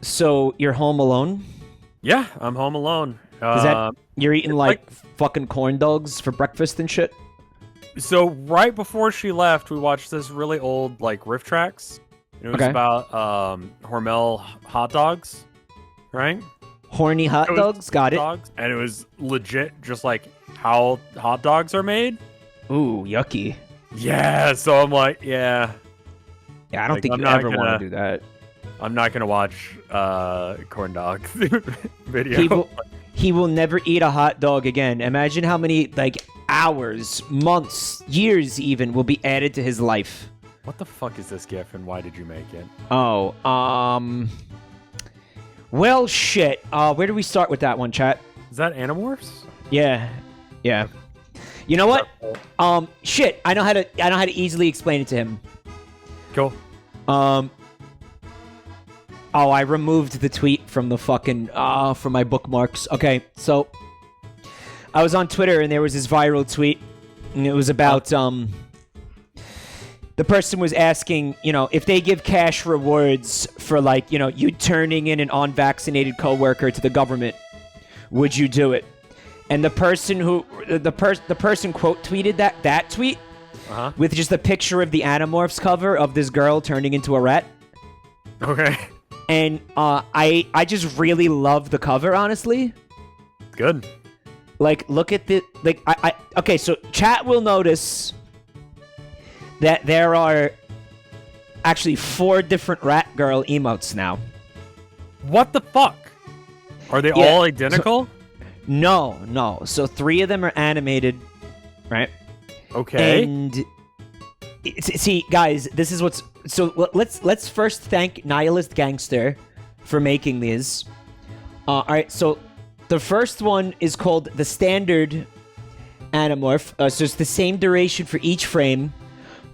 So you're home alone? Yeah, I'm home alone. Is that you're eating like like- fucking corn dogs for breakfast and shit? So right before she left, we watched this really old like riff tracks. It was Okay. about Hormel hot dogs, right? Horny hot It was dogs? Got it. Dogs, and it was legit just like how hot dogs are made. Ooh, yucky. Yeah, so I'm like, yeah, Yeah, I don't Like, think I'm you not ever want gonna- to do that. I'm not gonna watch corn dog video. He will never eat a hot dog again. Imagine how many like hours, months, years even will be added to his life. What the fuck is this GIF and why did you make it? Oh, well, shit. Where do we start with that one, chat? Is that Animorphs? Yeah. You know what? Shit. I know how to easily explain it to him. Cool. Oh, I removed the tweet from the fucking from my bookmarks. Okay, so I was on Twitter and there was this viral tweet, and it was about the person was asking, if they give cash rewards for like, you turning in an unvaccinated coworker to the government, would you do it? And the person quote tweeted that tweet with just a picture of the Animorphs cover of this girl turning into a rat. Okay. And I just really love the cover, honestly. Good. Like, look at the okay, so chat will notice that there are actually 4 different rat girl emotes now. What the fuck? Are they all identical? No. So 3 of them are animated, right? Okay. And see, guys, this is what's so. Let's first thank Nihilist Gangster for making these. All right, so the first one is called the standard Animorph. So it's the same duration for each frame,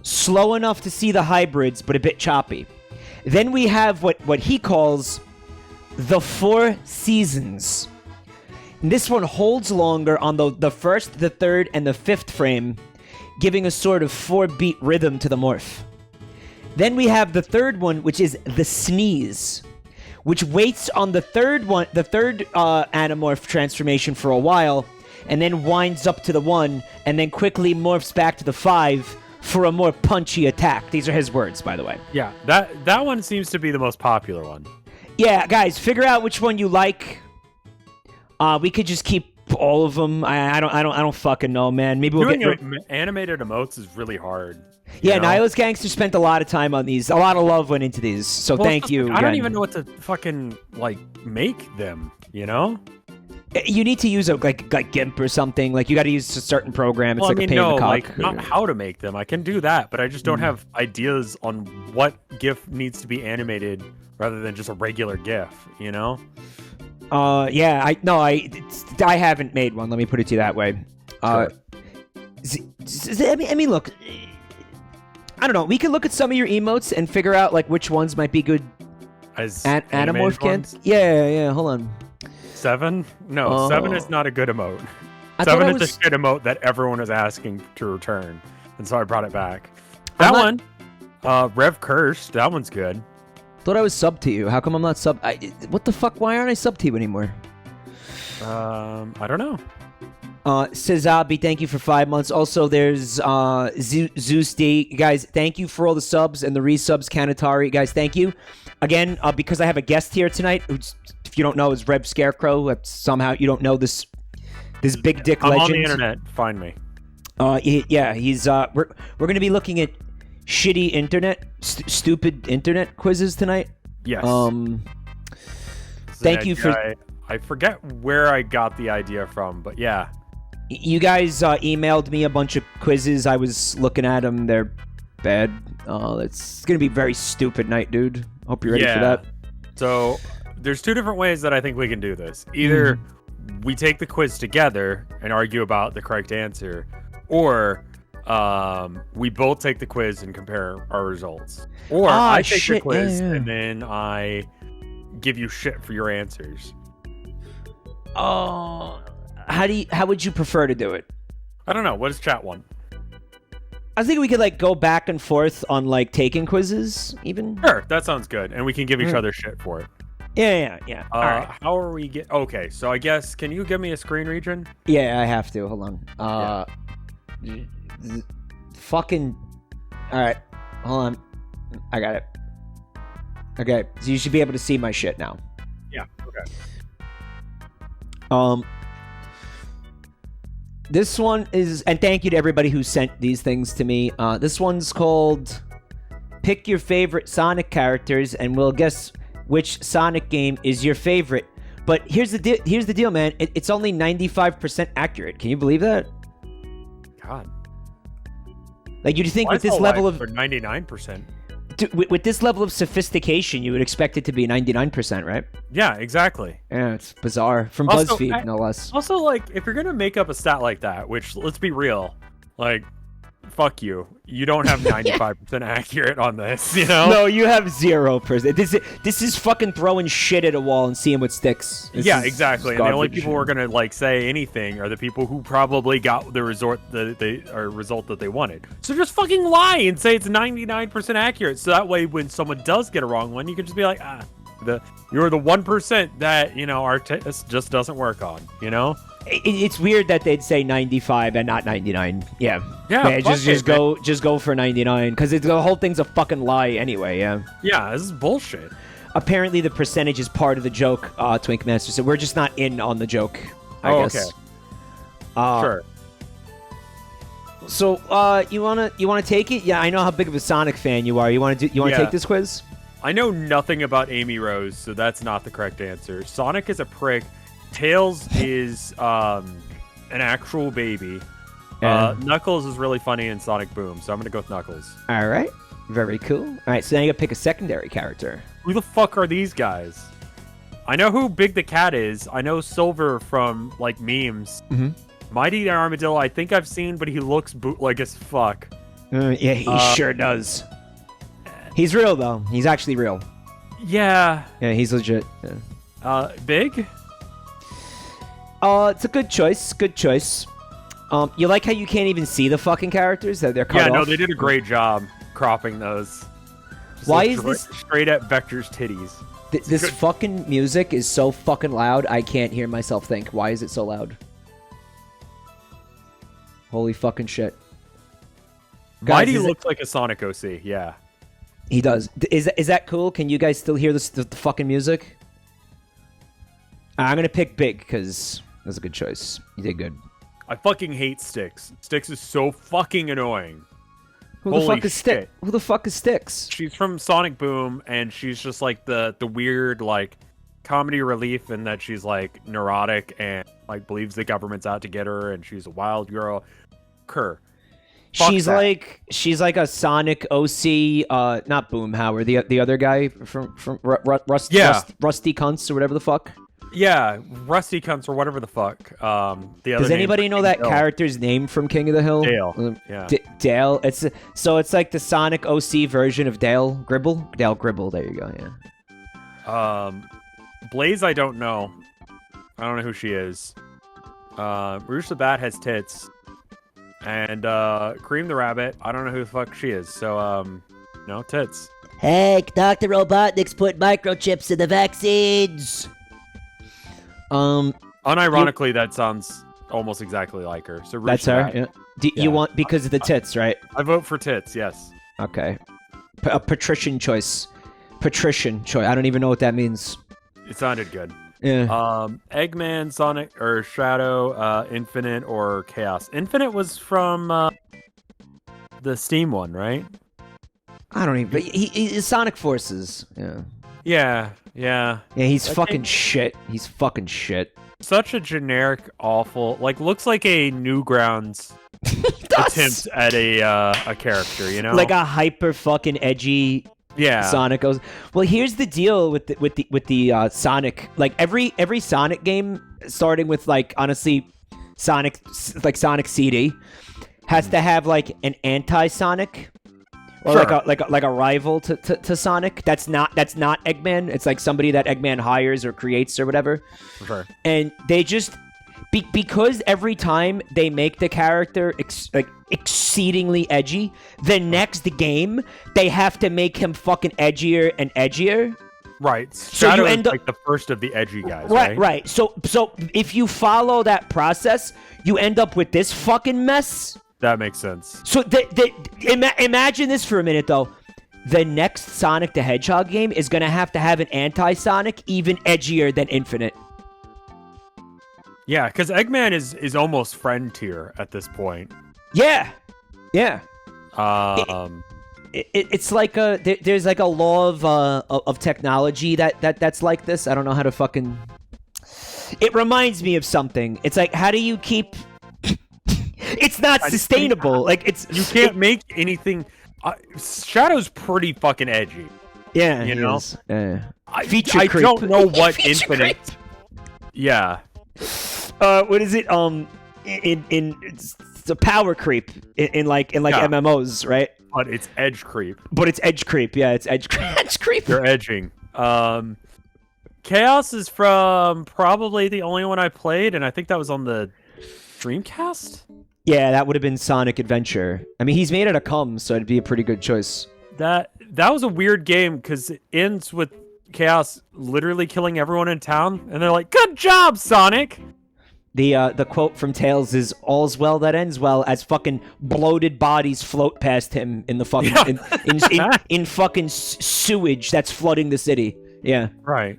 slow enough to see the hybrids, but a bit choppy. Then we have what he calls the 4 seasons. And this one holds longer on the first, the third, and the 5th frame, giving a sort of 4-beat rhythm to the morph. Then we have the third one, which is the sneeze, which waits on the third Animorph transformation for a while, and then winds up to the 1, and then quickly morphs back to the 5 for a more punchy attack. These are his words, by the way. Yeah, that one seems to be the most popular one. Yeah, guys, figure out which one you like. We could just keep all of them. I don't fucking know, man. Maybe we'll Doing animated emotes is really hard. Yeah, Nihilist Gangster spent a lot of time on these. A lot of love went into these. So thank you. I don't even know what to fucking make them. You need to use a like GIMP or something. Like you got to use a certain program. It's a pain in the cock. not how to make them. I can do that, but I just don't have ideas on what GIF needs to be animated rather than just a regular GIF. Yeah, I haven't made one. Let me put it to you that way. Sure. I mean, look, I don't know. We can look at some of your emotes and figure out like which ones might be good. As Animorph ones? Yeah. Hold on. 7? No, 7 is not a good emote. I 7 thought is a shit emote that everyone is asking to return, and so I brought it back. That one, Rev Cursed, that one's good. Thought I was sub to you. How come I'm not sub? What the fuck? Why aren't I sub to you anymore? I don't know. Cezabi, thank you for 5 months. Also, there's Zeus D. Guys, thank you for all the subs and the resubs. Kanatari, guys, thank you. Again, because I have a guest here tonight, who's, if you don't know, is RevScarecrow. Somehow you don't know this big dick legend. I'm on the internet. Find me. He's we're gonna be looking at shitty internet, stupid internet quizzes tonight. Yes. Thank you for. I forget where I got the idea from, but yeah. You guys emailed me a bunch of quizzes. I was looking at them. They're bad. It's gonna be a very stupid night, dude. Hope you're ready for that. So there's 2 different ways that I think we can do this. Either we take the quiz together and argue about the correct answer, or we both take the quiz and compare our results. Or I take the quiz and then I give you shit for your answers. How would you prefer to do it? I don't know. What does chat want? I think we could like go back and forth on like taking quizzes, even. Sure, that sounds good, and we can give each other shit for it. Yeah. All right. How are we get? Okay, so I guess can you give me a screen region? Yeah, I have to. Hold on. Fucking. All right. Hold on. I got it. Okay, so you should be able to see my shit now. Yeah. Okay. This one is, and thank you to everybody who sent these things to me. This one's called Pick Your Favorite Sonic Characters, and we'll guess which Sonic game is your favorite. But here's the deal, man. It's only 95% accurate. Can you believe that? God. Like, you'd think with this level of 99%. With this level of sophistication, you would expect it to be 99%, right? Yeah, exactly. Yeah, it's bizarre. From Also, BuzzFeed, no less. Also, like, if you're gonna make up a stat like that, which, let's be real, like, fuck you. You don't have 95% accurate on this, you know? No, you have 0%. This is fucking throwing shit at a wall and seeing what sticks. Exactly. And the only people who are gonna like say anything are the people who probably got the result that they wanted. So just fucking lie and say it's 99% accurate. So that way, when someone does get a wrong one, you can just be like, you're the 1% that our test just doesn't work on. You know. It's weird that they'd say 95 and not 99. Yeah, just go for 99 because the whole thing's a fucking lie anyway. Yeah, this is bullshit. Apparently, the percentage is part of the joke. Twink Master said we're just not in on the joke. I guess. Okay. Sure. So, you wanna take it? Yeah, I know how big of a Sonic fan you are. You wanna take this quiz? I know nothing about Amy Rose, so that's not the correct answer. Sonic is a prick. Tails is an actual baby. Knuckles is really funny in Sonic Boom, so I'm gonna go with Knuckles. All right, very cool. All right, so now you gotta pick a secondary character. Who the fuck are these guys? I know who Big the Cat is. I know Silver from like memes. Mm-hmm. Mighty Armadillo, I think I've seen, but he looks bootleg as fuck. Yeah, he sure does. He's real though. He's actually real. Yeah. Yeah, he's legit. Yeah. Big? It's a good choice. Good choice. You like how you can't even see the fucking characters that they're cut off? Yeah, no, they did a great job cropping those. Just why is this straight at Vector's titties? This fucking music is so fucking loud. I can't hear myself think. Why is it so loud? Holy fucking shit! Guys, Mighty looks like a Sonic OC. Yeah, he does. Is that cool? Can you guys still hear the fucking music? I'm gonna pick Big because that's a good choice. You did good. I fucking hate Styx. Styx is so fucking annoying. Who the fuck is Styx? Who the fuck is Styx? She's from Sonic Boom, and she's just like the weird like comedy relief in that she's like neurotic and like believes the government's out to get her, and she's a wild girl. She's like a Sonic OC, not Boomhauer, the other guy from Rusty Cunts or whatever the fuck. Yeah, Rusty Cunts or whatever the fuck. Does anybody know that character's name from King of the Hill? Dale. Yeah. Dale. It's like the Sonic OC version of Dale Gribble. Dale Gribble. There you go. Yeah. Blaze, I don't know. I don't know who she is. Rouge the Bat has tits. And Cream the Rabbit, I don't know who the fuck she is. So, no tits. Hey, Dr. Robotnik's put microchips in the vaccines. Unironically, that sounds almost exactly like her. So Rouge that's her. Yeah. You want because of the tits, right? I vote for tits. Yes. Okay. A patrician choice. Patrician choice. I don't even know what that means. It sounded good. Yeah. Eggman, Sonic, or Shadow, Infinite, or Chaos. Infinite was from the Steam one, right? I don't even. But he's Sonic Forces. Yeah. Yeah. He's fucking shit. He's fucking shit. Such a generic, awful. Like, looks like a Newgrounds attempt at a character. You know, like a hyper fucking edgy. Yeah, Sonic goes. Well, here's the deal with the Sonic. Like every Sonic game, starting with like honestly, Sonic CD, has to have like an anti-Sonic, or sure. like a rival to Sonic. That's not Eggman. It's like somebody that Eggman hires or creates or whatever. Sure. And they just because every time they make the character exceedingly edgy, the next game they have to make him fucking edgier and edgier. Right. So Shadow you end is up like the first of the edgy guys, right, right? right. So if you follow that process, you end up with this fucking mess. That makes sense. So imagine this for a minute though. The next Sonic the Hedgehog game is gonna have to have an anti-Sonic even edgier than Infinite. Yeah, because Eggman is almost friend tier at this point. Yeah. It's like there's like a law of technology that's like this. I don't know how to fucking. It reminds me of something. It's like, how do you keep? It's not sustainable. Like you can't make anything. Shadow's pretty fucking edgy. Yeah, you know. Feature I creep. don't know what Feature Infinite. creep. Yeah. What is it? It's a power creep in MMOs, right? But it's edge creep. But it's edge creep. Yeah, it's edge creep. You're edging. Chaos is from probably the only one I played, and I think that was on the Dreamcast. Yeah, that would have been Sonic Adventure. I mean, he's made it a cum, so it'd be a pretty good choice. That was a weird game because it ends with Chaos literally killing everyone in town, and they're like, "Good job, Sonic." The quote from Tails is "All's well that ends well," as fucking bloated bodies float past him in the fucking in fucking sewage that's flooding the city. Yeah, right.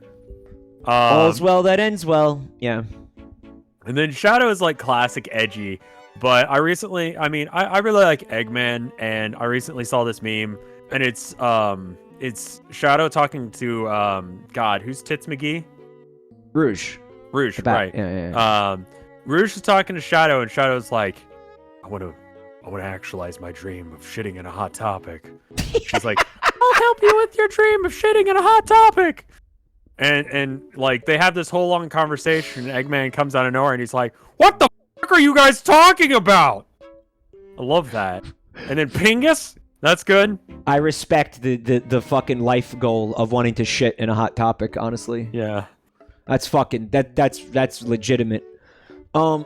All's well that ends well. Yeah. And then Shadow is like classic edgy, but I really like Eggman, and I recently saw this meme, and it's Shadow talking to God, who's Tits McGee? Rouge, right? Yeah. Rouge is talking to Shadow, and Shadow's like, I want to actualize my dream of shitting in a hot topic. She's like, I'll help you with your dream of shitting in a hot topic. And like they have this whole long conversation. Eggman comes out of nowhere and he's like, "What the fuck are you guys talking about?" I love that. And then Pingus, that's good. I respect the fucking life goal of wanting to shit in a hot topic. Honestly, yeah, that's fucking that's legitimate. Yeah,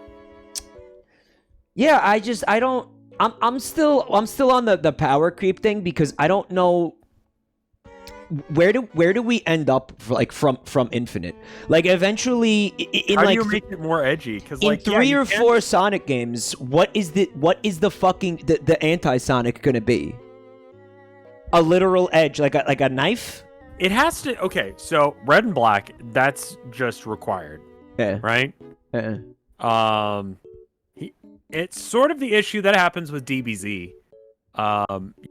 I'm still on the power creep thing because I don't know. Where do we end up from Infinite? Like eventually in how like do you make it more edgy? Because in like 3 or 4 Sonic games, what is the fucking the anti-Sonic gonna be? A literal edge, like a knife? It has to. Okay, so Red and Black, that's just required. Yeah. Right. It's sort of the issue that happens with DBZ. You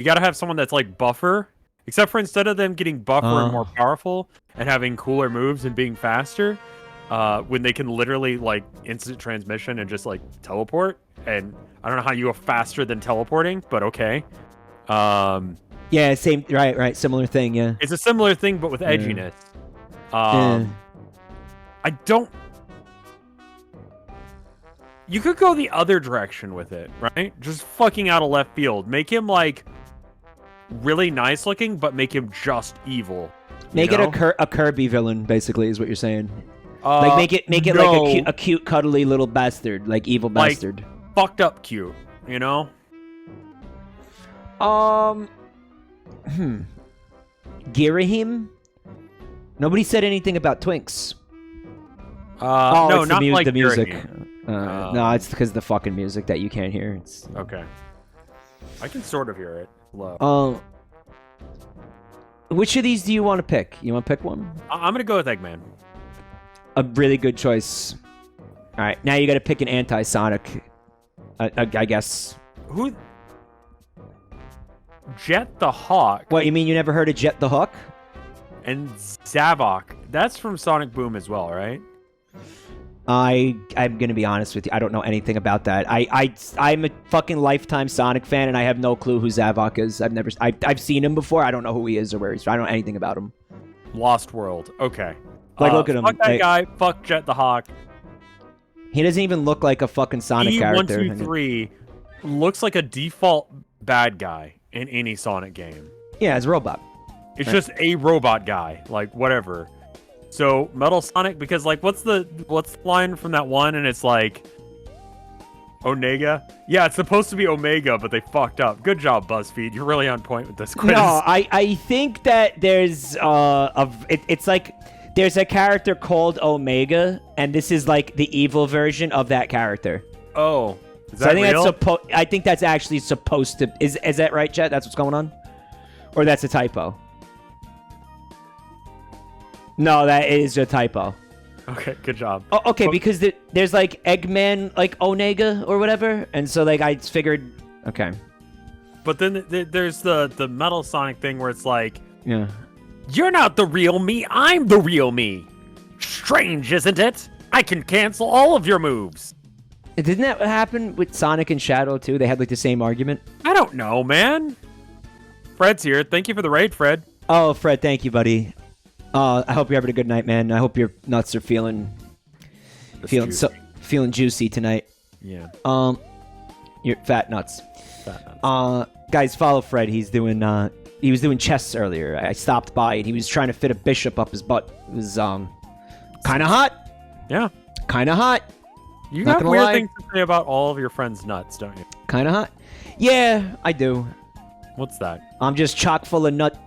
got to have someone that's like buffer. Except for instead of them getting buffer and more powerful and having cooler moves and being faster, when they can literally like instant transmission and just like teleport. And I don't know how you go faster than teleporting, but okay. Yeah, same. Right. Similar thing. Yeah. It's a similar thing, but with edginess. I don't. You could go the other direction with it, right? Just fucking out of left field. Make him like really nice looking, but make him just evil. Make it a Kirby villain, basically, is what you're saying. Like make it no. like a cute, cuddly little bastard, like evil bastard. Fucked up cute, you know? Girahim? Nobody said anything about Twinks. No, it's not like the music. Girahim. No, it's because the fucking music that you can't hear. It's okay. I can sort of hear it. Low. Which of these do you want to pick? You want to pick one? I'm gonna go with Eggman. A really good choice. All right, now you got to pick an anti-Sonic. I guess. Who? Jet the Hawk. What, you mean you never heard of Jet the Hawk? And Zavok. That's from Sonic Boom as well, right? I'm gonna be honest with you. I don't know anything about that. I'm a fucking lifetime Sonic fan, and I have no clue who Zavok is. I've seen him before. I don't know who he is or where he's from. I don't know anything about him. Lost World. Okay. Like, look at him. Fuck that guy. Fuck Jet the Hawk. He doesn't even look like a fucking Sonic character. E123 looks like a default bad guy in any Sonic game. Yeah, it's a robot. It's just a robot guy. Like, whatever. So Metal Sonic, because like what's the line from that one? And it's like, Onega? Yeah, it's supposed to be Omega, but they fucked up. Good job, BuzzFeed. You're really on point with this quiz. No, I think that there's it's like there's a character called Omega, and this is like the evil version of that character. Oh, is So that I think real? I think that's actually supposed to. Is that right, Chet? That's what's going on, or that's a typo? No, that is a typo. Okay, good job. Oh, okay, because there's like Eggman, like Onega or whatever, and so like I figured. Okay. But then there's the Metal Sonic thing where it's like, Yeah. you're not the real me, I'm the real me. Strange, isn't it? I can cancel all of your moves. Didn't that happen with Sonic and Shadow too? They had like the same argument. I don't know, man. Fred's here. Thank you for the raid, Fred. Oh, Fred, thank you, buddy. I hope you're having a good night, man. I hope your nuts are feeling juicy tonight. Yeah. Your fat nuts. Fat nuts. Guys, follow Fred. He was doing chess earlier. I stopped by and he was trying to fit a bishop up his butt. It was kind of hot. Yeah. Kind of hot. You Not got gonna weird lie. things to say about all of your friends' nuts, don't you? Kind of hot. Yeah, I do. What's that? I'm just chock full of nut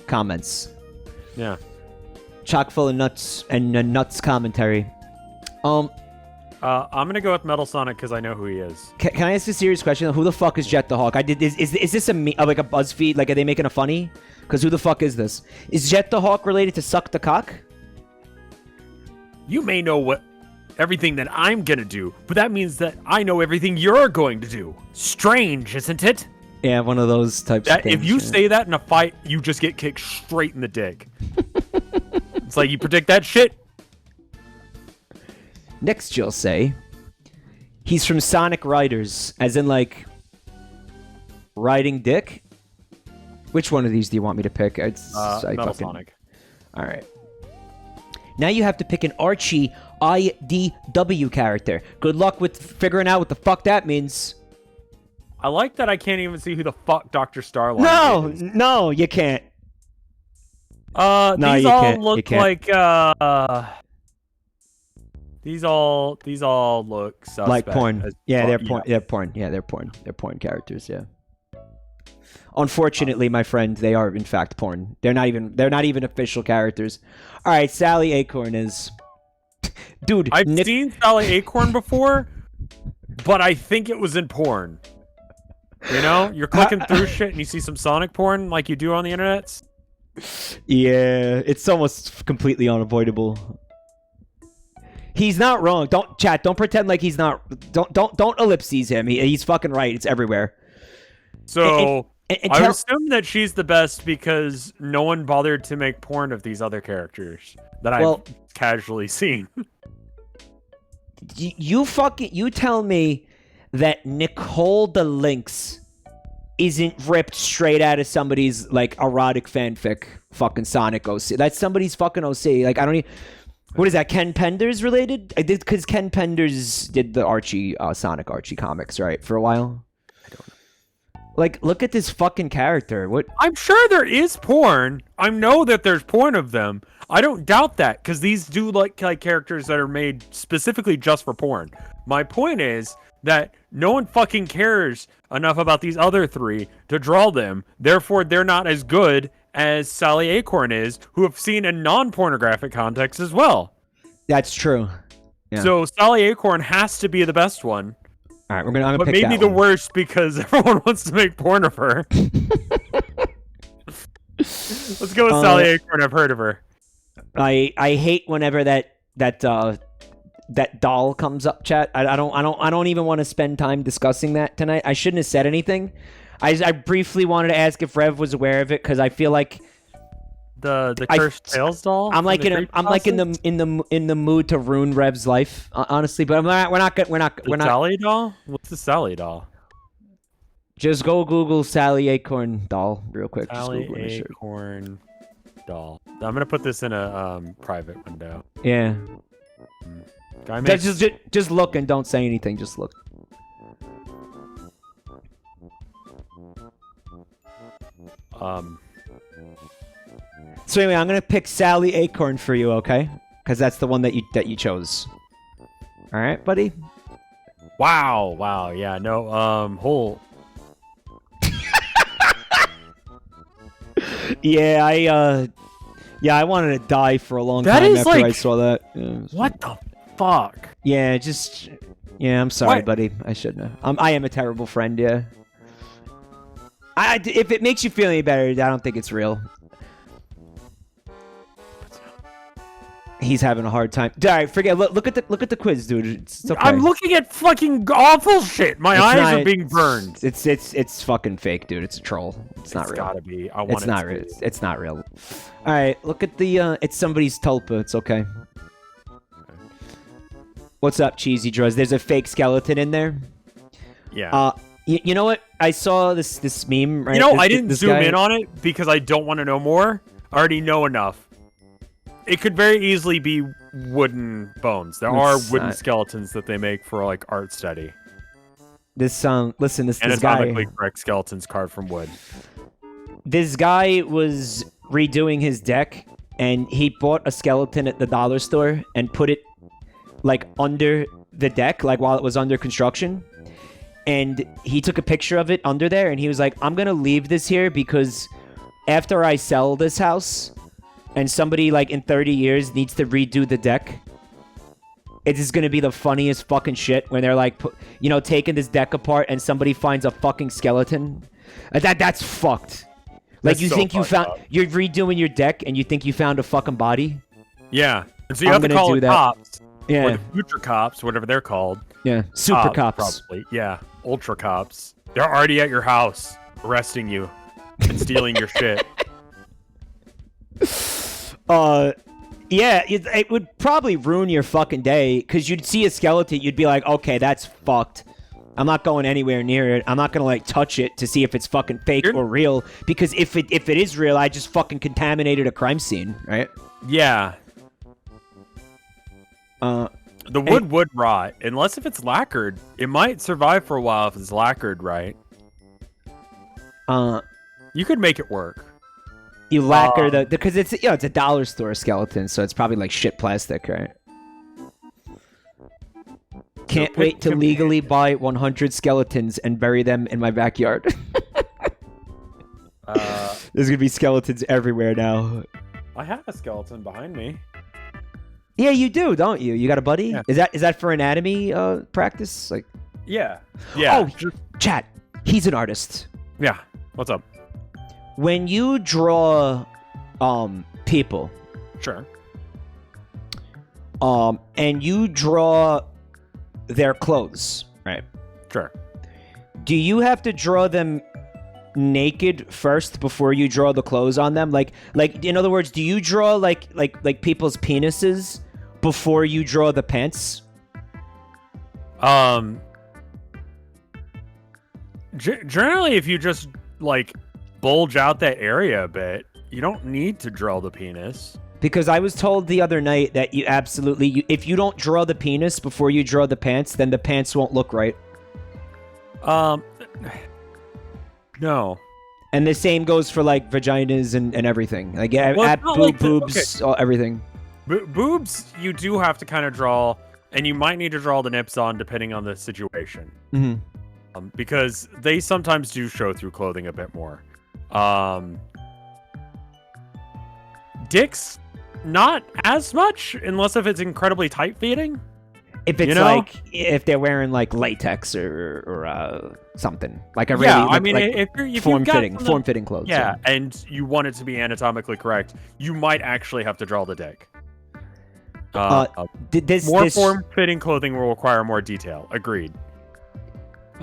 comments. Yeah. Chock full of nuts and nuts commentary. I'm gonna go with Metal Sonic because I know who he is. Can I ask a serious question? Who the fuck is Jet the Hawk? Is this like a BuzzFeed? Like, are they making a funny? Because who the fuck is this? Is Jet the Hawk related to Suck the Cock? You may know everything that I'm gonna do, but that means that I know everything you're going to do. Strange, isn't it? Yeah, one of those types of things. If you yeah. say that in a fight, you just get kicked straight in the dick. It's like you predict that shit. Next, you'll say, he's from Sonic Riders, as in, like, riding dick? Which one of these do you want me to pick? Metal Sonic. All right. Now you have to pick an Archie IDW character. Good luck with figuring out what the fuck that means. I like that I can't even see who the fuck Dr. Starlight is. No, you can't. No, these you all can't. You look can't. like these all look suspect. Like porn. Yeah, they're porn. Yeah. They're porn. Yeah, they're porn. They're porn characters. Yeah. Unfortunately, my friend, they are in fact porn. They're not even official characters. All right, Sally Acorn is. Dude, I've seen Sally Acorn before, but I think it was in porn. You know, you're clicking through shit and you see some Sonic porn like you do on the internet. Yeah, it's almost completely unavoidable. He's not wrong. Don't pretend like he's not. Don't ellipses him. He's fucking right. It's everywhere. So and I tell- assume that she's the best because no one bothered to make porn of these other characters that I've casually seen. You tell me that Nicole the Lynx isn't ripped straight out of somebody's like erotic fanfic fucking Sonic OC. That's somebody's fucking OC. Like, I don't even. What is that? Ken Penders related? I did because Ken Penders did the Archie Sonic Archie comics, right, for a while. I don't know. Like, look at this fucking character. What? I'm sure there is porn. I know that there's porn of them. I don't doubt that because these do like characters that are made specifically just for porn. My point is that no one fucking cares enough about these other three to draw them. Therefore, they're not as good as Sally Acorn is, who have seen in non-pornographic context as well. That's true. Yeah. So Sally Acorn has to be the best one. All right, I'm gonna But pick maybe that the one. worst because everyone wants to make porn of her. Let's go with Sally Acorn. I've heard of her. I hate whenever that doll comes up, chat. I don't even want to spend time discussing that tonight. I shouldn't have said anything. I briefly wanted to ask if Rev was aware of it because I feel like the cursed tails doll. I'm like in the mood to ruin Rev's life, honestly. But we're not. Sally doll. What's the Sally doll? Just go Google Sally Acorn doll real quick. Sally Just Google it. Acorn doll. I'm gonna put this in a private window. Yeah. Guy makes... Just look and don't say anything. Just look. So anyway, I'm gonna pick Sally Acorn for you, okay? Because that's the one that you chose. All right, buddy. Wow. Yeah, no. Whole. Yeah, I wanted to die for a long That time is after like- I saw that. Yeah, What the fuck? Yeah, I'm sorry, What? buddy. I shouldn't have. I am a terrible friend. Yeah. If it makes you feel any better, I don't think it's real. He's having a hard time. All right, forget. Look at the quiz, dude. It's okay. I'm looking at fucking awful shit. My It's eyes not- are being burned. It's fucking fake, dude. It's a troll. It's not It's real. gotta be. I want It's it not to real. be. It's not real. All right, look at the. It's somebody's tulpa. It's okay. What's up, Cheesy Draws? There's a fake skeleton in there. Yeah. You know what? I saw this meme. Right? You know, I This- didn't this zoom guy- in on it because I don't want to know more. I already know enough. It could very easily be wooden bones. There are It's wooden not. skeletons that they make for like art study. This listen, this Anatomically guy. correct skeletons carved from wood. This guy was redoing his deck, and he bought a skeleton at the dollar store and put it like under the deck, like while it was under construction. And he took a picture of it under there, and he was like, "I'm gonna leave this here because after I sell this house, and somebody like in 30 years needs to redo the deck, it is gonna be the funniest fucking shit when they're like, taking this deck apart and somebody finds a fucking skeleton. That's fucked. Like That's you so think you fucked found up. you're redoing your deck and you think you found a fucking body. Yeah. And so you I'm have to gonna call do it that. cops. Yeah, Or the future cops, whatever they're called. yeah, super cops. Probably. Yeah. Ultra cops. They're already at your house, arresting you and stealing your shit. Yeah, it would probably ruin your fucking day because you'd see a skeleton, you'd be like, okay, that's fucked. I'm not going anywhere near it. I'm not gonna like touch it to see if it's fucking fake or real, because if it is real, I just fucking contaminated a crime scene, right? Yeah. The wood would rot, unless if it's lacquered. It might survive for a while if it's lacquered right. You could make it work. You lacquer because it's it's a dollar store skeleton, so it's probably like shit plastic, right? Can't wait to legally buy 100 skeletons and bury them in my backyard. There's gonna be skeletons everywhere now. I have a skeleton behind me. Yeah, you do, don't you? You got a buddy? Yeah. Is that for anatomy practice? Like, Yeah. Yeah. oh, chat. He's an artist. Yeah. What's up? When you draw people, Sure. and you draw their clothes, right? Sure. Do you have to draw them naked first before you draw the clothes on them? Like in other words, do you draw like people's penises before you draw the pants? Generally, if you just like bulge out that area a bit, you don't need to draw the penis. Because I was told the other night that you absolutely, if you don't draw the penis before you draw the pants, then the pants won't look right. No. And the same goes for like vaginas and everything. Like Well, it's not like boobs, all, everything. Boobs, you do have to kind of draw, and you might need to draw the nips on depending on the situation. Mm-hmm. Because they sometimes do show through clothing a bit more. Dicks, not as much, unless if it's incredibly tight fitting. If it's like if they're wearing like latex or something like a really if you've form got fitting clothes. yeah, and you want it to be anatomically correct, you might actually have to draw the dick. More form-fitting clothing will require more detail. Agreed.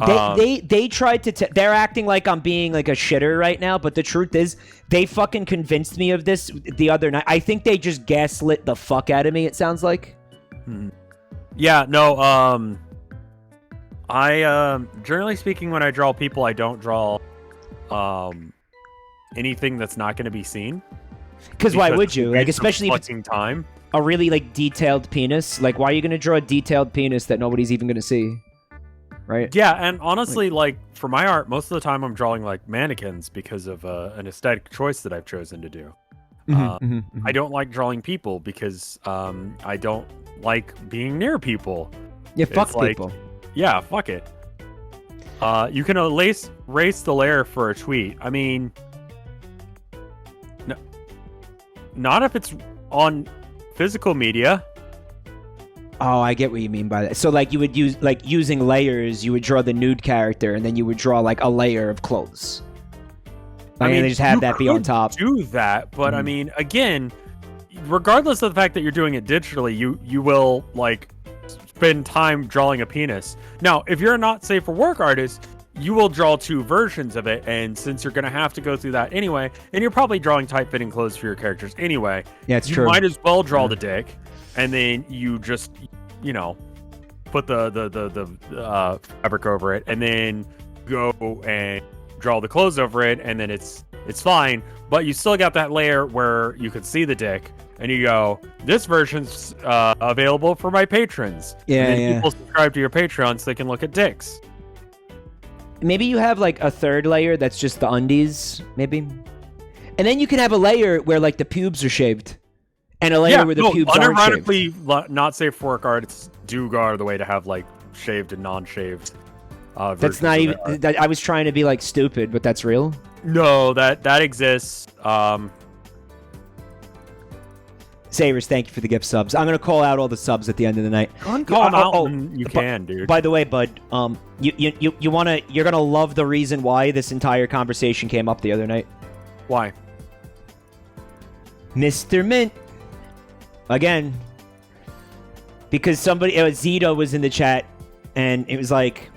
They tried to. They're acting like I'm being like a shitter right now, but the truth is, they fucking convinced me of this the other night. I think they just gaslit the fuck out of me. It sounds like. Yeah. No. I generally speaking, when I draw people, I don't draw anything that's not going to be seen. Because why would you? Like, especially if it's time. A really like detailed penis. Like, why are you going to draw a detailed penis that nobody's even going to see? Right? Yeah, and honestly, like for my art, most of the time I'm drawing like mannequins because of an aesthetic choice that I've chosen to do. I don't like drawing people because I don't like being near people. Yeah, fuck It's like, people. yeah, fuck it. You can erase the layer for a tweet. I mean, not if it's on physical media. Oh, I get what you mean by that. So, like, you would use, like, using layers, you would draw the nude character, and then you would draw, like, a layer of clothes. Like, and they just have that be on top. Do that, but I mean, again, regardless of the fact that you're doing it digitally, you will, like, spend time drawing a penis. Now, if you're a not safe for work artist, you will draw 2 versions of it, and since you're going to have to go through that anyway, and you're probably drawing tight-fitting clothes for your characters anyway, yeah, it's you true. might as well draw the dick, and then you just, you know, put the fabric over it, and then go and draw the clothes over it, and then it's fine, but you still got that layer where you can see the dick, and you go, this version's available for my patrons. Yeah, and then yeah. people subscribe to your Patreon so they can look at dicks. Maybe you have, like, a third layer that's just the undies, maybe? And then you can have a layer where, like, the pubes are shaved. And a layer where the pubes aren't shaved. Unironically, not safe for work artists do go out of the way to have, like, shaved and non-shaved That's not even... I was trying to be, like, stupid, but that's real? No, that exists. Savers, thank you for the gift subs. I'm gonna call out all the subs at the end of the night. Call them out when you can, dude. By the way, bud, you're gonna love the reason why this entire conversation came up the other night. Why? Mr. Mint. Again. Because somebody, Zito was in the chat, and it was like,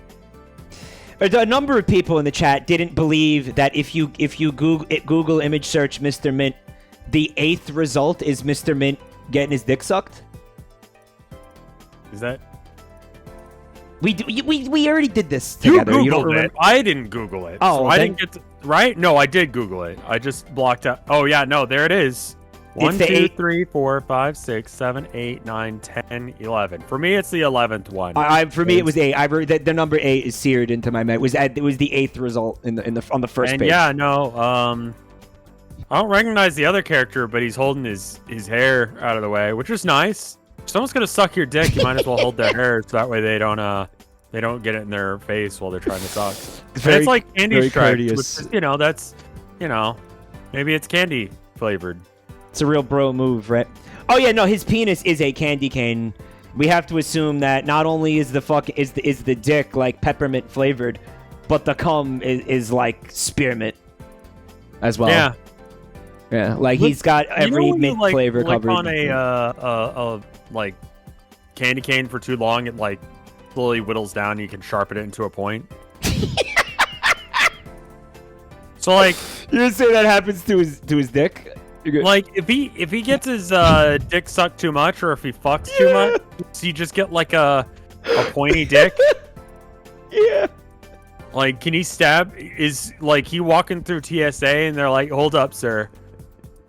a number of people in the chat didn't believe that if you Google image search Mr. Mint, the 8th result is Mr. Mint getting his dick sucked. Is that? We already did this together. You You don't Googled remember? it. I didn't Google it. Oh, so I didn't get to, right? No, I did Google it. I just blocked out. Oh yeah, no, there it is. 1, 2, 3, 4, 5, 6, 7, 8, 9, 10, 11. For me, it's the 11th one. For me, it was 8. The number 8 is seared into my mind. It was the 8th result on the first page. Yeah, no. I don't recognize the other character, but he's holding his hair out of the way, which is nice. If someone's gonna suck your dick, you might as well hold their hair so that way they don't get it in their face while they're trying to suck. It's like candy stripes, which is, that's, maybe it's candy flavored. It's a real bro move, right? Oh yeah, no, his penis is a candy cane. We have to assume that not only is the dick like peppermint flavored, but the cum is like spearmint as well. Yeah. Yeah, like he's got every mint flavor covered. On a like candy cane for too long, it like slowly whittles down. And you can sharpen it into a point. So like, you didn't say that happens to his dick. Like if he gets his dick sucked too much, or if he fucks too much, so you just get like a pointy dick. Yeah. Like, can he stab? Is like he walking through TSA and they're like, "Hold up, sir.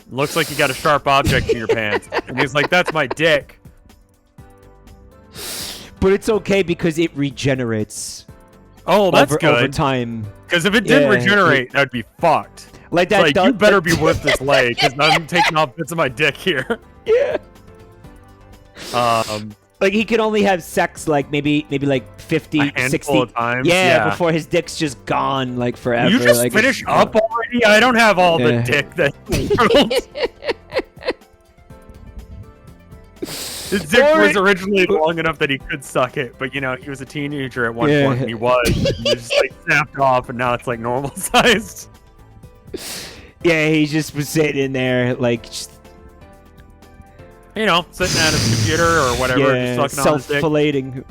Looks like you got a sharp object in your pants." And he's like, "That's my dick." But it's okay because it regenerates. Oh, that's good. Over time. Because if it didn't regenerate, that'd be fucked. Like that. Like, you better be worth this leg because I'm taking off bits of my dick here. Yeah. Like he could only have sex like maybe like 50, 60 times. Yeah, before his dick's just gone like forever. You just like, finish up already? I don't have all the dick that his dick was originally long enough that he could suck it, but he was a teenager at one point and he just like snapped off and now it's like normal sized. Yeah, he just was sitting in there like just, sitting at his computer or whatever, just sucking on his dick. Self-fillating.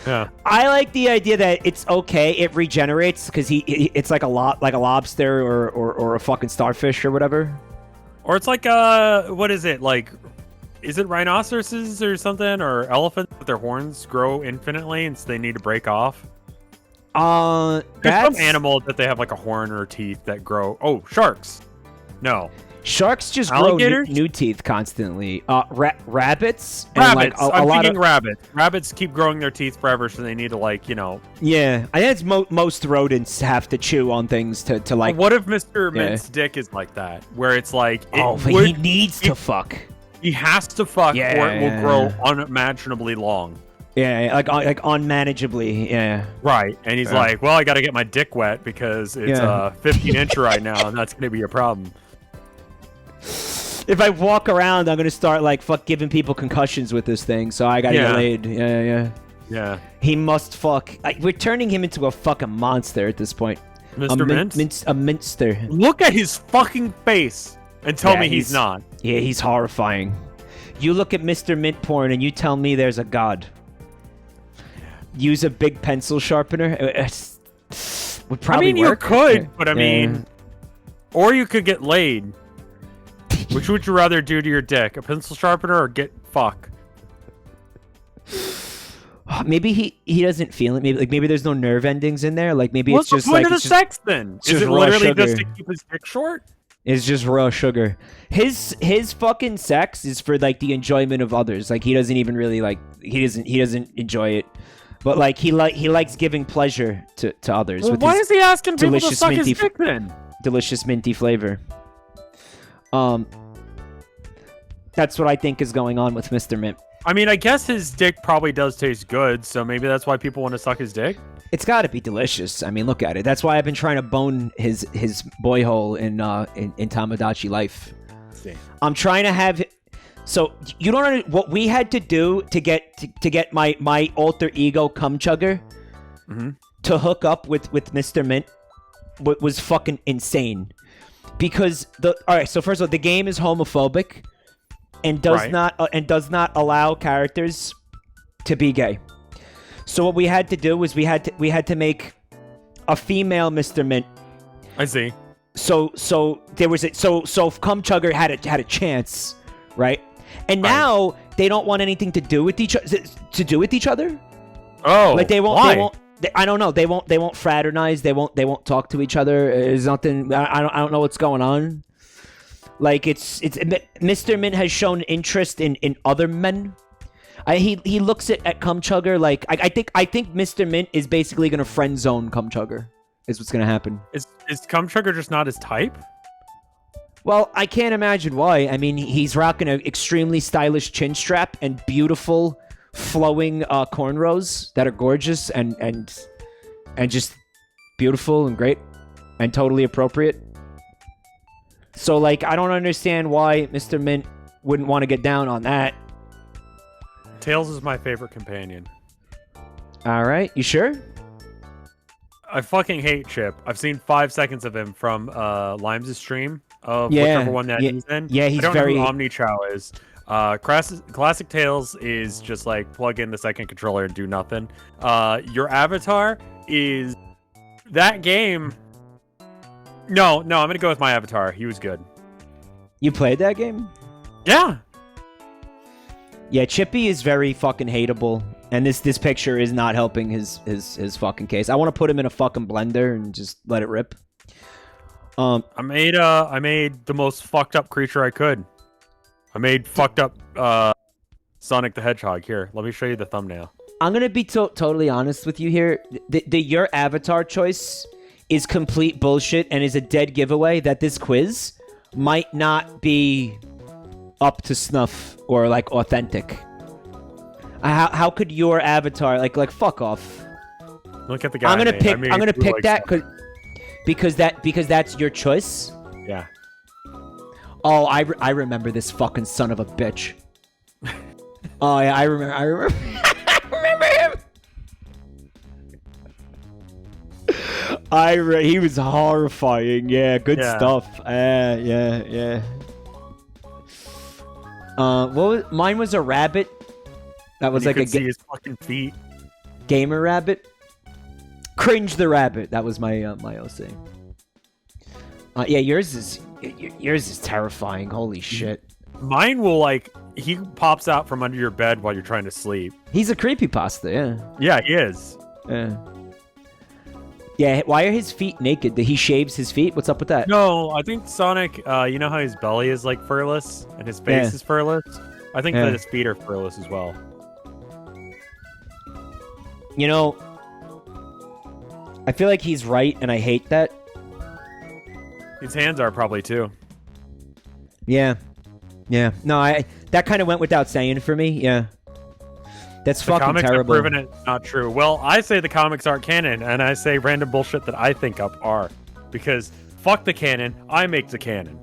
Yeah. I like the idea that it's okay. It regenerates because it's like a lobster or a fucking starfish or whatever. Or it's like what is it like? Is it rhinoceroses or something or elephants? But their horns grow infinitely and so they need to break off. There's some animal that they have like a horn or teeth that grow. Oh, sharks. No. Sharks just Alligators? grow new teeth constantly. Rabbits. Rabbits. I'm thinking rabbits. Rabbits keep growing their teeth forever, so they need to Yeah, I think it's most rodents have to chew on things to like. What if Mr. Mint's dick is like that, where it's like? But he needs to fuck. He has to fuck, or it will grow Yeah. unimaginably long. Yeah, like unmanageably. Yeah. Right. And he's like, well, I got to get my dick wet because it's 15-incher right now, and that's going to be a problem. If I walk around, I'm gonna start like giving people concussions with this thing. So I gotta get laid. Yeah. He must fuck. We're turning him into a fucking monster at this point. Mr. Mint? A minster. Look at his fucking face and tell me he's not. Yeah, he's horrifying. You look at Mr. Mint porn and you tell me there's a god. Use a big pencil sharpener. Would probably work. You could, but I mean, or you could get laid. Which would you rather do to your dick, a pencil sharpener or get fuck? Maybe he doesn't feel it. Maybe there's no nerve endings in there. Like maybe What's it's just the point like of the sex then? Is it literally just to keep his dick short? It's just raw sugar. His fucking sex is for like the enjoyment of others. Like he doesn't even really like he doesn't enjoy it. But like he likes giving pleasure to others. Well, with why his is he asking people to delicious suck his minty dick then? delicious minty flavor. That's what I think is going on with Mr. Mint. I mean, I guess his dick probably does taste good, so maybe that's why people want to suck his dick. It's got to be delicious. I mean, look at it. That's why I've been trying to bone his boy hole in Tamagotchi life. Let's see. I'm trying to have. So you don't know what we had to do to get my alter ego cum chugger to hook up with Mr. Mint. What was fucking insane. Because all right. So first of all, the game is homophobic. And does not allow characters to be gay. So what we had to do was we had to make a female Mr. Mint. I see. So there was so Cum Chugger had a chance, right? And now they don't want anything to do with each other. Oh, like they won't. Why? They won't. I don't know. They won't fraternize. They won't talk to each other. There's nothing. I don't know what's going on. Like it's Mr. Mint has shown interest in other men. He looks at Cum Chugger like I think Mr. Mint is basically gonna friend zone Cum Chugger. Is what's gonna happen. Is Cum Chugger just not his type? Well, I can't imagine why. I mean, he's rocking an extremely stylish chin strap and beautiful flowing cornrows that are gorgeous and just beautiful and great and totally appropriate. So, like, I don't understand why Mr. Mint wouldn't want to get down on that. Tails is my favorite companion. All right, you sure? I fucking hate Chip. I've seen 5 seconds of him from Limes' stream of whichever one that he's in. Yeah, he's I don't very... know who Omnichow is. Classic Tails is just like plug in the second controller and do nothing. Your avatar is that game... No, I'm gonna go with my avatar. He was good. You played that game? Yeah. Yeah, Chippy is very fucking hateable, and this picture is not helping his fucking case. I want to put him in a fucking blender and just let it rip. I made the most fucked up creature I could. I made fucked up Sonic the Hedgehog. Here, let me show you the thumbnail. I'm gonna be totally honest with you here. Your avatar choice is complete bullshit and is a dead giveaway that this quiz might not be up to snuff or like authentic. How could your avatar like fuck off? Look at the guy. I'm gonna pick that because that's your choice. Yeah. Oh, I remember this fucking son of a bitch. Oh yeah, I remember. I remember him. He was horrifying. Yeah, good stuff. Yeah. Mine was a rabbit. That was like see his fucking feet. Gamer rabbit. Cringe the rabbit. That was my my OC. Yeah, yours is terrifying. Holy shit. Mine will he pops out from under your bed while you're trying to sleep. He's a creepypasta. Yeah. Yeah, he is. Yeah. Yeah, why are his feet naked? Did he shaves his feet? What's up with that? No, I think Sonic, you know how his belly is like furless and his face is furless? I think that his feet are furless as well. You know, I feel like he's right and I hate that. His hands are probably too. Yeah. No, that kind of went without saying for me. Yeah. That's The fucking comics terrible. have proven it's not true. Well, I say the comics aren't canon, and I say random bullshit that I think up are. Because fuck the canon, I make the canon.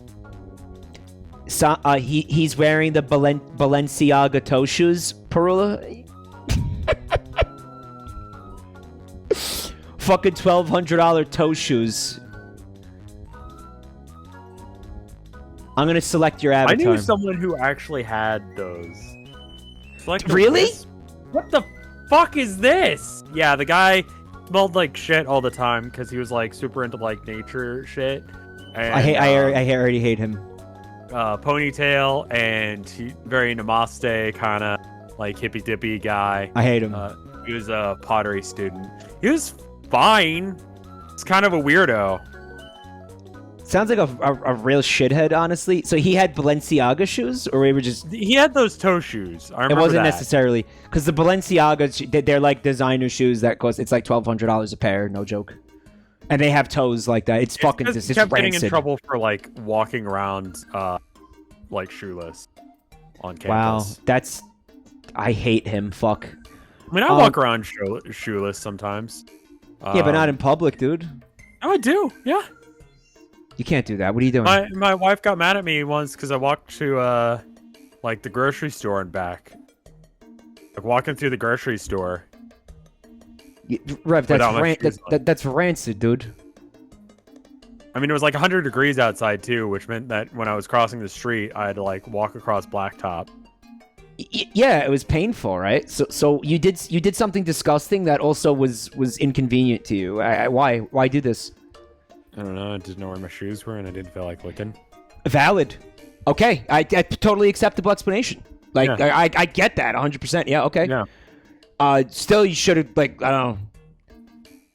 So, he's wearing the Balenciaga toe shoes, Perula. Fucking $1,200 toe shoes. I'm gonna select your avatar. I knew someone who actually had those. Select a Really? wisp? What the fuck is this? Yeah, the guy smelled like shit all the time because he was like super into like nature shit. And, I already hate him. Ponytail and very namaste kind of like hippy dippy guy. I hate him. He was a pottery student. He was fine. It's kind of a weirdo. Sounds like a real shithead, honestly. So he had Balenciaga shoes, or we were just... He had those toe shoes. I remember It wasn't that. necessarily... Because the Balenciagas, they're like designer shoes that cost... It's like $1,200 a pair, no joke. And they have toes like that. It's fucking just just... It's kept getting rancid. in trouble for like walking around like shoeless on campus. Wow, that's... I hate him, fuck. I mean, I walk around shoeless sometimes. Yeah, but not in public, dude. Oh, I do. Yeah. You can't do that. What are you doing? My wife got mad at me once because I walked to like the grocery store and back. Like walking through the grocery store. Rev, without my shoes on. that's rancid, dude. I mean, it was like 100 degrees outside too, which meant that when I was crossing the street, I had to like walk across blacktop. Yeah, it was painful, right? So you did something disgusting that also was inconvenient to you. Why do this? I don't know. I didn't know where my shoes were, and I didn't feel like looking. Valid. Okay, I totally acceptable explanation. Like Yeah. I get that 100%. Yeah, okay. Yeah. Still, you should have like I don't know,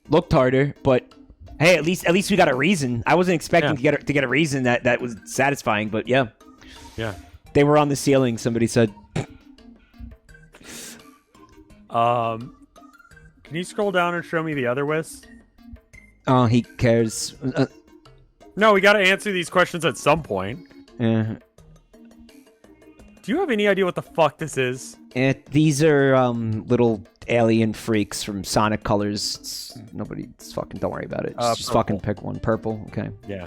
looked harder. But hey, at least we got a reason. I wasn't expecting to get a reason that was satisfying. But yeah, Yeah. they were on the ceiling. Somebody said. Can you scroll down and show me the other wisps? Oh, he cares. No, we got to answer these questions at some point. Yeah. Do you have any idea what the fuck this is? These are little alien freaks from Sonic Colors. It's fucking don't worry about it. Just purple. fucking pick one. Purple. Okay. Yeah.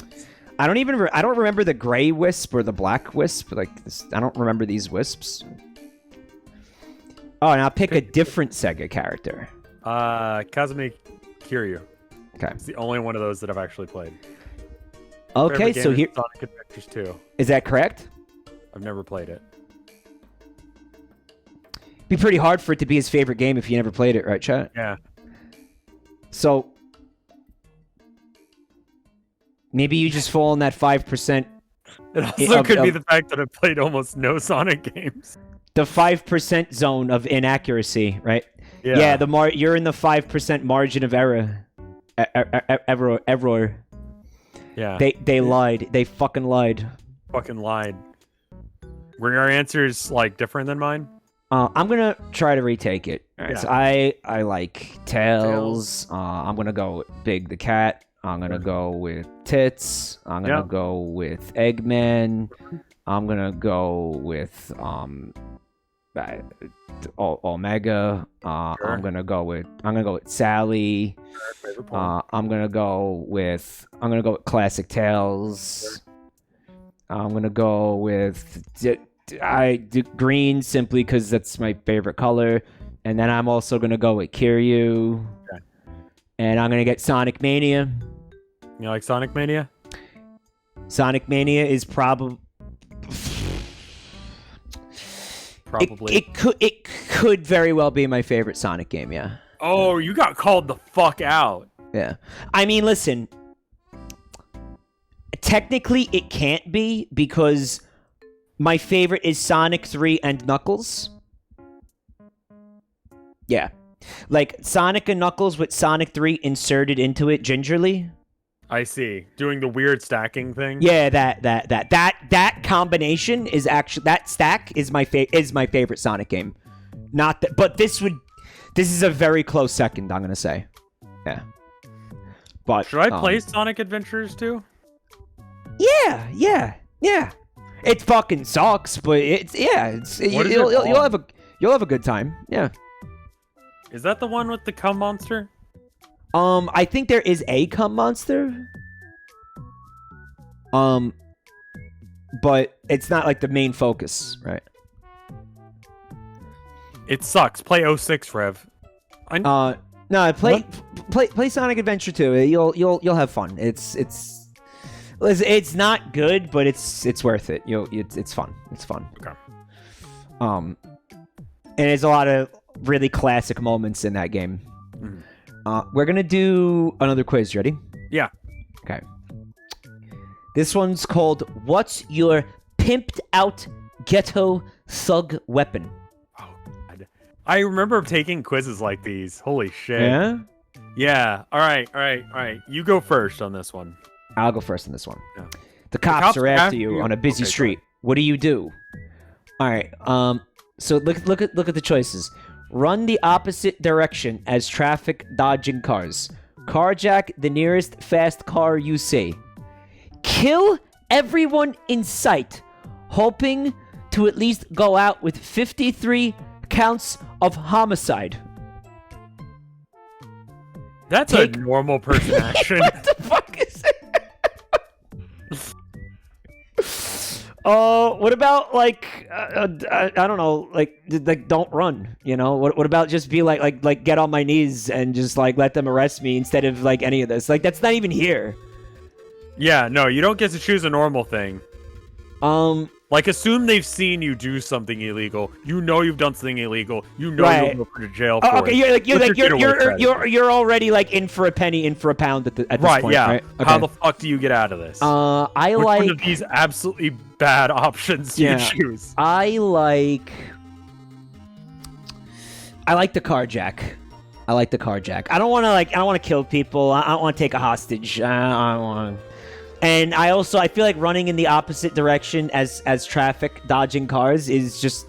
I don't remember the gray wisp or the black wisp. Like this, I don't remember these wisps. Oh, and I'll pick a different Sega character. Kazumi Kiryu. Okay. It's the only one of those that I've actually played. Okay, Favorite so game here is Sonic Adventures 2. is that correct? I've never played it. Be pretty hard for it to be his favorite game if you never played it, right, chat? Yeah. So maybe you just fall in that 5%. It also Of- could be of- the fact that I've played almost no Sonic games. The 5% zone of inaccuracy, right? Yeah, you're in the 5% margin of error. Error. Yeah. They lied. They fucking lied. Fucking lied. Were your answers like different than mine? I'm gonna try to retake it. All right, Yeah. so I like Tails. I'm gonna go with Big the Cat. I'm gonna go with Tits. I'm gonna go with Eggman. I'm gonna go with Omega. Sure. I'm gonna go with Sally. Favorite point. I'm gonna go with Classic Tails. I'm gonna go with green simply because that's my favorite color, and then I'm also gonna go with Kiryu. Okay. And I'm gonna get Sonic Mania. You like Sonic Mania? Sonic Mania is probably Probably. it could very well be my favorite Sonic game. Yeah. Oh, you got called the fuck out. Yeah. I mean, listen. Technically, it can't be because my favorite is Sonic 3 and Knuckles. Yeah. Like Sonic and Knuckles with Sonic 3 inserted into it gingerly. I see. Doing the weird stacking thing. Yeah, that combination is actually that stack is my favorite Sonic game. Not that, but this is a very close second, I'm gonna say. Yeah. But Should I play Sonic Adventures 2? Yeah. It fucking sucks, but you'll have a good time. Yeah. Is that the one with the cum monster? I think there is a cum monster. But it's not like the main focus, right? It sucks. Play 06, Rev. No, play Sonic Adventure 2. You'll have fun. It's not good, but it's worth it. It's fun. It's fun. Okay. And there's a lot of really classic moments in that game. We're gonna do another quiz. You ready? Yeah. Okay. This one's called "What's Your Pimped Out Ghetto Thug Weapon?" Oh, God. I remember taking quizzes like these. Holy shit. Yeah. Yeah. All right. You go first on this one. I'll go first on this one. Yeah. The cops are after you on a busy street. What do? All right. So look at the choices. Run the opposite direction as traffic dodging cars. Carjack the nearest fast car you see. Kill everyone in sight, hoping to at least go out with 53 counts of homicide. That's a normal person action. What the fuck is it? What about like I don't know, like don't run, you know? What about just be like get on my knees and just like let them arrest me instead of like any of this? Like that's not even here. Yeah, no, you don't get to choose a normal thing. Like assume they've seen you do something illegal. You know you've done something illegal. You know Right. you'll go to jail for Okay, it. you're already like in for a penny, in for a pound at this Right, point, yeah. right? Okay. How the fuck do you get out of this? I Which like one of these absolutely bad options do you choose? I like the carjack. I like the carjack. I don't want to kill people. I don't want to take a hostage. I don't want to. And I feel like running in the opposite direction as traffic dodging cars is just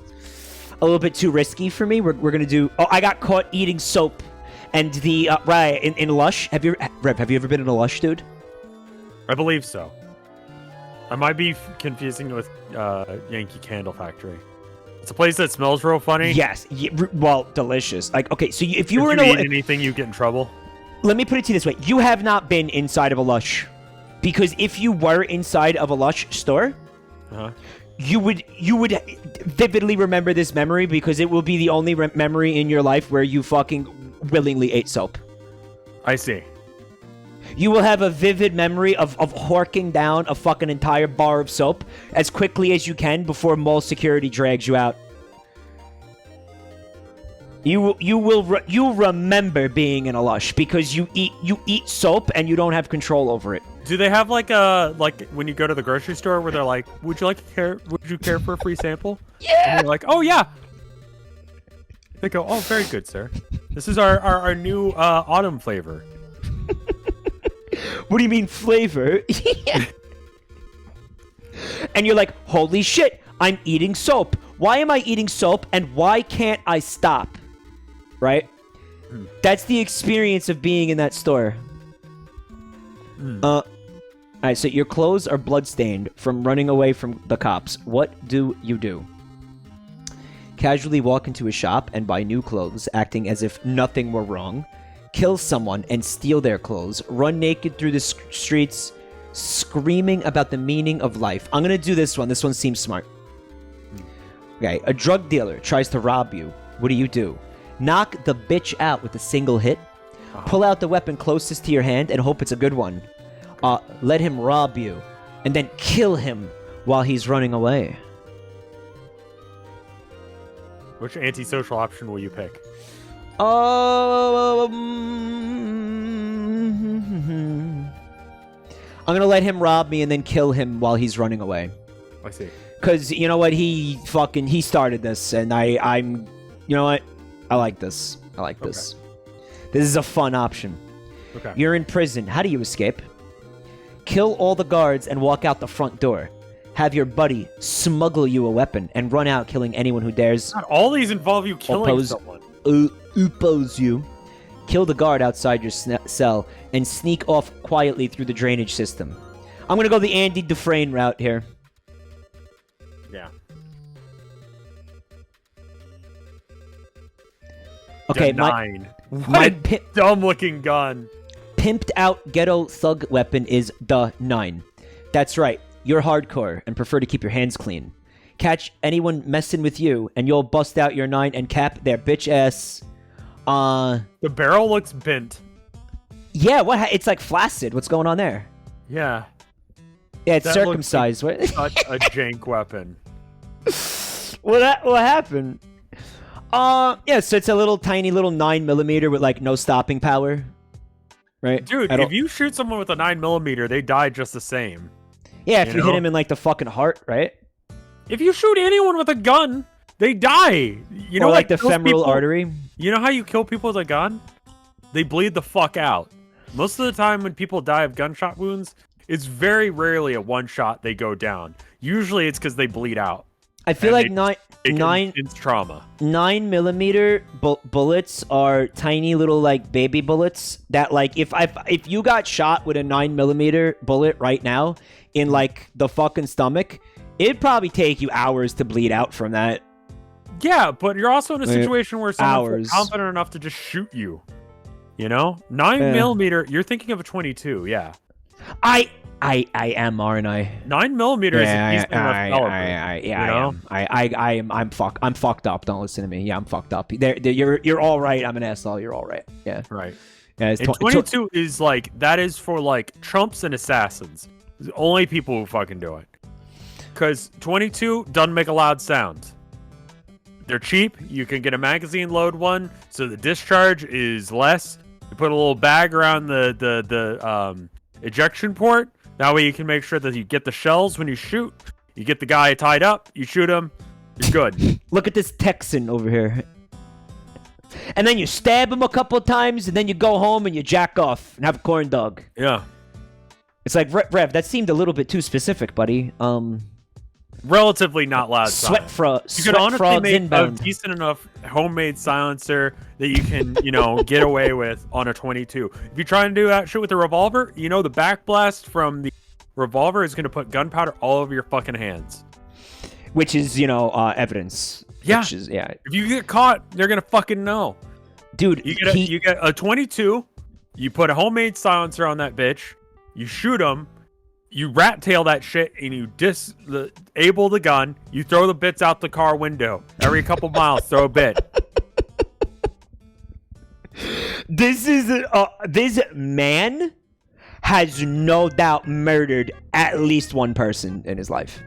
a little bit too risky for me. We're gonna do. Oh, I got caught eating soap, and the right in Lush. Have you ever been in a Lush, dude? I believe so. I might be confusing it with Yankee Candle Factory. It's a place that smells real funny. Yes. Well, delicious. Like, okay, so if you were in in anything, you get in trouble. Let me put it to you this way: you have not been inside of a Lush. Because if you were inside of a Lush store, you would vividly remember this memory because it will be the only memory in your life where you fucking willingly ate soap. I see. You will have a vivid memory of horking down a fucking entire bar of soap as quickly as you can before mall security drags you out. You'll remember being in a Lush because you eat soap and you don't have control over it. Do they have like when you go to the grocery store where they're like, would you care for a free sample? Yeah. And you're like, oh yeah. They go, oh, very good, sir. This is our new autumn flavor. What do you mean flavor? Yeah. And you're like, holy shit, I'm eating soap. Why am I eating soap and why can't I stop? Right? That's the experience of being in that store. Alright, so your clothes are bloodstained from running away from the cops. What do you do? Casually walk into a shop and buy new clothes, acting as if nothing were wrong. Kill someone and steal their clothes. Run naked through the streets, screaming about the meaning of life. I'm gonna do this one. This one seems smart. Okay, a drug dealer tries to rob you. What do? Knock the bitch out with a single hit. Pull out the weapon closest to your hand and hope it's a good one. Let him rob you, and then kill him while he's running away. Which antisocial option will you pick? I'm gonna let him rob me and then kill him while he's running away. I see. Cause you know what, he started this, and I'm, you know what, I like this. This. This is a fun option. Okay. You're in prison. How do you escape? Kill all the guards and walk out the front door. Have your buddy smuggle you a weapon and run out, killing anyone who dares. Not all these involve you killing someone. Oppose you. Kill the guard outside your cell and sneak off quietly through the drainage system. I'm gonna go the Andy Dufresne route here. Yeah. Okay, The my 9. What my a pi- dumb-looking gun. pimped out ghetto thug weapon is the 9. That's right. You're hardcore and prefer to keep your hands clean. Catch anyone messing with you, and you'll bust out your 9 and cap their bitch ass. The barrel looks bent. Yeah, it's like flaccid. What's going on there? Yeah. Yeah, it's That looks circumcised. What? Such a jank weapon. What happened? Yeah, so it's a little tiny little 9mm with like no stopping power. Right? Dude, if you shoot someone with a 9mm, they die just the same. Yeah, if you hit know? him in like the fucking heart, right? If you shoot anyone with a gun, they die. You know, or like the that kills femoral people- artery. You know how you kill people with a gun? They bleed the fuck out. Most of the time when people die of gunshot wounds, it's very rarely a one shot they go down. Usually it's because they bleed out. I feel And like it's trauma. 9mm bullets are tiny little like baby bullets that like if you got shot with a 9mm bullet right now in like the fucking stomach, it'd probably take you hours to bleed out from that. Yeah, but you're also in a situation where someone's Hours. confident enough to just shoot you. You know? 9mm, you're thinking of a 22, yeah. I am, aren't I? 9mm is a decent enough caliber. Yeah, I am. I'm fucked up. Don't listen to me. Yeah, I'm fucked up. You're all right. I'm an asshole. You're all right. Yeah. Right. Yeah. It's And 22 is like, that is for like Trumps and assassins. The only people who fucking do it. Because 22 doesn't make a loud sound. They're cheap. You can get a magazine load one, so the discharge is less. You put a little bag around the ejection port. That way you can make sure that you get the shells when you shoot. You get the guy tied up. You shoot him. You're good. Look at this Texan over here. And then you stab him a couple of times, and then you go home and you jack off and have a corn dog. Yeah. It's like, Rev, that seemed a little bit too specific, buddy. Relatively not loud Sweat silence. You could sweat honestly frogs make inbound. a decent enough homemade silencer that you can, get away with on a 22. If you try and do that shit with a revolver, the backblast from the revolver is going to put gunpowder all over your fucking hands. Which is, evidence. Yeah. Which is, yeah. If you get caught, they're going to fucking know. Dude, You get a 22, you put a homemade silencer on that bitch, you shoot him, you rat tail that shit, and you disable the gun. You throw the bits out the car window. Every couple miles, throw a bit. This man has no doubt murdered at least one person in his life.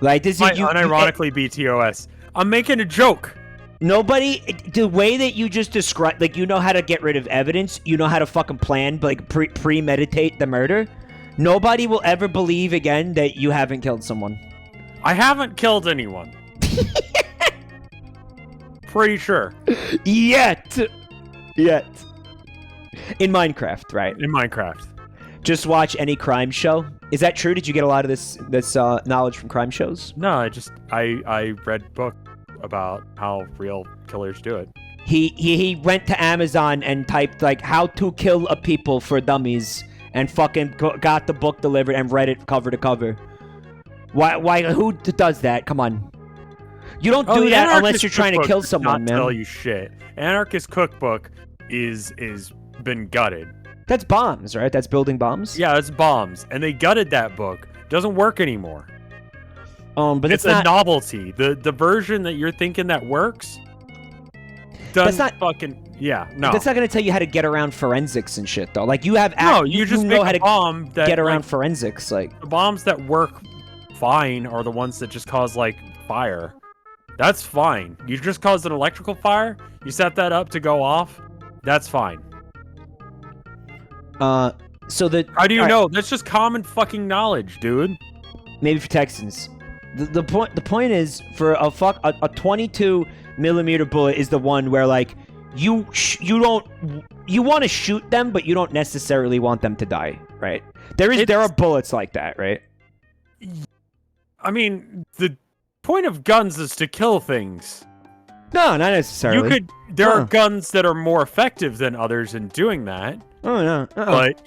Like this Might is unironically be TOS. I'm making a joke. Nobody, the way that you just described, like you know how to get rid of evidence, you know how to fucking plan, like premeditate the murder. Nobody will ever believe again that you haven't killed someone. I haven't killed anyone. Pretty sure. Yet. In Minecraft, right? In Minecraft. Just watch any crime show. Is that true? Did you get a lot of this knowledge from crime shows? No, I read book about how real killers do it. He went to Amazon and typed like how to kill a people for dummies and fucking got the book delivered and read it cover to cover. Why who does that? Come on. You don't do that unless you're trying to kill someone, man. Tell you shit. Anarchist Cookbook is been gutted. That's bombs, right? That's building bombs? Yeah, it's bombs. And they gutted that book. Doesn't work anymore. But it's a novelty. The version that you're thinking that works doesn't not fucking no. That's not gonna tell you how to get around forensics and shit though. Like you have you just know make how a to bomb that, get around forensics. Like the bombs that work fine are the ones that just cause like fire. That's fine. You just caused an electrical fire. You set that up to go off. That's fine. So the how do you know? That's just common fucking knowledge, dude. Maybe for Texans. The point is for a 22mm bullet is the one where like you want to shoot them, but you don't necessarily want them to die, right? There are bullets like that, right? I mean, the point of guns is to kill things. No, not necessarily. There are guns that are more effective than others in doing that. Oh no. But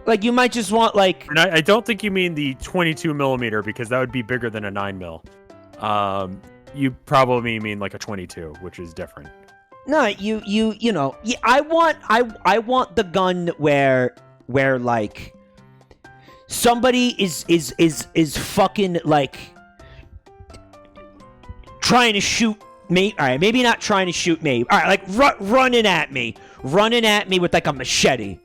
like you might just want like. And I don't think you mean the 22mm because that would be bigger than a 9mm. you probably mean like a 22, which is different. No, you know, I want the gun where like somebody is fucking like trying to shoot me. All right, maybe not trying to shoot me. All right, like running at me with like a machete.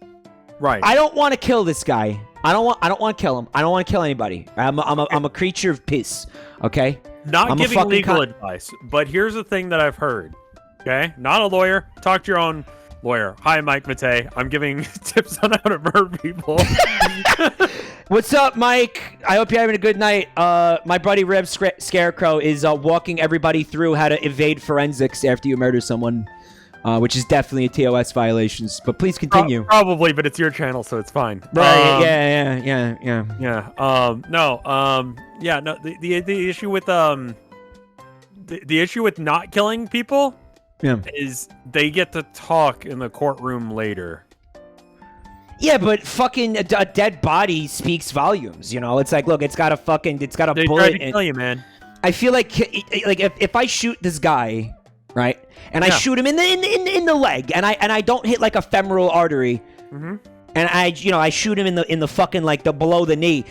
Right. I don't want to kill this guy. I don't want to kill him. I don't want to kill anybody. I'm a creature of peace. Okay. Not I'm giving legal advice, but here's the thing that I've heard. Okay, not a lawyer. Talk to your own lawyer. Hi, Mike Matei. I'm giving tips on how to murder people. What's up, Mike? I hope you're having a good night. My buddy RevScarecrow is walking everybody through how to evade forensics after you murder someone, which is definitely a TOS violations. But please continue. Probably, but it's your channel, so it's fine. Right? No. The issue with the issue with not killing people. Yeah. Is they get to talk in the courtroom later. Yeah, but fucking a dead body speaks volumes, you know? It's like, look, it's got a bullet. They tried to kill you, man. I feel like if I shoot this guy, right? And I shoot him in the leg and I don't hit like a femoral artery. Mm-hmm. And I shoot him in the fucking like the below the knee.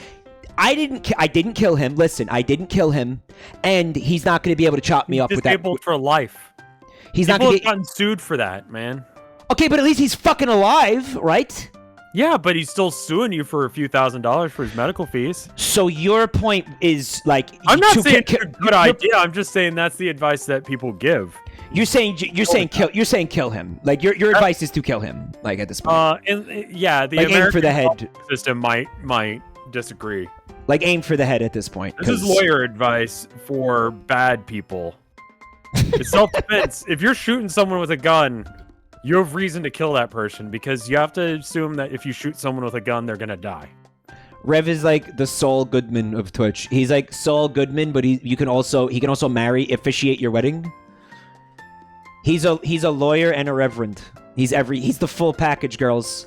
I didn't kill him. Listen, I didn't kill him, and he's not going to be able to chop me up with that. Disabled for life. He's People not going to get gotten sued for that, man. Okay, but at least he's fucking alive, right? Yeah, but he's still suing you for a few $1,000s for his medical fees. So your point is like I'm not saying it's a good idea. I'm just saying that's the advice that people give. You're saying kill him. Like your advice is to kill him. Like at this point. The like American aim for the head system might disagree. Like aim for the head at this point. This is lawyer advice for bad people. It's self-defense. If you're shooting someone with a gun, you have reason to kill that person because you have to assume that if you shoot someone with a gun, they're gonna die. Rev is like the Saul Goodman of Twitch. He's like Saul Goodman, but he can also officiate your wedding. He's a lawyer and a reverend. He's the full package, girls.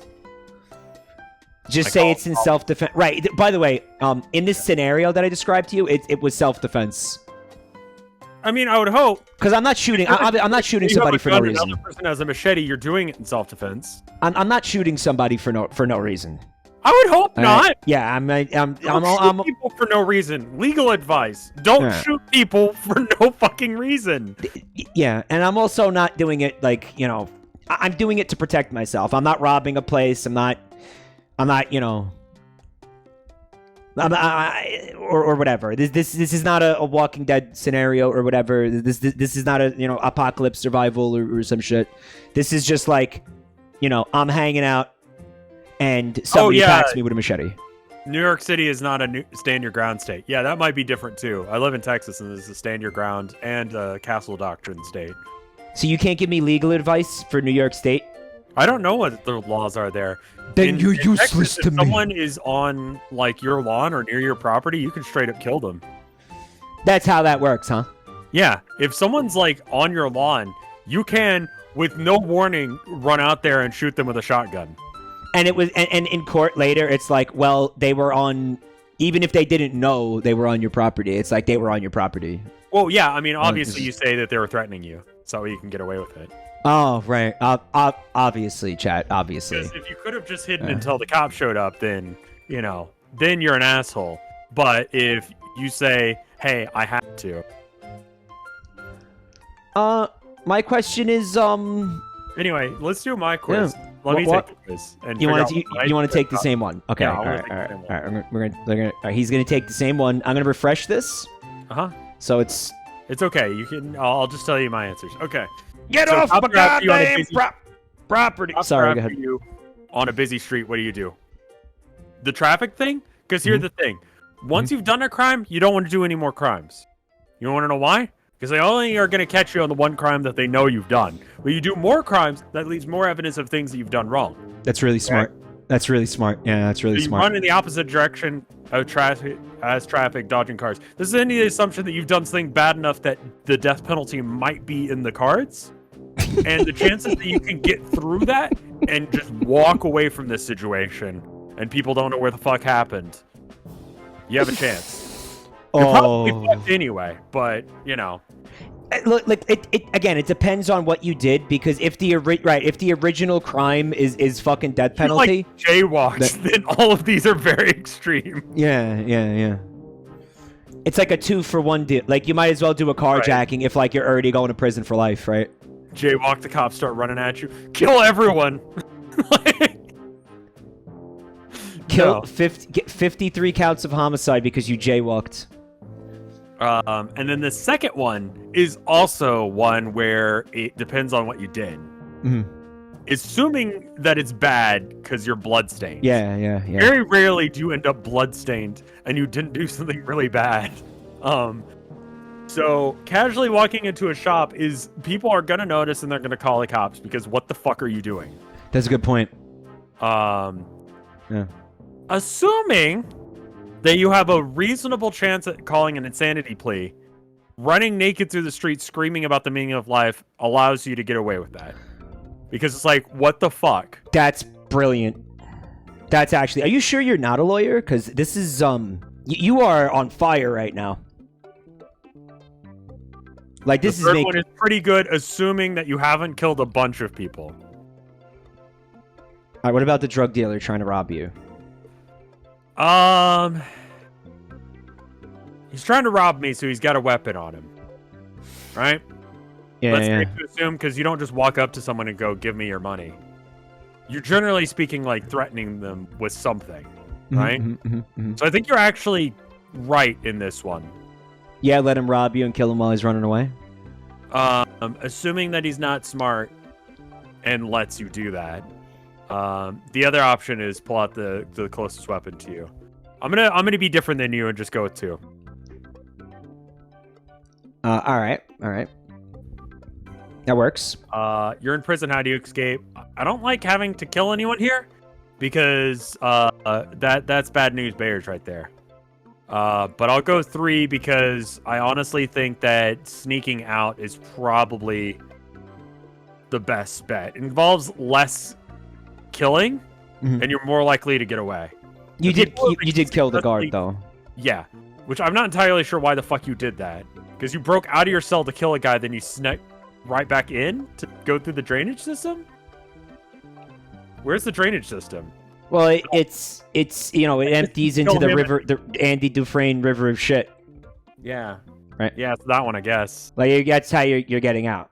Just say it's in self-defense. Right. By the way, in this scenario that I described to you, it was self-defense. I mean, I would hope. Because I'm not shooting. I'm not shooting somebody for no reason. Another person has a machete. You're doing it in self-defense. I'm not shooting somebody for no reason. I would hope not. Yeah, I'm shoot people for no reason. Legal advice: don't shoot people for no fucking reason. Yeah, and I'm also not doing it like I'm doing it to protect myself. I'm not robbing a place. I'm not or whatever. This is not a Walking Dead scenario or whatever. This is not a apocalypse survival or some shit. This is just like I'm hanging out and somebody attacks me with a machete. New York City is not a stand your ground state. Yeah, that might be different too. I live in Texas and this is a stand your ground and castle doctrine state. So you can't give me legal advice for New York State? I don't know what the laws are there. Then you're useless to me. If someone is on like your lawn or near your property, you can straight up kill them. That's how that works, huh? Yeah. If someone's like on your lawn, you can, with no warning, run out there and shoot them with a shotgun. And it was, and in court later, it's like, well, they were on, even if they didn't know they were on your property, it's like they were on your property. Well, yeah. I mean, obviously, you say that they were threatening you, so you can get away with it. Oh, right. Obviously, chat. Obviously. Because if you could have just hidden until the cops showed up, then, then you're an asshole. But if you say, hey, I had to. My question is, Anyway, let's do my quiz. Yeah. Let me take the quiz. And you want to take the same one? Okay. Yeah, all right. He's gonna take the same one. I'm gonna refresh this. So it's okay. You can. I'll just tell you my answers. Okay. Get off my goddamn property. Sorry, go ahead. You on a busy street, what do? The traffic thing? Because here's the thing. Once you've done a crime, you don't want to do any more crimes. You want to know why? Because they only are going to catch you on the one crime that they know you've done. When you do more crimes, that leaves more evidence of things that you've done wrong. That's really smart. That's really smart. Yeah, that's really smart. You run in the opposite direction of traffic, dodging cars. This is any assumption that you've done something bad enough that the death penalty might be in the cards. And the chances that you can get through that and just walk away from this situation and people don't know where the fuck happened, you have a chance. You're probably Oh. fucked anyway, but you know. Look, like it again. It depends on what you did, because if the original crime is fucking death If you, penalty, like, jaywalked, then all of these are very extreme. yeah. It's like a 2-for-1 deal. Like, you might as well do a carjacking if like you're already going to prison for life, right? Jaywalk, the cops start running at you, kill everyone. Kill No. 53 counts of homicide because you jaywalked. And then the second one is also one where it depends on what you did. Mhm. Assuming that it's bad because you're bloodstained. Yeah. Very rarely do you end up bloodstained and you didn't do something really bad. So casually walking into a shop is people are gonna notice and they're gonna call the cops because what the fuck are you doing? That's a good point. Yeah. Assuming that you have a reasonable chance at calling an insanity plea, running naked through the streets screaming about the meaning of life allows you to get away with that. Because it's like, what the fuck? That's brilliant. That's actually. Are you sure you're not a lawyer? Because this is you are on fire right now. Like, this The third is one is pretty good, assuming that you haven't killed a bunch of people. All right, what about the drug dealer trying to rob you? He's trying to rob me, so he's got a weapon on him. Right? Let's make you assume, because you don't just walk up to someone and go, give me your money. You're generally speaking, like, threatening them with something. Right? So I think you're actually right in this one. Yeah, let him rob you and kill him while he's running away. Assuming that he's not smart and lets you do that. The other option is pull out the closest weapon to you. I'm gonna be different than you and just go with 2. All right. That works. You're in prison. How do you escape? I don't like having to kill anyone here because that's bad news bears right there. But I'll go 3 because I honestly think that sneaking out is probably the best bet. It involves less killing, and you're more likely to get away. You did kill the guard, though. Yeah, which I'm not entirely sure why the fuck you did that. Because you broke out of your cell to kill a guy, then you snuck right back in to go through the drainage system? Where's the drainage system? Well, it's it empties into the river, the Andy Dufresne River of shit. Yeah. Right. Yeah, it's that one, I guess. Like, that's how you're getting out.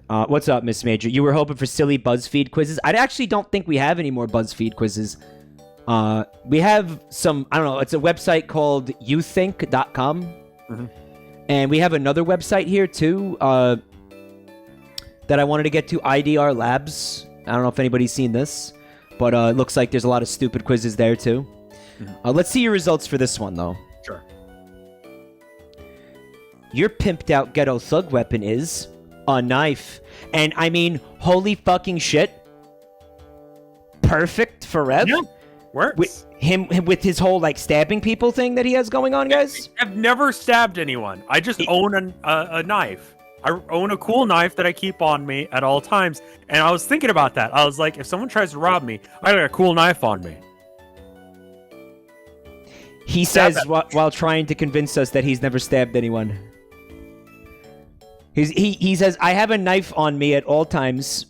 What's up, Miss Major? You were hoping for silly BuzzFeed quizzes? I actually don't think we have any more BuzzFeed quizzes. We have some, I don't know, it's a website called youthink.com. And we have another website here, too, that I wanted to get to, IDR Labs. I don't know if anybody's seen this, but it looks like there's a lot of stupid quizzes there, too. Let's see your results for this one, though. Sure. Your pimped out ghetto thug weapon is a knife. And I mean, holy fucking shit. Perfect for Rev. Yeah, works. With his whole, like, stabbing people thing that he has going on, guys. I've never stabbed anyone. I just own a knife. I own a cool knife that I keep on me at all times. And I was thinking about that. I was like, if someone tries to rob me, I got a cool knife on me. He says while trying to convince us that he's never stabbed anyone. He says, I have a knife on me at all times.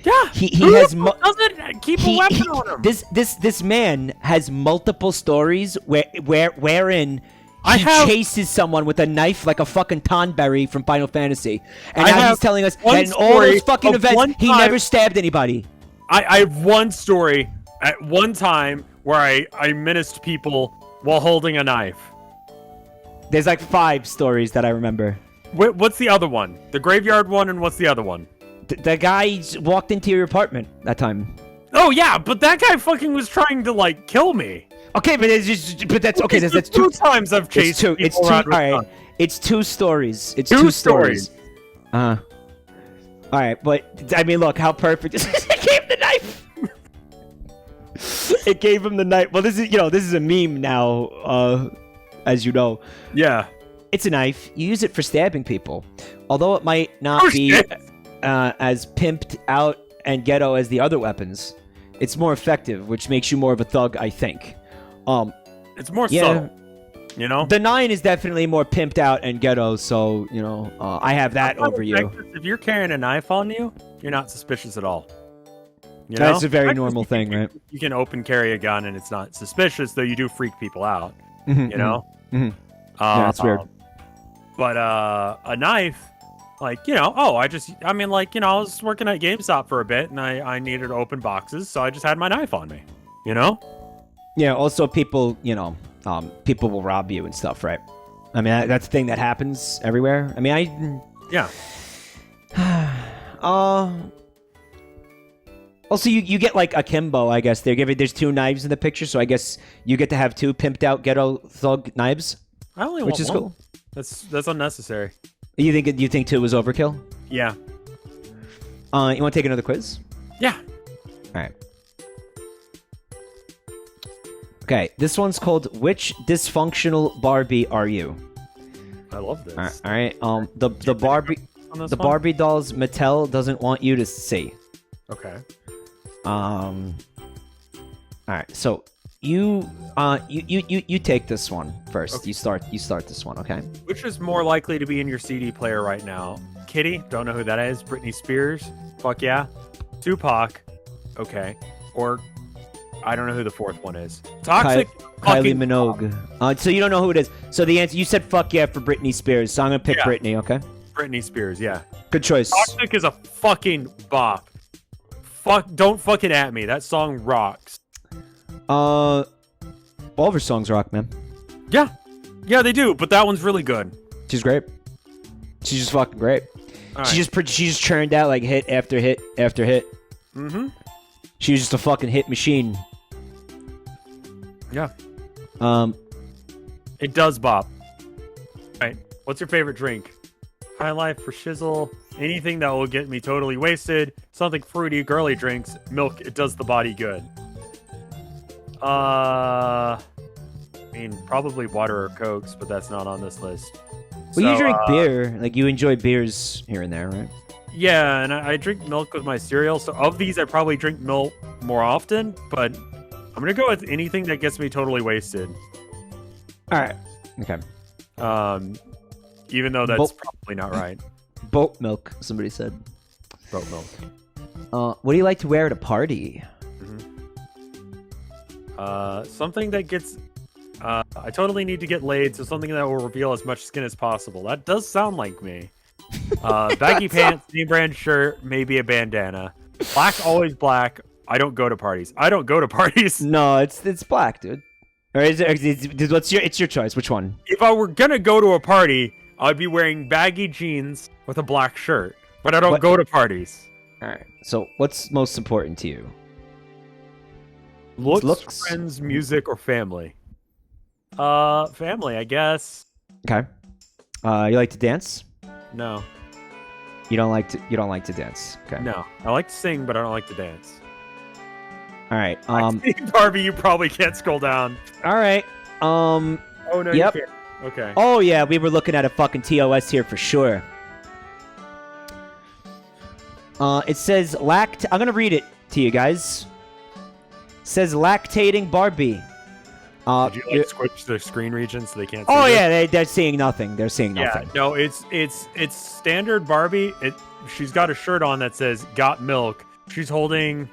Yeah. He has doesn't keep a weapon on him. This man has multiple stories wherein he chases someone with a knife like a fucking Tonberry from Final Fantasy. And now he's telling us that in all those fucking events, he never stabbed anybody. I have one story at one time where I menaced people while holding a knife. There's like 5 stories that I remember. What's the other one? The graveyard one, and what's the other one? The guy walked into your apartment that time. Oh yeah, but that guy fucking was trying to like kill me. Okay, but that's okay. That's 2 times I've chased. It's 2. All right, it's 2 stories. It's two 2 stories. All right, but I mean, look how perfect. It gave him the knife. It gave him the knife. Well, this is a meme now, as you know. Yeah. It's a knife. You use it for stabbing people, although it might not be as pimped out and ghetto as the other weapons. It's more effective, which makes you more of a thug, I think. It's more subtle. You know? The 9 is definitely more pimped out and ghetto, so, you know, I have that over you. If you're carrying a knife on you, you're not suspicious at all. You know? That's a very normal thing, right? You can open carry a gun and it's not suspicious, though you do freak people out. Mhm, You know? mhm. Yeah, that's weird. But a knife, like, you know, I was working at GameStop for a bit and I needed to open boxes, so I just had my knife on me. You know? Yeah, also people, you know, people will rob you and stuff, right? I mean, that's a thing that happens everywhere. I mean, Yeah. Also, you get like akimbo, I guess. There's 2 knives in the picture, so I guess you get to have 2 pimped out ghetto thug knives, I only which want is one. cool. That's unnecessary. You think 2 was overkill? Yeah. You want to take another quiz? Yeah. All right. Okay, this one's called "Which Dysfunctional Barbie Are You?" I love this. All right. The Barbie On this the one? Barbie dolls Mattel doesn't want you to see. Okay. All right. So you take this one first. Okay. You start this one, okay? Which is more likely to be in your CD player right now? Kitty, don't know who that is. Britney Spears, fuck yeah. Tupac, okay. Or I don't know who the 4th one is. Toxic. Kylie fucking Minogue. So you don't know who it is. So the answer, you said fuck yeah for Britney Spears. So I'm gonna pick Yeah. Britney, okay? Britney Spears, yeah. Good choice. Toxic is a fucking bop. Don't fucking at me. That song rocks. All of her songs rock, man. Yeah. Yeah, they do, but that one's really good. She's great. She's just fucking great. All She just churned out like hit after hit after hit. Mm-hmm. She was just a fucking hit machine. Yeah. It does bop. Right. What's your favorite drink? High Life for shizzle. Anything that will get me totally wasted. Something fruity, girly drinks. Milk, it does the body good. I mean, probably water or Cokes, but that's not on this list. Well, you drink beer. Like, you enjoy beers here and there, right? Yeah, and I drink milk with my cereal. So of these, I probably drink milk more often, but I'm going to go with anything that gets me totally wasted. All right. Okay. Even though that's probably not right. Boat milk, somebody said. Boat milk. What do you like to wear at a party? Something that gets... I totally need to get laid, so something that will reveal as much skin as possible. That does sound like me. Baggy pants, name brand shirt, maybe a bandana. Black, always black. I don't go to parties. I don't go to parties. No, it's black, dude. Or is it? It's your choice. Which one? If I were gonna go to a party, I'd be wearing baggy jeans with a black shirt. But I don't go to parties. All right. So, what's most important to you? Looks, friends, music, or family? Family, I guess. Okay. You like to dance? No. You don't like to dance. Okay. No. I like to sing, but I don't like to dance. All right. Barbie, you probably can't scroll down. All right. Oh no, Yep. you can't. Okay. Oh yeah, we were looking at a fucking TOS here for sure. It says I'm gonna read it to you guys. It says lactating Barbie. Did you switch the screen region so they can't see Oh this? yeah, they're seeing nothing. They're seeing nothing. Yeah, no, it's standard Barbie. She's got a shirt on that says "Got Milk." She's holding,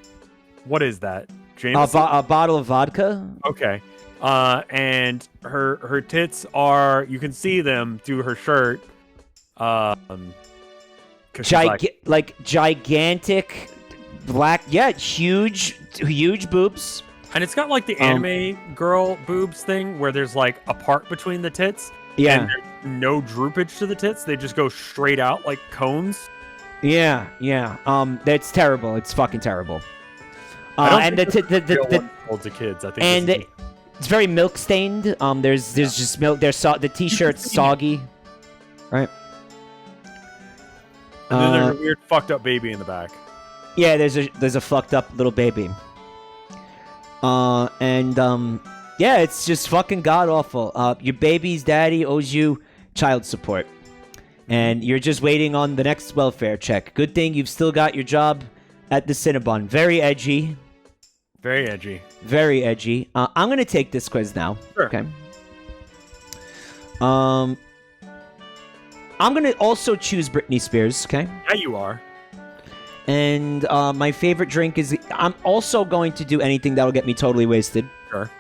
what is that? Jameson? A bottle of vodka. Okay. And her tits are, you can see them through her shirt. Gigantic black, huge boobs. And it's got like the anime girl boobs thing where there's like a part between the tits. Yeah. And there's no droopage to the tits. They just go straight out like cones. Yeah. That's terrible. It's fucking terrible. And the to kids. I think. And it's very milk stained. There's just milk. The t-shirt's soggy. Right. And then there's a weird fucked up baby in the back. Yeah, there's a fucked up little baby. Yeah, it's just fucking god awful. Your baby's daddy owes you child support, and you're just waiting on the next welfare check. Good thing you've still got your job at the Cinnabon. Very edgy. Very edgy. Very edgy. I'm gonna take this quiz now. Sure. Okay. I'm gonna also choose Britney Spears. Okay. Yeah, you are. And my favorite drink is. I'm also going to do anything that'll get me totally wasted. Sure.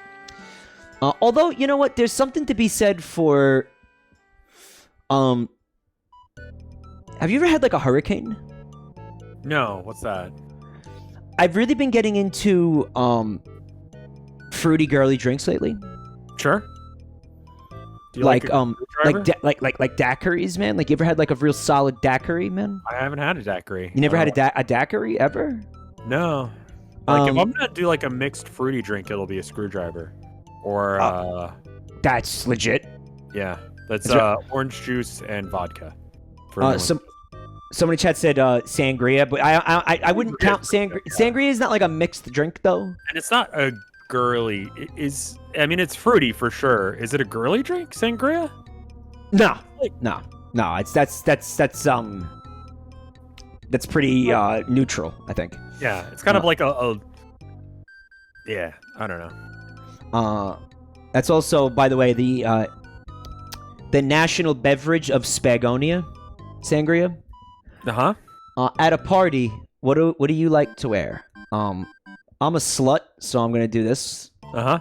Although, you know what? There's something to be said for. Have you ever had like a hurricane? No, what's that? I've really been getting into fruity girly drinks lately. Sure. Do you like a like daiquiris, man. Like you ever had like a real solid daiquiri, man? I haven't had a daiquiri. You never had a daiquiri ever? No. Like if I'm gonna do like a mixed fruity drink, it'll be a screwdriver, or that's legit. yeah, that's orange juice and vodka. Somebody in chat said sangria, but I wouldn't count sangria. Sangria is not like a mixed drink though. And it's not a girly. I mean, it's fruity for sure. Is it a girly drink, sangria? No. That's pretty neutral, I think. Yeah, it's kind of like a. Yeah, I don't know. That's also, by the way, the national beverage of Spagonia, sangria. At a party, what do you like to wear? I'm a slut, so I'm gonna do this. Yeah.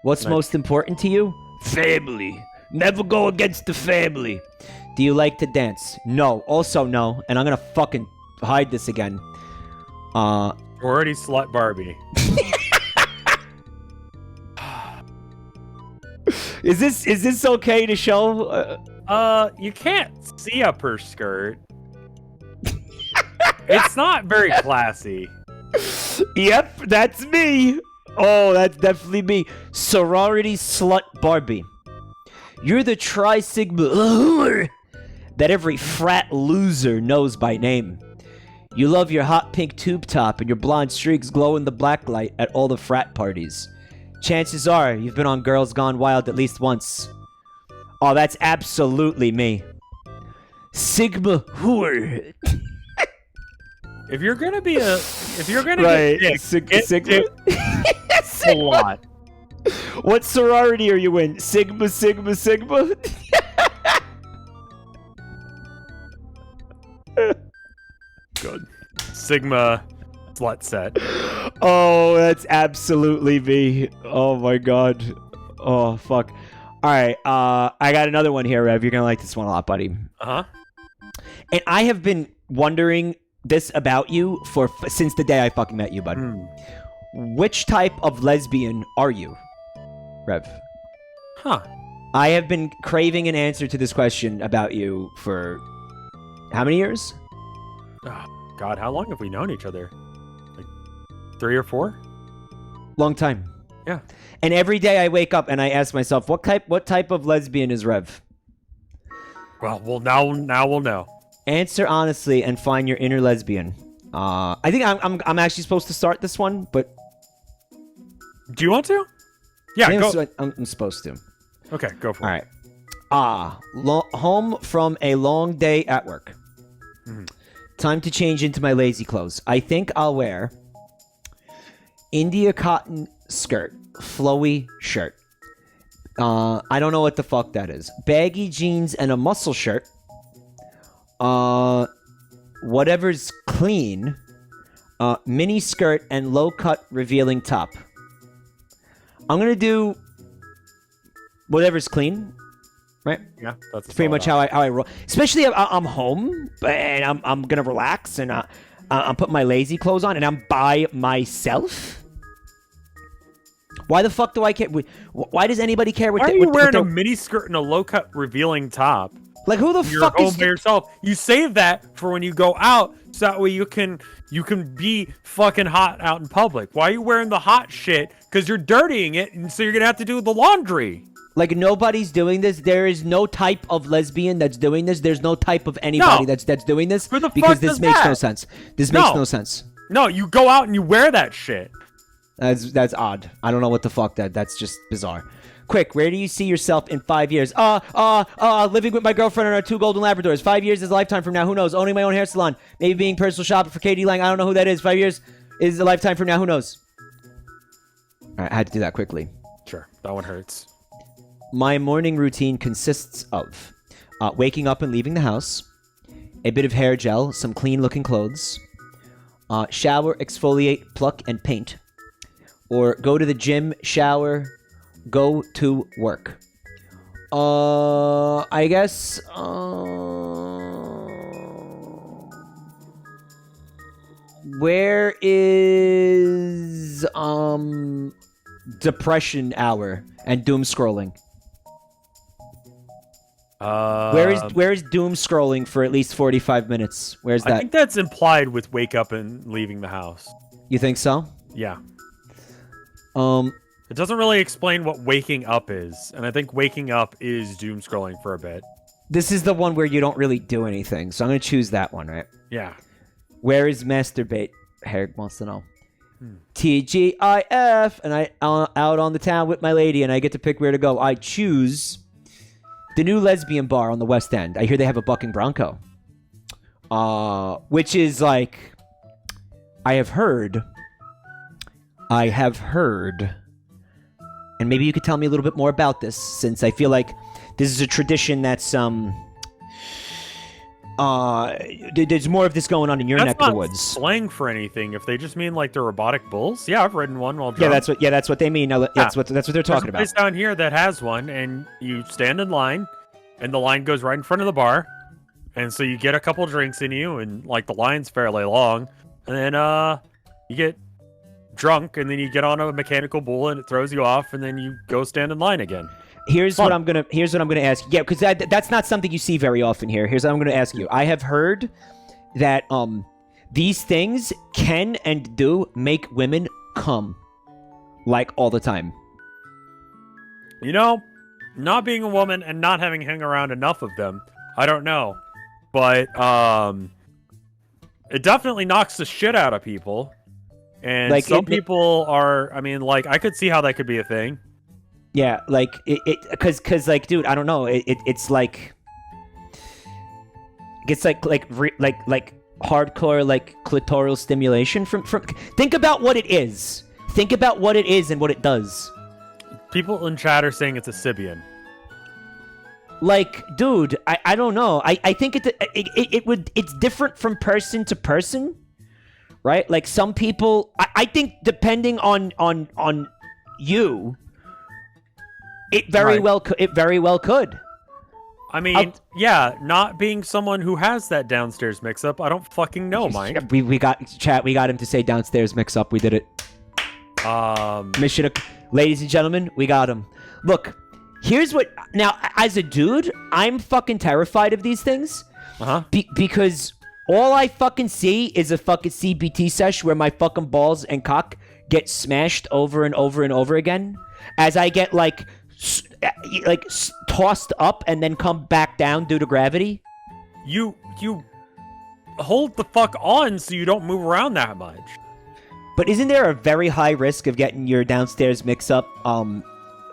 What's most important to you? Family. Never go against the family. Do you like to dance? No. Also no. And I'm gonna fucking hide this again. Already slut Barbie. Is this okay to show? You can't see up her skirt. It's not very classy. Yep, that's me. Oh, that's definitely me. Sorority slut Barbie. You're the Tri-Sigma that every frat loser knows by name. You love your hot pink tube top and your blonde streaks glow in the black light at all the frat parties. Chances are you've been on Girls Gone Wild at least once. Oh, that's absolutely me. Sigma whore. If you're gonna right. get Sigma. a lot. What sorority are you in? Sigma. Good. Sigma slut set. Oh, that's absolutely me. Oh my god. Oh fuck. All right. I got another one here, Rev. You're gonna like this one a lot, buddy. And I have been wondering this about you since the day I fucking met you, bud. Which type of lesbian are you, Rev? I have been craving an answer to this question about you for how many years? Oh, God, how long have we known each other? Like 3 or 4? Long time. Yeah. And every day I wake up and I ask myself, what type of lesbian is Rev? Well, now we'll know. Answer honestly and find your inner lesbian. I think I'm actually supposed to start this one, but do you want to? Yeah, go. I'm supposed to. Okay, go for it. All right. Home from a long day at work. Time to change into my lazy clothes. I think I'll wear India cotton skirt, flowy shirt. I don't know what the fuck that is. Baggy jeans and a muscle shirt. Whatever's clean. Mini skirt and low cut revealing top. I'm gonna do whatever's clean, right? Yeah, that's pretty much how I roll. Especially I'm home and I'm gonna relax and I'm putting my lazy clothes on and I'm by myself. Why the fuck do I care? Why does anybody care? Why are you wearing a mini skirt and a low cut revealing top? Like who the fuck is by yourself? You save that for when you go out, so that way you can be fucking hot out in public. Why are you wearing the hot shit? Because you're dirtying it, and so you're gonna have to do the laundry. Like nobody's doing this. There is no type of lesbian that's doing this. There's no type of anybody that's doing this because this makes no sense. This makes no sense. No, you go out and you wear that shit. That's odd. I don't know what the fuck that's just bizarre. Quick, where do you see yourself in 5 years? Living with my girlfriend and our 2 golden Labradors. 5 years is a lifetime from now. Who knows? Owning my own hair salon. Maybe being personal shopper for Katie Lang. I don't know who that is. 5 years is a lifetime from now. Who knows? All right, I had to do that quickly. Sure, that one hurts. My morning routine consists of waking up and leaving the house, a bit of hair gel, some clean-looking clothes, shower, exfoliate, pluck, and paint, or go to the gym, shower, go to work. I guess, where is, depression hour and doom scrolling? Where is doom scrolling for at least 45 minutes? Where's that? I think that's implied with wake up and leaving the house. You think so? Yeah. It doesn't really explain what waking up is, and I think waking up is doom scrolling for a bit. This is the one where you don't really do anything, so I'm gonna choose that one, right? Yeah. Where is masturbate? Herrick wants to know. TGIF, and I out on the town with my lady, and I get to pick where to go. I choose the new lesbian bar on the West End. I hear they have a bucking bronco, which is like, I have heard, and maybe you could tell me a little bit more about this, since I feel like this is a tradition that's there's more of this going on in your neck of the woods. Slang for anything. If they just mean like the robotic bulls, yeah, I've ridden one while drunk. That's what they mean. That's what they're talking about. There's a place down here that has one, and you stand in line, and the line goes right in front of the bar, and so you get a couple drinks in you, and like the line's fairly long, and then you get drunk, and then you get on a mechanical bull, and it throws you off, and then you go stand in line again. Here's what I'm gonna ask you. Yeah, because that's not something you see very often here. Here's what I'm gonna ask you. I have heard that these things can and do make women come, like, all the time. You know, not being a woman and not having hung around enough of them, I don't know, but it definitely knocks the shit out of people, and like, some people are. I mean, like, I could see how that could be a thing. Yeah, like because like, dude, I don't know. It's like hardcore like clitoral stimulation from. Think about what it is. Think about what it is and what it does. People in chat are saying it's a Sibian. Like, dude, I don't know. I think it's different from person to person, right? Like, some people, I think depending on you. It very well could. I mean, yeah, not being someone who has that downstairs mix-up, I don't fucking know, Mike. We got him to say downstairs mix-up. We did it. Ladies and gentlemen, we got him. Look, here's what. Now, as a dude, I'm fucking terrified of these things. Because all I fucking see is a fucking CBT sesh where my fucking balls and cock get smashed over and over and over again, as I get like tossed up and then come back down due to gravity. You hold the fuck on so you don't move around that much. But isn't there a very high risk of getting your downstairs mix-up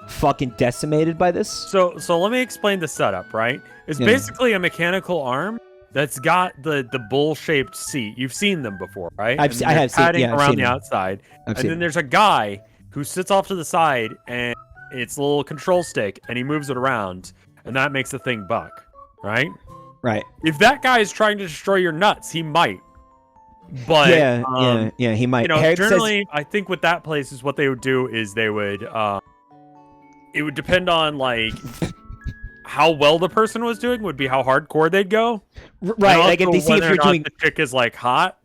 fucking decimated by this? So let me explain the setup, right? It's basically a mechanical arm that's got the bull-shaped seat. You've seen them before, right? I have seen them around the outside. And then there's a guy who sits off to the side, and it's a little control stick, and he moves it around, and that makes the thing buck, right? Right. If that guy is trying to destroy your nuts, he might. But yeah, he might. You know, generally, I think with that place is what they would do is they would. It would depend on like how well the person was doing. Would be how hardcore they'd go. Right. Like if they see if you're doing the chick is like hot.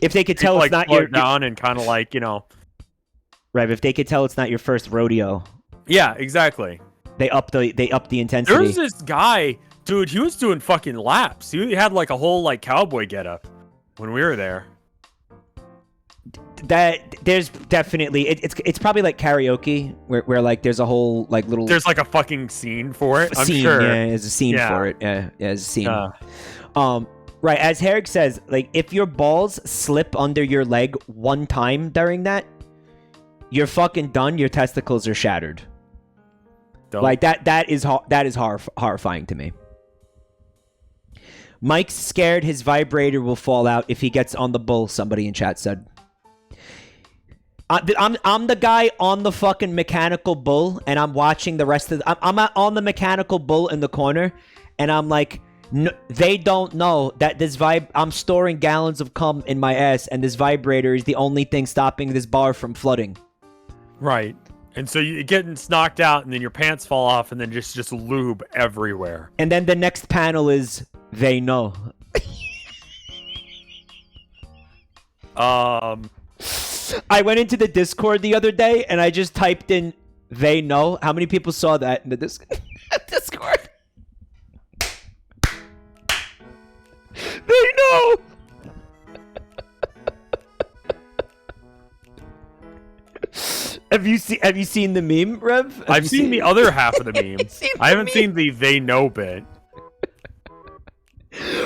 If they could tell it's not your down and kind of like, you know. Right. If they could tell it's not your first rodeo. Yeah, exactly. They up the intensity. There's this guy, dude. He was doing fucking laps. He had like a whole like cowboy getup when we were there. That there's definitely it's probably like karaoke where like there's a whole like little there's like a fucking scene for it. I'm scene, sure. Yeah, there's a scene for it. Yeah, there's a scene. Right, as Herrick says, like if your balls slip under your leg one time during that, you're fucking done. Your testicles are shattered. Like that is horrifying to me. Mike's scared his vibrator will fall out if he gets on the bull, somebody in chat said. I'm the guy on the fucking mechanical bull, and I'm watching the rest of. I'm on the mechanical bull in the corner, and I'm like, no, they don't know that this I'm storing gallons of cum in my ass, and this vibrator is the only thing stopping this bar from flooding. Right. And so you get knocked out, and then your pants fall off, and then just lube everywhere. And then the next panel is they know. I went into the Discord the other day, and I just typed in they know. How many people saw that in the Discord? They know. Have you seen the meme, Rev? I've seen the other half of the meme. I haven't seen the they know bit.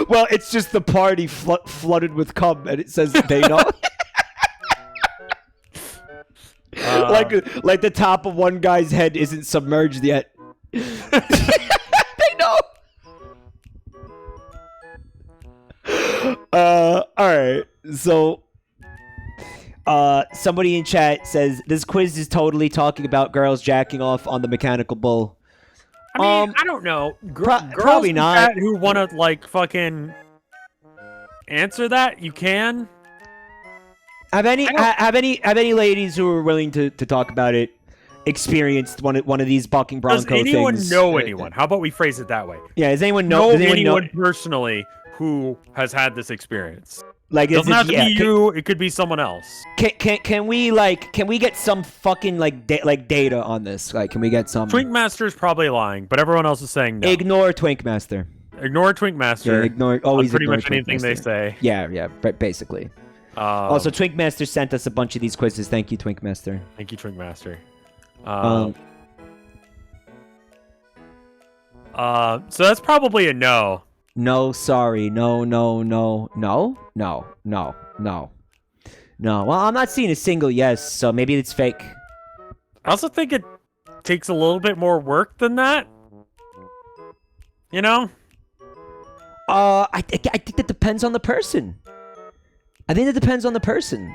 Well, it's just the party flooded with cum, and it says they know. Like the top of one guy's head isn't submerged yet. They know. All right. So, somebody in chat says this quiz is totally talking about girls jacking off on the mechanical bull. I mean, I don't know. Girls probably not. Who want to like fucking answer that? You can. Have any ladies who are willing to talk about it experienced one of these bucking bronco things? Does anyone know anyone? How about we phrase it that way? Yeah, does anyone know anyone personally who has had this experience? Like, it doesn't have to be you. It could be someone else. Can we get some fucking data on this? Like, can we get some? Twinkmaster's probably lying, but everyone else is saying no. Ignore Twinkmaster. Ignore Twinkmaster. Yeah, always pretty ignore much anything they say. Yeah, basically. Also, Twinkmaster sent us a bunch of these quizzes. Thank you, Twinkmaster. Thank you, Twinkmaster. So that's probably a no. No, sorry. No. Well, I'm not seeing a single yes, so maybe it's fake. I also think it takes a little bit more work than that. You know? I think that depends on the person.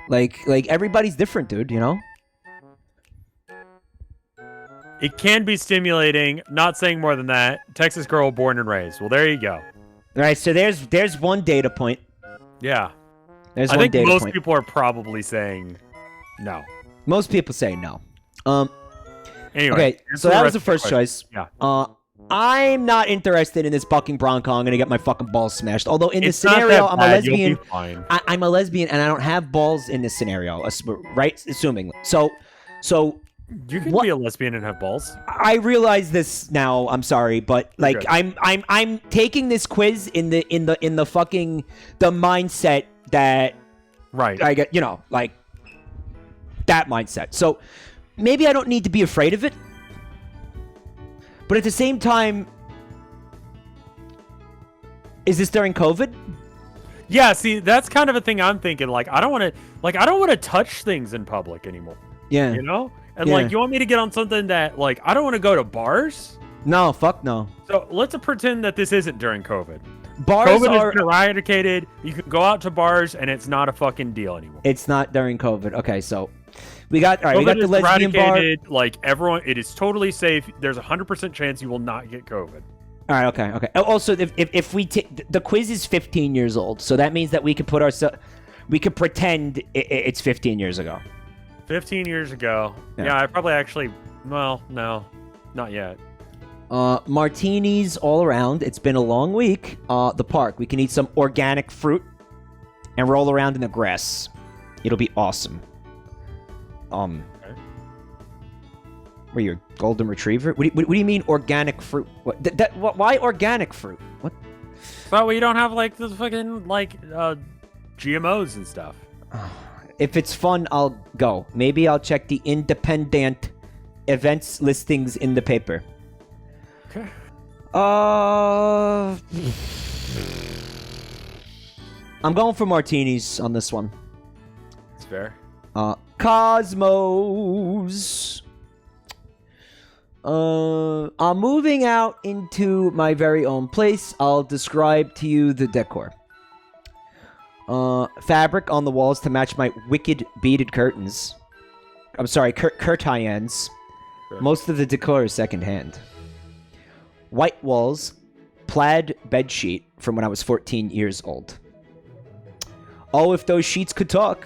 Like everybody's different, dude, you know? It can be stimulating. Not saying more than that. Texas girl born and raised. Well, there you go. All right, so there's one data point. Yeah. I think most people are probably saying no. Most people say no. Anyway. Okay, so that was the first choice. Yeah. I'm not interested in this bucking bronco. I'm gonna get my fucking balls smashed. Although in this scenario, I'm a lesbian. You'll be fine. I'm a lesbian, and I don't have balls in this scenario, right? Assuming. So you can be a lesbian and have balls. I realize this now. I'm sorry, but like I'm taking this quiz in the fucking the mindset that I get, like that mindset. So maybe I don't need to be afraid of it. But at the same time, is this during COVID? Yeah, see, that's kind of a thing I'm thinking. Like, I don't want to touch things in public anymore. Yeah. You know? And like, you want me to get on something that, like, I don't want to go to bars? No, fuck no. So let's pretend that this isn't during COVID. COVID has been eradicated. You can go out to bars, and it's not a fucking deal anymore. It's not during COVID. Okay, so we got the lesbian bar. Like, everyone, it is totally safe. There's 100% chance you will not get COVID. All right, okay. Also, if we the quiz is 15 years old, so that means that we could pretend it's 15 years ago. 15 years ago. Yeah, I probably actually. Well, no, not yet. Martinis all around. It's been a long week. The park. We can eat some organic fruit and roll around in the grass. It'll be awesome. Okay. Were you a golden retriever? What do you mean organic fruit? Why organic fruit? What? That way you don't have like the fucking GMOs and stuff. If it's fun, I'll go. Maybe I'll check the independent events listings in the paper. Okay. I'm going for martinis on this one. That's fair. Cosmos. I'm moving out into my very own place. I'll describe to you the decor. Fabric on the walls to match my wicked beaded curtains. I'm sorry, curtains. Sure. Most of the decor is secondhand. White walls, plaid bedsheet from when I was 14 years old. Oh, if those sheets could talk.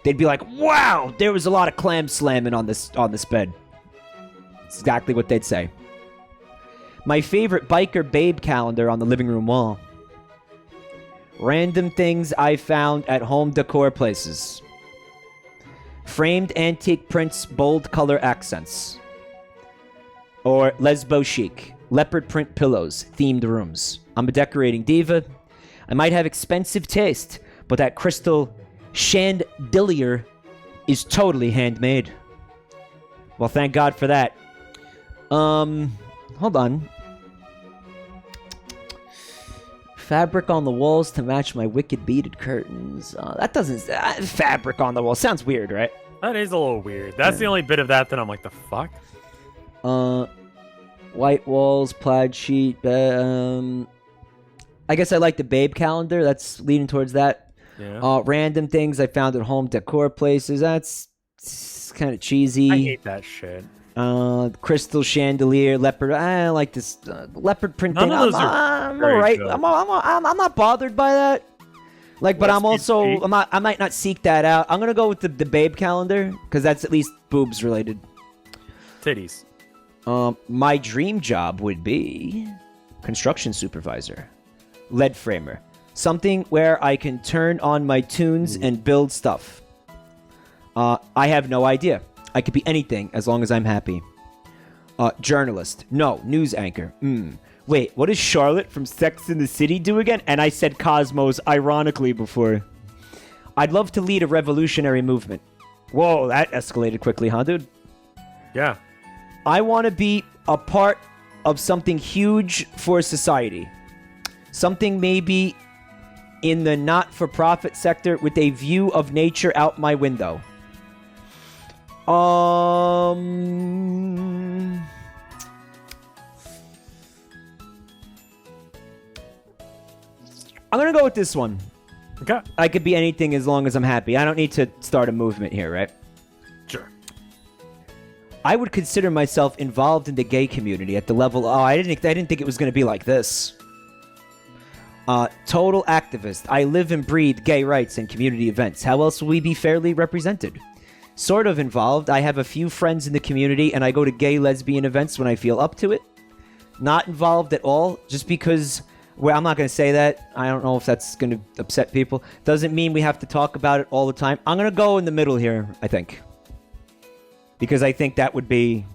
They'd be like, wow, there was a lot of clam slamming on this bed. That's exactly what they'd say. My favorite biker babe calendar on the living room wall. Random things I found at home decor places. Framed antique prints, bold color accents. Or lesbo chic, leopard print pillows, themed rooms. I'm a decorating diva. I might have expensive taste, but that crystal chandelier is totally handmade. Well, thank God for that. Hold on. Fabric on the walls to match my wicked beaded curtains. That doesn't... fabric on the wall. Sounds weird, right? That is a little weird. That's the only bit of that I'm like, the fuck? White walls, plaid sheet. I guess I like the babe calendar. That's leading towards that. Yeah. Random things I found at home decor places. That's kind of cheesy. I hate that shit. Crystal chandelier, leopard. I like this leopard print None thing. of those are I'm very alright. good. I'm not bothered by that. Like, but I'm also I might not seek that out. I'm gonna go with the babe calendar because that's at least boobs related. Titties. My dream job would be construction supervisor, lead framer, something where I can turn on my tunes and build stuff. I have no idea. I could be anything as long as I'm happy. Journalist. No. News anchor. Wait, what does Charlotte from Sex and the City do again? And I said Cosmos ironically before. I'd love to lead a revolutionary movement. Whoa, that escalated quickly, huh, dude? Yeah. I want to be a part of something huge for society. Something maybe in the not-for-profit sector with a view of nature out my window. I'm gonna go with this one. Okay. I could be anything as long as I'm happy. I don't need to start a movement here, right? Sure. I would consider myself involved in the gay community at the level... Oh, I didn't think it was going to be like this. Total activist. I live and breathe gay rights and community events. How else will we be fairly represented? Sort of involved. I have a few friends in the community, and I go to gay lesbian events when I feel up to it. Not involved at all, just because... Well, I'm not going to say that. I don't know if that's going to upset people. Doesn't mean we have to talk about it all the time. I'm going to go in the middle here, I think. Because I think that would be...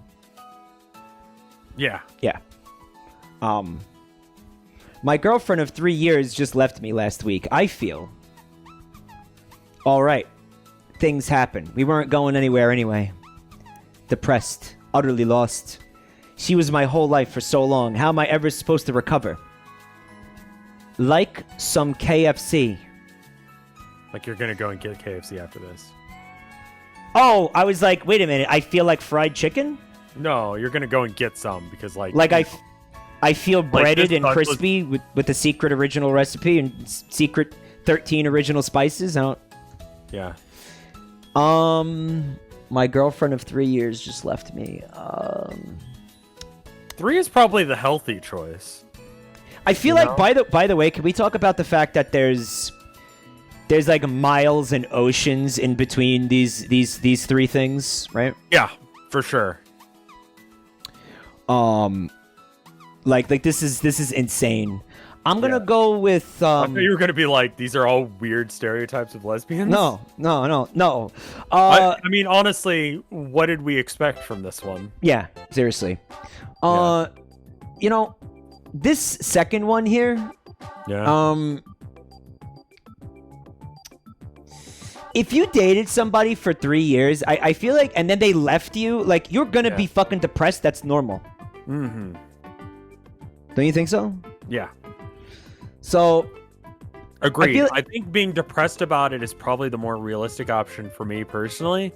Yeah. Yeah. My girlfriend of 3 years just left me last week. I feel... Alright. Things happen. We weren't going anywhere anyway. Depressed. Utterly lost. She was my whole life for so long. How am I ever supposed to recover? Like some KFC. Like you're gonna go and get KFC after this. Oh, I was like, wait a minute. I feel like fried chicken? No, you're gonna go and get some because like I feel breaded and Dutch was- crispy with the secret original recipe and secret 13 original spices. I don't... Yeah. My girlfriend of 3 years just left me. 3 is probably the healthy choice. I feel like, by the way, can we talk about the fact that there's like miles and oceans in between these three things, right? Yeah, for sure. Like this is insane. I'm gonna go with I thought you were gonna be like, these are all weird stereotypes of lesbians. No. I mean, honestly, what did we expect from this one? Yeah, seriously. You know, this second one here. Yeah. If you dated somebody for 3 years, I feel like, and then they left you, like, you're gonna be fucking depressed. That's normal. Mm-hmm. Don't you think so? Yeah. So, agreed. I think being depressed about it is probably the more realistic option for me personally,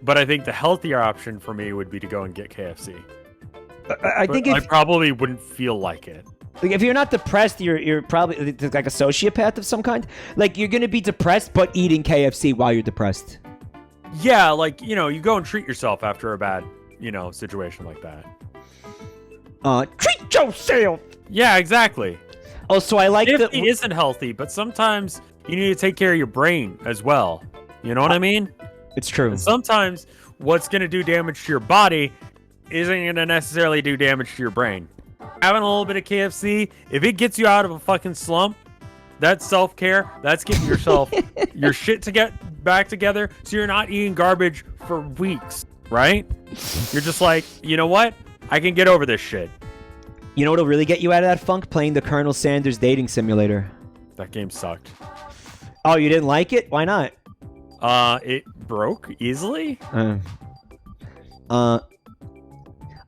but I think the healthier option for me would be to go and get KFC. I think I probably wouldn't feel like it. Like, if you're not depressed, you're probably like a sociopath of some kind. Like, you're gonna be depressed, but eating KFC while you're depressed. Yeah, like, you go and treat yourself after a bad, situation like that. Treat yourself. Yeah, exactly. Oh, so I like that. It isn't healthy, but sometimes you need to take care of your brain as well. You know what I mean? It's true. And sometimes what's going to do damage to your body isn't going to necessarily do damage to your brain. Having a little bit of KFC, if it gets you out of a fucking slump, that's self-care. That's getting yourself your shit to get back together so you're not eating garbage for weeks, right? You're just like, you know what? I can get over this shit. You know what'll really get you out of that funk? Playing the Colonel Sanders dating simulator. That game sucked. Oh, you didn't like it? Why not? It broke easily.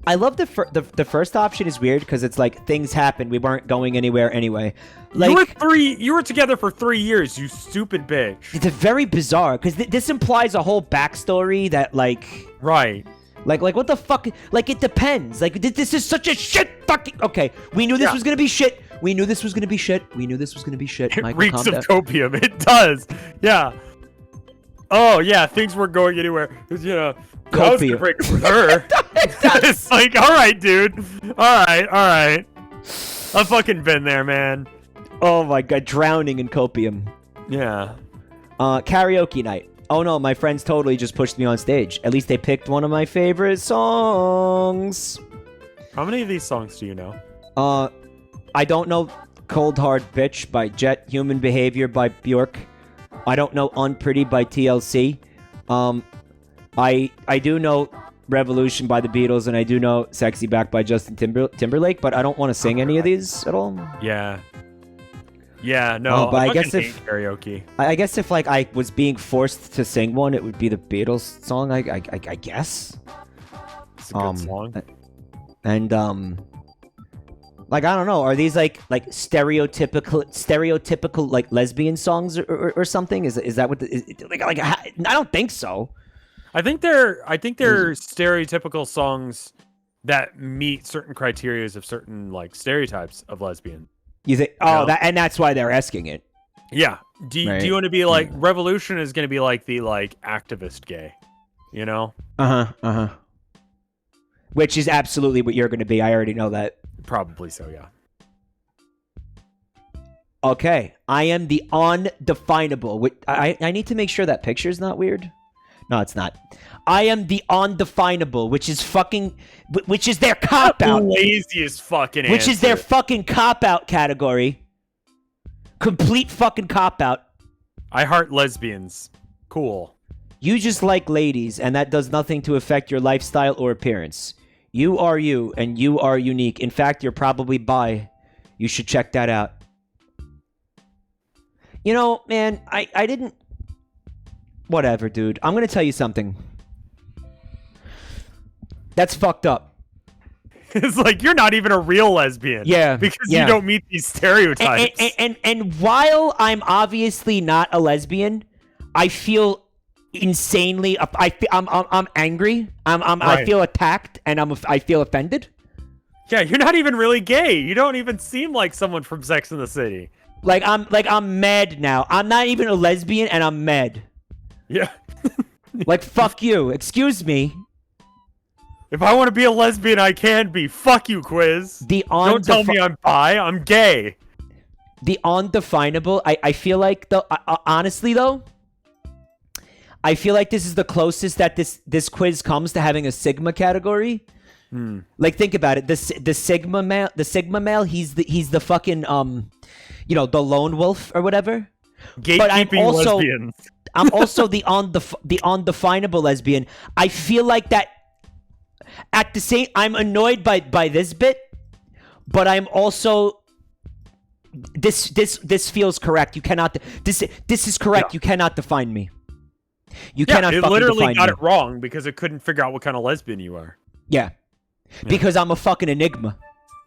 I love the first option is weird because it's like things happened. We weren't going anywhere anyway. Like You were together for 3 years. You stupid bitch. it's a very bizarre because this implies a whole backstory that like Right. like what the fuck? Like it depends. Like this is such a shit fucking. Okay, we knew this was gonna be shit. We knew this was gonna be shit. We knew this was gonna be shit. It Michael, reeks calm down. of copium. It does. Yeah. Oh yeah, things weren't going anywhere. Cause I was gonna Copium. break up with her. It's like, all right, dude. All right. I've fucking been there, man. Oh my god, drowning in copium. Yeah. Karaoke night. Oh no, my friends totally just pushed me on stage. At least they picked one of my favorite songs. How many of these songs do you know? I don't know Cold Hard Bitch by Jet, Human Behavior by Bjork. I don't know Unpretty by TLC. I do know Revolution by the Beatles, and I do know Sexy Back by Justin Timberlake, but I don't want to sing any of these at all. Yeah. Yeah, no, but I fucking guess hate if- karaoke. I guess if like I was being forced to sing one, it would be the Beatles song. I guess. It's a good song. And like I don't know, are these like stereotypical like lesbian songs or something? Is that what like I don't think so. I think they're stereotypical songs that meet certain criteria of certain like stereotypes of lesbian. You think? Oh, that's why they're asking it. Yeah. Do you want to be like Revolution is going to be like the like activist gay, you know? Which is absolutely what you're going to be. I already know that. Probably so, yeah. Okay, I am the undefinable. I need to make sure that picture's not weird. No, it's not. I am the undefinable, which is their cop out. The laziest fucking answer. Which is their fucking cop out category. Complete fucking cop out. I heart lesbians. Cool. You just like ladies, and that does nothing to affect your lifestyle or appearance. You are you, and you are unique. In fact, you're probably bi. You should check that out. You know, man, I didn't... Whatever, dude. I'm gonna tell you something. That's fucked up. It's like, you're not even a real lesbian. Yeah. Because you don't meet these stereotypes. And while I'm obviously not a lesbian, I feel insanely... I'm angry. I feel attacked, and I feel offended. Yeah, you're not even really gay. You don't even seem like someone from Sex and the City. I'm mad now. I'm not even a lesbian, and I'm mad. Yeah. Like, fuck you. Excuse me. If I want to be a lesbian, I can be. Fuck you, Quiz. Don't tell me I'm bi. I'm gay. The undefinable. I feel like, though, honestly, though, I feel like this is the closest that this quiz comes to having a Sigma category. Like, think about it. The Sigma male. He's the fucking the lone wolf or whatever. Gatekeeping lesbians. I'm also the undefinable lesbian. I feel like that. At the same, I'm annoyed by this bit, but I'm also this feels correct. You cannot. This is correct. Yeah. You cannot define me. You cannot. It fucking literally define got me. it wrong because it couldn't figure out what kind of lesbian you are. Yeah, because I'm a fucking enigma.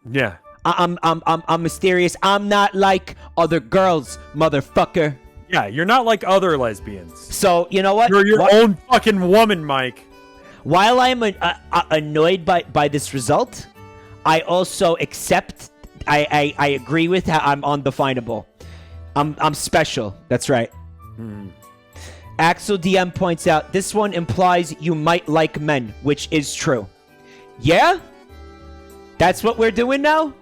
Yeah. I'm mysterious. I'm not like other girls, motherfucker. Yeah, you're not like other lesbians. So you know what? You're your own fucking woman, Mike. While I'm annoyed by this result, I also accept. I agree with how I'm undefinable. I'm special. That's right. Axel DM points out, this one implies you might like men, which is true. Yeah? That's what we're doing now?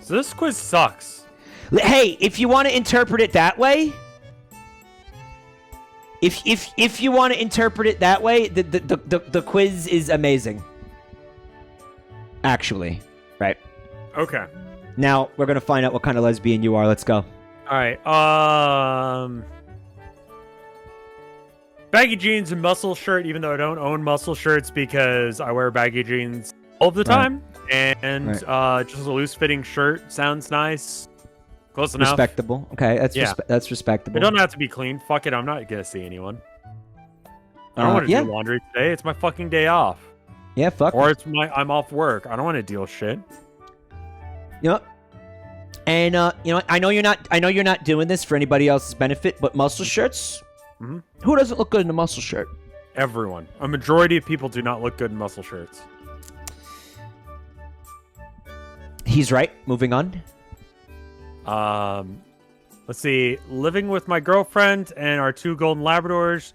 So this quiz sucks. Hey, if you want to interpret it that way, if you want to interpret it that way, the quiz is amazing. Actually, right? Okay. Now we're gonna find out what kind of lesbian you are. Let's go. All right. Baggy jeans and muscle shirt. Even though I don't own muscle shirts because I wear baggy jeans all the time, and just a loose fitting shirt sounds nice. Close enough. Respectable. Okay, that's respectable. It don't have to be clean. Fuck it. I'm not gonna see anyone. I don't want to do laundry today. It's my fucking day off. Yeah, fuck. Or I'm off work. I don't want to deal shit. Yep. And I know you're not doing this for anybody else's benefit, but muscle shirts. Mm-hmm. Who doesn't look good in a muscle shirt? Everyone. A majority of people do not look good in muscle shirts. He's right. Moving on. Let's see. Living with my girlfriend and our 2 golden Labradors.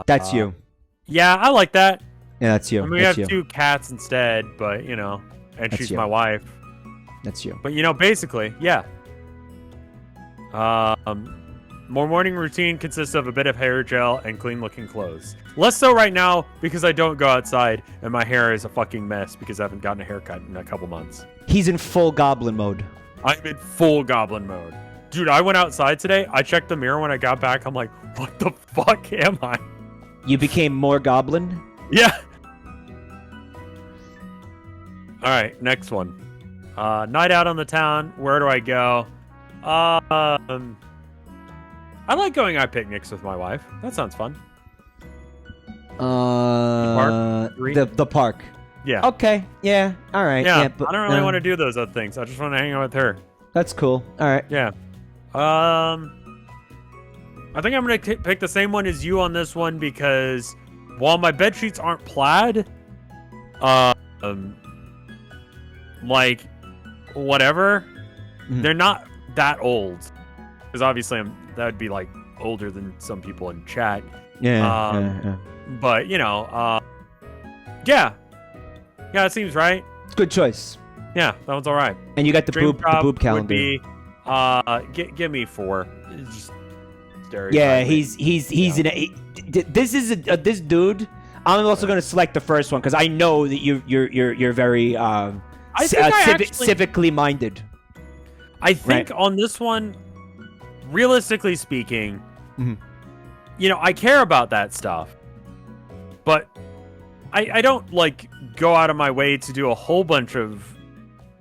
That's you. Yeah, I like that. Yeah, that's you. I mean, we have 2 cats instead, but and That's she's you. my wife. That's you. But basically, yeah. More morning routine consists of a bit of hair gel and clean-looking clothes. Less so right now because I don't go outside and my hair is a fucking mess because I haven't gotten a haircut in a couple months. He's in full goblin mode. I'm in full goblin mode. Dude, I went outside today. I checked the mirror when I got back. I'm like, what the fuck am I? You became more goblin? Yeah. All right, next one. Night out on the town. Where do I go? I like going on picnics with my wife. That sounds fun. The park. Yeah. Okay. Yeah. All right. Yeah. But, I don't really want to do those other things. I just want to hang out with her. That's cool. All right. Yeah. I think I'm gonna pick the same one as you on this one because while my bed sheets aren't plaid, like whatever, they're not that old. Because obviously that would be like older than some people in chat. Yeah. But yeah, it seems right. It's a good choice. Yeah, that one's all right. And you got the boob calendar. Would be, give me 4. It's just yeah, he's this dude. I'm also gonna select the first one because I know that you're very civically minded. I think on this one, realistically speaking, I care about that stuff, but I don't like go out of my way to do a whole bunch of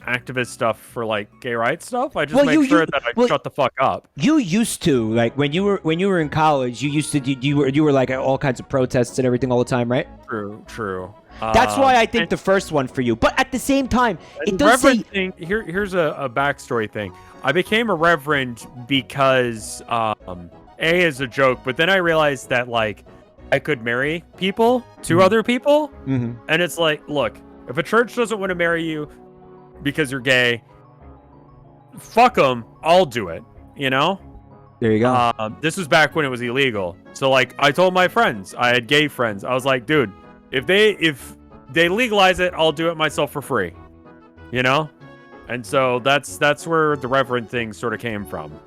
activist stuff for like gay rights stuff. I just make sure that I shut the fuck up. You used to, like when you were in college, you used to you were like at all kinds of protests and everything all the time, right? True. That's why I think the first one for you. But at the same time, it does say here's a backstory thing. I became a reverend because as a joke, but then I realized that like I could marry people to other people, and it's like, look, if a church doesn't want to marry you because you're gay, fuck them. I'll do it. There you go. This was back when it was illegal. So like, I told my friends, I had gay friends. I was like, dude, if they legalize it, I'll do it myself for free. And so that's where the reverend thing sort of came from.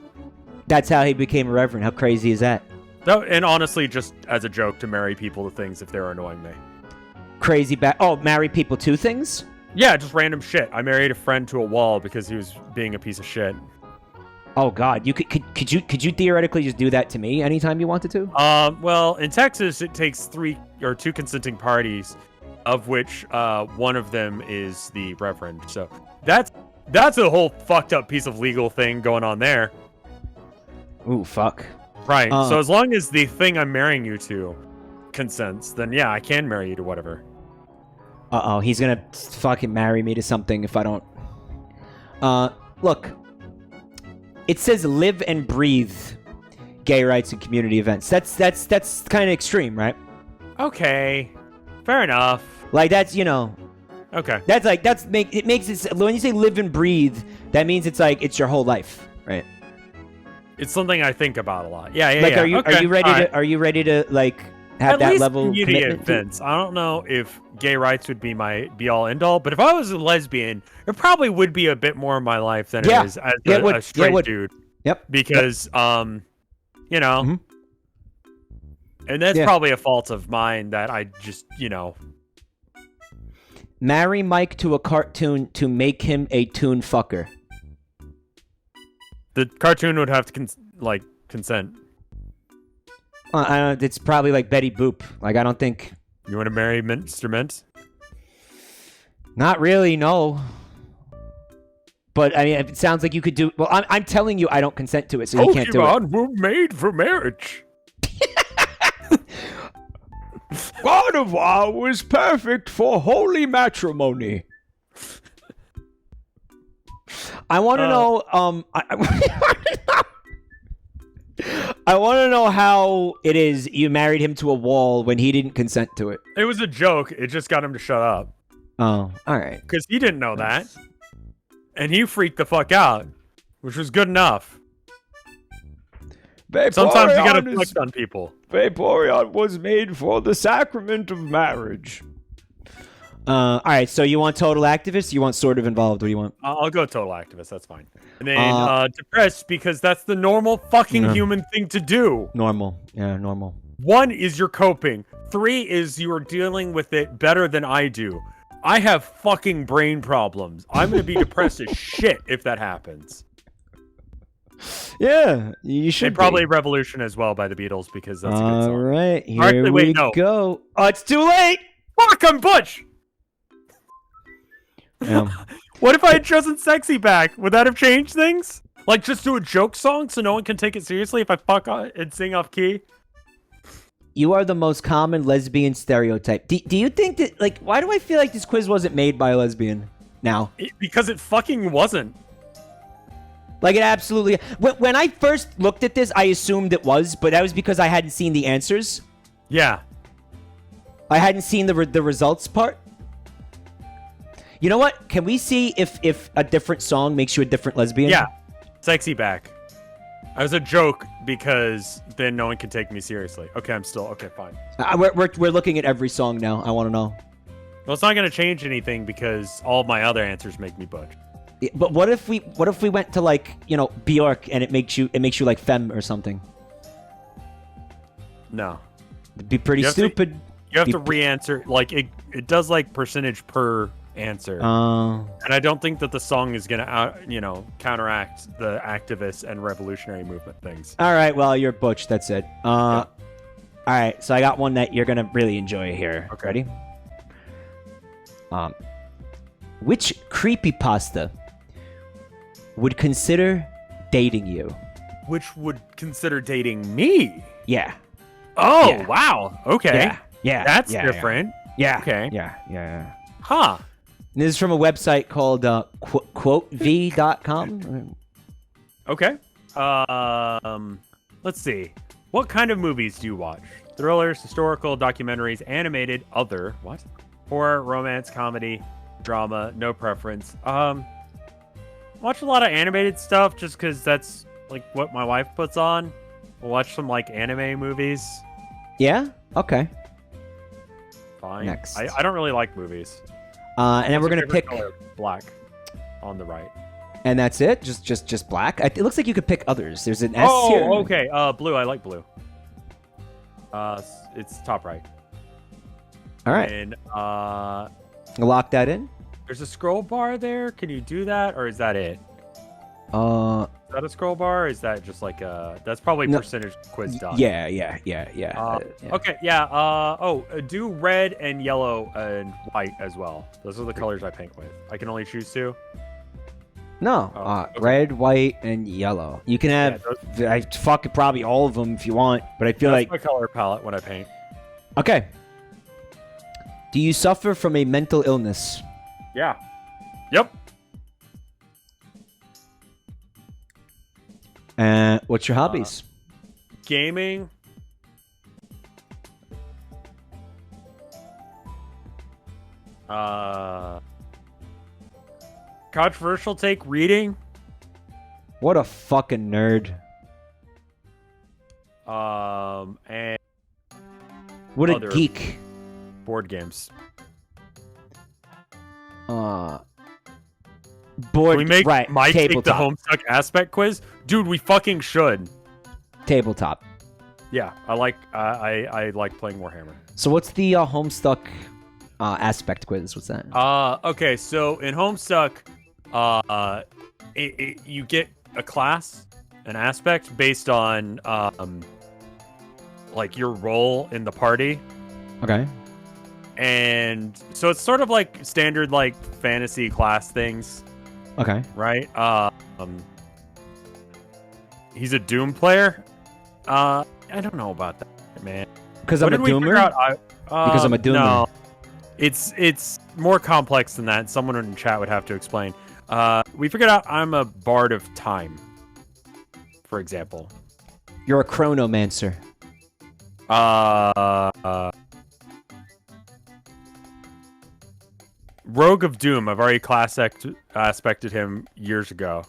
That's how he became a reverend. How crazy is that? And honestly, just as a joke to marry people to things if they're annoying me. Crazy marry people to things? Yeah, just random shit. I married a friend to a wall because he was being a piece of shit. Oh God, you could you theoretically just do that to me anytime you wanted to? Well, in Texas, it takes 2 consenting parties, of which one of them is the reverend. So that's a whole fucked up piece of legal thing going on there. Ooh, fuck. Right. So as long as the thing I'm marrying you to consents, then yeah, I can marry you to whatever. Uh-oh, he's gonna fucking marry me to something if I don't. Look. It says live and breathe gay rights and community events. That's kind of extreme, right? Okay. Fair enough. Like that's, Okay. It makes it when you say live and breathe, that means it's like it's your whole life, right? It's something I think about a lot. Yeah, Like, yeah. are you ready to like have At that least level of community commitment? events. I don't know if gay rights would be my be all end all, but if I was a lesbian, it probably would be a bit more of my life than Yeah. it is as Yeah, it would. a straight Yeah, it would. dude. Yep. Because you know, Mhm. and that's Yeah. probably a fault of mine that I just, Marry Mike to a cartoon to make him a toon fucker. the cartoon would have to consent. It's probably like Betty Boop. Like, I don't think. You want to marry Mr. Mint? Not really, no. But I mean, it sounds like you could do. Well, I'm telling you, I don't consent to it, so you can't do it. Pokemon were made for marriage. Gardevoir was perfect for holy matrimony. I want to know. I want to know how it is you married him to a wall when he didn't consent to it. It was a joke. It just got him to shut up. Oh, all right. Because he didn't know that. And he freaked the fuck out, which was good enough. Sometimes you gotta flex on people. Vaporeon was made for the sacrament of marriage. All right, so you want total activist? You want sort of involved? What do you want? I'll go total activist. That's fine. And then depressed because that's the normal fucking human thing to do. Normal. Yeah, normal. 1 is you're coping. 3 is you're dealing with it better than I do. I have fucking brain problems. I'm gonna be depressed as shit if that happens. Yeah, you should. And probably Revolution as well by the Beatles because that's a good song. All right, here Actually, wait, we no. go. Oh, it's too late. Fuck, I'm Butch! Yeah. What if I had chosen Sexy Back? Would that have changed things? Like, just do a joke song so no one can take it seriously if I fuck and sing off key? You are the most common lesbian stereotype. Do you think that, like, why do I feel like this quiz wasn't made by a lesbian now? Because it fucking wasn't. Like, it absolutely... When I first looked at this, I assumed it was, but that was because I hadn't seen the answers. Yeah. I hadn't seen the results part. You know what? Can we see if a different song makes you a different lesbian? Yeah. Sexy Back. I was a joke because then no one can take me seriously. Okay, I'm still... Okay, fine. We're looking at every song now. I want to know. Well, it's not going to change anything because all of my other answers make me Butch. Yeah, but what if we went to, like, you know, Bjork and it makes you like femme or something? No. It'd be pretty stupid. You have to re-answer. Like, it does, like, percentage per answer. And I don't think that the song is going to, counteract the activist and revolutionary movement things. All right, well, you're Butch. That's it. All right, so I got one that you're going to really enjoy here. Okay. Ready? Which creepypasta would consider dating you? Which would consider dating me? Yeah. Oh, Yeah. wow. Okay. Yeah. That's different. Yeah. Okay. Yeah. Huh. And this is from a website called quotev.com. Okay. Let's see. What kind of movies do you watch? Thrillers, historical, documentaries, animated, other, what? Horror, romance, comedy, drama, no preference. Watch a lot of animated stuff just because that's like what my wife puts on. We'll watch some like anime movies. Yeah? Okay. Fine. Next. I don't really like movies. And then What's we're your going to favorite pick... color? Black on the right. And that's it? Just black? It looks like you could pick others. There's an S here. Oh, okay. Blue. I like blue. It's top right. All right. And Lock that in. there's a scroll bar there. Can you do that, or is that it? Uh, Is that a scroll bar? Or is that just like a? That's probably No. percentage quiz done. yeah. Yeah. Okay. Yeah. Do red and yellow and white as well. Those are the colors I paint with. I can only choose 2. No, okay. red, white, and yellow. You can have, I fuck probably all of them if you want, but I feel That's like... my color palette when I paint. Okay. Do you suffer from a mental illness? Yeah. Yep. What's your hobbies? Gaming. Controversial take, reading. What a fucking nerd. And What a other geek. board games. Board. Can we make right. Mike take the Tabletop. Homestuck aspect quiz? Dude, we fucking should. Tabletop. Yeah, I like playing Warhammer. So what's the Homestuck aspect quiz? What's that? Okay, so in Homestuck, you get a class, an aspect based on like your role in the party. Okay. And so it's sort of like standard like fantasy class things, Okay. right? He's a Doom player. I don't know about that, man. Because I'm a doomer? Because I'm a doomer. No, it's more complex than that. Someone in chat would have to explain. We figured out I'm a bard of time, for example. You're a chronomancer. Rogue of Doom. I've already aspected him years ago.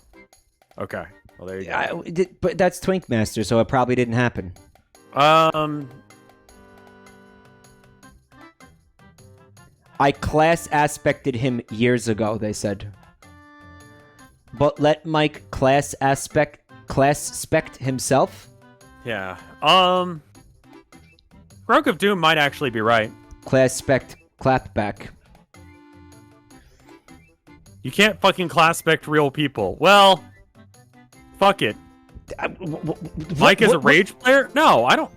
Okay. Well, there you go. But that's Twinkmaster, so it probably didn't happen. I class aspected him years ago, they said. But let Mike class spect himself? Yeah. Rogue of Doom might actually be right. Class spect clapback. You can't fucking class spect real people. Well, fuck it. Mike is a rage player? No, I don't.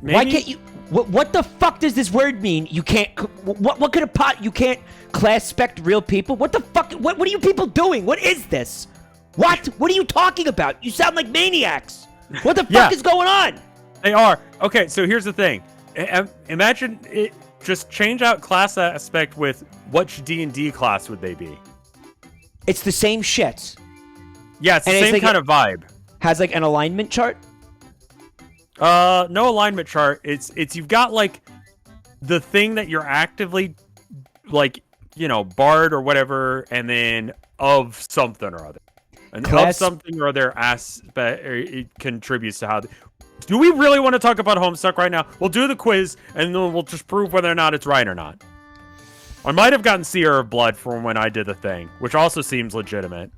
Maybe? Why can't you? What the fuck does this word mean? You can't. What could a pot? You can't class spect real people? What the fuck? What are you people doing? What is this? What? What are you talking about? You sound like maniacs. What the fuck is going on? They are. Okay, so here's the thing. Imagine it. Just change out class aspect with which D&D class would they be? It's the same shit. Yeah, it's the same kind of vibe. Has like an alignment chart? No alignment chart. It's you've got like the thing that you're actively like, you know, bard or whatever, and then of something or other. And of something or other aspect it contributes to how. Do we really want to talk about Homestuck right now? We'll do the quiz, and then we'll just prove whether or not it's right or not. I might have gotten Seer of Blood from when I did the thing, which also seems legitimate.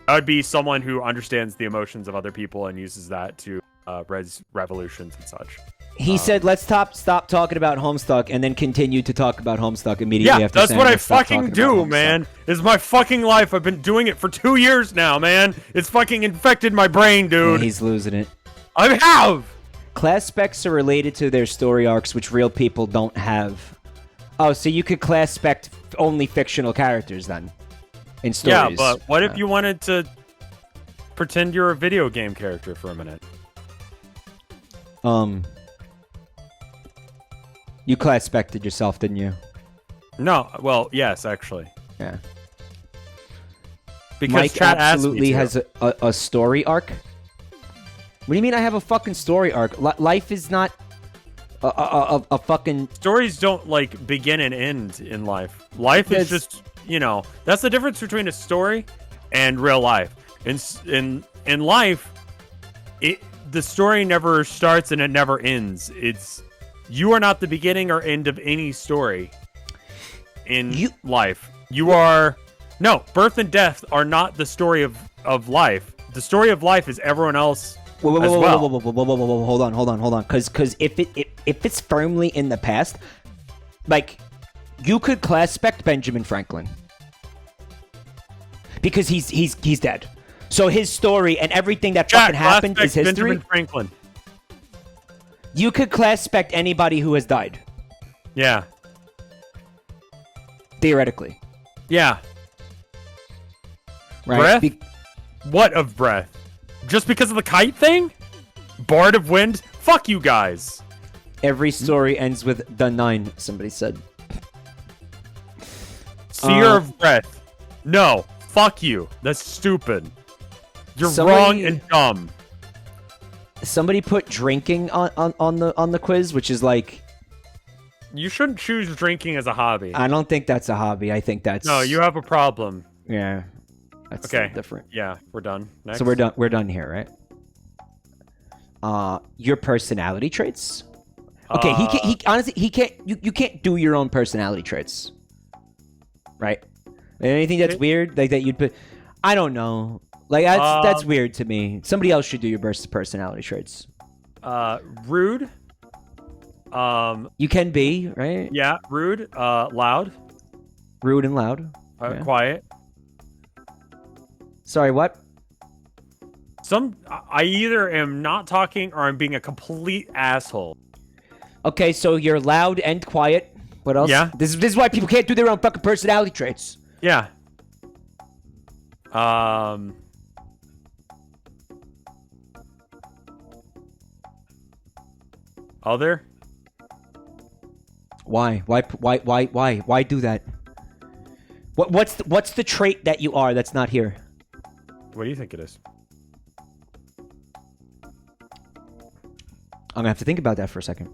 I would be someone who understands the emotions of other people and uses that to res revolutions and such. He said, let's stop talking about Homestuck and then continue to talk about Homestuck immediately yeah, after that's saying, what I "Let's stop fucking talking do, about man. It's my fucking life. I've been doing it for 2 years now, man. It's fucking infected my brain, dude. Yeah, he's losing it. I have! Class specs are related to their story arcs, which real people don't have. Oh, so you could class spec only fictional characters then? In stories. Yeah, but what if you wanted to pretend you're a video game character for a minute? You class spected yourself, didn't you? No, well, yes, actually. Yeah. Because Mike chat absolutely asked me has a story arc. What do you mean I have a fucking story arc? Life is not a fucking... Stories don't, like, begin and end in life. Life is just, you know, that's the difference between a story and real life. In life, the story never starts and it never ends. You are not the beginning or end of any story in life. No, birth and death are not the story of life. The story of life is everyone else. Whoa, hold on. Because if it's firmly in the past, like, you could class spec Benjamin Franklin because he's dead. So his story and everything that fucking happened is history. Benjamin Franklin. You could class spec anybody who has died. Yeah. Theoretically. Yeah. Right? Breath? What of breath? Just because of the kite thing? Bard of Wind? Fuck you guys. Every story ends with the 9, somebody said. Seer of breath. No. Fuck you. That's stupid. You're wrong and dumb. Somebody put drinking on the quiz, which is like... You shouldn't choose drinking as a hobby. I don't think that's a hobby. I think that's... No, you have a problem. Yeah. That's okay. different. Yeah, we're done. Next. So we're done here, right? your personality traits. Okay, he honestly he can't. You can't do your own personality traits, right? Anything that's weird like that you'd put. I don't know. Like that's weird to me. Somebody else should do your personality traits. Rude. You can be, right? Yeah, rude. Loud. Rude and loud. Yeah. Quiet. Sorry, what? I either am not talking or I'm being a complete asshole. Okay, so you're loud and quiet. What else? Yeah. This is why people can't do their own fucking personality traits. Yeah. Other? Why? Why do that? What's the trait that you are that's not here? What do you think it is? I'm gonna have to think about that for a second.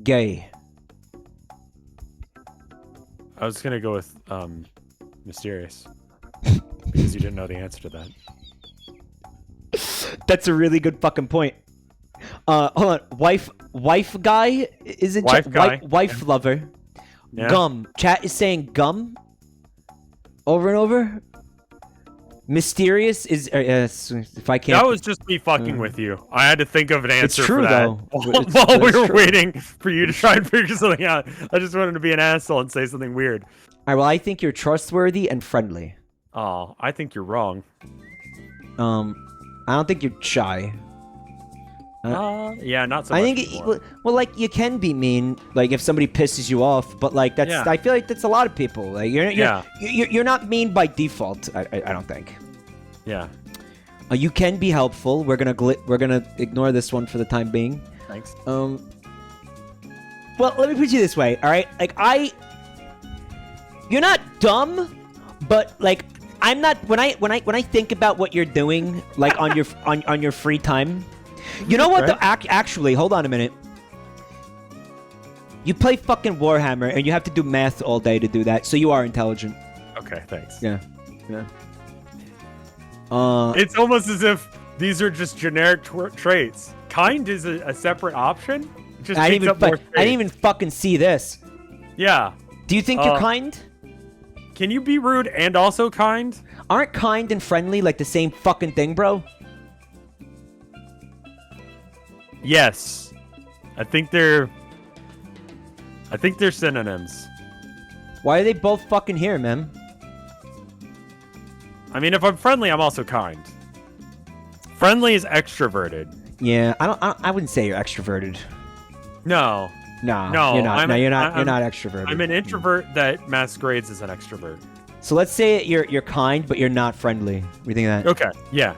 Gay. I was gonna go with mysterious because you didn't know the answer to that. That's a really good fucking point. Hold on. Wife guy isn't Wife guy. Wife lover. Yeah. Gum. Chat is saying gum. Over and over. Mysterious is if I can't. That was just me fucking with you. I had to think of an answer true, for that though. while we were true. waiting for you to try and figure something out. I just wanted to be an asshole and say something weird. All right. Well, I think you're trustworthy and friendly. Oh, I think you're wrong. I don't think you're shy. Yeah, not so much. I think well, like you can be mean, like if somebody pisses you off, but like that's I feel like that's a lot of people. Like you're not mean by default. I don't think. Yeah. You can be helpful. We're gonna ignore this one for the time being. Thanks. Well, let me put you this way. All right, like you're not dumb, but like I'm not. When I think about what you're doing, like on your on your free time. You know what? Right. Actually, hold on a minute. You play fucking Warhammer, and you have to do math all day to do that, so you are intelligent. Okay, thanks. Yeah. It's almost as if these are just generic traits. Kind is a separate option. Just I didn't more even fucking see this. Yeah. Do you think you're kind? Can you be rude and also kind? Aren't kind and friendly like the same fucking thing, bro? Yes. I think they're synonyms. Why are they both fucking here, man? I mean, if I'm friendly, I'm also kind. Friendly is extroverted. Yeah, I wouldn't say you're extroverted. No. No, No, you're not. You're I'm not extroverted. I'm an introvert that masquerades as an extrovert. So let's say you're kind, but you're not friendly. What do you think of that? Okay. Yeah.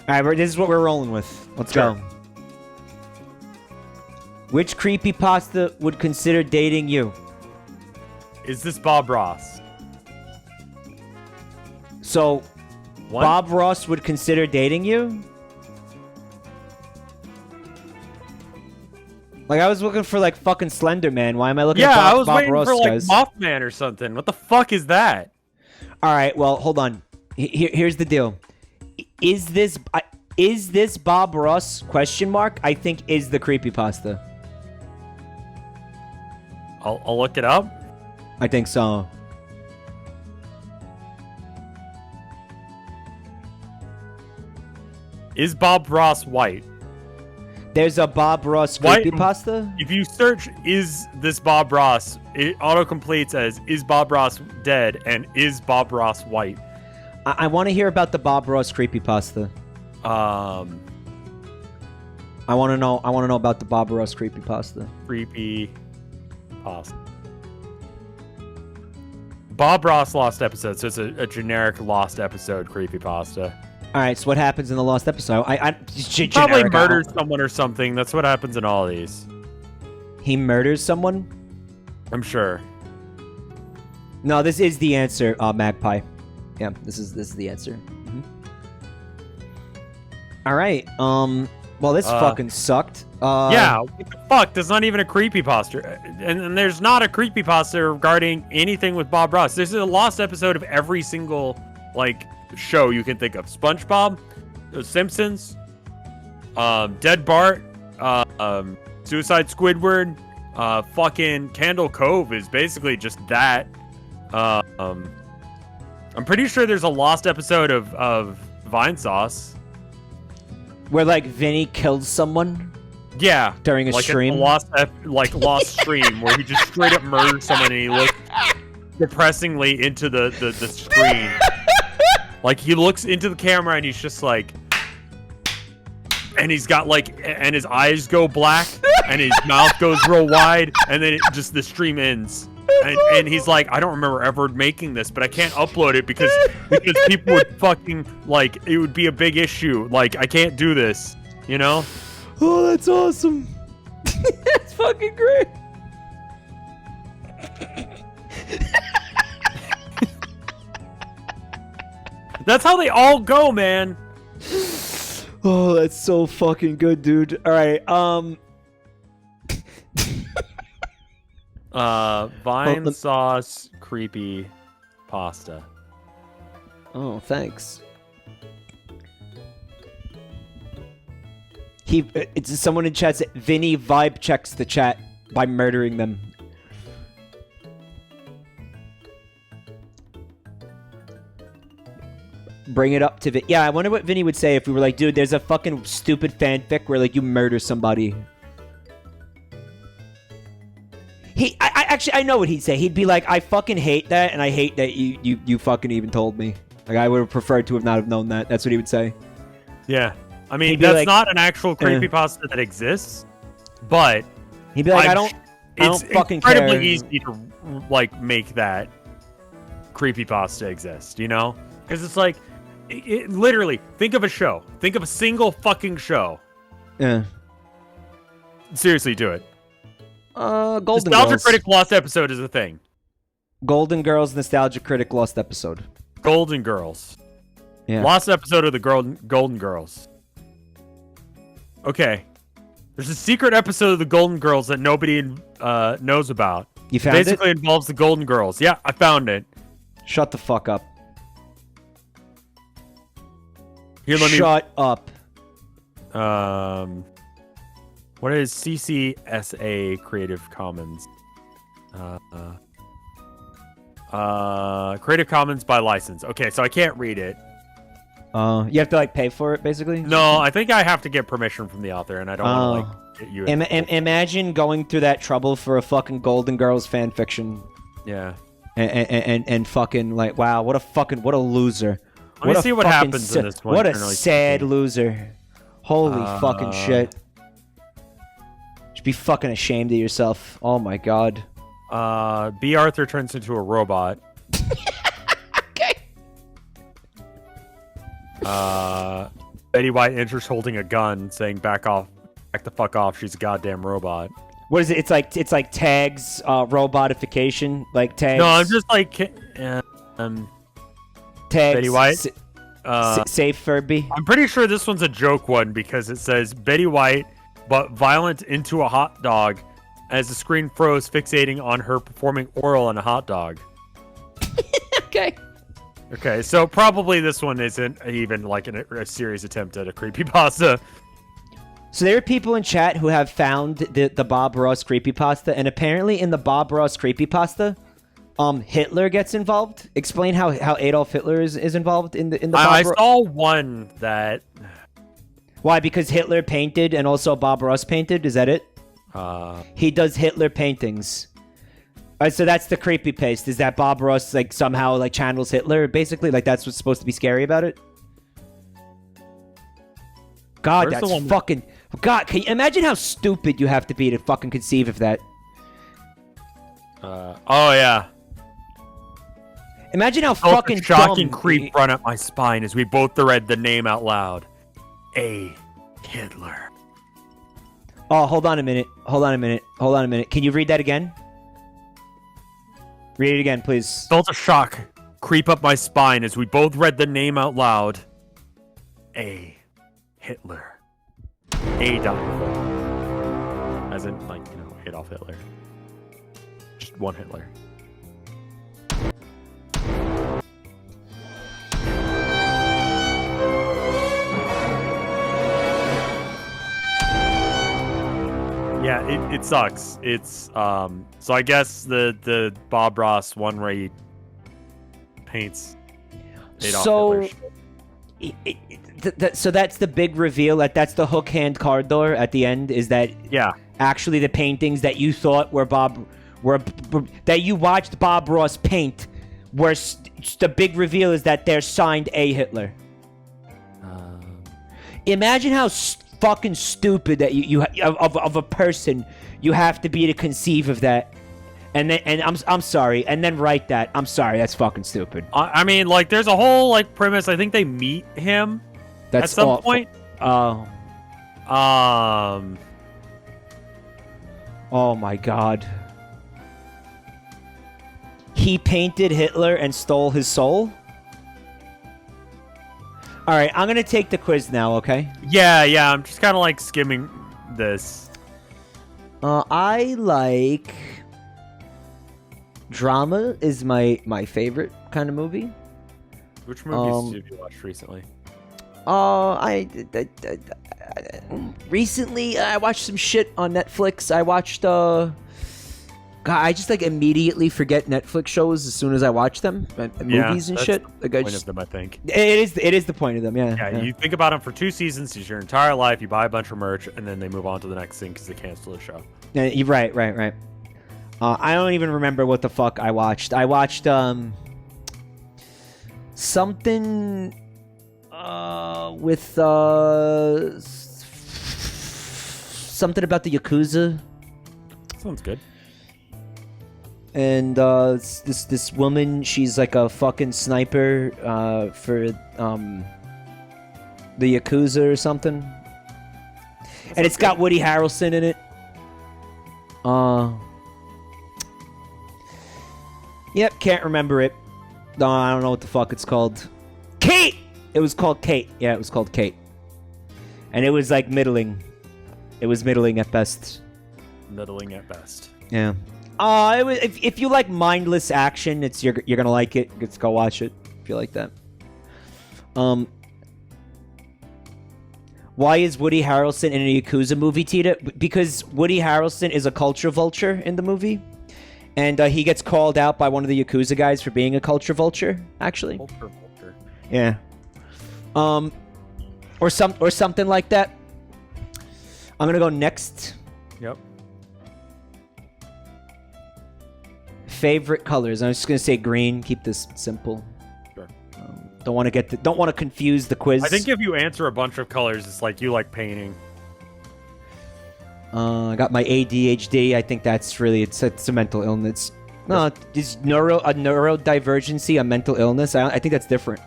All right, this is what we're rolling with. Let's go. Which creepypasta would consider dating you? Is this Bob Ross? So, What? Bob Ross would consider dating you? Like, I was looking for, like, fucking Slender Man. Why am I looking at Yeah, Bob, I was Bob waiting Ross, for like guys? Mothman or something. What the fuck is that? All right, well, hold on. Here's the deal. Is this Bob Ross, question mark, I think is the creepypasta. I'll look it up. I think so. Is Bob Ross white? There's a Bob Ross White- creepypasta? If you search "is this Bob Ross," it autocompletes as "is Bob Ross dead" and "is Bob Ross white." I want to hear about the Bob Ross creepypasta. I want to know about the Bob Ross creepypasta. Creepy pasta. Bob Ross lost episode, so it's a generic lost episode creepypasta. All right, so what happens in the lost episode? Probably murders someone or something. That's what happens in all these. He murders someone? I'm sure. No, this is the answer, Magpie. Yeah, this is the answer. All right. Well, this fucking sucked. Yeah, what the fuck? There's not even a creepypasta. And there's not a creepypasta regarding anything with Bob Ross. This is a lost episode of every single, like, show you can think of. SpongeBob, The Simpsons, Dead Bart, Suicide Squidward, fucking Candle Cove is basically just that. I'm pretty sure there's a lost episode of Vine Sauce. Where, like, Vinny killed someone? Yeah. During a stream? Lost stream where he just straight up murdered someone and he looked depressingly into the screen. Like, he looks into the camera and he's just like... And he's got, like... And his eyes go black and his mouth goes real wide and then the stream ends. And he's like, I don't remember ever making this, but I can't upload it because people would fucking, like, it would be a big issue. Like, I can't do this, you know? Oh, that's awesome. That's fucking great. That's how they all go, man. Oh, that's so fucking good, dude. All right, Vine sauce creepy pasta. Oh, thanks. It's someone in chat said Vinny vibe checks the chat by murdering them. Bring it up to Vin. Yeah, I wonder what Vinny would say if we were like, dude, there's a fucking stupid fanfic where like you murder somebody. I know what he'd say. He'd be like, I fucking hate that, and I hate that you fucking even told me. Like, I would have preferred to not have known that. That's what he would say. Yeah. I mean, that's like, not an actual creepypasta that exists, but... He'd be like, I don't fucking care. It's incredibly easy to, like, make that creepypasta exist, you know? Because it's like, literally, think of a show. Think of a single fucking show. Yeah. Seriously, do it. Golden Nostalgia Girls. Critic Lost episode is a thing. Golden Girls Nostalgia Critic Lost episode. Golden Girls. Yeah. Lost episode of the Golden Girls. Okay. There's a secret episode of the Golden Girls that nobody knows about. You found Basically involves the Golden Girls. Yeah, I found it. Shut the fuck up. Here, let me... Shut up. What is CCSA Creative Commons? Creative Commons by license. Okay, so I can't read it. You have to like pay for it, basically. No, I think I have to get permission from the author, and I don't want to like get you. Imagine going through that trouble for a fucking Golden Girls fan fiction. Yeah. And fucking like, wow, what a loser. Let me see what happens in this one. What a sad loser. Holy fucking shit. Should be fucking ashamed of yourself. Oh my god. B. Arthur turns into a robot. Okay. Betty White enters holding a gun, saying "Back off, back the fuck off." She's a goddamn robot. What is it? It's like tags, robotification, like tags. No, I'm just like, tags. Betty White. Safe Furby. I'm pretty sure this one's a joke one because it says Betty White, but violent into a hot dog, as the screen froze, fixating on her performing oral on a hot dog. Okay. Okay, so probably this one isn't even like a serious attempt at a creepypasta. So there are people in chat who have found the Bob Ross creepypasta, and apparently in the Bob Ross creepypasta, Hitler gets involved. Explain how Adolf Hitler is involved in the I saw one that... Why? Because Hitler painted and also Bob Ross painted? Is that it? He does Hitler paintings. Alright, so that's the creepypasta. Is that Bob Ross like somehow like channels Hitler? Basically, like that's what's supposed to be scary about it? God, Where's that's fucking... God, can you imagine how stupid you have to be to fucking conceive of that? Oh yeah. Imagine how Felt fucking a shocking dumb... creep run up my spine as we both read the name out loud. A. Hitler. Oh, hold on a minute. Can you read that again? Read it again, please. Felt a shock creep up my spine as we both read the name out loud. A. Hitler. Adolf. As in, like, you know, Adolf Hitler. Just one Hitler. Yeah, it sucks. It's so I guess the Bob Ross one where he paints Adolf Hitler. So that's the big reveal. That's the hook hand card door at the end. Is that actually the paintings that you thought were that you watched Bob Ross paint? Where the big reveal is that they're signed A. Hitler. Imagine how fucking stupid that you of a person you have to be to conceive of that, and I'm sorry, and then write that. I'm sorry, that's fucking stupid. I mean, like, there's a whole like premise. I think they meet him at some point. Oh my god. He painted Hitler and stole his soul? Alright, I'm gonna take the quiz now, okay? Yeah, I'm just kind of like skimming this. I like... Drama is my favorite kind of movie. Which movies have you watched recently? Recently, I watched some shit on Netflix. I watched, God, I just, like, immediately forget Netflix shows as soon as I watch them. Movies and shit. Like, point of them, I think. It is the point of them, yeah. Yeah, you think about them for 2 seasons, it's your entire life, you buy a bunch of merch, and then they move on to the next thing because they cancel the show. Yeah, you're right. I don't even remember what the fuck I watched. I watched, something, with, something about the Yakuza. Sounds good. And this woman, she's like a fucking sniper for the Yakuza or something. And it's got Woody Harrelson in it. Yep, can't remember it. No, I don't know what the fuck it's called. Kate! It was called Kate. Yeah, it was called Kate. And it was like middling. It was middling at best. Middling at best. Yeah. If you like mindless action, you're gonna like it. Let's go watch it if you like that. Why is Woody Harrelson in a Yakuza movie, Tita? Because Woody Harrelson is a culture vulture in the movie, and he gets called out by one of the Yakuza guys for being a culture vulture. Actually, Culture vulture. yeah. Or something like that. I'm gonna go next. Yep. Favorite colors. I'm just gonna say green. Keep this simple. Sure. Don't want to confuse the quiz. I think if you answer a bunch of colors, it's like you like painting. I got my ADHD. I think that's really it's a mental illness. No, is neurodivergency a mental illness? I think that's different.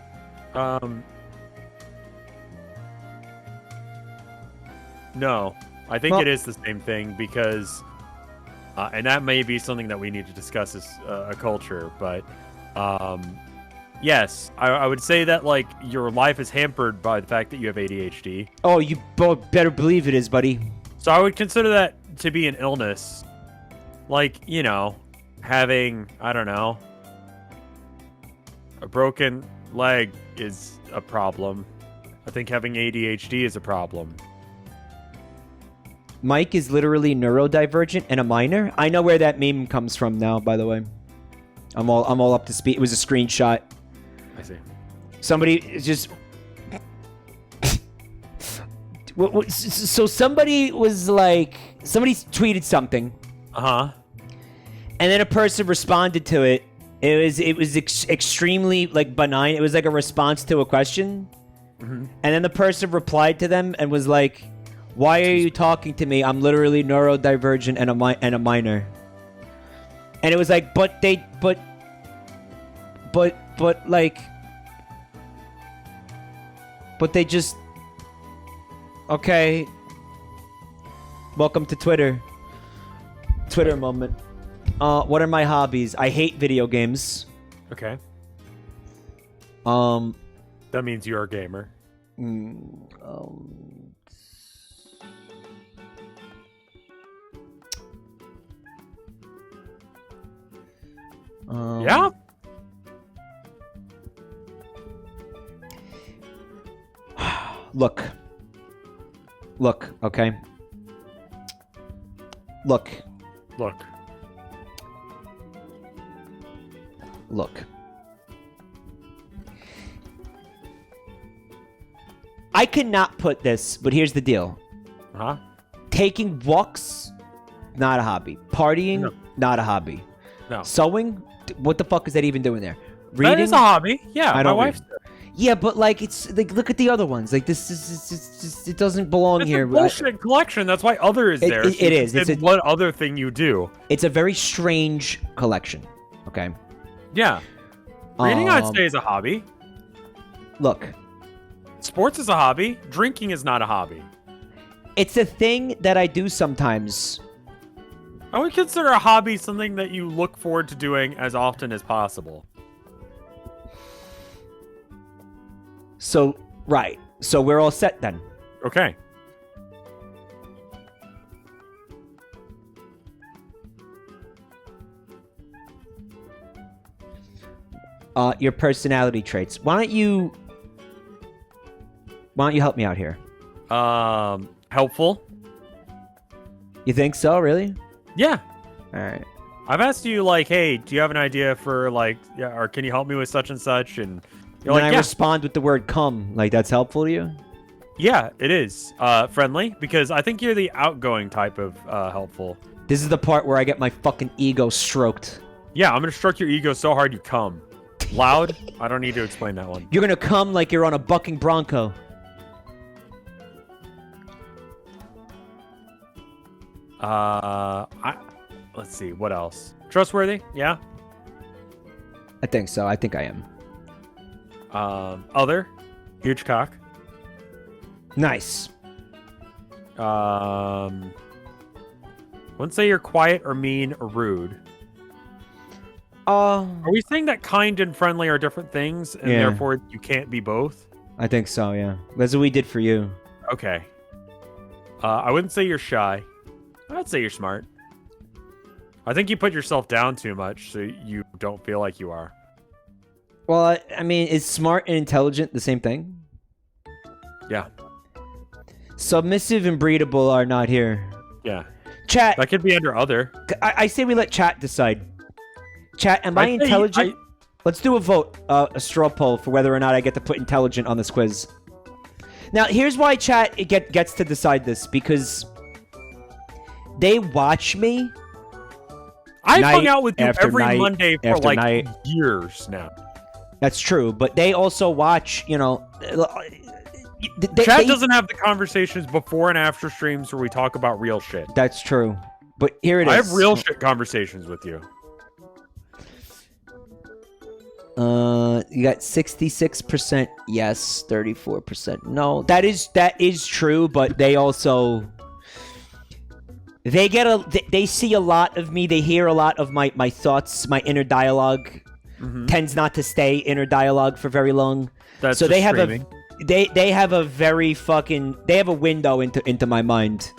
No, I think it is the same thing because, and that may be something that we need to discuss as a culture. But yes, I would say that like your life is hampered by the fact that you have ADHD. Oh, you better believe it is, buddy. So I would consider that to be an illness, like, you know, having, I don't know, a broken leg is a problem. I think having ADHD is a problem. Mike is literally neurodivergent and a minor. I know where that meme comes from now, by the way. I'm all up to speed. It was a screenshot. I see. Somebody just... So somebody was like... Somebody tweeted something. Uh-huh. And then a person responded to it. It was extremely like benign. It was like a response to a question. Mm-hmm. And then the person replied to them and was like, "Why are you talking to me? I'm literally neurodivergent and a minor." And it was like, but they just okay. Welcome to Twitter. Twitter moment. What are my hobbies? I hate video games. Okay. That means you're a gamer. Yeah. Look. Look, okay? Look. Look. Look. I cannot put this, but here's the deal. Huh? Taking walks, not a hobby. Partying, No. not a hobby. No. Sewing, what the fuck is that even doing there? That is a hobby. Yeah, I my don't wife's. Yeah, but like it's like look at the other ones. Like this is it doesn't belong It's here. a bullshit collection. That's why other is there. It is. It's what other thing you do. It's a very strange collection. Okay. Yeah. Reading, I'd Um, say, is a hobby. Look, Sports is a hobby. Drinking is not a hobby. it's a thing that I do sometimes. I would consider a hobby something that you look forward to doing as often as possible. So right. So we're all set then. Okay. Your personality traits. Why don't you help me out here? Helpful. You think so? Really? Yeah. All right. I've asked you, like, hey, do you have an idea for, like, yeah, or can you help me with such and such? And you're When like, I yeah. respond with the word "come," like that's helpful to you. Yeah, it is. Friendly, because I think you're the outgoing type of helpful. This is the part where I get my fucking ego stroked. Yeah, I'm gonna stroke your ego so hard you come. Loud? I don't need to explain that one. You're gonna come like you're on a bucking bronco. Let's see, what else? Trustworthy? Yeah. I think so. I think I am. Other? Huge cock. Nice. Wouldn't say you're quiet or mean or rude. Are Are we saying that kind and friendly are different things, and Yeah. therefore you can't be both? I think so. Yeah. That's what we did for you. Okay. I wouldn't say you're shy. I'd say you're smart. I think you put yourself down too much, so you don't feel like you are. Well, I mean, is smart and intelligent the same thing? Yeah. Submissive and breedable are not here. Yeah. Chat. That could be under other. I say we let chat decide. Chat, am I I'd say intelligent? Let's do a vote, a straw poll for whether or not I get to put intelligent on this quiz. Now, here's why chat gets to decide this, because they watch me. I've Night hung out with you after every night Monday for after like night. years now. That's true, but they also watch, you know... Chat doesn't have the conversations before and after streams where we talk about real shit. That's true. But here it is. I have real shit conversations with you. You got 66% yes, 34% no. That is true, but they also they see a lot of me. They hear a lot of my thoughts. My inner dialogue tends not to stay inner dialogue for very long. That's so just they have streaming. they have a very fucking they have a window into my mind,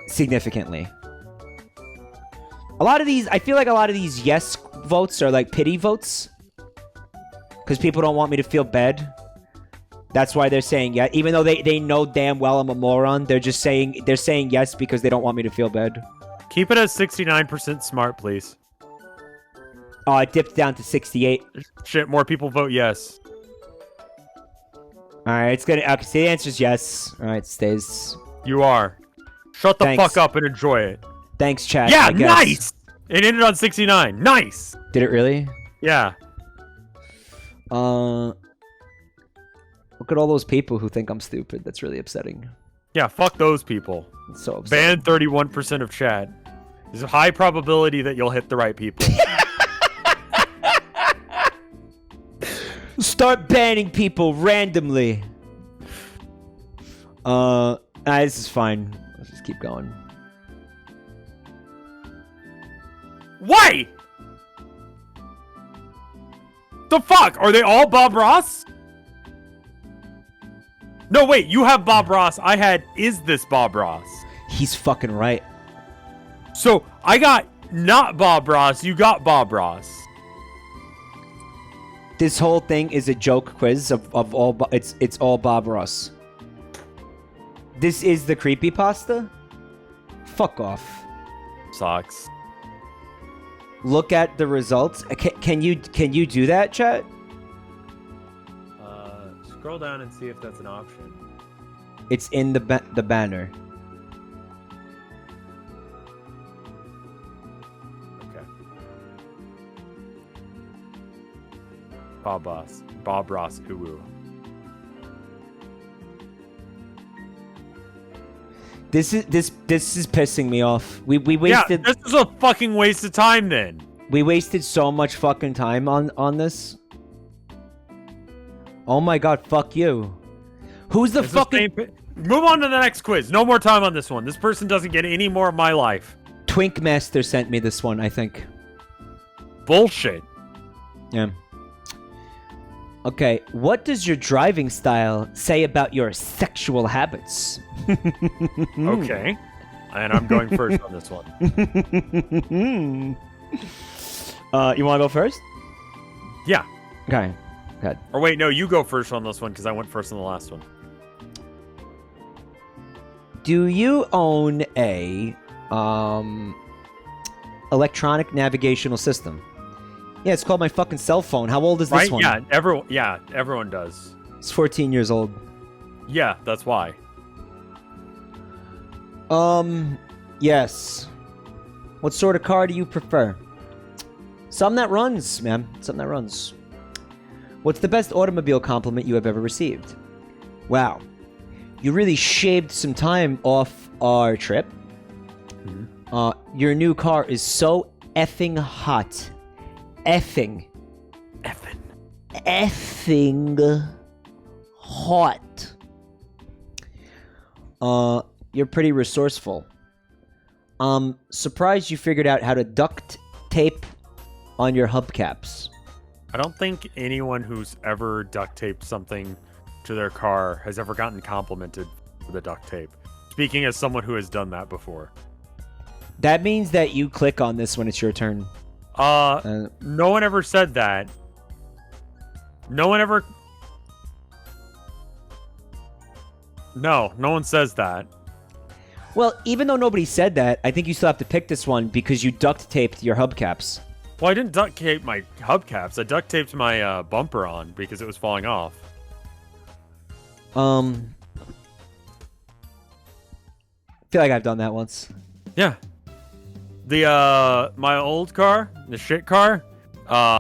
significantly. I feel like a lot of these yes votes are like pity votes. Because people don't want me to feel bad. That's why they're saying yes. Even though they know damn well I'm a moron, they're saying yes because they don't want me to feel bad. Keep it at 69% smart, please. Oh, it dipped down to 68. Shit, more people vote yes. Alright, it's gonna... Okay, so the answer's yes. Alright, stays. You are. Shut the Thanks. fuck up and enjoy it. Thanks, chat. Yeah, I guess. nice! It ended on 69. Nice! Did it really? Yeah. Look at all those people who think I'm stupid. That's really upsetting. Yeah, fuck those people. It's so upsetting. Ban 31% of chat. There's a high probability that you'll hit the right people. Start banning people randomly. This is fine. Let's just keep going. Why? The fuck? Are they all Bob Ross? No, wait. You have Bob Ross. I had, is this Bob Ross? He's fucking right. So I got not Bob Ross. You got Bob Ross. This whole thing is a joke quiz of all. It's all Bob Ross. This is the creepypasta? Fuck off. Sucks. Look at the results. Can you do that, chat? Scroll down and see if that's an option. It's in the banner. Okay. Bob Ross. Uwu. This is pissing me off. We wasted. Yeah, this is a fucking waste of time. Then we wasted so much fucking time on this. Oh my god, fuck you. Who's the fucking... Move on to the next quiz. No more time on this one. This person doesn't get any more of my life. Twink Master sent me this one, I think. Bullshit. Yeah. Okay, what does your driving style say about your sexual habits? Okay. And I'm going first on this one. You want to go first? Yeah. Okay. Good. Or wait, no, you go first on this one because I went first on the last one. Do you own a electronic navigational system? Yeah, it's called my fucking cell phone. How old is this one? Yeah, everyone does. It's 14 years old. Yeah, that's why. Yes. What sort of car do you prefer? Something that runs, man. Something that runs. What's the best automobile compliment you have ever received? Wow. You really shaved some time off our trip. Mm-hmm. Your new car is so effing hot. Effing hot. You're pretty resourceful. Surprised you figured out how to duct tape on your hubcaps. I don't think anyone who's ever duct taped something to their car has ever gotten complimented for the duct tape. Speaking as someone who has done that before. That means that you click on this when it's your turn. No one ever said that. No one ever... No one says that. Well, even though nobody said that, I think you still have to pick this one because you duct taped your hubcaps. Well, I didn't duct tape my hubcaps. I duct taped my bumper on because it was falling off. I feel like I've done that once. Yeah. My old car, the shit car, so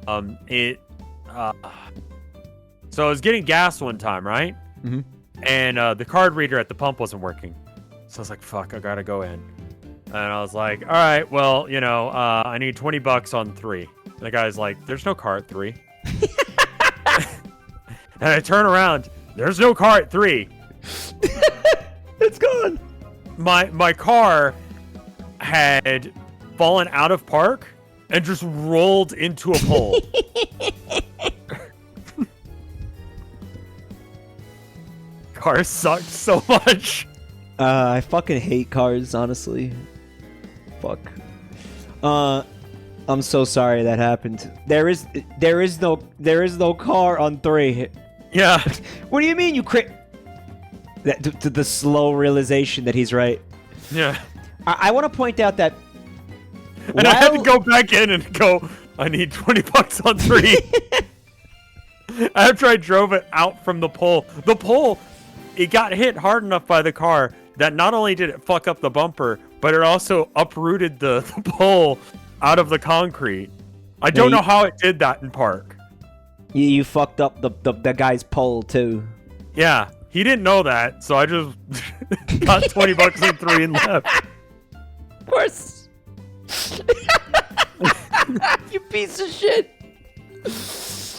I was getting gas one time, right? Mm-hmm. And the card reader at the pump wasn't working. So I was like, fuck, I gotta go in. And I was like, all right, well, I need $20 on 3. And the guy's like, there's no car at 3. And I turn around, there's no car at 3. It's gone. My car had fallen out of park and just rolled into a pole. Car sucked so much. I fucking hate cars, honestly. Fuck. I'm so sorry that happened. There is no car on 3. Yeah. What do you mean you the slow realization that he's right. Yeah. I want to point out that and I had to go back in and go, I need $20 on 3. After I drove it out from the pole. The pole, it got hit hard enough by the car that not only did it fuck up the bumper, but it also uprooted the pole out of the concrete. I don't know how it did that in park. You fucked up the guy's pole too. Yeah, he didn't know that, so I just got $20 on 3 and left. Of course. You piece of shit.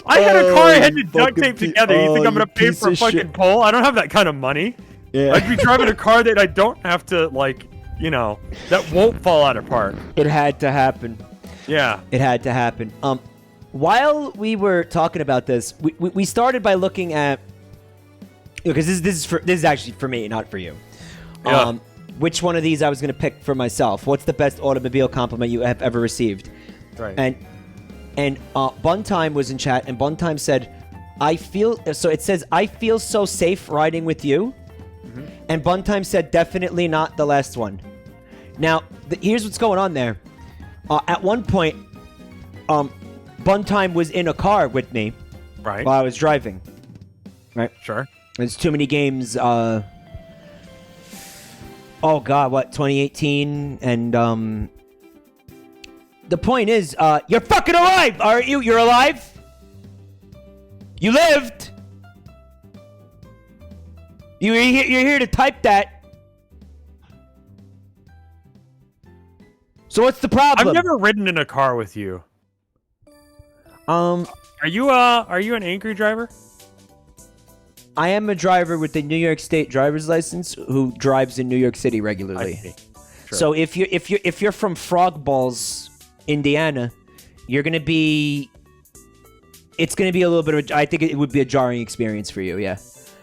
I had a car I had to duct tape together. You think I'm gonna pay for a fucking pole? I don't have that kind of money. Yeah. I'd be driving a car that I don't have to, that won't fall out of park. It had to happen. Yeah. It had to happen. While we were talking about this, we started by looking at because this is actually for me, not for you. Yeah. Which one of these I was gonna pick for myself? What's the best automobile compliment you have ever received? Right. And Buntime was in chat, and Buntime said, "I feel." So it says, "I feel so safe riding with you," and Buntime said, "Definitely not the last one." Now, here's what's going on there. At one point, Buntime was in a car with me Right. while I was driving. Right. Sure. There's too many games. Oh God, what 2018 and the point is, you're fucking alive, aren't you? You're alive. You lived. You're here to type that. So what's the problem? I've never ridden in a car with you. Are you an angry driver? I am a driver with a New York State driver's license who drives in New York City regularly. I see. Sure. So if you're from Frog Balls, Indiana, you're gonna be. It's gonna be a little bit of. I think it would be a jarring experience for you, yeah.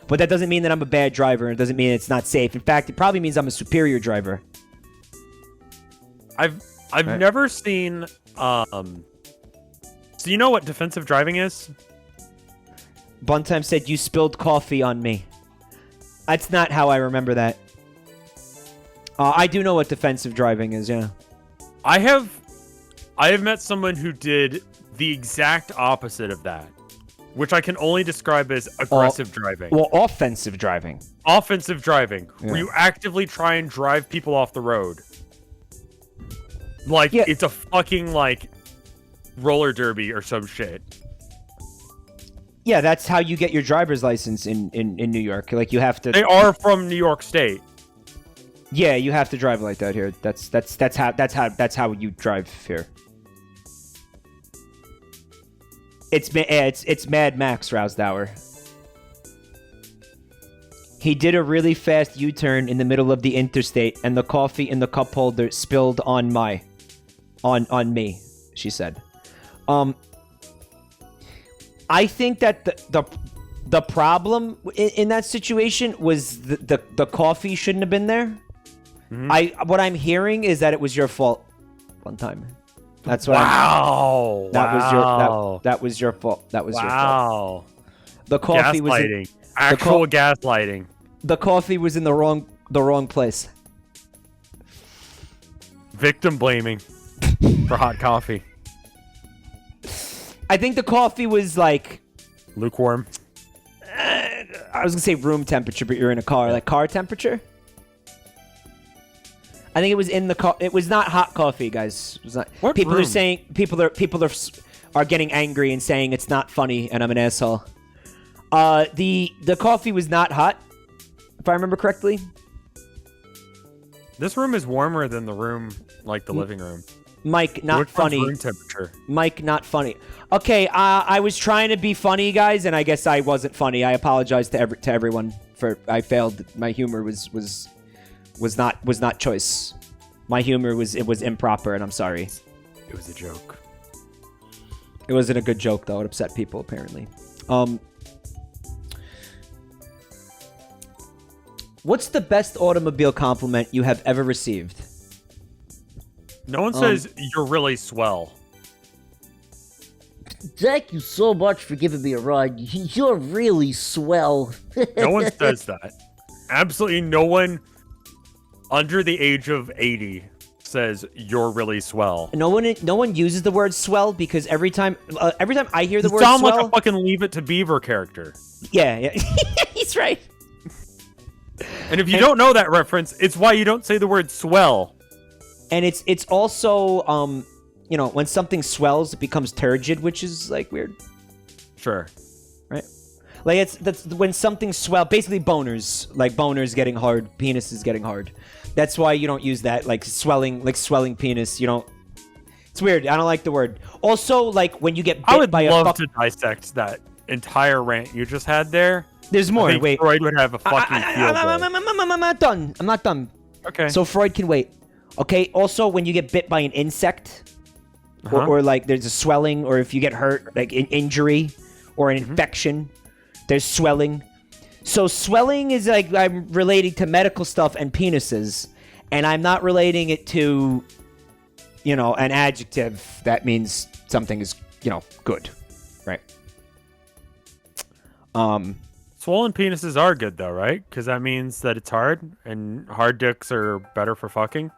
But that doesn't mean that I'm a bad driver. It doesn't mean it's not safe. In fact, it probably means I'm a superior driver. I've Right. never seen. So you know what defensive driving is? Buntime said you spilled coffee on me. That's not how I remember that. I do know what defensive driving is, yeah. I have met someone who did the exact opposite of that, which I can only describe as aggressive driving. Well, offensive driving. Offensive driving, Yeah. where you actively try and drive people off the road. Like, Yeah. it's a fucking, like, roller derby or some shit. Yeah, that's how you get your driver's license in New York. Like you have to. They are from New York State. Yeah, you have to drive like that here. That's how you drive here. It's Mad Max Rousdower. He did a really fast U-turn in the middle of the interstate, and the coffee in the cup holder spilled on me. She said. I think that the problem in that situation was the coffee shouldn't have been there. Mm-hmm. What I'm hearing is that it was your fault. One time. That's what. Wow. That was your fault. That was your fault. The coffee gaslighting. was Actual gaslighting. the coffee was in the wrong place. Victim blaming for hot coffee. I think the coffee was like Lukewarm. I was gonna say room temperature, but you're in a car, like car temperature. I think it was in the car. It was not hot coffee, guys. It was not. What people room? are saying people are getting angry and saying it's not funny, and I'm an asshole. The coffee was not hot, if I remember correctly. This room is warmer than the room, like the living room. Mike, not Which one's funny. room temperature? Mike, not funny. Okay, I was trying to be funny, guys, and I guess I wasn't funny. I apologize to everyone for I failed. My humor was not choice. My humor was improper, and I'm sorry. It was a joke. It wasn't a good joke though. It upset people apparently. What's the best automobile compliment you have ever received? No one says you're really swell. Thank you so much for giving me a ride. You're really swell. No one says that. Absolutely no one under the age of 80 says you're really swell. No one uses the word swell because every time I hear the You word sound swell, like a fucking Leave It to Beaver character. yeah, he's right. And if you don't know that reference, it's why you don't say the word swell. And it's also when something swells, it becomes turgid, which is like weird, Sure. right? Like that's when something swell, basically boners getting hard, penis is getting hard. That's why you don't use that, like swelling penis. You don't. It's weird. I don't like the word. Also, like when you get bit I would by love to dissect that entire rant you just had there. There's more. I think Wait. Freud would have a fucking field day. I'm not done. I'm not done. Okay. So Freud can wait. Okay. Also, when you get bit by an insect, or like there's a swelling, or if you get hurt, like an injury or an infection, there's swelling. So swelling is like I'm relating to medical stuff and penises, and I'm not relating it to, an adjective that means something is, good, right? Swollen penises are good though, right? Because that means that it's hard, and hard dicks are better for fucking.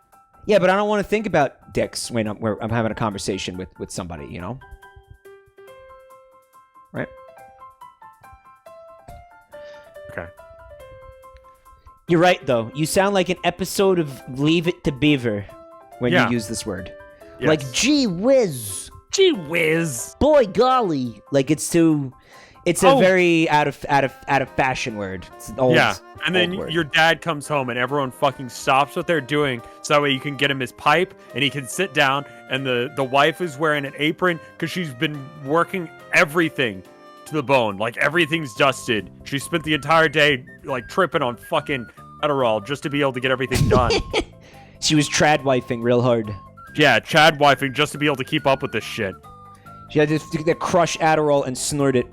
Yeah, but I don't want to think about dicks when I'm having a conversation with somebody, Right? Okay. You're right, though. You sound like an episode of Leave It to Beaver when you use this word. Yes. Like, gee whiz. Gee whiz. Boy golly. Like, it's a very out of fashion word. It's an old, and then word. Your dad comes home and everyone fucking stops what they're doing so that way you can get him his pipe and he can sit down, and the wife is wearing an apron because she's been working everything to the bone. Like, everything's dusted. She spent the entire day like tripping on fucking Adderall just to be able to get everything done. She was trad-wifing real hard. Yeah, Chad wifing just to be able to keep up with this shit. She had to crush Adderall and snort it.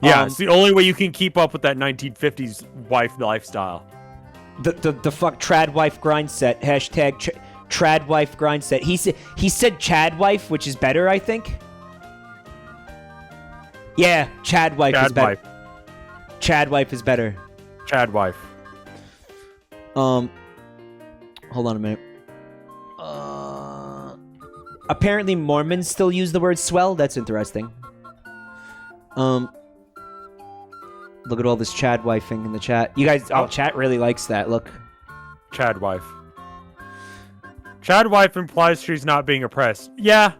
Yeah, it's the only way you can keep up with that 1950s wife lifestyle. The fuck trad wife grind set. Hashtag trad wife grind set. He said Chad wife, which is better, I think. Yeah, Chad wife is better. Chad wife is better. Chad wife. Hold on a minute. Apparently Mormons still use the word swell. That's interesting. Look at all this Chad wifing in the chat. You guys, chat really likes that. Look. Chad wife. Chad wife implies she's not being oppressed. Yeah.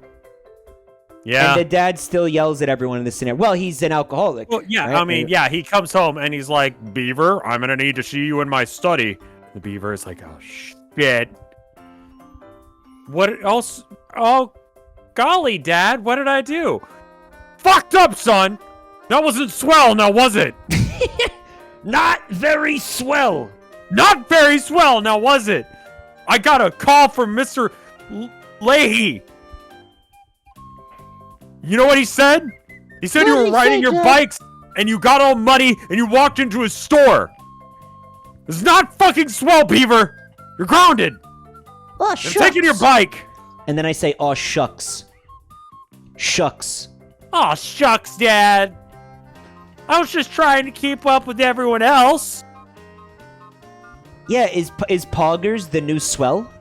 Yeah. And the dad still yells at everyone in this scenario. Well, he's an alcoholic. Well, yeah, right? I mean, yeah, he comes home and he's like, Beaver, I'm gonna need to see you in my study. The Beaver is like, oh, shit. What else? Oh, golly, Dad, what did I do? Fucked up, son! That wasn't swell, now was it? Not very swell. Not very swell, now was it? I got a call from Mr. Leahy. You know what he said? He said you were riding your bikes and you got all muddy and you walked into his store. It's not fucking swell, Beaver. You're grounded. Oh, I'm shucks. taking your bike. And then I say, "Aw, shucks." Shucks. Aw, shucks, Dad. I was just trying to keep up with everyone else. Yeah, is Poggers the new swell?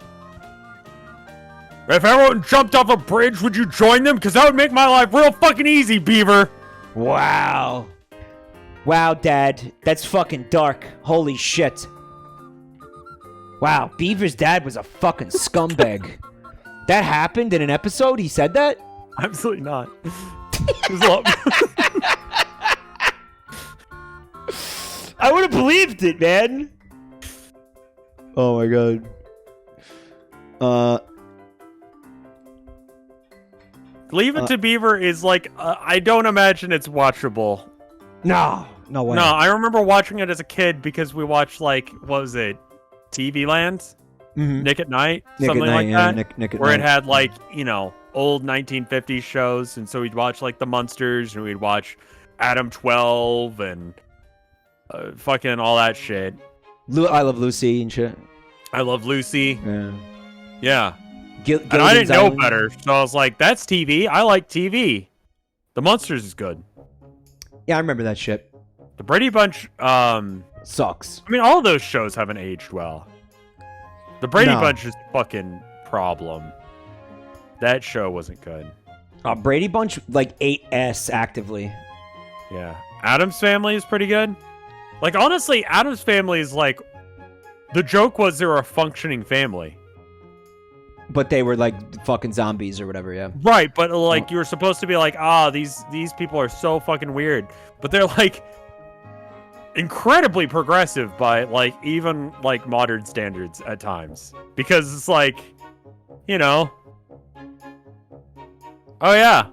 If everyone jumped off a bridge, would you join them? Because that would make my life real fucking easy, Beaver. Wow. Wow, Dad. That's fucking dark. Holy shit. Wow, Beaver's dad was a fucking scumbag. That happened in an episode? He said that? Absolutely not. It was a lot- I would have believed it, man. Oh my god. Leave It to Beaver is like, I don't imagine it's watchable. No way. No, I remember watching it as a kid because we watched, like, what was it? TV Land? Mm-hmm. Nick at Night? Nick something at Night, like yeah, that? Nick at where Night. it had, like, old 1950s shows, and so we'd watch, like, The Munsters, and we'd watch Adam 12, and fucking all that shit. I Love Lucy and shit. I Love Lucy. Yeah. Yeah. And I didn't know better, so I was like, that's TV. I like TV. The Munsters is good. Yeah, I remember that shit. The Brady Bunch, Sucks. I mean, all of those shows haven't aged well. The Brady No. Bunch is a fucking problem. That show wasn't good. Brady Bunch, like, ate ass actively. Yeah. Addams Family is pretty good. Like, honestly, Addams Family is like... The joke was they were a functioning family. But they were, like, fucking zombies or whatever, yeah. Right, but, like, you were supposed to be like, these people are so fucking weird. But they're, like... incredibly progressive by, like, even, like, modern standards at times. Because it's like... Oh, yeah.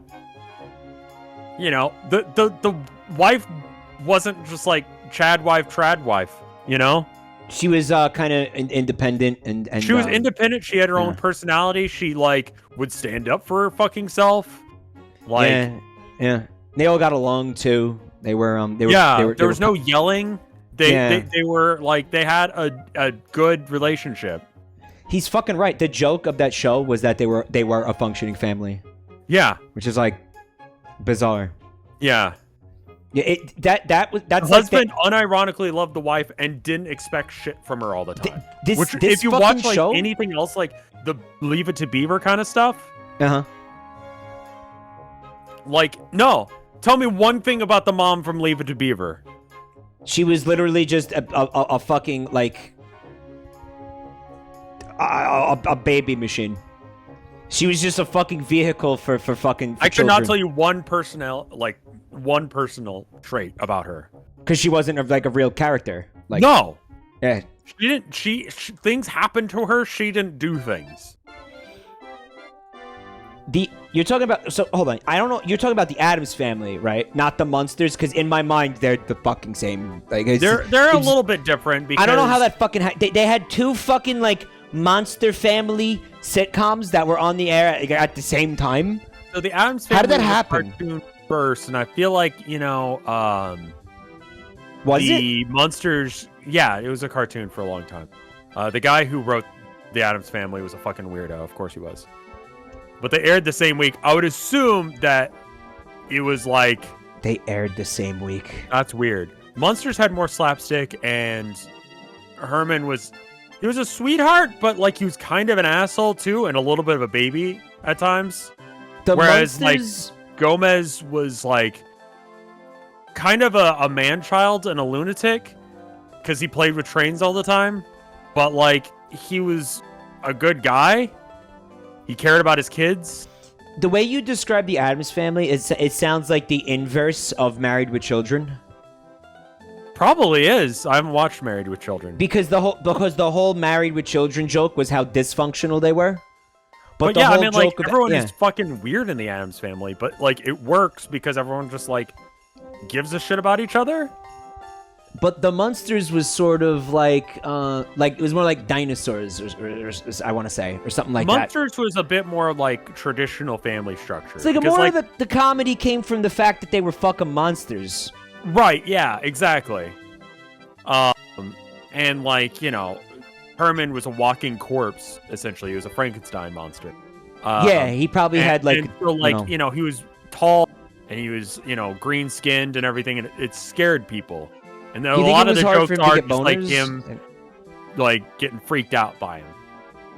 The wife wasn't just, like, Chad wife, trad wife, She was kind of independent and she was independent. She had her own personality. She, like, would stand up for her fucking self. Like, yeah. They all got along too. There was no yelling. They were like they had a good relationship. He's fucking right. The joke of that show was that they were a functioning family. Yeah, which is like bizarre. Yeah. Yeah, that's the like husband unironically loved the wife and didn't expect shit from her all the time. This if you watch like show? anything else, like the Leave It to Beaver kind of stuff, like no, tell me one thing about the mom from Leave It to Beaver. She was literally just a fucking like a baby machine. She was just a fucking vehicle for fucking. I cannot tell you one personal trait about her. Because she wasn't like a real character. Like no. Yeah. She didn't. She things happened to her. She didn't do things. You're talking about. So hold on. I don't know. You're talking about the Addams Family, right? Not the Munsters. Because in my mind, they're the fucking same. Like they're a little bit different. Because I don't know how that fucking. They had two fucking like Monster Family sitcoms that were on the air at the same time. So the Addams Family. How did that happen? Cartoon first, and I feel like was the it? Munsters? Yeah, it was a cartoon for a long time. The guy who wrote the Addams Family was a fucking weirdo. Of course he was. But they aired the same week. I would assume that it was like they aired the same week. That's weird. Munsters had more slapstick, and Herman was. He was a sweetheart, but like he was kind of an asshole too, and a little bit of a baby at times. Whereas Munsters... like Gomez was like kind of a man-child and a lunatic because he played with trains all the time, but like he was a good guy. He cared about his kids. The way you describe the Addams Family, it sounds like the inverse of Married with Children. Probably is. I haven't watched Married with Children. Because the whole Married with Children joke was how dysfunctional they were. But yeah, I mean, like, everyone is fucking weird in the Addams Family, but like it works because everyone just like gives a shit about each other. But the Munsters was sort of like it was more like dinosaurs, or I want to say, or something like that. Munsters was a bit more like traditional family structure. It's like more of the comedy came from the fact that they were fucking monsters. Right, yeah, exactly. And like, Herman was a walking corpse, essentially. He was a Frankenstein monster. Yeah, he probably had like... And so, like, he was tall, and he was, green-skinned and everything, and it scared people. And then a lot of the jokes are just like him, like, getting freaked out by him.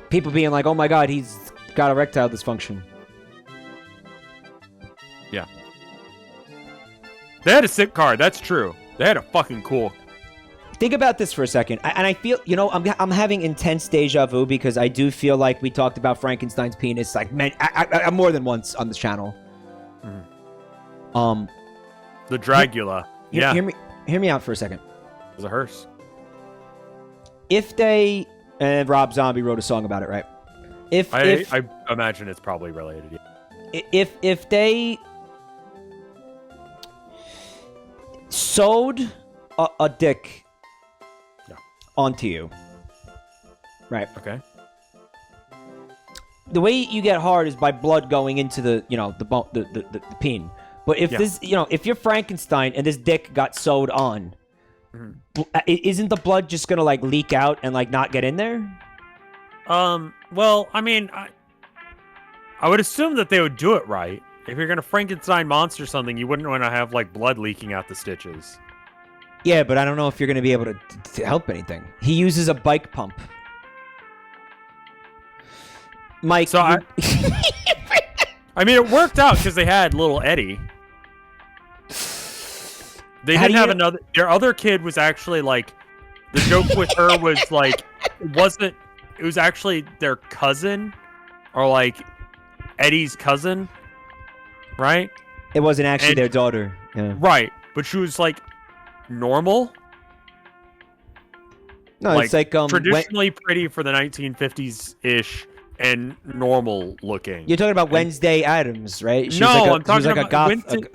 People being like, oh my god, he's got erectile dysfunction. Yeah. They had a sick card. That's true. They had a fucking cool. Think about this for a second, and I feel, I'm having intense deja vu because I do feel like we talked about Frankenstein's penis like more than once on this channel. Mm-hmm. The Dragula. Yeah. Hear me out for a second. It was a hearse. If they and Rob Zombie wrote a song about it, right? I imagine it's probably related. Yeah. If they sewed a dick onto you, right? Okay. The way you get hard is by blood going into the peen. But if this, if you're Frankenstein and this dick got sewed on, isn't the blood just gonna like leak out and like not get in there? Well, I mean, I would assume that they would do it right. If you're gonna Frankenstein monster something, you wouldn't want to have like blood leaking out the stitches. Yeah, but I don't know if you're gonna be able to help anything. He uses a bike pump. Mike, so I mean, it worked out because they had little Eddie. They didn't have another. Their other kid was actually like, the joke with her was like, it was actually their cousin, or like Eddie's cousin, right? It wasn't actually their daughter. Yeah. Right, but she was like normal. No, like, it's like traditionally pretty for the 1950s ish. And normal looking. You're talking about Wednesday Addams, right? I'm talking about goth, Wednesday.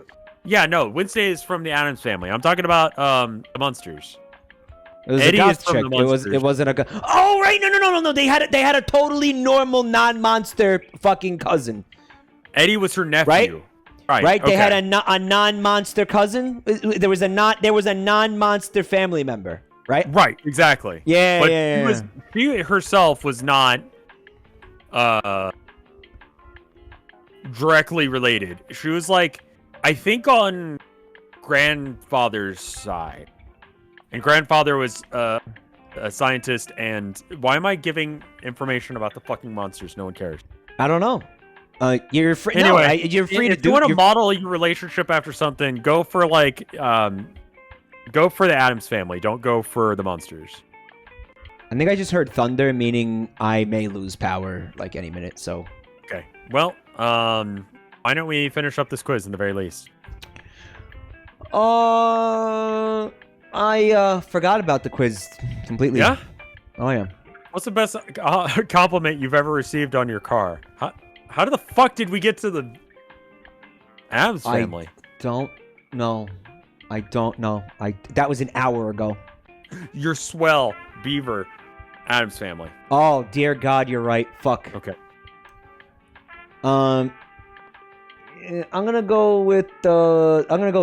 Yeah, no, Wednesday is from the Addams Family. I'm talking about the Munsters. It was Eddie a goth chick. It wasn't a Oh right, no. They had a totally normal non-monster fucking cousin. Eddie was her nephew. Right? Right? They okay. had a non-monster cousin. There was a non-monster family member, right? Right, exactly. Yeah, But yeah. she herself was not directly related. She was like, I think on grandfather's side. And grandfather was a scientist, and why am I giving information about the fucking monsters? No one cares. I don't know. You're free. Anyway, No, you're free to if do. you want to model your relationship after something, go for like go for the Addams Family. Don't go for the monsters. I think I just heard thunder, meaning I may lose power like any minute. So. Okay. Well, why don't we finish up this quiz in the very least? I forgot about the quiz completely. Yeah. Oh yeah. What's the best compliment you've ever received on your car? How the fuck did we get to the Addams Family? Don't know. I don't know. That was an hour ago. You're swell, Beaver, Addams Family. Oh dear God, you're right. Fuck. Okay. I'm gonna go with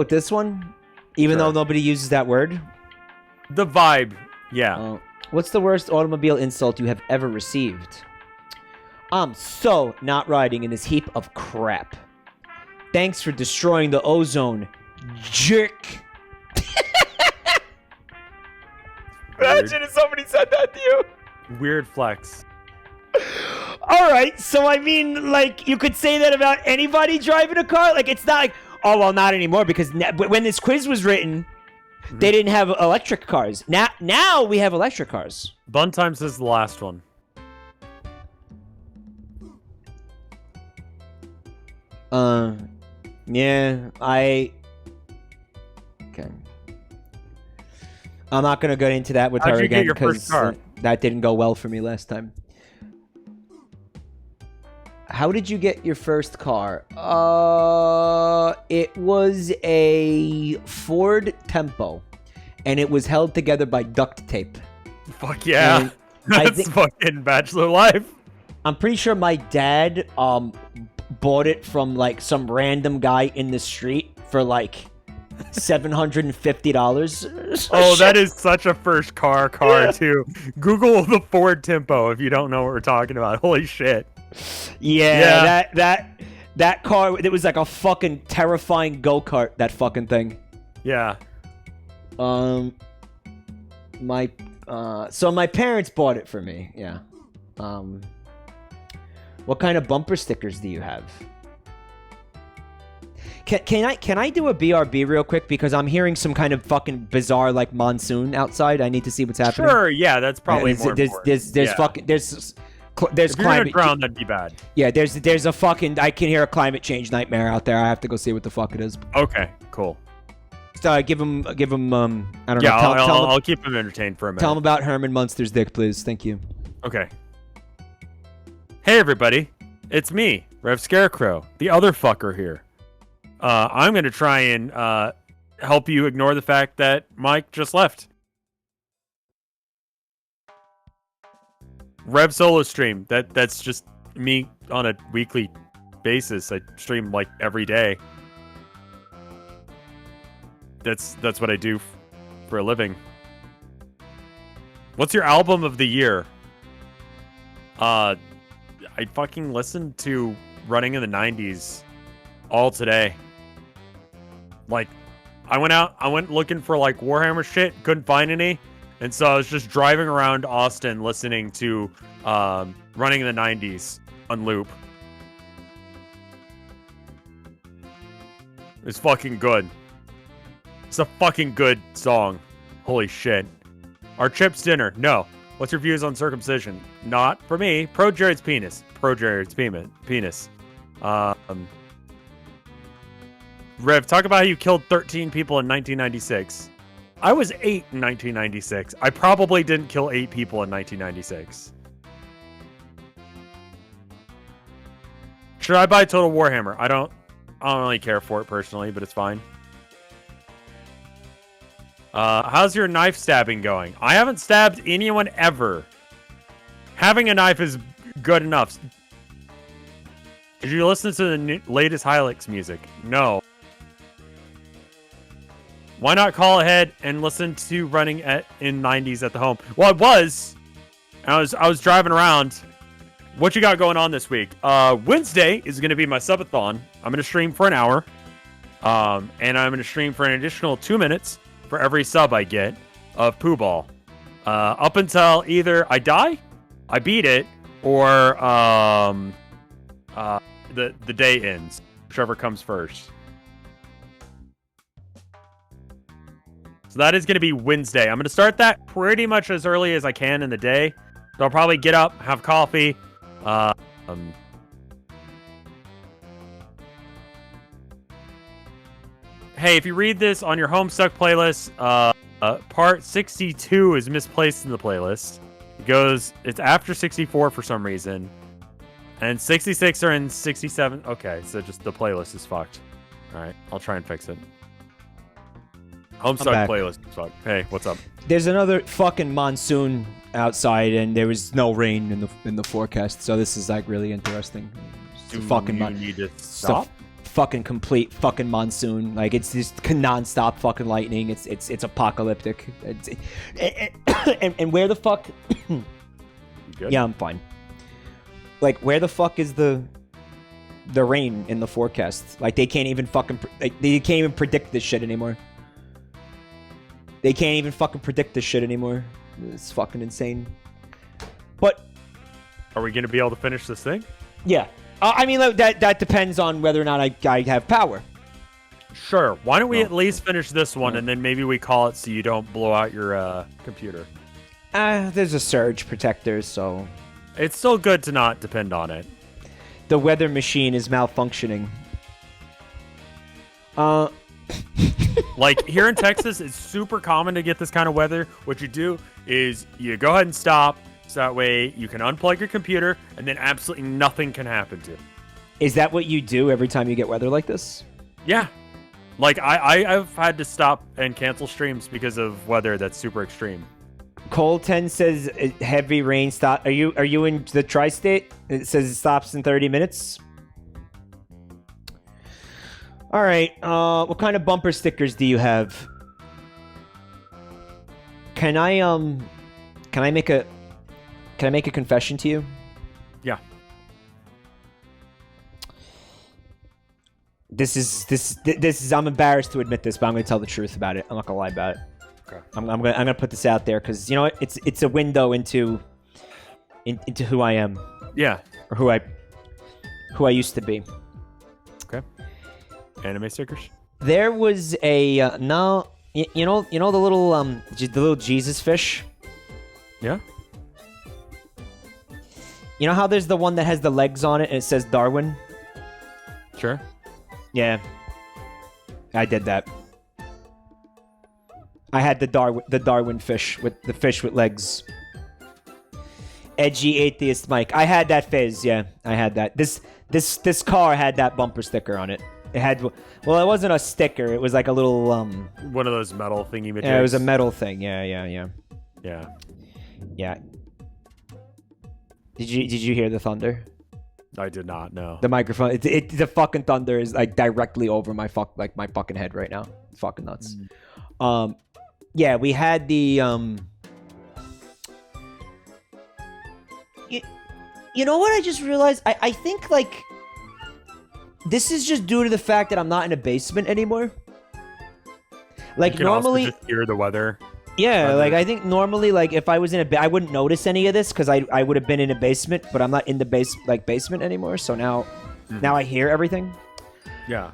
this one, even though nobody uses that word. The vibe, yeah. What's the worst automobile insult you have ever received? I'm so not riding in this heap of crap. Thanks for destroying the ozone, jerk. Imagine if somebody said that to you. Weird flex. All right, so I mean, like, you could say that about anybody driving a car. Like, it's not like, oh, well, not anymore, because when this quiz was written, they didn't have electric cars. Now we have electric cars. Bun Times is the last one. Yeah, okay. I'm not gonna go into that with her again because that didn't go well for me last time. How did you get your first car? It was a Ford Tempo, and it was held together by duct tape. Fuck yeah. And That's fucking bachelor life. I'm pretty sure my dad bought it from like some random guy in the street for like $750. Oh, that is such a first car too. Google the Ford Tempo if you don't know what we're talking about. Holy shit. Yeah. That car, it was like a fucking terrifying go-kart, that fucking thing. Yeah. So my parents bought it for me. Yeah. What kind of bumper stickers do you have? Can I do a BRB real quick, because I'm hearing some kind of fucking bizarre like monsoon outside. I need to see what's happening. Sure, yeah, that's probably more important. There's if you're climate. ground, that'd be bad. Yeah, there's a fucking, I can hear a climate change nightmare out there. I have to go see what the fuck it is. Okay, cool. Give him I don't know. Yeah, I'll keep him entertained for a minute. Tell him about Herman Munster's dick, please. Thank you. Okay. Hey everybody, it's me, RevScarecrow, the other fucker here. I'm gonna try and help you ignore the fact that Mike just left. Rev solo stream. That's just me on a weekly basis. I stream like every day. That's what I do for a living. What's your album of the year? I fucking listened to Running in the 90s all today. Like, I went looking for like Warhammer shit, couldn't find any. And so I was just driving around Austin listening to Running in the 90s on loop. It's fucking good. It's a fucking good song. Holy shit. Our Chips dinner. No. What's your views on circumcision? Not for me. Pro Jared's penis. Pro Jared's penis. Rev, talk about how you killed 13 people in 1996. I was 8 in 1996. I probably didn't kill 8 people in 1996. Should I buy Total Warhammer? I don't really care for it personally, but it's fine. How's your knife stabbing going? I haven't stabbed anyone ever. Having a knife is good enough. Did you listen to the latest Hilux music? No. Why not call ahead and listen to Running in 90s at the home? Well, I was driving around. What you got going on this week? Wednesday is going to be my subathon. I'm going to stream for an hour. And I'm going to stream for an additional 2 minutes for every sub I get of Pooh Ball. Up until either I die, I beat it, or the day ends. Whichever comes first. So that is going to be Wednesday. I'm going to start that pretty much as early as I can in the day. So I'll probably get up, have coffee. Hey, if you read this on your Homestuck playlist, part 62 is misplaced in the playlist. It's after 64 for some reason. And 66 are in 67. Okay, so just the playlist is fucked. Alright, I'll try and fix it. Homestuck playlist is fucked. Hey, what's up? There's another fucking monsoon outside, and there was no rain in the forecast, so this is like really interesting. Do you need to stop? Fucking complete fucking monsoon. Like, it's just non-stop fucking lightning. It's apocalyptic. And where the fuck? You good? Yeah, I'm fine. Like, where the fuck is the rain in the forecast? Like, they can't even fucking they can't even predict this shit anymore. They can't even fucking predict this shit anymore. It's fucking insane. But are we gonna be able to finish this thing? Yeah. I mean, that depends on whether or not I have power. Sure. Why don't we at least finish this one, and then maybe we call it so you don't blow out your computer. There's a surge protector, so... It's still good to not depend on it. The weather machine is malfunctioning. Like, here in Texas, it's super common to get this kind of weather. What you do is you go ahead and stop, so that way you can unplug your computer, and then absolutely nothing can happen to it. Is that what you do every time you get weather like this? Yeah. Like, I've had to stop and cancel streams because of weather that's super extreme. Cole 10 says heavy rain stop. Are you in the tri-state? It says it stops in 30 minutes. All right. What kind of bumper stickers do you have? Can I make a confession to you? Yeah. This is I'm embarrassed to admit this, but I'm going to tell the truth about it. I'm not going to lie about it. Okay. I'm gonna put this out there because you know what? It's a window into who I am. Yeah. Or who I used to be. Okay. Anime stickers. There was a no. You know the little Jesus fish. Yeah. You know how there's the one that has the legs on it and it says Darwin? Sure. Yeah. I did that. I had the Darwin fish with the fish with legs. Edgy atheist Mike. I had that fizz, yeah. I had that. This car had that bumper sticker on it. It had, well, it wasn't a sticker. It was like a little one of those metal thingy majigs. Yeah, it was a metal thing. Yeah. Yeah. Did you hear the thunder? I did not know. The microphone. The fucking thunder is like directly over my fucking head right now. It's fucking nuts. Yeah, we had the You know what I just realized? I think like this is just due to the fact that I'm not in a basement anymore. Like you can normally also just hear the weather. Yeah, like I think normally like if I was in I wouldn't notice any of this because I would have been in a basement, but I'm not in the basement anymore. So now I hear everything. Yeah.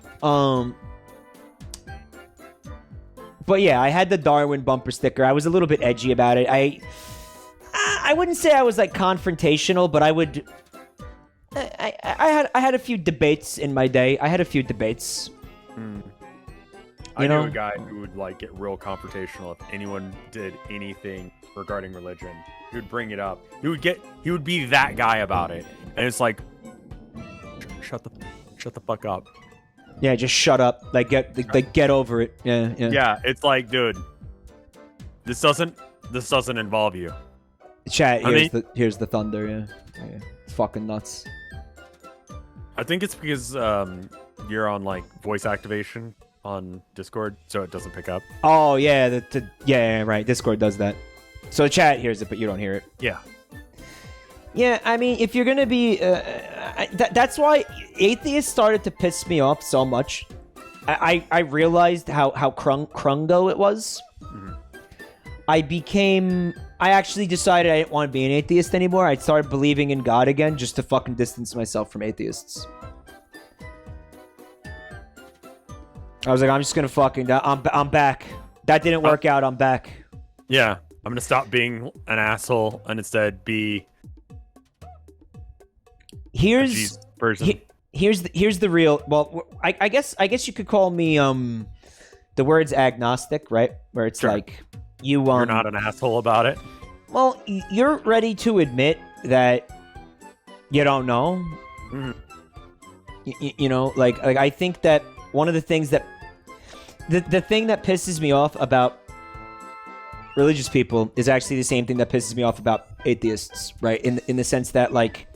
But yeah, I had the Darwin bumper sticker. I was a little bit edgy about it. I wouldn't say I was like confrontational, but I had a few debates in my day. I had a few debates. I knew a guy who would like get real confrontational if anyone did anything regarding religion. He would bring it up. He would be that guy about it. And it's like shut the fuck up. Yeah, just shut up. Like get over it. Yeah. Yeah, it's like, dude, this doesn't involve you. Chat, here's the thunder, yeah. It's fucking nuts. I think it's because you're on like voice activation on Discord, so it doesn't pick up. Oh yeah, yeah, right. Discord does that. So chat hears it, but you don't hear it. Yeah. Yeah, I mean, if you're gonna be, that's why atheists started to piss me off so much. I realized how crungo it was. Mm-hmm. I actually decided I didn't want to be an atheist anymore. I started believing in God again just to fucking distance myself from atheists. I was like, I'm just gonna fucking, I'm back. That didn't work out. I'm back. Yeah, I'm gonna stop being an asshole and instead be. Here's the real. Well, I guess you could call me the word's agnostic, right? Where it's Sure. like you're not an asshole about it. Well, you're ready to admit that you don't know. Mm-hmm. You know, like I think that one of the things that the thing that pisses me off about religious people is actually the same thing that pisses me off about atheists, right? In the sense that like.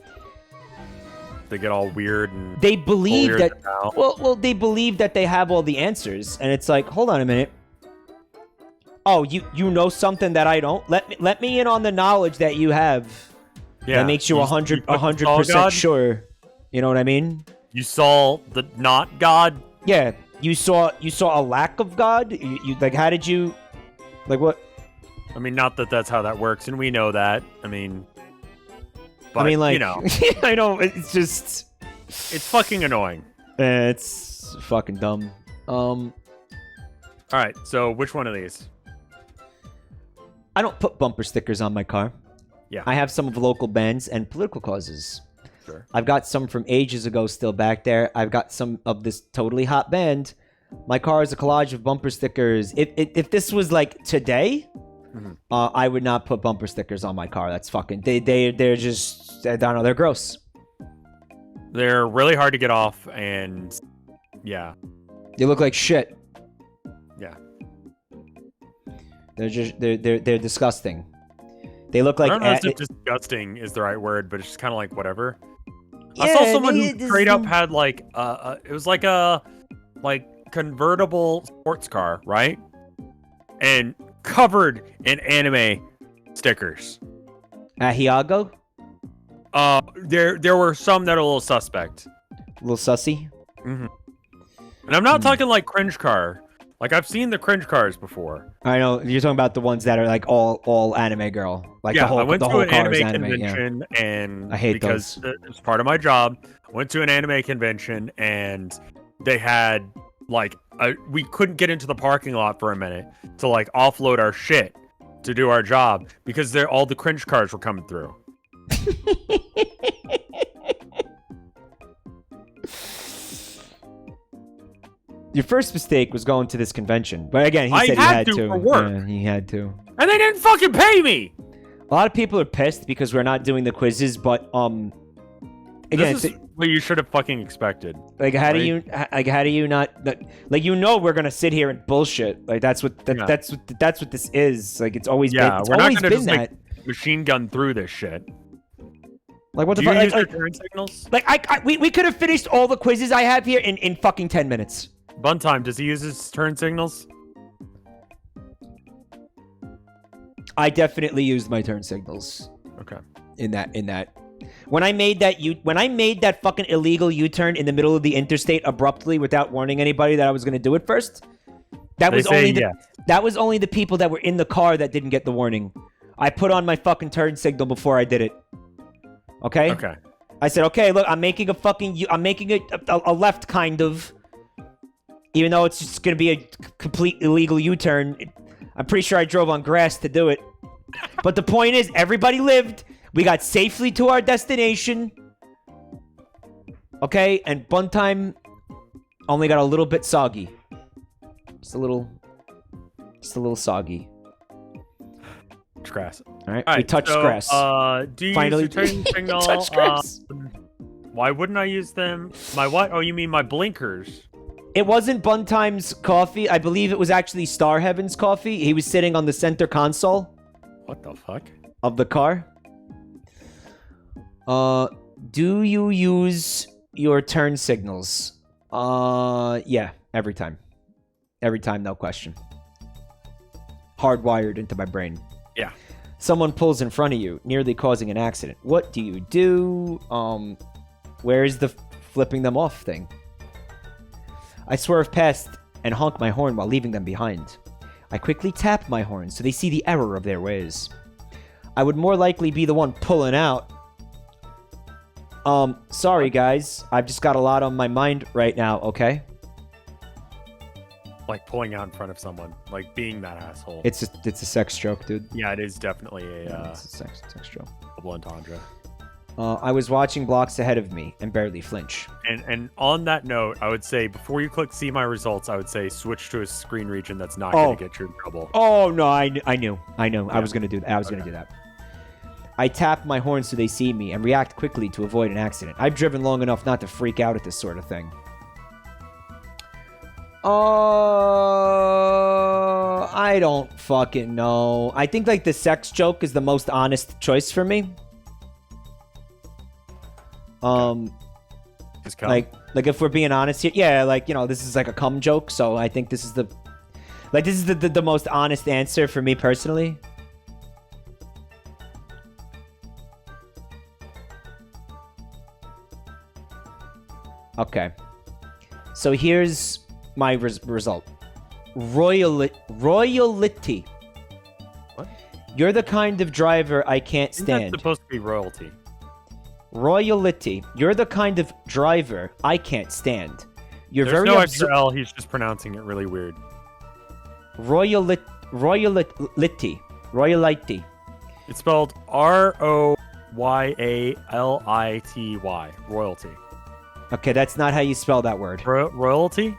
They get all weird and They believe that now. well they believe that they have all the answers, and it's like, hold on a minute. Oh, you know something that I don't? Let me in on the knowledge that you have. Yeah, That makes you 100% sure. You know what I mean? You saw the not God. Yeah, you saw a lack of God. You like, how did you, like, what? I mean, not that that's how that works, and we know that. I mean, but, I mean, like, you know, I know it's just, it's fucking annoying. it's fucking dumb. All right, so which one of these? I don't put bumper stickers on my car. Yeah. I have some of local bands and political causes. Sure. I've got some from ages ago still back there. I've got some of this totally hot band. My car is a collage of bumper stickers. If this was like today, I would not put bumper stickers on my car. That's fucking... They're just... I don't know. They're gross. They're really hard to get off, and yeah. They look like shit. Yeah. They're just... They're disgusting. They look like... I don't know if disgusting is the right word, but it's just kind of like whatever. Yeah, I saw someone who straight up had like it was like a convertible sports car, right? And covered in anime stickers. Ahiago? There were some that are a little suspect. A little sussy? And I'm not talking like cringe car. Like, I've seen the cringe cars before. I know. You're talking about the ones that are like all anime girl. Like yeah, the whole, I went the to whole an car is anime anime. convention, Yeah. and I hate because those. it's part of my job, I went to an anime convention, and they had, like, we couldn't get into the parking lot for a minute to, like, offload our shit to do our job because all the cringe cars were coming through. Your first mistake was going to this convention, but again, he said he had had to to. for work. Yeah, he had to. And they didn't fucking pay me! A lot of people are pissed because we're not doing the quizzes, but again, This is what you should have fucking expected. like how do right? you not like, you know, we're gonna sit here and bullshit. Like that's what that's what this is. Like it's always been. It's we're not always gonna been just that. like machine gun through this shit. Like what Do the you fuck? use Like, your turn signals? we could have finished all the quizzes I have here in fucking 10 minutes. Buntime, does he use his turn signals? I definitely used my turn signals Okay. in that. When I made that fucking illegal U-turn in the middle of the interstate abruptly without warning anybody that I was going to do it first, that was only the people that were in the car that didn't get the warning. I put on my fucking turn signal before I did it. Okay? Okay. I said, okay, look, I'm making a left kind of, even though it's just going to be a complete illegal U-turn. I'm pretty sure I drove on grass to do it. But the point is, everybody lived. We got safely to our destination. Okay? And Buntime only got a little bit soggy. Just a little soggy. It's grass. All right? We touched grass. Do you Finally, use your turn signal? touched grass. Why wouldn't I use them? My what? Oh, you mean my blinkers? It wasn't Buntime's coffee. I believe it was actually Star Heaven's coffee. He was sitting on the center console. What the fuck? Of the car. Do you use your turn signals. Yeah, every time. Every time, no question. Hardwired into my brain. Yeah. Someone pulls in front of you, nearly causing an accident. What do you do? Where's the flipping them off thing? I swerve past and honk my horn while leaving them behind. I quickly tap my horn so they see the error of their ways. I would more likely be the one pulling out. Sorry guys, I've just got a lot on my mind right now, okay? Like pulling out in front of someone, like being that asshole. It's a sex joke, dude. Yeah, it is definitely It's a sex joke. double entendre. I was watching blocks ahead of me and barely flinch. And on that note, I would say before you click see my results, I would say switch to a screen region that's not going to get you in trouble. Oh no, I knew. Yeah. I was gonna do that. I was gonna do that. I tap my horn so they see me and react quickly to avoid an accident. I've driven long enough not to freak out at this sort of thing. I don't fucking know. I think like the sex joke is the most honest choice for me. Just come. Like if we're being honest here, yeah, like, you know, this is like a cum joke, so I think this is the most honest answer for me personally. Okay. So here's my result. Royalty. What? You're the kind of driver I can't Isn't stand. that supposed to be royalty? Royalty. You're the kind of driver I can't stand. You're There's very no extra L. He's just pronouncing it really weird. Royalty. It's spelled Royality. Royalty. Okay, that's not how you spell that word. Royalty?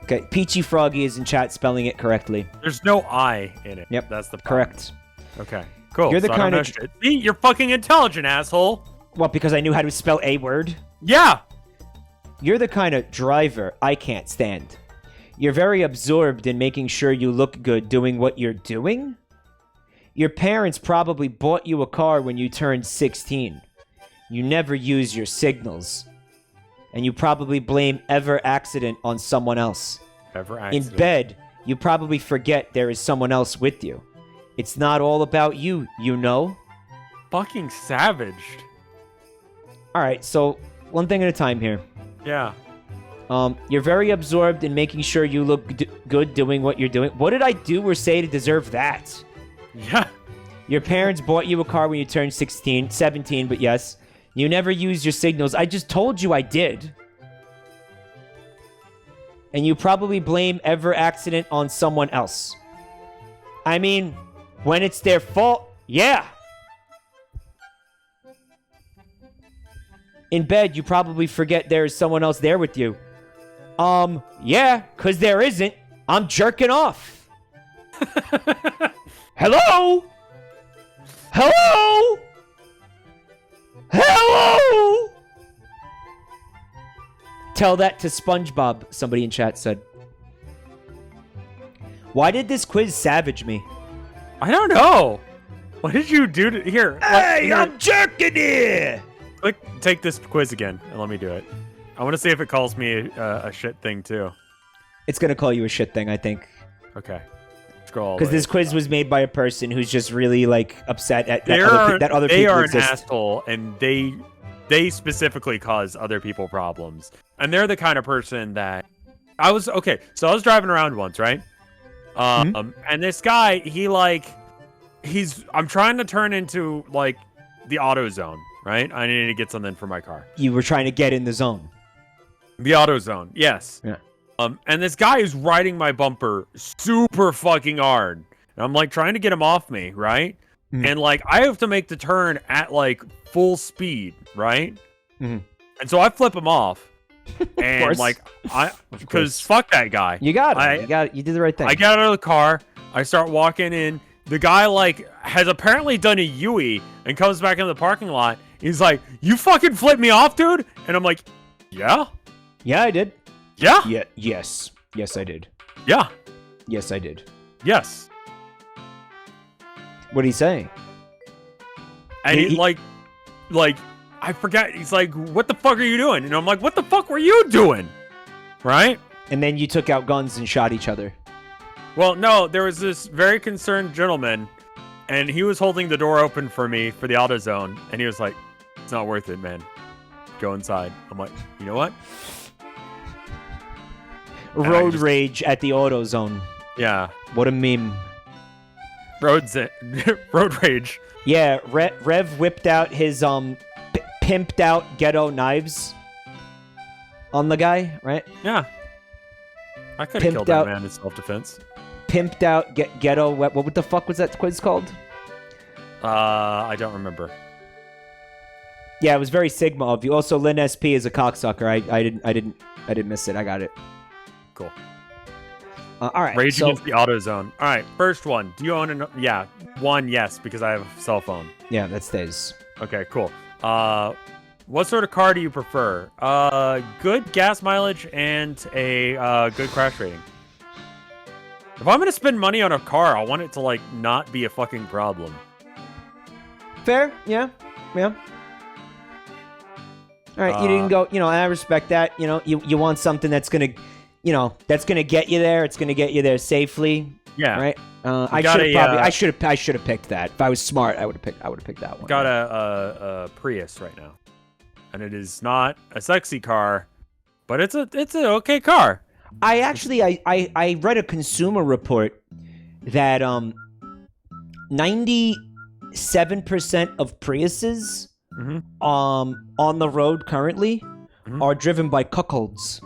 Okay, Peachy Froggy is in chat spelling it correctly. There's no I in it. Yep, That's the problem. correct. Okay, cool. You're the So I don't kind know of- shit. See, you're fucking intelligent, asshole. Well, because I knew how to spell a word. Yeah. You're the kind of driver I can't stand. You're very absorbed in making sure you look good doing what you're doing. Your parents probably bought you a car when you turned 16. You never use your signals. And you probably blame every accident on someone else. Ever In accident. bed, you probably forget there is someone else with you. It's not all about you, you know? Fucking savaged. Alright, so one thing at a time here. Yeah. You're very absorbed in making sure you look good doing what you're doing. What did I do or say to deserve that? Yeah. Your parents bought you a car when you turned 17, but yes. You never use your signals. I just told you I did. And you probably blame every accident on someone else. I mean, when it's their fault, yeah. In bed, you probably forget there is someone else there with you. Yeah, because there isn't. I'm jerking off. Hello? Hello? Hello? Tell that to SpongeBob, somebody in chat said. Why did this quiz savage me? I don't know. What did you do to here? Hey, I'm jerking here! Take this quiz again and let me do it. I want to see if it calls me a shit thing too. It's gonna call you a shit thing, I think. Okay. Scroll. Because this quiz was made by a person who's just really, like, upset at They that other they people are exist. an asshole, and they specifically cause other people problems. And they're the kind of person that I was So I was driving around once, right? And this guy, I'm trying to turn into like the auto zone, right? I need to get something for my car. You were trying to get in the zone. The auto zone, yes. Yeah. And this guy is riding my bumper super fucking hard. And I'm like trying to get him off me, right? And like I have to make the turn at like full speed, right? And so I flip him off. And like because fuck that guy. You got it. You did the right thing. I get out of the car, I start walking in. The guy like has apparently done a Yui and comes back into the parking lot. He's like, "You fucking flipped me off, dude?" And I'm like, "Yeah." Yeah, I did. Yeah. Yeah. Yes. Yes, I did. Yeah. Yes, I did. Yes. What did he say? And he, like, I forget. He's like, what the fuck are you doing? And I'm like, what the fuck were you doing? Right? And then you took out guns and shot each other. Well, no, there was this very concerned gentleman, and he was holding the door open for me for the AutoZone, and he was like, it's not worth it, man. Go inside. I'm like, you know what? Road rage at the AutoZone. Yeah. What a meme. Road rage. Yeah, Rev whipped out his pimped out ghetto knives on the guy, right? Yeah. I could have killed that man in self-defense. Pimped out ghetto. What the fuck was that quiz called? I don't remember. Yeah, it was very Sigma of you. Also, Lynn SP is a cocksucker. I didn't miss it. I got it. Cool. All right. Rage against the AutoZone. All right, first one. Do you own an? Yeah, one. Yes, because I have a cell phone. Yeah, that stays. Okay, cool. What sort of car do you prefer? Good gas mileage and a good crash rating. If I'm gonna spend money on a car, I want it to like not be a fucking problem. Fair. Yeah. Yeah. All right, you didn't go. I respect that. You want something that's gonna, that's gonna get you there. It's gonna get you there safely. Yeah. Right. I should have picked that. If I was smart, I would have picked that one. Got a Prius right now, and it is not a sexy car, but it's an okay car. I actually I read a consumer report that 97% of Priuses on the road currently are driven by cuckolds.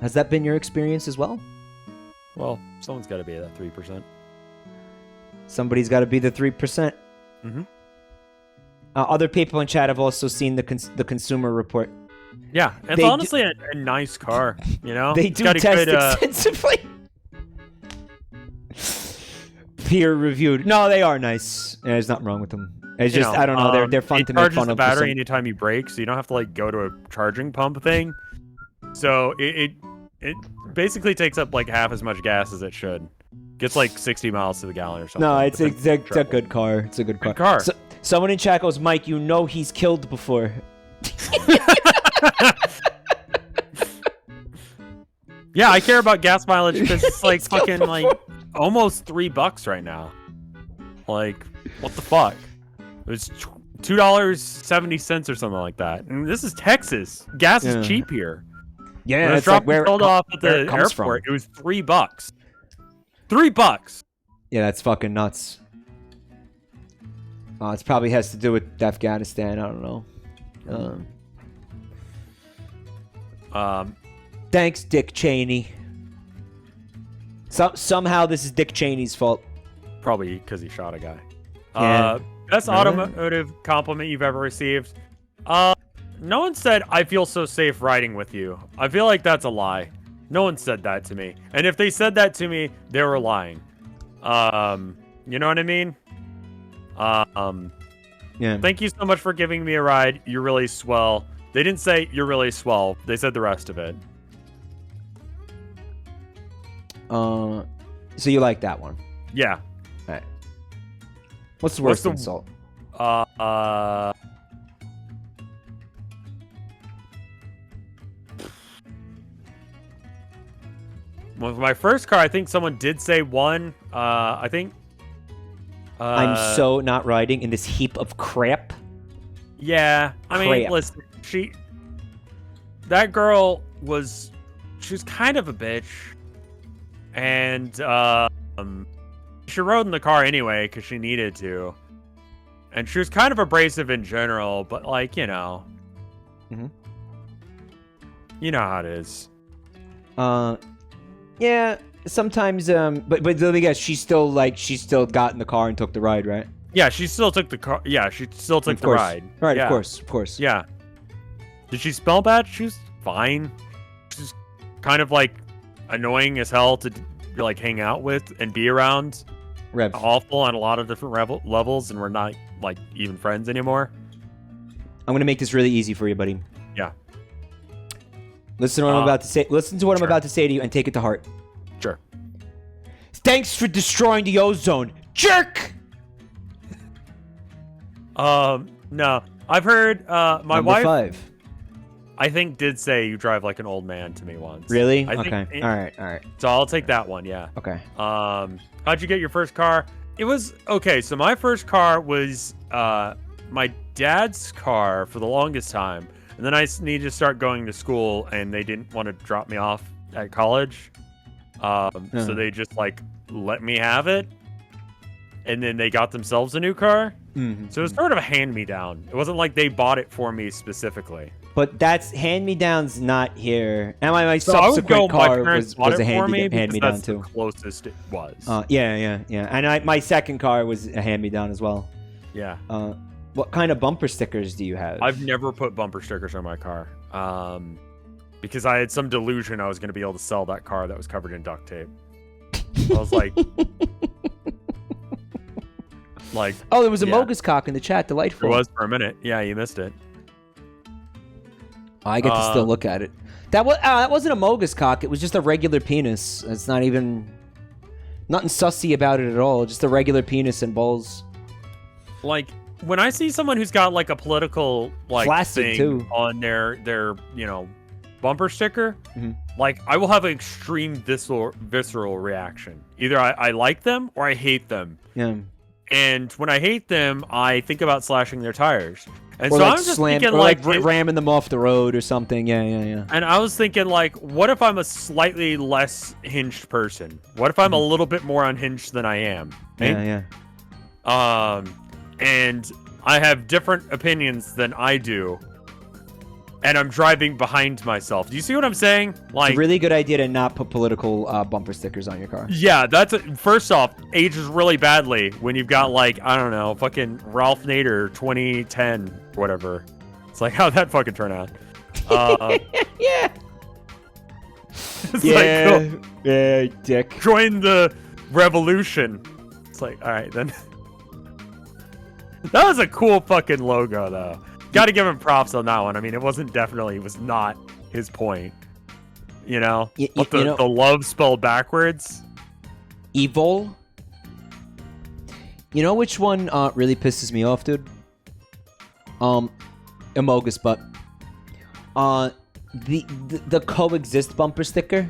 Has that been your experience as well? Well, someone's got to be at that 3%. Somebody's got to be the 3%. Other people in chat have also seen the consumer report. Yeah, it's honestly a nice car, They do test extensively. Peer reviewed. No, they are nice. Yeah, there's nothing wrong with them. It's just, I don't know, they're fun to make fun of. It charges the battery anytime you brake, so you don't have to like go to a charging pump thing. So it basically takes up like half as much gas as it should. Gets like 60 miles to the gallon or something. No, it's a good car. It's a good car. Someone in chat goes, Mike, he's killed before. Yeah, I care about gas mileage because it's like fucking like almost $3 right now. Like, what the fuck? It was $2.70 or something like that. And this is Texas. Gas is cheap here. Yeah, when I dropped off at the airport, it was $3. $3. Yeah, that's fucking nuts. It probably has to do with Afghanistan. I don't know. Thanks, Dick Cheney. Somehow this is Dick Cheney's fault. Probably because he shot a guy. Yeah. Best automotive compliment you've ever received. No one said, I feel so safe riding with you. I feel like that's a lie. No one said that to me. And if they said that to me, they were lying. You know what I mean? Yeah. Thank you so much for giving me a ride. You're really swell. They didn't say you're really swell. They said the rest of it. So you like that one? Yeah. All right. What's the worst insult? With my first car, I think someone did say one. I think. I'm so not riding in this heap of crap. Yeah, I mean, listen, that girl she was kind of a bitch, and she rode in the car anyway because she needed to, and she was kind of abrasive in general, but like you know how it is. Yeah, sometimes but let me guess, she still got in the car and took the ride, right? Yeah, she still took the car. Yeah, she still took the ride. Right, yeah. of course. Yeah. Did she smell bad? She was fine. She's kind of like annoying as hell to like hang out with and be around. Rev. Awful on a lot of different levels, and we're not like even friends anymore. I'm gonna make this really easy for you, buddy. Yeah. Listen to what I'm about to say. Listen to what I'm about to say to you, and take it to heart. Sure. Thanks for destroying the ozone, jerk. No. I've heard my Number wife 5. I think did say you drive like an old man to me once. Really? I think Okay. All right. So I'll take that one, yeah. Okay. How'd you get your first car? It was okay, so my first car was my dad's car for the longest time. And then I needed to start going to school and they didn't want to drop me off at college. So they just like let me have it. And then they got themselves a new car. Mm-hmm. So it was sort of a hand-me-down. It wasn't like they bought it for me specifically. But that's hand-me-downs not here. And my So I would go, subsequent car my parents was bought a it for me because hand-me-down that's too. the closest it was. Yeah. And my second car was a hand-me-down as well. Yeah. What kind of bumper stickers do you have? I've never put bumper stickers on my car. Because I had some delusion I was going to be able to sell that car that was covered in duct tape. I was like... oh, there was a yeah. Mogus cock in the chat. Delightful. It was for a minute. Yeah, you missed it. I get to still look at it. That wasn't a Mogus cock. It was just a regular penis. It's not even... Nothing sussy about it at all. Just a regular penis and balls. Like, when I see someone who's got, like, a political, like, Flaccid, thing too. on their bumper sticker, like, I will have an extreme visceral reaction. Either I like them or I hate them. Yeah. And when I hate them, I think about slashing their tires. And Or so like I'm just slam, thinking, or like like, ramming them off the road or something. Yeah. and I was thinking, like, what if I'm a slightly less hinged person? What if I'm a little bit more unhinged than I am? Yeah. And I have different opinions than I do. And I'm driving behind myself. Do you see what I'm saying? Like, It's a really good idea to not put political bumper stickers on your car. yeah, first off, ages really badly when you've got, like, I don't know, fucking Ralph Nader 2010, whatever. It's like, how'd that fucking turn out? Yeah. It's like, cool. Yeah, dick. Join the revolution. It's like, all right, then. That was a cool fucking logo, though. Got to give him props on that one. I mean, it was not his point. You know? But the love spelled backwards. Evil. You know which one really pisses me off, dude? Amogus butt. The coexist bumper sticker.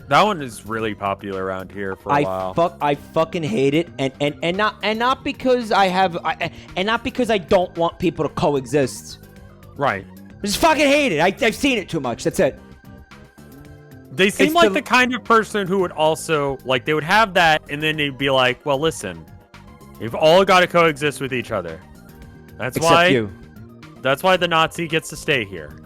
That one is really popular around here for a while. I fucking hate it, and not because not because I don't want people to coexist. Right. I just fucking hate it. I've seen it too much. That's it. They seem like the kind of person who would also, like, they would have that, and then they'd be like, well, listen, we've all got to coexist with each other. That's Except you. That's why the Nazi gets to stay here.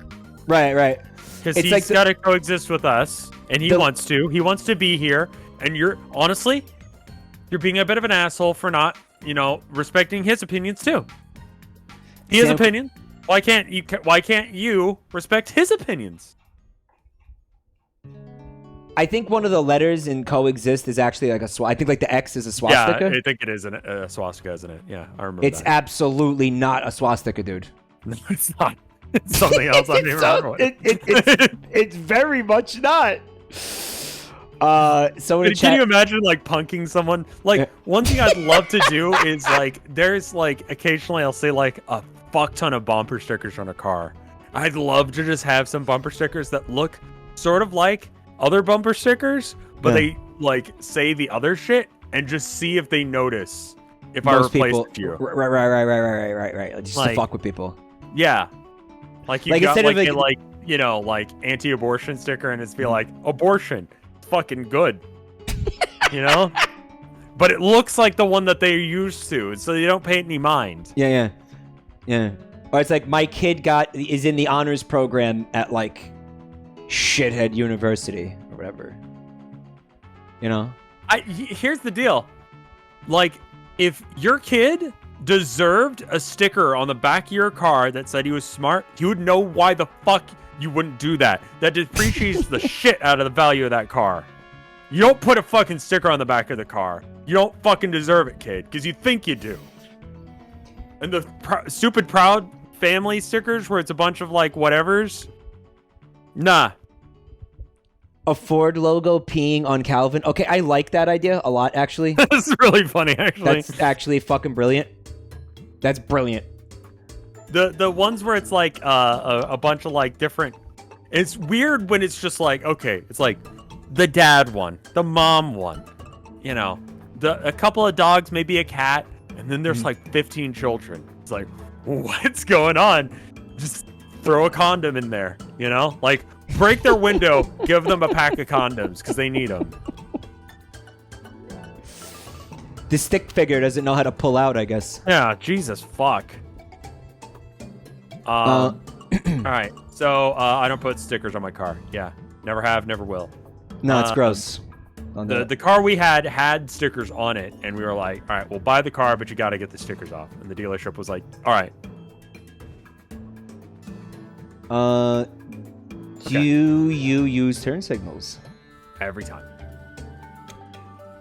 Right. Because he's got to coexist with us, and he wants to. He wants to be here, and you're being a bit of an asshole for not, respecting his opinions too. He has opinions. Why can't you respect his opinions? I think one of the letters in coexist is actually like I think like the X is a swastika. Yeah, I think it is a swastika, isn't it? Yeah, I remember. It's absolutely not a swastika, dude. No, it's not. It's something else. I don't even remember. It's very much not. Can you imagine like punking someone? Like, one thing I'd love to do is like, there's like occasionally I'll say like a fuck ton of bumper stickers on a car. I'd love to just have some bumper stickers that look sort of like other bumper stickers, but they like say the other shit and just see if they notice if I replace it to you. Right. Just to fuck with people. Yeah. Like you got like anti-abortion sticker and it's be like abortion, fucking good. But it looks like the one that they're used to, so you don't pay any mind. Yeah. Or it's like my kid is in the honors program at like shithead university or whatever. Here's the deal. Like, if your kid deserved a sticker on the back of your car that said he was smart, you would know why the fuck you wouldn't do that. That depreciates the shit out of the value of that car. You don't put a fucking sticker on the back of the car. You don't fucking deserve it, kid, because you think you do. And the stupid Proud Family stickers where it's a bunch of like whatevers. Nah. A Ford logo peeing on Calvin. Okay, I like that idea a lot, actually. That's really funny, actually. That's actually fucking brilliant. That's brilliant. The ones where it's like a bunch of like different. It's weird when it's just like, okay, it's like the dad one, the mom one, you know, a couple of dogs, maybe a cat, and then there's like 15 children. It's like, what's going on? Just throw a condom in there, you know, like break their window, give them a pack of condoms because they need them. The stick figure doesn't know how to pull out, I guess. Yeah, Jesus fuck. All right, so I don't put stickers on my car. Yeah, never have, never will. No, it's gross. The car we had stickers on it, and we were like, all right, we'll buy the car, but you got to get the stickers off. And the dealership was like, all right. Do you use turn signals? Every time.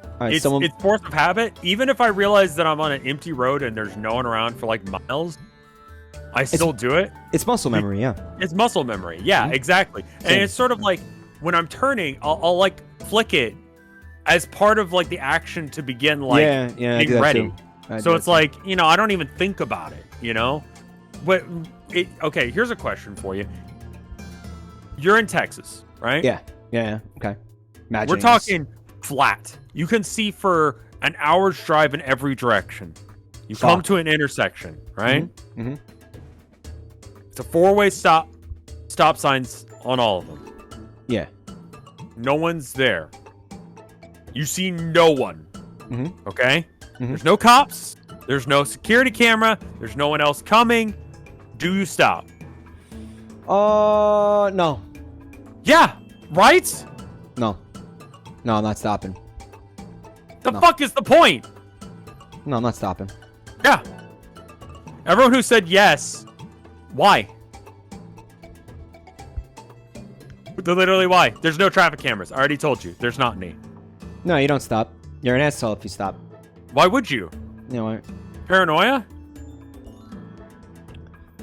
All right, It's force of habit. Even if I realize that I'm on an empty road and there's no one around for like miles, I still do it. It's muscle memory, yeah. It's muscle memory. Yeah, exactly. Same. And it's sort of like when I'm turning, I'll like flick it as part of like the action to begin like being ready. So it's like, you know, I don't even think about it, you know? But okay, here's a question for you. You're in Texas, right? Yeah. Okay. We're talking flat. You can see for an hour's drive in every direction. You come to an intersection, right? Mm-hmm. It's a four-way stop signs on all of them. Yeah. No one's there. You see no one. Okay? There's no cops. There's no security camera. There's no one else coming. Do you stop? No. Yeah, right? No, I'm not stopping. The fuck is the point? No, I'm not stopping. Yeah. Everyone who said yes, why? Literally why? There's no traffic cameras. I already told you. There's not any. No, you don't stop. You're an asshole if you stop. Why would you? You know what? Paranoia?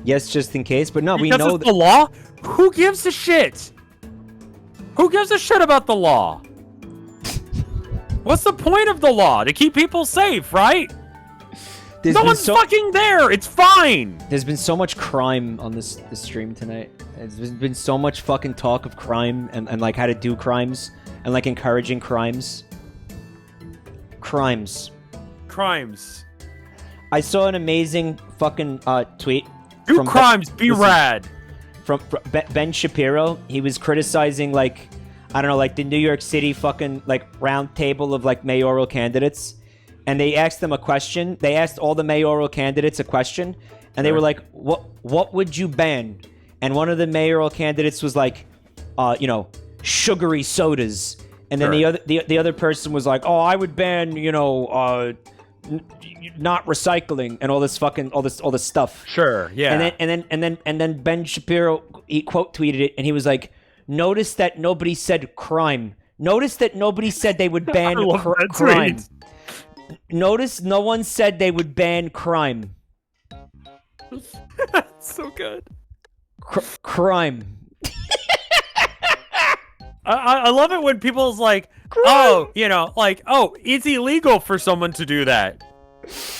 Yes, just in case, but no, Because we know it's the law? Who gives a shit? Who gives a shit about the law? What's the point of the law? To keep people safe, right? No one's fucking there. It's fine. There's been so much crime on this stream tonight. There's been so much fucking talk of crime and like how to do crimes and like encouraging crimes. Crimes. I saw an amazing fucking tweet. Do crimes, be rad. From Ben Shapiro. He was criticizing like, I don't know, like the New York City fucking like round table of like mayoral candidates. And they asked them a question. They asked all the mayoral candidates a question. And they were like, what would you ban? And one of the mayoral candidates was like, you know, sugary sodas. And then the other person was like, oh, I would ban, you know, not recycling and all this stuff. Sure, yeah. And then Ben Shapiro, he quote tweeted it, and he was like, "Notice that nobody said crime. Notice that nobody said they would ban crime. Notice no one said they would ban crime. That's so good. Crime." I love it when people's like, oh, you know, like, oh, it's illegal for someone to do that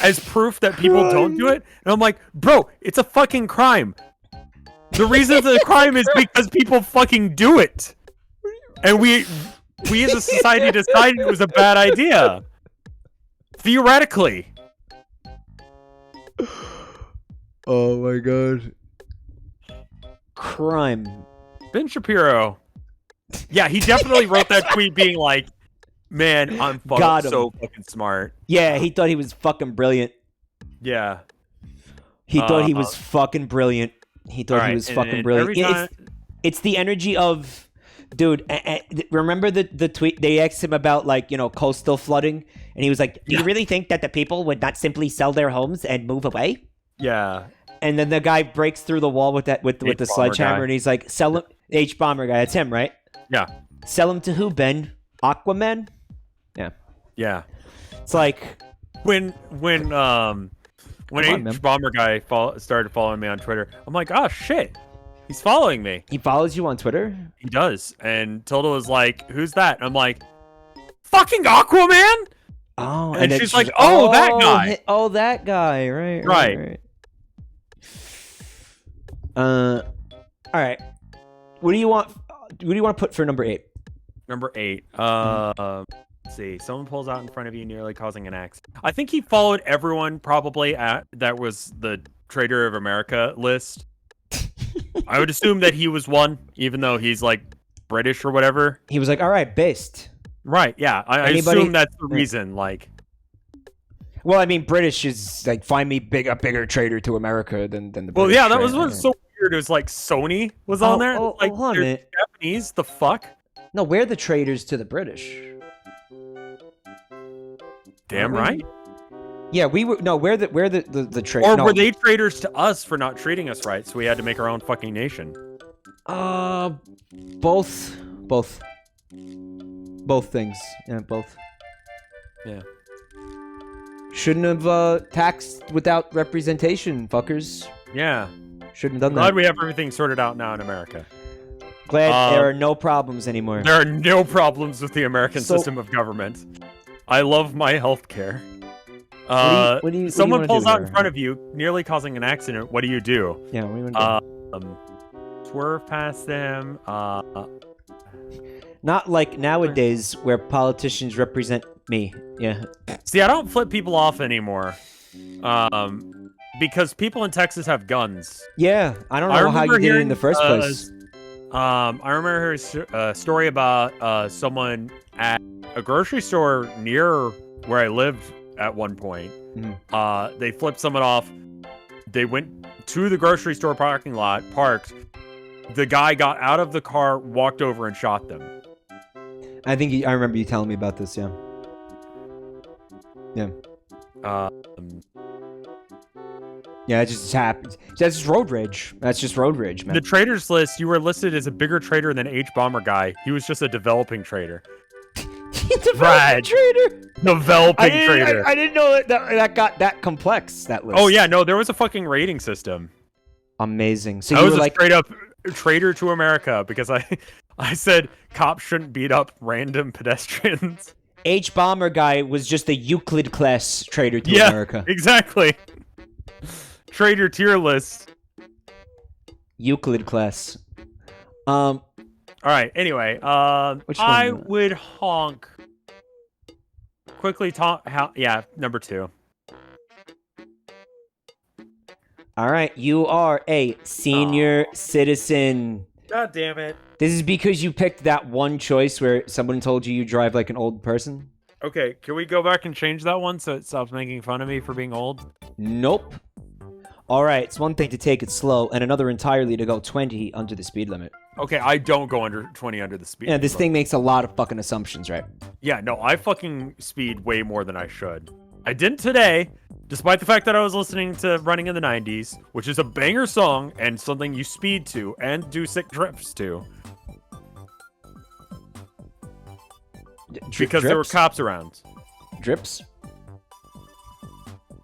as proof that people don't do it. And I'm like, bro, it's a fucking crime. The reason it's a crime is because people fucking do it. And we as a society decided it was a bad idea. Theoretically. Oh my god. Crime. Ben Shapiro. Yeah, he definitely wrote that tweet being like, man, I'm so fucking smart. Yeah, he thought he was fucking brilliant. Yeah. He thought he was fucking brilliant. He thought he was fucking brilliant. It's the energy of, dude, remember the tweet? They asked him about, like, you know, coastal flooding. And he was like, do you really think that the people would not simply sell their homes and move away? Yeah. And then the guy breaks through the wall with the sledgehammer, and he's like, sell him. H-Bomber guy, that's him, right? Yeah. Sell him to who, Ben? Aquaman? Yeah. Yeah. It's like when H-Bomber guy started following me on Twitter, I'm like, oh shit, he's following me. He follows you on Twitter? He does. And Tilda was like, who's that? And I'm like, fucking Aquaman? Oh, And then she's like, "Oh, that guy." That guy. Right. Right. All right. What do you want? What do you want to put for number 8? Number 8. Let's see. Someone pulls out in front of you, nearly causing an accident. I think he followed everyone probably that was the Traitor of America list. I would assume that he was one, even though he's like British or whatever. He was like, all right, based. Right, yeah. I assume that's the reason, like. Well, I mean, British is like, find me a bigger traitor to America than the British. Well, yeah, that was what's so weird. It was like Sony was on there. Like, hold on a minute. Japanese, the fuck? No, we're the traitors to the British. Damn right. Yeah, we're the traitors. Or were they traitors to us for not treating us right, so we had to make our own fucking nation? Both things. Yeah, both. Yeah. Shouldn't have taxed without representation, fuckers. Yeah. Shouldn't have done Glad that. we have everything sorted out now in America. Glad there are no problems anymore. There are no problems with the American system of government. I love my healthcare. Someone pulls out in front of you, nearly causing an accident. What do you do? Yeah, what do you want to do? Swerve past them. Not like nowadays where politicians represent me. Yeah. See, I don't flip people off anymore. Because people in Texas have guns. Yeah, I don't know how you did it in the first place. I remember a story about someone at a grocery store near where I lived at one point. Mm-hmm. They flipped someone off. They went to the grocery store parking lot, parked. The guy got out of the car, walked over, and shot them. I remember you telling me about this. Yeah. Yeah. Yeah, it just happens. That's just road rage. That's just road rage, man. The traitors list, you were listed as a bigger traitor than H-Bomber guy. He was just a developing traitor. Developing traitor? Developing traitor. I didn't know that got that complex, that list. Oh, yeah, no, there was a fucking rating system. Amazing. So I you was were a like straight up traitor to America because I said cops shouldn't beat up random pedestrians. H-Bomber guy was just a Euclid class traitor to America. Exactly. Traitor tier list. Euclid class. All right. Anyway, I would honk. Quickly talk. Yeah, number 2. All right, you are a senior citizen. God damn it. This is because you picked that one choice where someone told you drive like an old person? Okay, can we go back and change that one so it stops making fun of me for being old? Nope. All right, it's one thing to take it slow, and another entirely to go 20 under the speed limit. Okay, I don't go under 20 under the speed limit. Yeah, this thing makes a lot of fucking assumptions, right? Yeah, no, I fucking speed way more than I should. I didn't today, despite the fact that I was listening to Running in the 90s, which is a banger song and something you speed to and do sick drifts to. Because there were cops around. Drips?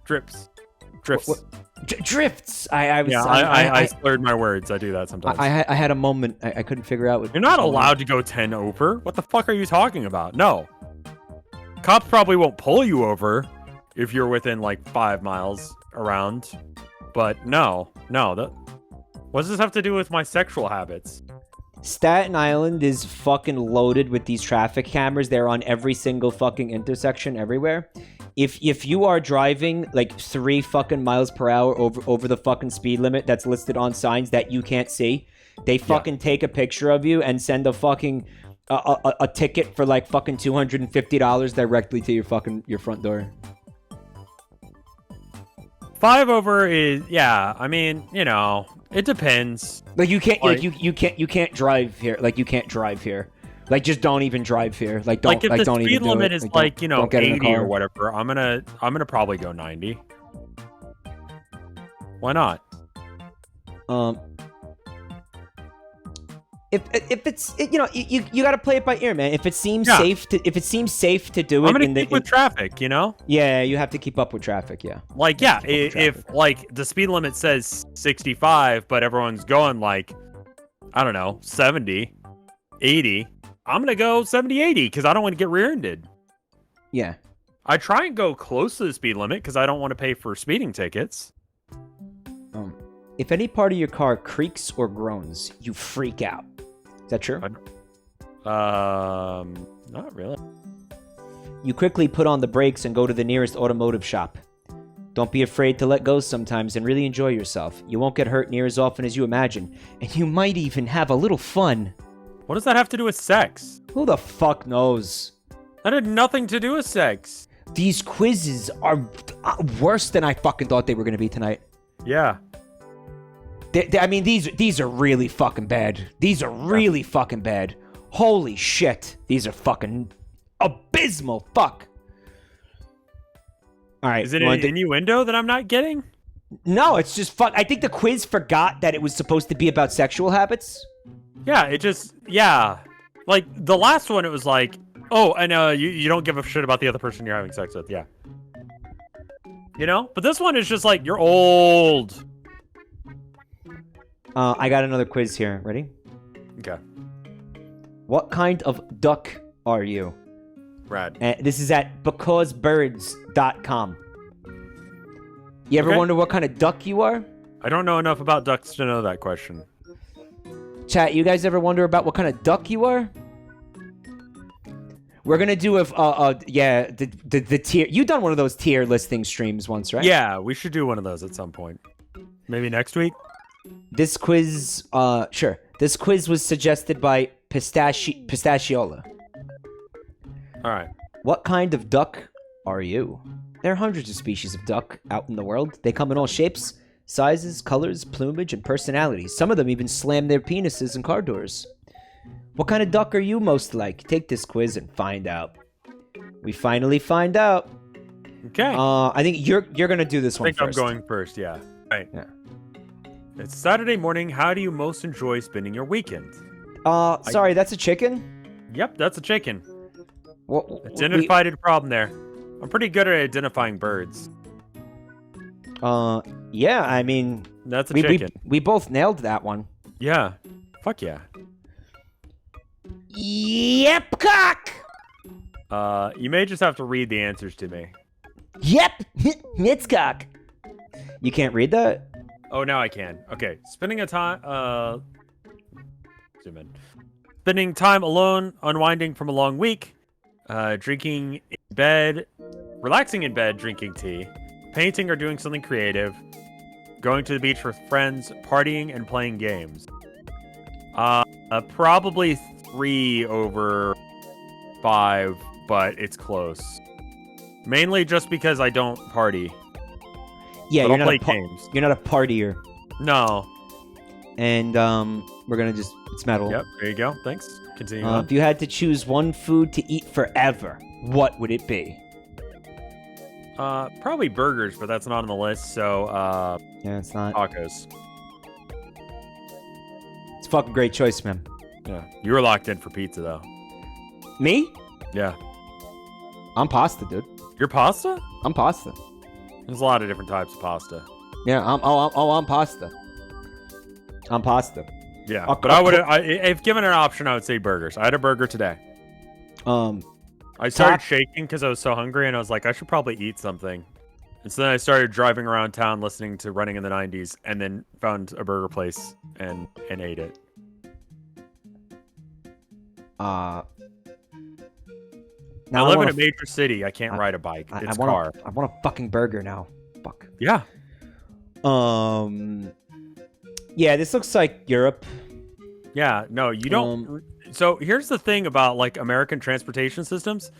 Drips. Drifts. Drifts! I slurred my words. I do that sometimes. I had a moment. I couldn't figure out what... You're not allowed to go 10 over. What the fuck are you talking about? No. Cops probably won't pull you over if you're within like 5 miles around. But no. What does this have to do with my sexual habits? Staten Island is fucking loaded with these traffic cameras. They're on every single fucking intersection everywhere. If you are driving like 3 fucking miles per hour over the fucking speed limit that's listed on signs that you can't see, they fucking take a picture of you and send a fucking a ticket for like fucking $250 directly to your front door. 5 over is, yeah, I mean, you know, it depends. Like you can't you can't drive here. Like you can't drive here. Like just don't even drive here. Like don't like if like the don't speed even limit do it. is like, you know, 80 car. or whatever, I'm gonna probably go 90. Why not? If it's you know you got to play it by ear, man. If it seems safe to do it, I'm gonna keep with traffic, you know. Yeah, you have to keep up with traffic. Yeah. Like if like the speed limit says 65, but everyone's going like I don't know 70, 80, I'm gonna go 70, 80 because I don't want to get rear-ended. Yeah. I try and go close to the speed limit because I don't want to pay for speeding tickets. If any part of your car creaks or groans, you freak out. Is that true? Not really. You quickly put on the brakes and go to the nearest automotive shop. Don't be afraid to let go sometimes and really enjoy yourself. You won't get hurt near as often as you imagine, and you might even have a little fun. What does that have to do with sex? Who the fuck knows? That had nothing to do with sex. These quizzes are worse than I fucking thought they were going to be tonight. Yeah. I mean, these are really fucking bad. These are really fucking bad. Holy shit. These are fucking abysmal. Fuck. All right. Is it an innuendo that I'm not getting? No, it's just fuck. I think the quiz forgot that it was supposed to be about sexual habits. Yeah, it just, yeah. Like, the last one, it was like, oh, and you don't give a shit about the other person you're having sex with. Yeah. You know? But this one is just like, you're old. I got another quiz here. Ready? Okay. What kind of duck are you? Rad. This is at becausebirds.com. You ever wonder what kind of duck you are? I don't know enough about ducks to know that question. Chat, you guys ever wonder about what kind of duck you are? We're gonna do the tier. You done one of those tier listing streams once, right? Yeah, we should do one of those at some point. Maybe next week? This quiz, sure. This quiz was suggested by Pistachiola. Alright. What kind of duck are you? There are hundreds of species of duck out in the world. They come in all shapes, sizes, colors, plumage, and personalities. Some of them even slam their penises in car doors. What kind of duck are you most like? Take this quiz and find out. We finally find out. Okay. I think you're gonna do this one first. I think I'm going first, yeah. Right. Yeah. It's Saturday morning. How do you most enjoy spending your weekend? Sorry, that's a chicken? Yep, that's a chicken. Well, Identified a problem there. I'm pretty good at identifying birds. Yeah, I mean... That's a chicken. We both nailed that one. Yeah. Fuck yeah. Yep, cock! You may just have to read the answers to me. Yep, it's cock. You can't read that? Oh, now I can. Okay. Spending time alone, unwinding from a long week, drinking in bed, relaxing in bed, drinking tea, painting or doing something creative, going to the beach with friends, partying, and playing games. Probably 3 over 5, but it's close. Mainly just because I don't party. Yeah, you're not games. You're not a partier. No. And we're gonna just it's metal. Yep, there you go. Thanks. Continue on. If you had to choose one food to eat forever, what would it be? Probably burgers, but that's not on the list, so yeah, it's not. Tacos. It's a fucking great choice, man. Yeah. You were locked in for pizza though. Me? Yeah. I'm pasta, dude. You're pasta? I'm pasta. There's a lot of different types of pasta. Yeah, I'm pasta. I'm pasta. Yeah, but if given an option, I would say burgers. I had a burger today. I started shaking because I was so hungry, and I was like, I should probably eat something. And so then I started driving around town listening to Running in the 90s, and then found a burger place and ate it. Now I live in a major city. I can't ride a bike. It's car. I want a fucking burger now. Fuck. Yeah. Yeah, this looks like Europe. Yeah, no, you don't. So here's the thing about like American transportation systems.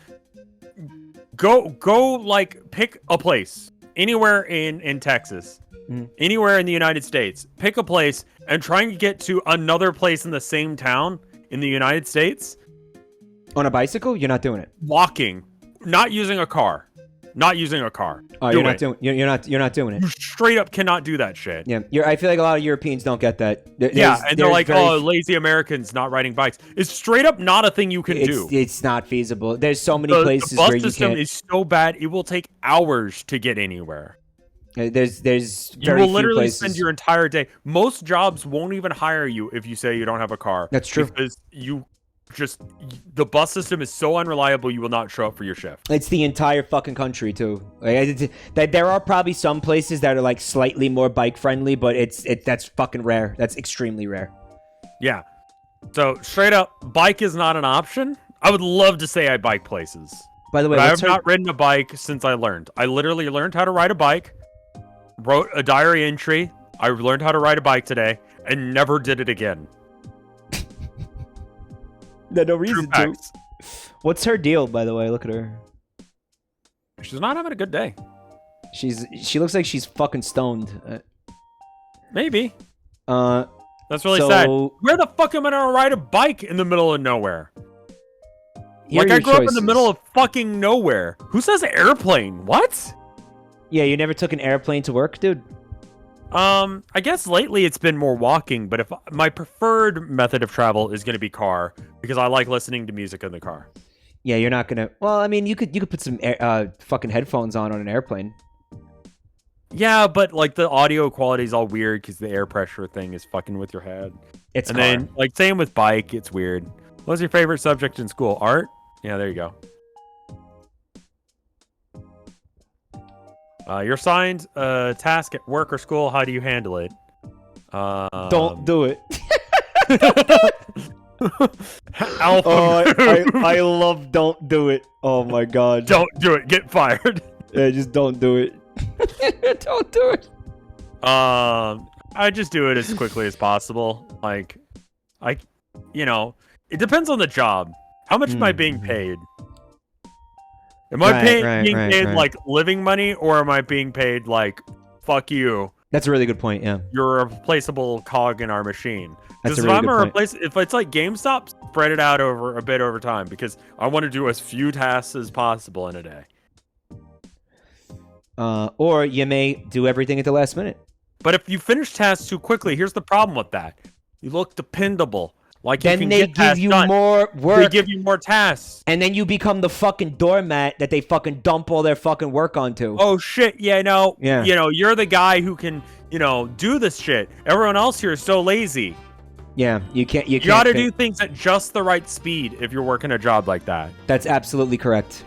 Go like pick a place anywhere in Texas, anywhere in the United States. Pick a place and try and get to another place in the same town in the United States. On a bicycle? You're not doing it. Walking, not using a car. Not using a car. Oh, you're not doing it. You straight up cannot do that shit. Yeah, I feel like a lot of Europeans don't get that. They're like, oh, lazy Americans not riding bikes. It's straight up not a thing you can do. It's not feasible. There's so many places the bus where you system can't. is so bad, it will take hours to get anywhere. There's you very will few literally places. spend your entire day. Most jobs won't even hire you if you say you don't have a car. That's true. Because you just the bus system is so unreliable you will not show up for your shift. It's the entire fucking country too. That there are probably some places that are like slightly more bike friendly, but that's fucking rare. That's extremely rare. Yeah. So straight up, bike is not an option. I would love to say I bike places. By the way, but I have not ridden a bike since I learned. I literally learned how to ride a bike, wrote a diary entry. I learned how to ride a bike today, and never did it again. No reason to. What's her deal, by the way? Look at her. She's not having a good day. She looks like she's fucking stoned. Maybe. That's really sad. Where the fuck am I gonna ride a bike in the middle of nowhere? Like, I grew up in the middle of fucking nowhere. Who says airplane? What? Yeah, you never took an airplane to work, dude? I guess lately it's been more walking, but if my preferred method of travel is going to be car, because I like listening to music in the car. Yeah, you're not gonna. Well, I mean, you could put some fucking headphones on an airplane. Yeah, but like the audio quality is all weird because the air pressure thing is fucking with your head. It's and car. Then like same with bike, it's weird. What was your favorite subject in school? Art? Yeah, there you go. You're assigned a task at work or school. How do you handle it? Don't do it. Alpha. I love don't do it. Oh my god. Don't do it. Get fired. Yeah, just don't do it. Don't do it. I just do it as quickly as possible. Like, it depends on the job. How much am I being paid? Am I being paid like living money, or am I being paid like, fuck you? That's a really good point, yeah. You're a replaceable cog in our machine. That's a Because really if I'm good point. if it's like GameStop, spread it out over a bit over time, because I want to do as few tasks as possible in a day. Or you may do everything at the last minute. But if you finish tasks too quickly, here's the problem with that. You look dependable. Like then you can they get give tasks you done. more work. They give you more tasks. And then you become the fucking doormat that they fucking dump all their fucking work onto. Oh shit, yeah, no. Yeah. You're the guy who can, do this shit. Everyone else here is so lazy. Yeah, you can't You gotta do things at just the right speed if you're working a job like that. That's absolutely correct.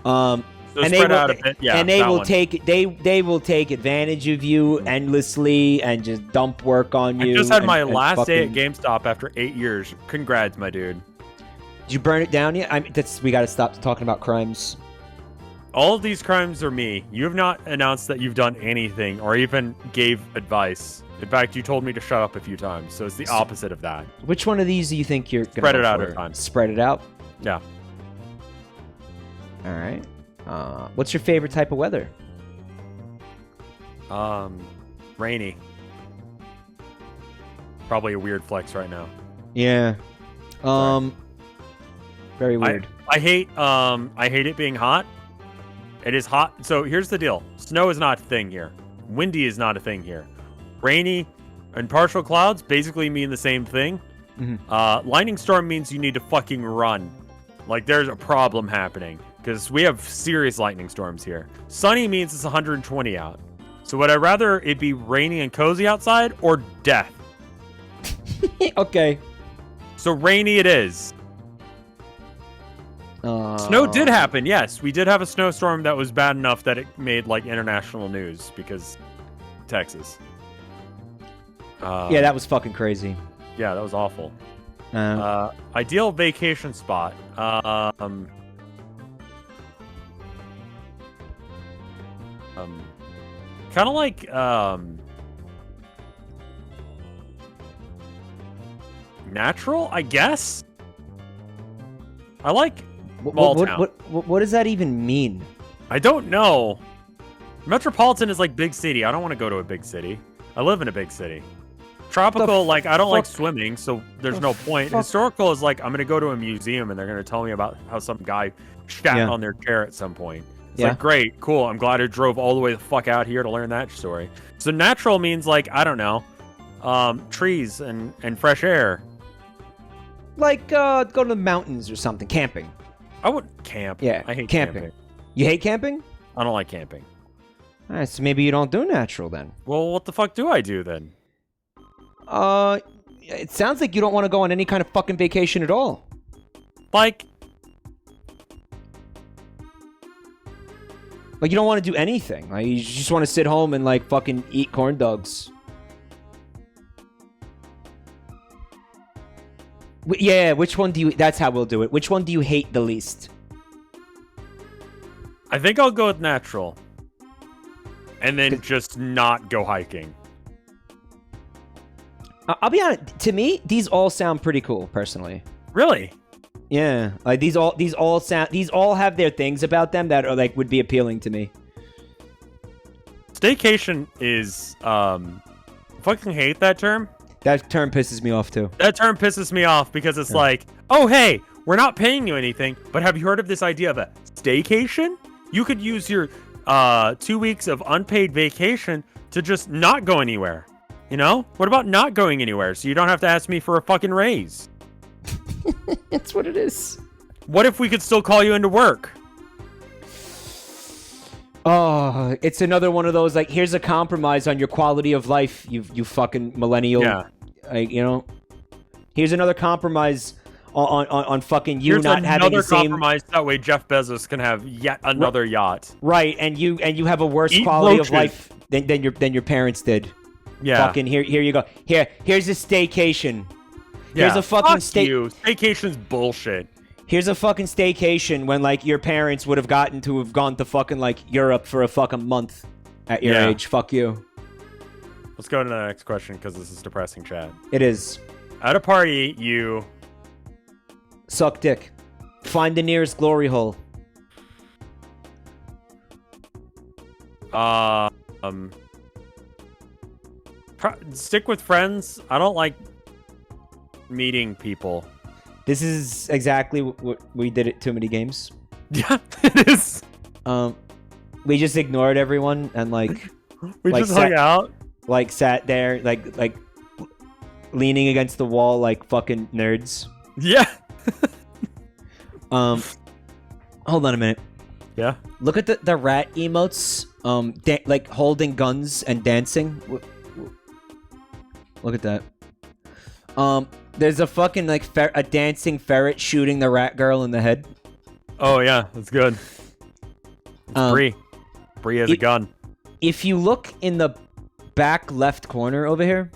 So spread out a bit. Yeah, and they will take advantage of you endlessly and just dump work on you. I just had my last day at GameStop after 8 years. Congrats, my dude. Did you burn it down yet? We gotta stop talking about crimes. All of these crimes are me. You have not announced that you've done anything or even gave advice. In fact, you told me to shut up a few times, so it's the opposite of that. Which one of these do you think you're gonna spread it out over time? Spread it out? Yeah. All right. What's your favorite type of weather? Rainy. Probably a weird flex right now. Yeah. Very weird. I hate it being hot. It is hot. So here's the deal. Snow is not a thing here. Windy is not a thing here. Rainy and partial clouds basically mean the same thing. Mm-hmm. Lightning storm means you need to fucking run. Like there's a problem happening. Because we have serious lightning storms here. Sunny means it's 120 out. So would I rather it be rainy and cozy outside or death? Okay. So rainy it is. Snow did happen, yes. We did have a snowstorm that was bad enough that it made like international news because Texas. Yeah, that was fucking crazy. Yeah, that was awful. Ideal vacation spot. Kind of like natural, I guess. I like small town. What does that even mean? I don't know. Metropolitan is like big city. I don't want to go to a big city. I live in a big city. Tropical, like I don't like swimming, so there's no point. Historical is like I'm gonna go to a museum and they're gonna tell me about how some guy shat on their chair at some point. It's like, great, cool. I'm glad I drove all the way the fuck out here to learn that story. So natural means like, I don't know, trees and fresh air. Like go to the mountains or something, camping. I wouldn't camp. Yeah, I hate camping. You hate camping? I don't like camping. All right, so maybe you don't do natural then. Well, what the fuck do I do then? it sounds like you don't want to go on any kind of fucking vacation at all. Like you don't want to do anything. Like, you just want to sit home and, like, fucking eat corn dogs. Yeah, which one do you... That's how we'll do it. Which one do you hate the least? I think I'll go with natural. And then just not go hiking. I'll be honest. To me, these all sound pretty cool, personally. Really? Yeah, like these all have their things about them that are like would be appealing to me. Staycation is fucking hate that term. That term pisses me off too. That term pisses me off because it's like, oh hey, we're not paying you anything, but have you heard of this idea of a staycation? You could use your 2 weeks of unpaid vacation to just not go anywhere. You know? What about not going anywhere so you don't have to ask me for a fucking raise? That's what it is. What if we could still call you into work? Oh, it's another one of those, like, here's a compromise on your quality of life, you fucking millennial. Yeah. Like, you know? Here's another compromise on fucking you not having the same... compromise, that way Jeff Bezos can have yet another yacht. Right, and you have a worse Eat quality roaches. of life than your parents did. Yeah. Fucking here you go. Here's a staycation. Here's Yeah. a fucking Staycation's bullshit. Here's a fucking staycation when, like, your parents would have gotten to have gone to fucking, like, Europe for a fucking month at your age. Fuck you. Let's go to the next question because this is depressing, chat. It is. At a party, you... Suck dick. Find the nearest glory hole. Stick with friends. I don't like meeting people. This is exactly what we did at Too Many Games. Yeah, it is. We just ignored everyone and, like... We like, just hung out. Like, sat there, like leaning against the wall like fucking nerds. Yeah. Hold on a minute. Yeah. Look at the rat emotes. Like holding guns and dancing. Look at that. There's a fucking like a dancing ferret shooting the rat girl in the head. Oh yeah, that's good. Bree. Bree has a gun. If you look in the back left corner over here,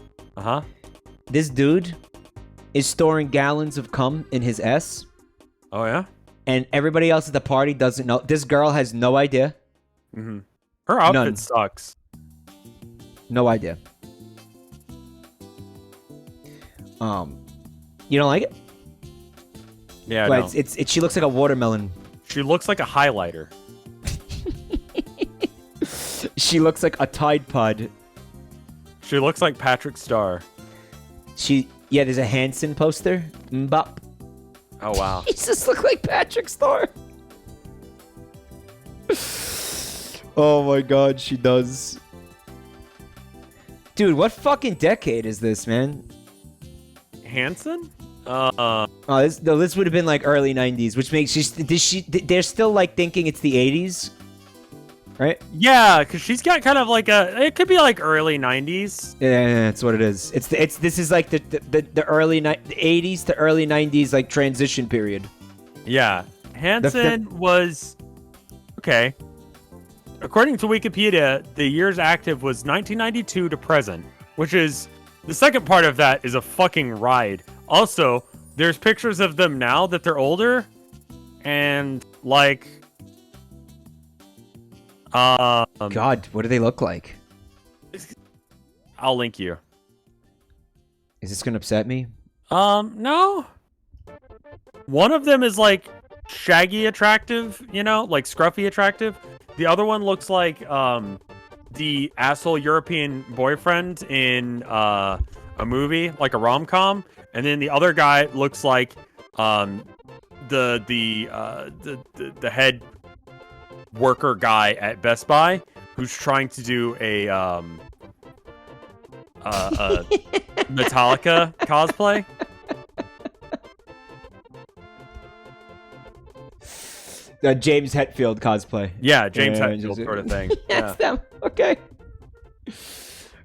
this dude is storing gallons of cum in his ass. Oh yeah. And everybody else at the party doesn't know. This girl has no idea. Mm-hmm. Her outfit None. sucks. No idea. You don't like it? Yeah, Well, no. it's she looks like a watermelon. She looks like a highlighter. She looks like a Tide Pod. She looks like Patrick Starr. Yeah, there's a Hanson poster. Mbop. Oh wow. She just look like Patrick Starr. Oh my god, she does. Dude, what fucking decade is this, man? Hanson? Oh, this would have been like early 90s, which makes they're still like thinking it's the 80s, right? Yeah, because she's got kind of like it could be like early 90s. Yeah, that's what it is. This is like the early 80s to early 90s like transition period. Yeah, Hanson was okay. According to Wikipedia, the years active was 1992 to present, which is the second part of that is a fucking ride. Also, there's pictures of them now that they're older, and like, God, what do they look like? I'll link you. Is this gonna upset me? No. One of them is like shaggy attractive, you know, like scruffy attractive. The other one looks like the asshole European boyfriend in a movie, like a rom-com. And then the other guy looks like the head worker guy at Best Buy who's trying to do a Metallica cosplay. James Hetfield cosplay. Yeah, James Hetfield sort of thing. That's them. Okay.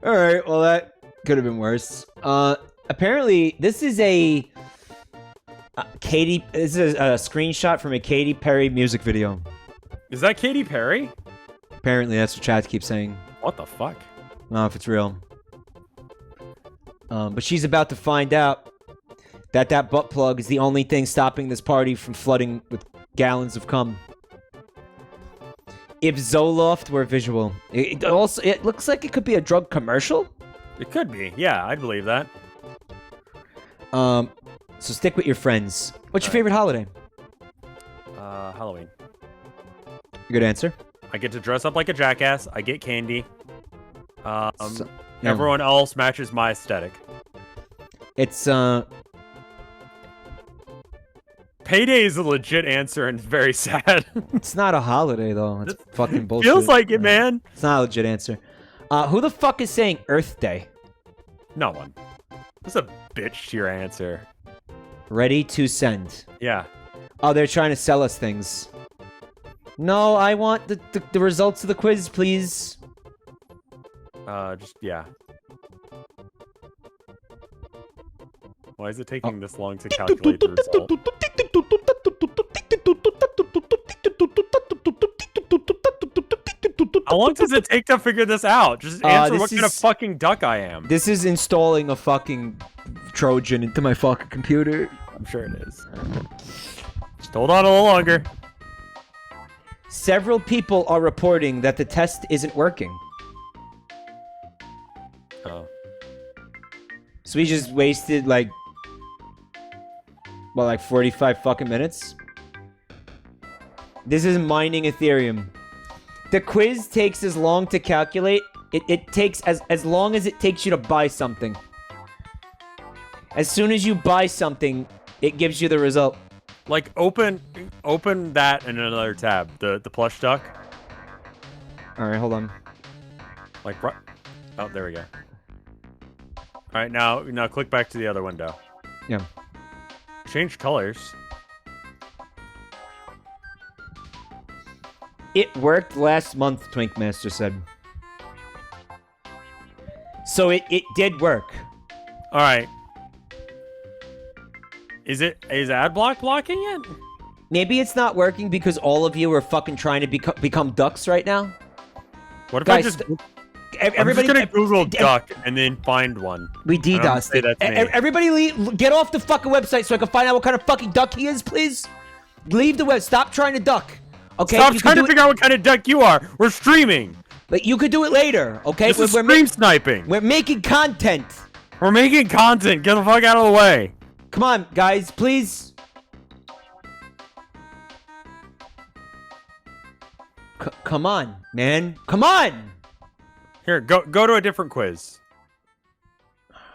All right. Well, that could have been worse. apparently, this is a This is a screenshot from a Katy Perry music video. Is that Katy Perry? Apparently, that's what chat keeps saying. What the fuck? I don't know if it's real. But she's about to find out that butt plug is the only thing stopping this party from flooding with gallons of cum. If Zoloft were visual, it looks like it could be a drug commercial. It could be. Yeah, I'd believe that. So stick with your friends. What's your favorite holiday? Halloween. Good answer. I get to dress up like a jackass. I get candy. Yeah. Everyone else matches my aesthetic. It's Payday is a legit answer and very sad. it's not a holiday though. It's fucking bullshit. Feels like it, man. It's not a legit answer. Who the fuck is saying Earth Day? No one. That's a bitch to your answer. Ready to send. Yeah. Oh, they're trying to sell us things. No, I want the results of the quiz, please. Yeah. Why is it taking this long to calculate the result? How long does it take to figure this out? Just answer what kind of fucking duck I am. This is installing a fucking Trojan into my fucking computer. I'm sure it is. Just hold on a little longer. Several people are reporting that the test isn't working. Oh. So we just wasted like 45 fucking minutes? This is mining Ethereum. The quiz takes as long to calculate. It takes as long as it takes you to buy something. As soon as you buy something, it gives you the result. Like, open that in another tab. The plush duck. Alright, hold on. Like, right. Oh, there we go. Alright, now click back to the other window. Yeah. Change colors. It worked last month, Twinkmaster said. So it did work. Alright. Is ad block blocking it? Maybe it's not working because all of you are fucking trying to become ducks right now. What if Guys, I just... everybody, I'm just gonna Google duck and then find one. We DDoSed it. Everybody get off the fucking website so I can find out what kind of fucking duck he is, please. Leave the web. Stop trying to duck. Okay. Stop trying to figure out what kind of duck you are. We're streaming. But you could do it later. Okay. This is stream sniping. We're making content. We're making content. Get the fuck out of the way. Come on, guys, please. Come on, man. Come on. Here, go to a different quiz.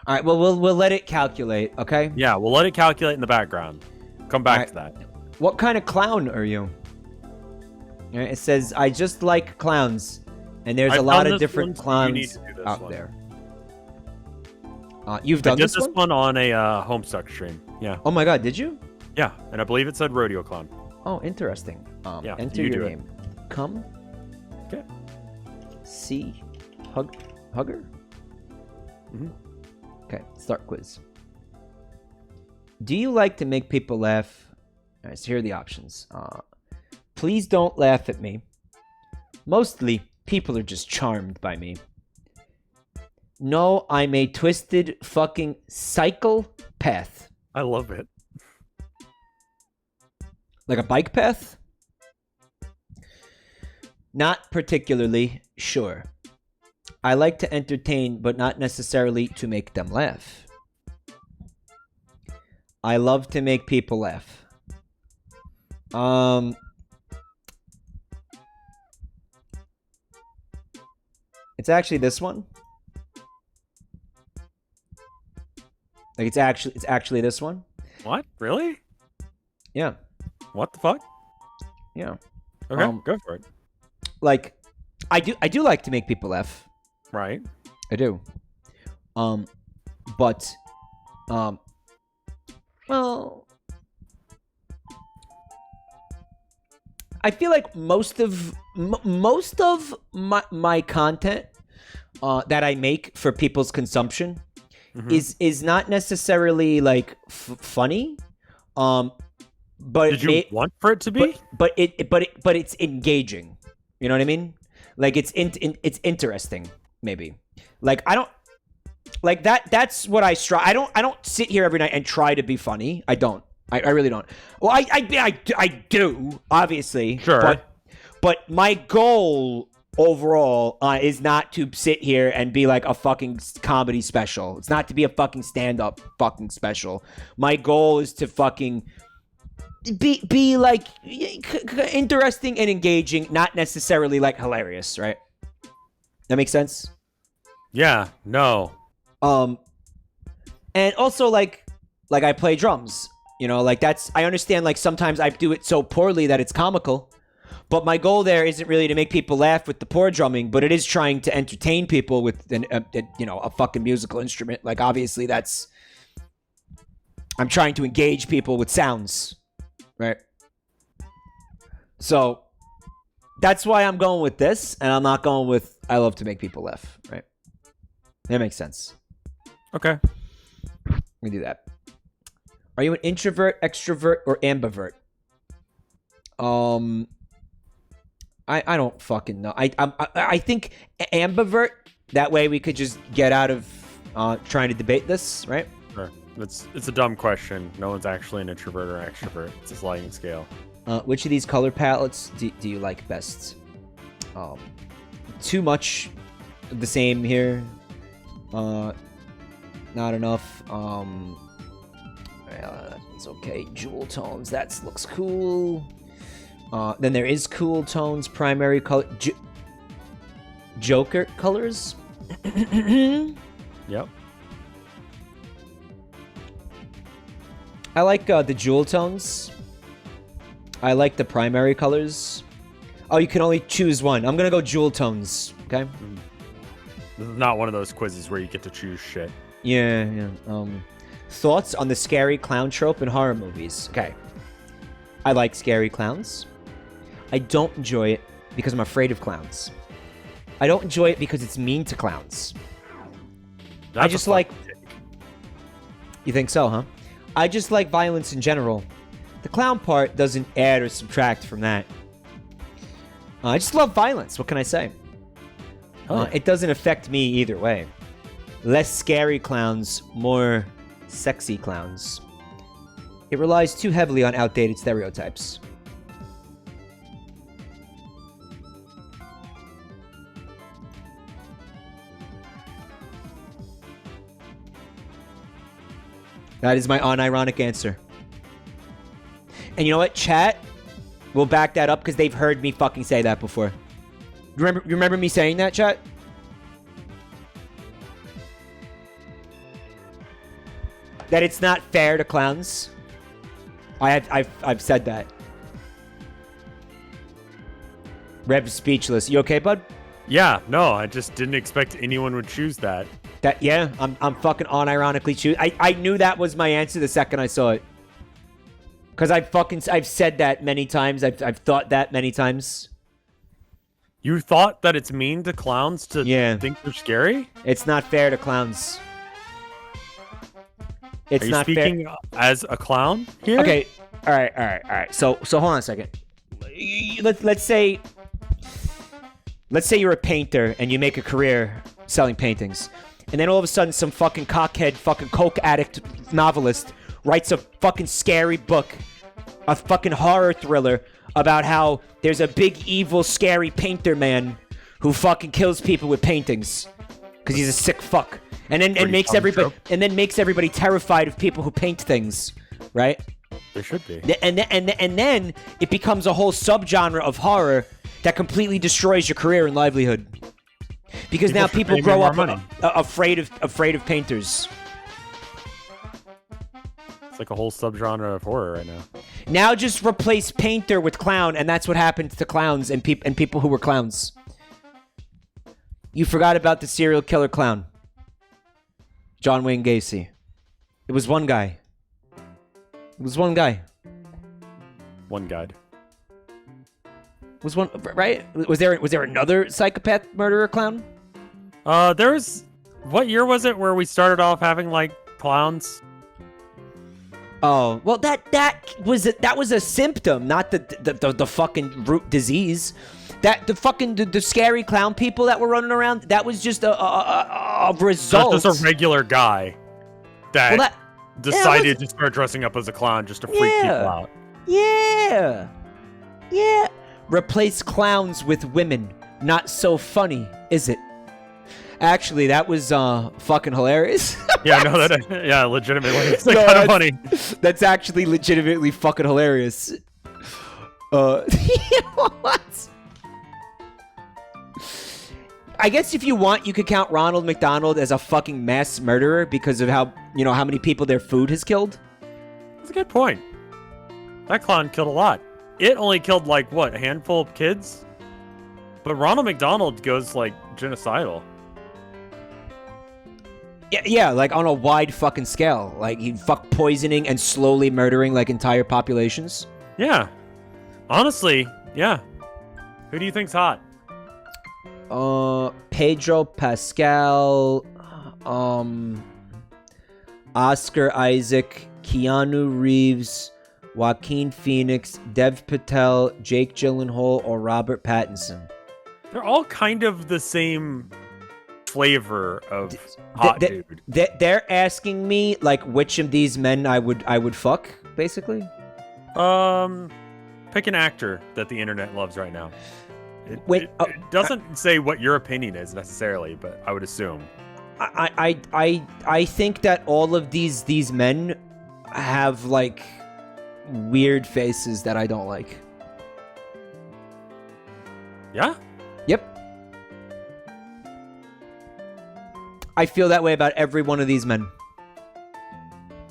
All right. Well, we'll let it calculate. Okay. Yeah, we'll let it calculate in the background. Come back to that. What kind of clown are you? It says, I just like clowns. And there's a lot of different clowns out there. You've done this one? I did this one on a Homestuck stream. Yeah. Oh my god, did you? Yeah, and I believe it said Rodeo Clown. Oh, interesting. Yeah, enter your name. Come. Okay. See. Hugger? Mm-hmm. Okay, start quiz. Do you like to make people laugh? Alright, so here are the options. Please don't laugh at me. Mostly, people are just charmed by me. No, I'm a twisted fucking psychopath. I love it. Like a bike path? Not particularly sure. I like to entertain, but not necessarily to make them laugh. I love to make people laugh. It's actually this one. Like it's actually this one. What? Really? Yeah. What the fuck? Yeah. Okay, go for it. Like, I do like to make people laugh. Right. I do. But, well, I feel like most of my content that I make for people's consumption is not necessarily like funny. But Did you want for it to be? But it's engaging. You know what I mean? Like it's interesting. Maybe. Like I don't like that. That's what I strive. I don't sit here every night and try to be funny. I don't. I really don't. Well, I do obviously. Sure. But my goal overall is not to sit here and be like a fucking comedy special. It's not to be a fucking stand-up fucking special. My goal is to fucking be like interesting and engaging, not necessarily like hilarious, right? That makes sense? Yeah, no. And also like I play drums, you know, like that's, I understand like sometimes I do it so poorly that it's comical, but my goal there isn't really to make people laugh with the poor drumming, but it is trying to entertain people with a fucking musical instrument. Like obviously I'm trying to engage people with sounds, right? So that's why I'm going with this, and I'm not going with I love to make people laugh, right? That makes sense. Okay. Let me do that. Are you an introvert, extrovert, or ambivert? I don't fucking know. I think ambivert. That way we could just get out of trying to debate this, right? Sure. It's a dumb question. No one's actually an introvert or an extrovert. It's a sliding scale. Which of these color palettes do you like best? Too much of the same here. Not enough. It's okay. Jewel tones. That looks cool. Then there is cool tones. Primary color. Joker colors. Yep. I like the jewel tones. I like the primary colors. Oh, you can only choose one. I'm gonna go jewel tones. Okay. This is not one of those quizzes where you get to choose shit. Yeah. Thoughts on the scary clown trope in horror movies? Okay. I like scary clowns. I don't enjoy it because I'm afraid of clowns. I don't enjoy it because it's mean to clowns. That's I just like... You think so, huh? I just like violence in general. The clown part doesn't add or subtract from that. I just love violence. What can I say? It doesn't affect me either way. Less scary clowns, more sexy clowns. It relies too heavily on outdated stereotypes. That is my unironic answer. And you know what? Chat will back that up because they've heard me fucking say that before. You remember me saying that, chat? That it's not fair to clowns. I've said that. Rev's speechless. You okay, bud? Yeah, no, I just didn't expect anyone would choose that. Yeah, I'm fucking unironically choosing. I knew that was my answer the second I saw it. Because I've said that many times. I've thought that many times. You thought that it's mean to clowns to think they're scary? It's not fair to clowns. It's not fair. Are you speaking as a clown here? Okay. All right. So hold on a second. Let's say you're a painter and you make a career selling paintings. And then all of a sudden some fucking cockhead fucking coke addict novelist writes a fucking scary book, a fucking horror thriller about how there's a big evil scary painter man who fucking kills people with paintings because he's a sick fuck. And then makes everybody terrified of people who paint things, right? There should be. And then it becomes a whole subgenre of horror that completely destroys your career and livelihood. Because now people grow up afraid of painters. It's like a whole subgenre of horror right now. Now just replace painter with clown, and that's what happened to clowns and people who were clowns. You forgot about the serial killer clown. John Wayne Gacy. It was one guy. One guide. Was one right? Was there another psychopath murderer clown? There's What year was it where we started off having like clowns? Oh, well, that was a symptom, not the fucking root disease. That the scary clown people that were running around, that was just a result. That's just a regular guy that, Well, decided to start dressing up as a clown just to freak people out. Yeah. Replace clowns with women. Not so funny, is it? Actually, that was fucking hilarious. Yeah, no, legitimately, it's No, kind of funny. That's actually legitimately fucking hilarious. What? I guess if you want, you could count Ronald McDonald as a fucking mass murderer because of how many people their food has killed. That's a good point. That clown killed a lot. It only killed like what, a handful of kids? But Ronald McDonald goes like genocidal. Yeah, like on a wide fucking scale. Like he fuck poisoning and slowly murdering like entire populations. Yeah. Honestly, yeah. Who do you think's hot? Pedro Pascal, Oscar Isaac, Keanu Reeves, Joaquin Phoenix, Dev Patel, Jake Gyllenhaal, or Robert Pattinson. They're all kind of the same flavor of hot dude. They're asking me like which of these men I would fuck, basically. Pick an actor that the internet loves right now. It doesn't say what your opinion is necessarily, but I would assume. I think that all of these men have like weird faces that I don't like. Yeah? Yep. I feel that way about every one of these men.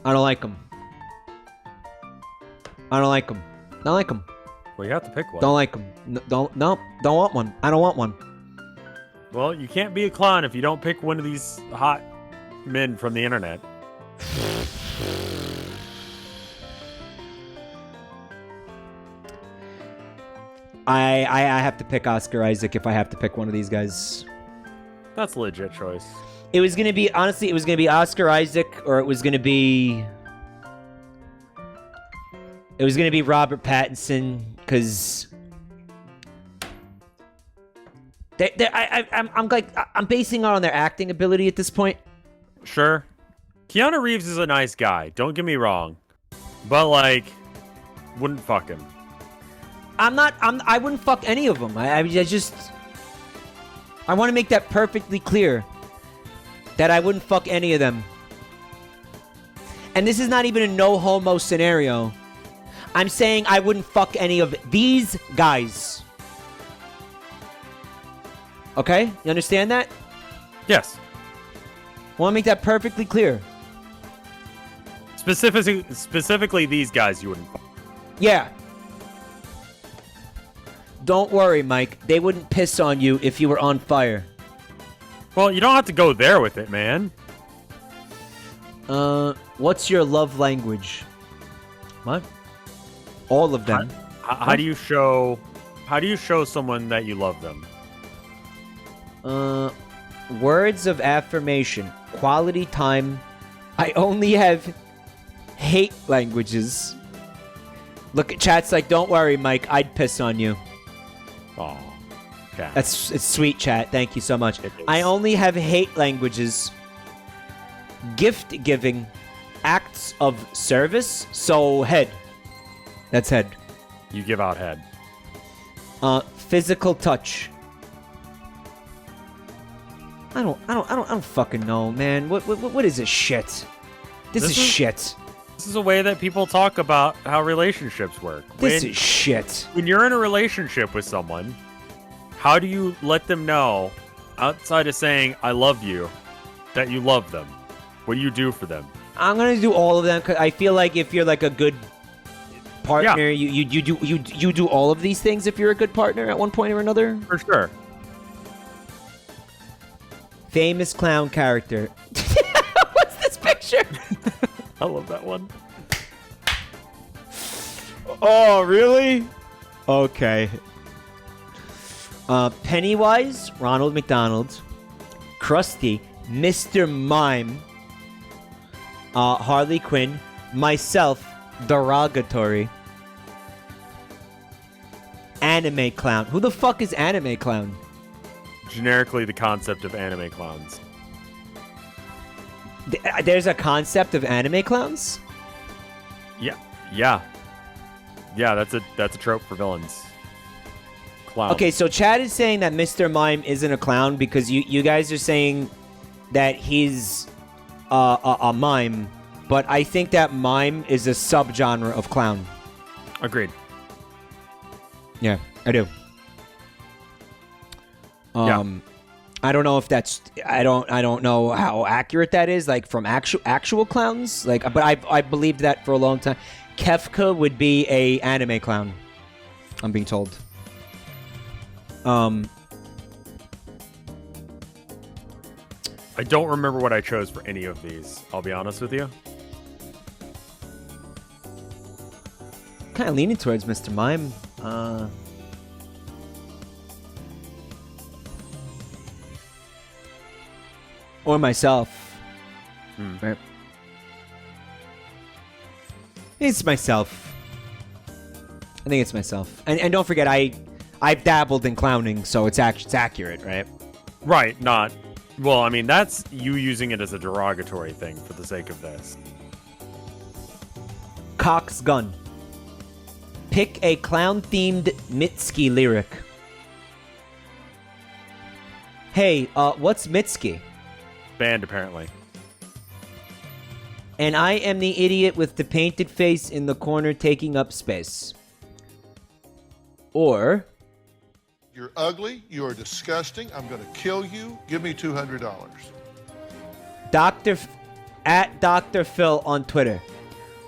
I don't like them. I don't like them. Don't like them. Well, you have to pick one. Don't like them. Don't want one. I don't want one. Well, you can't be a clown if you don't pick one of these hot men from the internet. I have to pick Oscar Isaac if I have to pick one of these guys. That's a legit choice. It was gonna be Oscar Isaac, or it was gonna be Robert Pattinson, because I'm basing it on their acting ability at this point. Sure. Keanu Reeves is a nice guy, don't get me wrong. But like, wouldn't fuck him. I wouldn't fuck any of them. I want to make that perfectly clear. That I wouldn't fuck any of them. And this is not even a no homo scenario. I'm saying I wouldn't fuck any of these guys. Okay? You understand that? Yes. I want to make that perfectly clear. Specifically these guys you wouldn't fuck. Yeah. Don't worry, Mike. They wouldn't piss on you if you were on fire. Well, you don't have to go there with it, man. What's your love language? What? All of them. How do you show someone that you love them? Words of affirmation. Quality time. I only have hate languages. Look at chat's like, don't worry, Mike. I'd piss on you. Oh, okay. It's sweet, chat. Thank you so much. I only have hate languages. Gift giving. Acts of service. So head. That's head. You give out head. Physical touch. I don't fucking know, man. What is this shit? This is shit. This is a way that people talk about how relationships work. This is shit. When you're in a relationship with someone, how do you let them know, outside of saying "I love you," that you love them? What do you do for them? I'm gonna do all of them because I feel like if you're like a good partner, you do all of these things if you're a good partner at one point or another. For sure. Famous clown character. What's this picture? I love that one. Oh, really? Okay. Pennywise, Ronald McDonald. Krusty, Mr. Mime, Harley Quinn, myself, derogatory, anime clown. Who the fuck is anime clown? Generically, the concept of anime clowns. There's a concept of anime clowns? Yeah, that's a trope for villains. Clown. Okay, so Chad is saying that Mr. Mime isn't a clown because you guys are saying that he's a mime, but I think that mime is a subgenre of clown. Agreed. Yeah, I do. Yeah. I don't know if that's I don't know how accurate that is, like from actual clowns, like, but I believed that for a long time. Kefka would be a anime clown, I'm being told. I don't remember what I chose for any of these. I'll be honest with you. Kind of leaning towards Mr. Mime. Or myself. Right. It's myself. I think it's myself. And don't forget, I've dabbled in clowning, so it's accurate, right? Right, not... Well, I mean, that's you using it as a derogatory thing for the sake of this. Cock's gun. Pick a clown-themed Mitski lyric. Hey, what's Mitski? Banned, apparently. And I am the idiot with the painted face in the corner taking up space. Or... You're ugly. You are disgusting. I'm going to kill you. Give me $200. At Dr. Phil on Twitter.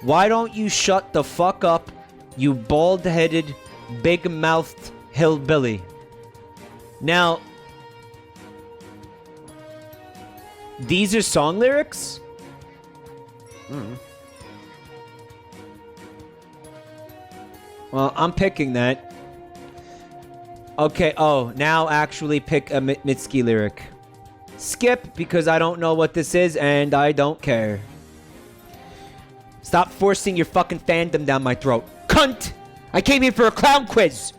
Why don't you shut the fuck up, you bald-headed, big-mouthed hillbilly? Now, these are song lyrics? Well, I'm picking that. Okay, now actually pick a Mitski lyric. Skip, because I don't know what this is, and I don't care. Stop forcing your fucking fandom down my throat. Cunt! I came here for a clown quiz!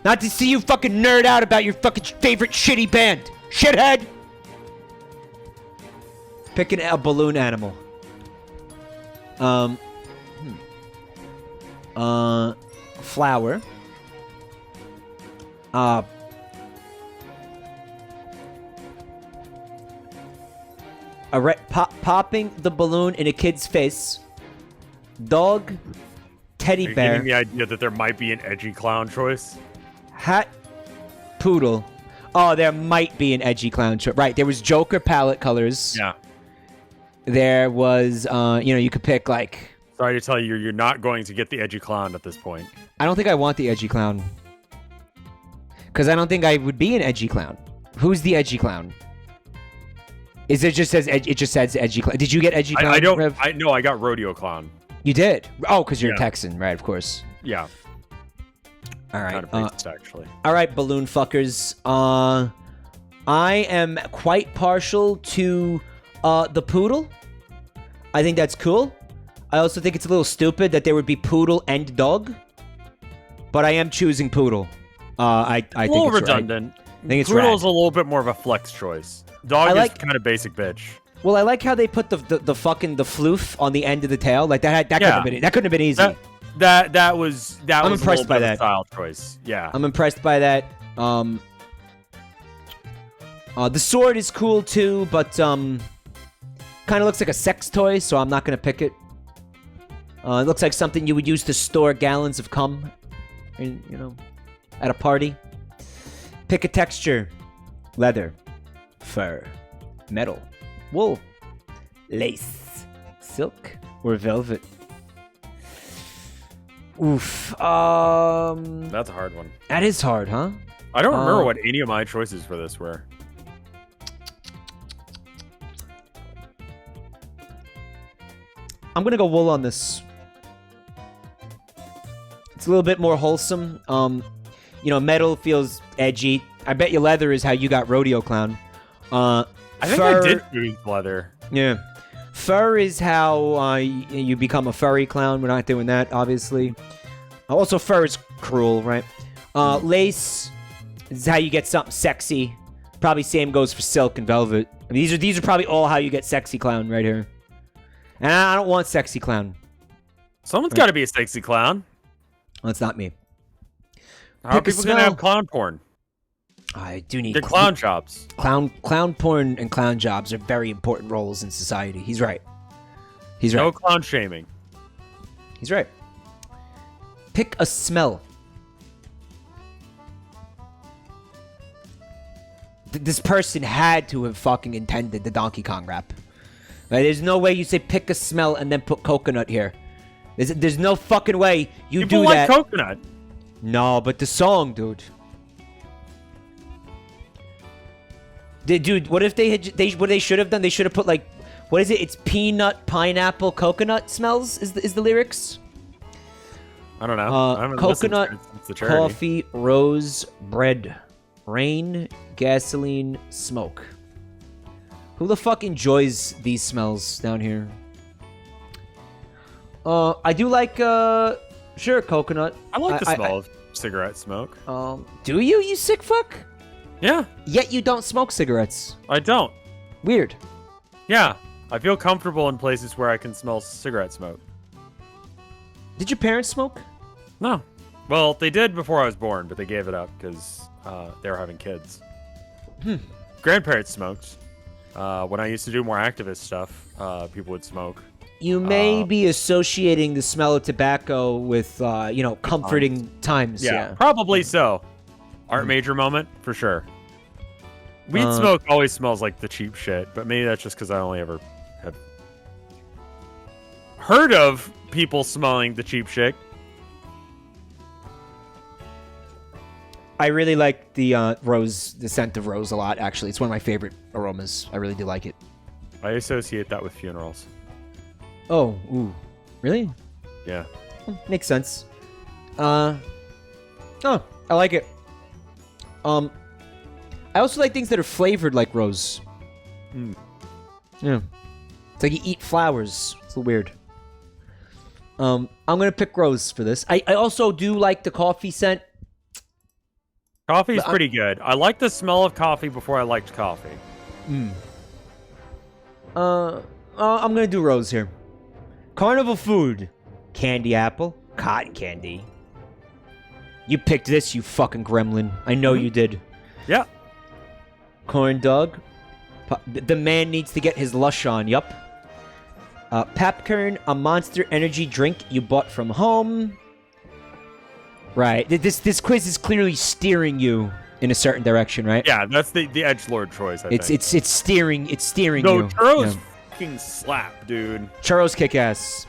Not to see you fucking nerd out about your fucking favorite shitty band. Shithead! Pick a balloon animal. Flower. Popping the balloon in a kid's face. Dog. Teddy Are you bear. getting the idea that there might be an edgy clown choice? Hat. Poodle. Oh, there might be an edgy clown choice. Right, there was Joker palette colors. Yeah. There was, you could pick, like... Sorry to tell you, you're not going to get the edgy clown at this point. I don't think I want the edgy clown. Because I don't think I would be an edgy clown. Who's the edgy clown? Is it just says it just says edgy clown? Did you get edgy clown? I don't. Rev? No, I got rodeo clown. You did? Oh, because you're Yeah. Texan, right? Of course. Yeah. All right. Kind of racist, actually. All right, balloon fuckers. I am quite partial to the poodle. I think that's cool. I also think it's a little stupid that there would be poodle and dog. But I am choosing poodle. I think A little it's redundant. Right. I think it's Poodle's rad. a little bit more of a flex choice. Dog is kind of basic bitch. Well, I like how they put the fucking the floof on the end of the tail. Like that couldn't have been easy. That was I'm was impressed a little by bit of a that. style choice. Yeah. I'm impressed by that. The sword is cool too, but kind of looks like a sex toy, so I'm not gonna pick it. It looks like something you would use to store gallons of cum, at a party. Pick a texture: leather, fur, metal, wool, lace, silk, or velvet. Oof. That's a hard one. That is hard, huh? I don't remember what any of my choices for this were. I'm gonna go wool on this. It's a little bit more wholesome. Metal feels edgy. I bet you leather is how you got rodeo clown. I think fur, I did choose leather. Yeah. Fur is how you become a furry clown. We're not doing that, obviously. Also, fur is cruel, right? Lace is how you get something sexy. Probably same goes for silk and velvet. I mean, these are probably all how you get sexy clown right here. And I don't want sexy clown. Someone's got to be a sexy clown. Well, it's not me. How are people gonna have clown porn? I do need They're clown jobs. Clown porn and clown jobs are very important roles in society. He's right. He's right. No clown shaming. He's right. Pick a smell. This person had to have fucking intended the Donkey Kong rap. Right? There's no way you say pick a smell and then put coconut here. There's no fucking way you People do like that. coconut. No, but the song, dude. Dude, what if what they should have done? They should have put like, what is it? It's peanut, pineapple, coconut smells. Is the lyrics? I don't know. I haven't Coconut, listened since the charity. coffee, rose, bread, rain, gasoline, smoke. Who the fuck enjoys these smells down here? I do like, sure, coconut. I like the smell of cigarette smoke. Do you, you sick fuck? Yeah. Yet you don't smoke cigarettes. I don't. Weird. Yeah. I feel comfortable in places where I can smell cigarette smoke. Did your parents smoke? No. Well, they did before I was born, but they gave it up because they were having kids. Grandparents smoked. When I used to do more activist stuff, people would smoke. You may be associating the smell of tobacco with, comforting times. Yeah. Probably so. Art major moment, for sure. Weed smoke always smells like the cheap shit, but maybe that's just because I only ever have heard of people smelling the cheap shit. I really like the the scent of rose a lot, actually. It's one of my favorite aromas. I really do like it. I associate that with funerals. Oh, ooh. Really? Yeah. Makes sense. I like it. I also like things that are flavored like rose. Yeah. It's like you eat flowers. It's a little weird. I'm gonna pick rose for this. I also do like the coffee scent. Coffee's pretty good. I like the smell of coffee before I liked coffee. I'm gonna do rose here. Carnival food. Candy apple. Cotton candy. You picked this, you fucking gremlin. I know you did. Yeah. Corn dog. The man needs to get his lush on, yup. Popcorn, a Monster Energy drink you bought from home. Right. This quiz is clearly steering you in a certain direction, right? Yeah, that's the edgelord choice, I think. It's steering you. No, churros fucking slap, dude. Churros kick ass.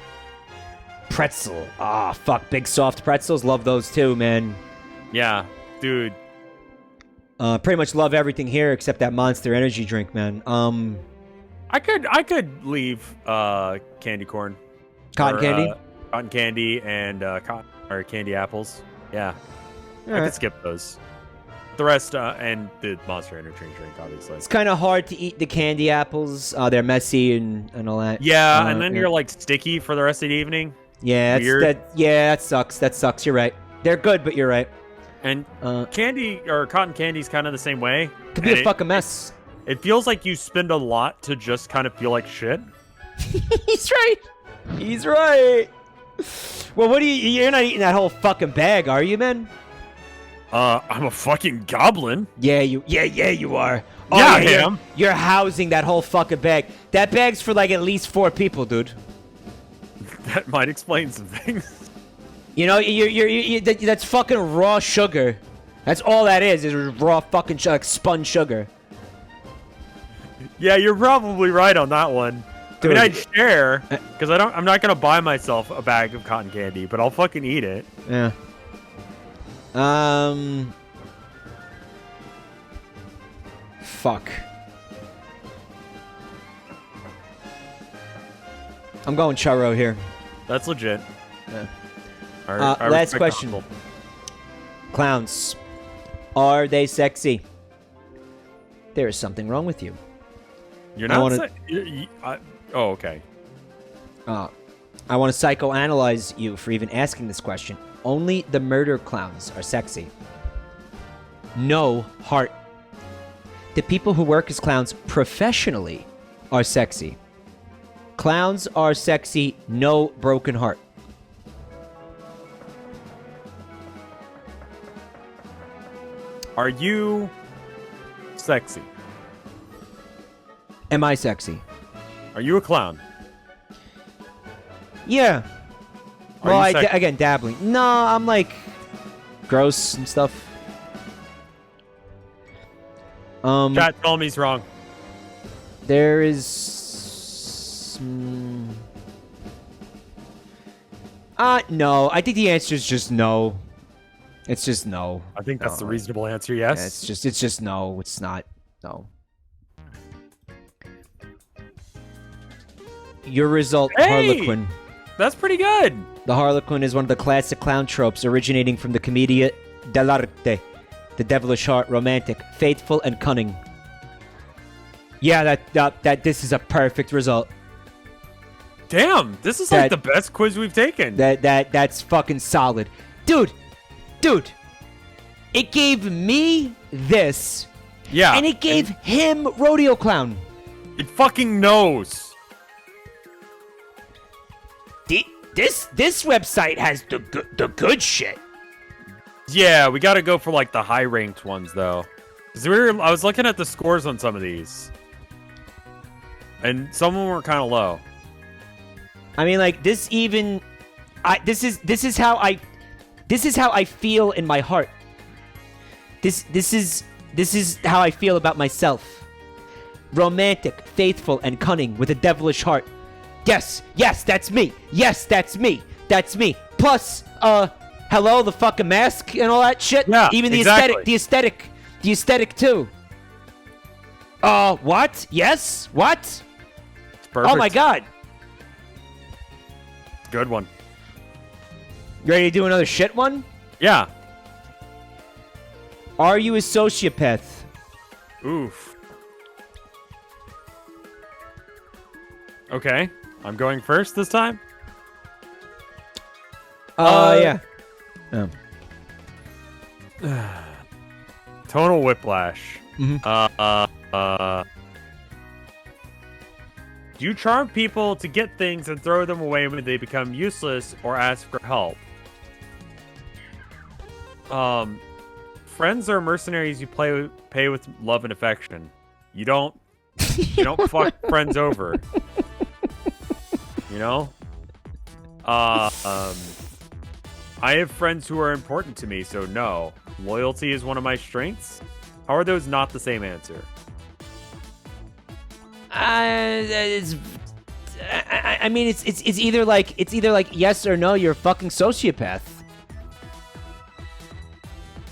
Pretzel. Ah, fuck. Big soft pretzels. Love those too, man. Yeah, dude. Pretty much love everything here except that Monster Energy drink, man. I could leave candy corn. Cotton candy? Cotton candy and candy apples. Yeah. I could skip those. The rest, and the Monster Energy drink, obviously. It's kind of hard to eat the candy apples. They're messy and all that. Yeah, and then you're like sticky for the rest of the evening. Yeah, that sucks. That sucks. You're right. They're good, but you're right. And candy or cotton candy's kind of the same way. Could be a fucking mess. It feels like you spend a lot to just kind of feel like shit. He's right. He's right. Well, what do you're not eating that whole fucking bag, are you, man? I'm a fucking goblin. Yeah, you are. Oh, yeah, I am. You're housing that whole fucking bag. That bag's for like at least 4 people, dude. That might explain some things. You know, that's fucking raw sugar. That's all that is raw fucking like spun sugar. Yeah, you're probably right on that one. Dude. I mean, I'd share because I'm not gonna buy myself a bag of cotton candy, but I'll fucking eat it. Yeah. Fuck. I'm going churro here. That's legit. Yeah. I last respect question. the- Clowns. Are they sexy? there is something wrong with you. You're I not. wanna- Oh, okay. I want to psychoanalyze you for even asking this question. Only the murder clowns are sexy. No heart. The people who work as clowns professionally are sexy. Clowns are sexy, no broken heart. Are you sexy? Am I sexy? Are you a clown? Yeah. Are Well, you sexy? again, dabbling. No, I'm like gross and stuff. Chat, tell me he's wrong. There is. No. I think the answer is just no. It's just no. I think that's the No. reasonable answer. Yeah, Yes. it's just no. It's not. No. Your result, Hey! Harlequin. That's pretty good. The Harlequin is one of the classic clown tropes originating from the commedia dell'arte, the devilish heart, romantic, faithful, and cunning. Yeah, that this is a perfect result. Damn, this is like That- the best quiz we've taken. That's fucking solid. Dude. It gave me this, yeah. and it gave him Rodeo Clown. It fucking knows. This website has the good shit. Yeah, we got to go for like the high ranked ones though. 'Cause I was looking at the scores on some of these, and some of them were kind of low. I mean, like this even, this is how I feel in my heart. This is how I feel about myself. Romantic, faithful, and cunning with a devilish heart. Yes, that's me. Yes, that's me. Plus, hello, the fucking mask and all that shit. Yeah, even the exactly. aesthetic too. What? Yes, what? It's perfect. Oh my god. Good one. You ready to do another shit one? Yeah. Are you a sociopath? Oof. Okay, I'm going first this time. Yeah. Tonal whiplash. Mhm. Do you charm people to get things and throw them away when they become useless or ask for help? Friends are mercenaries you pay with love and affection. You don't fuck friends over. You know? I have friends who are important to me, so no. Loyalty is one of my strengths. How are those not the same answer? I mean, it's either like yes or no. You're a fucking sociopath.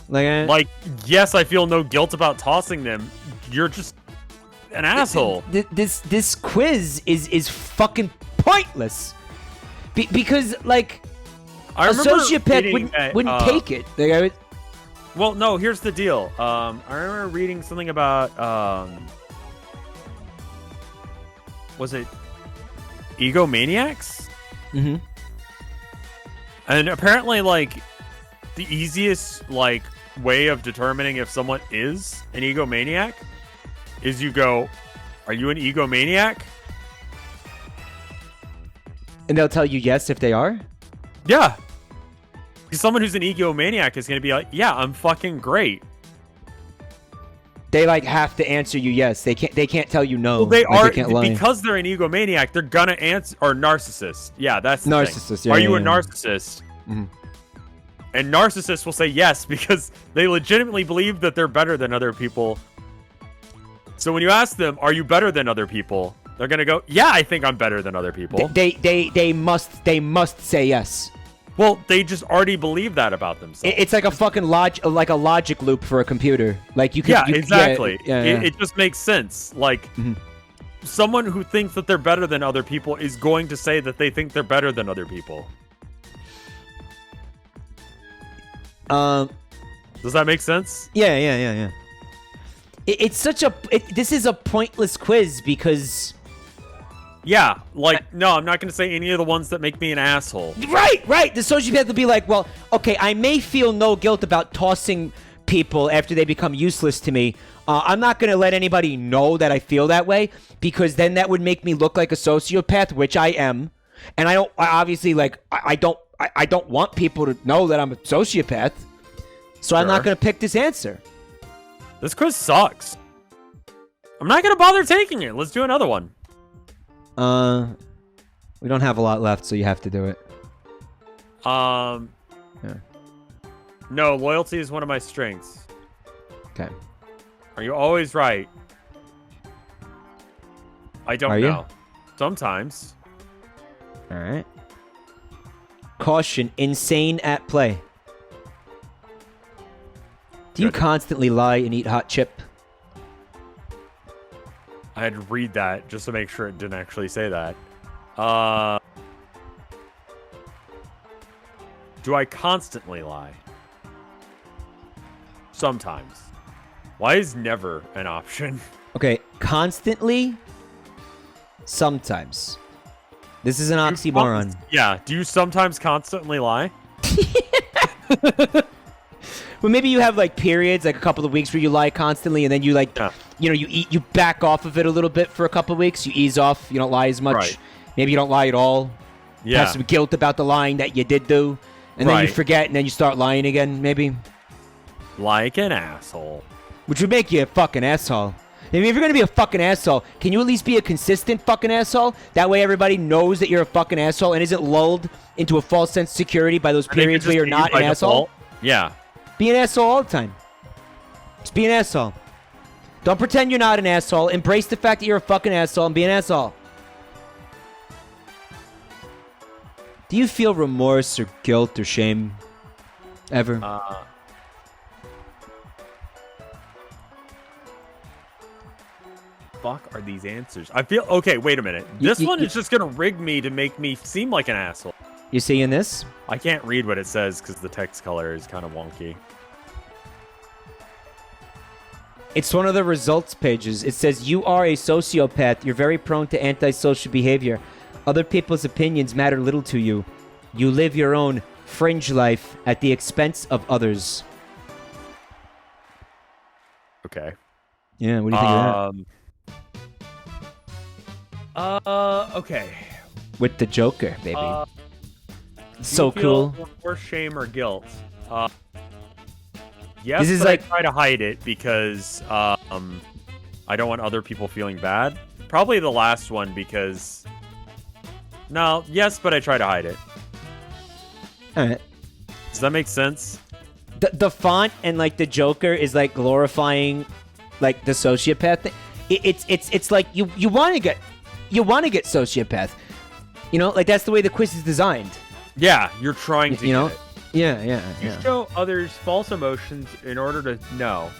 Like, yes, I feel no guilt about tossing them. You're just an asshole. This quiz is fucking pointless. Because like I a remember sociopath reading wouldn't take it. Like, well, no, here's the deal. I remember reading something about was it egomaniacs? Mm-hmm. And apparently, like, the easiest like way of determining if someone is an egomaniac is you go, "Are you an egomaniac?" And they'll tell you yes if they are. Yeah. Because someone who's an egomaniac is going to be like, "Yeah, I'm fucking great." They like have to answer you yes. They can't tell you no. Well, they Like, are they can't lie. because they're an egomaniac. They're gonna answer or narcissist. Yeah, that's the Narcissist, thing. yeah, Are you yeah, a yeah. narcissist? Mhm. And narcissists will say yes because they legitimately believe that they're better than other people. So when you ask them, "Are you better than other people?" They're gonna go, "Yeah, I think I'm better than other people." They must say yes. Well, they just already believe that about themselves. It's like a fucking logic loop for a computer. Like you can. Yeah, exactly. Yeah. It just makes sense. Like, Mhm. someone who thinks that they're better than other people is going to say that they think they're better than other people. Does that make sense? Yeah. It's such a. This is a pointless quiz because. Yeah, like, no, I'm not going to say any of the ones that make me an asshole. Right. The sociopath will be like, well, okay, I may feel no guilt about tossing people after they become useless to me. I'm not going to let anybody know that I feel that way because then that would make me look like a sociopath, which I am. And I don't want people to know that I'm a sociopath. So I'm not going to pick this answer. This quiz sucks. I'm not going to bother taking it. Let's do another one. We don't have a lot left, so you have to do it. Yeah. No, loyalty is one of my strengths. Okay. Are you always right? I don't know. Sometimes. All right. Caution, insane at play. Do you constantly lie and eat hot chip? I had to read that just to make sure it didn't actually say that. Do I constantly lie? Sometimes. Why is never an option? Okay, constantly, sometimes. This is an oxymoron. Yeah, do you sometimes constantly lie? Well, maybe you have like periods, like a couple of weeks where you lie constantly, and then you you back off of it a little bit for a couple of weeks. You ease off. You don't lie as much. Right. Maybe you don't lie at all. Yeah. Have some guilt about the lying that you did do, and then you forget, and then you start lying again. Maybe. Like an asshole. Which would make you a fucking asshole. I mean, if you're gonna be a fucking asshole, can you at least be a consistent fucking asshole? That way everybody knows that you're a fucking asshole and isn't lulled into a false sense of security by those periods where you're not an asshole. Yeah. Be an asshole all the time. Just be an asshole. Don't pretend you're not an asshole. Embrace the fact that you're a fucking asshole and be an asshole. Do you feel remorse or guilt or shame? Ever? Fuck are these answers? I feel... Okay, wait a minute. This one is just gonna rig me to make me seem like an asshole. You seeing this? I can't read what it says because the text color is kind of wonky. It's one of the results pages. It says, you are a sociopath. You're very prone to antisocial behavior. Other people's opinions matter little to you. You live your own fringe life at the expense of others. Okay. Yeah, what do you think of that? Okay. With the Joker, baby. So do you feel cool. Remorse, shame, or guilt? Yes, this is but like... I try to hide it because I don't want other people feeling bad. Probably the last one because... No, yes, but I try to hide it. Alright. Does that make sense? The font and like the Joker is like glorifying like the sociopath thing. It's like you want to get sociopath. You know, like that's the way the quiz is designed. Yeah, you're trying to get it. Yeah. You show others false emotions in order to know.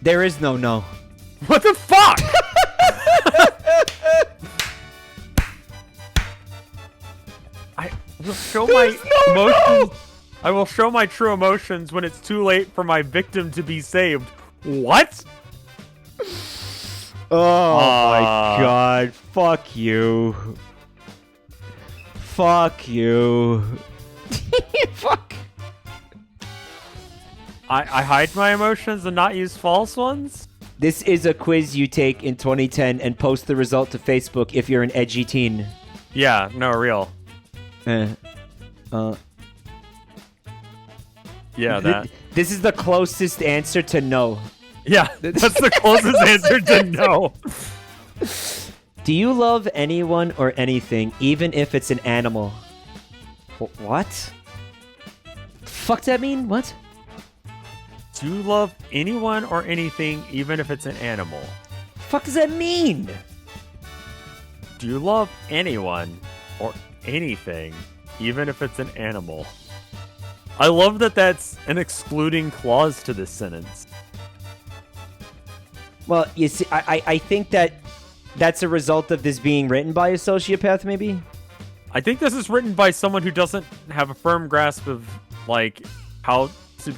There is no. What the fuck? I will show my emotions. I will show my true emotions when it's too late for my victim to be saved. What? Oh my god. Fuck you. Fuck you. Fuck. I hide my emotions and not use false ones? This is a quiz you take in 2010 and post the result to Facebook if you're an edgy teen. Yeah, no, real. Yeah, that. This is the closest answer to no. Yeah, that's the closest answer to no. Do you love anyone or anything, even if it's an animal? What? Fuck that mean? What? Do you love anyone or anything, even if it's an animal? Fuck does that mean? Do you love anyone or anything, even if it's an animal? I love that that's an excluding clause to this sentence. Well, you see, I think that's a result of this being written by a sociopath, maybe? I think this is written by someone who doesn't have a firm grasp of, like, how to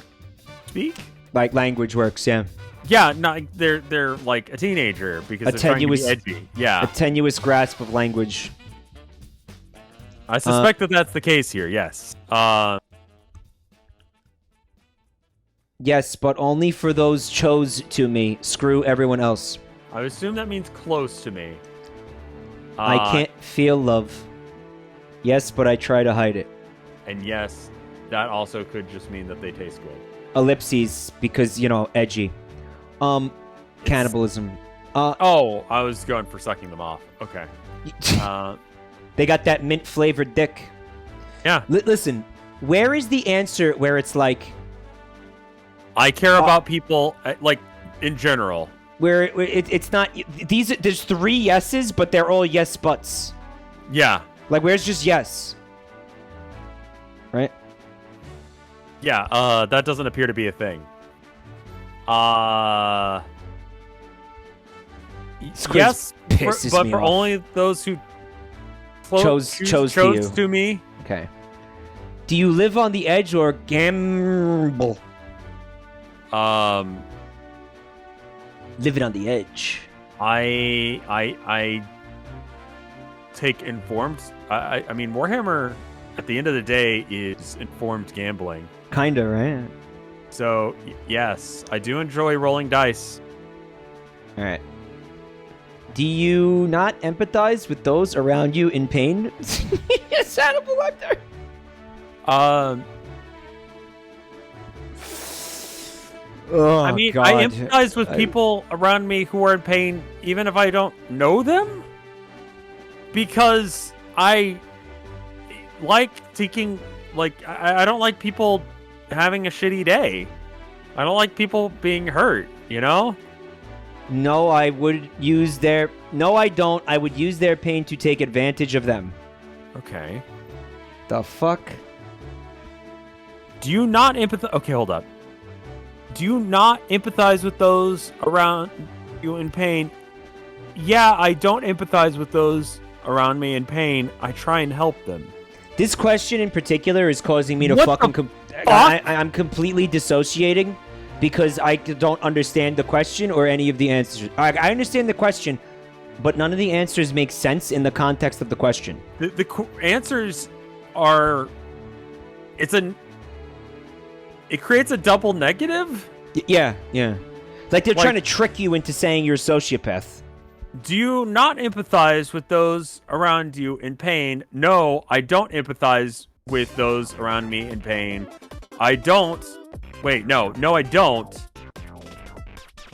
speak? Like language works, yeah. Yeah, no, they're like a teenager because they're trying to be edgy. Yeah. A tenuous grasp of language. I suspect that that's the case here, yes. Yes, but only for those chose to me. Screw everyone else. I assume that means close to me. I can't feel love. Yes, but I try to hide it. And yes, that also could just mean that they taste good. Ellipses, because, you know, edgy. Cannibalism. Oh, I was going for sucking them off. Okay. They got that mint-flavored dick. Yeah. Listen, where is the answer where it's like... I care about people, like, in general. Where it's not... There's 3 yeses, but they're all yes buts. Yeah. Like, where's just yes? Right? Yeah, that doesn't appear to be a thing. Yes, but for only those who chose to me. Okay. Do you live on the edge or gamble? Living on the edge. I take informed. I mean, Warhammer at the end of the day is informed gambling. Kinda, right? So yes, I do enjoy rolling dice. All right. Do you not empathize with those around you in pain? Yes, Hannibal Lecter. Oh, I mean, God. I empathize with people around me who are in pain, even if I don't know them, because I like taking, like, I don't like people having a shitty day. I don't like people being hurt, you know? No, I would use their... No, I don't. I would use their pain to take advantage of them. Okay. The fuck? Do you not empathize... Okay, hold up. Do you not empathize with those around you in pain? Yeah, I don't empathize with those around me in pain. I try and help them. This question in particular is causing me to What fucking... the fuck? I'm completely dissociating because I don't understand the question or any of the answers. I understand the question, but none of the answers make sense in the context of the question. The answers are... It creates a double negative? Yeah. Like they're trying to trick you into saying you're a sociopath. Do you not empathize with those around you in pain? No, I don't empathize with those around me in pain. I don't. Wait, no, I don't.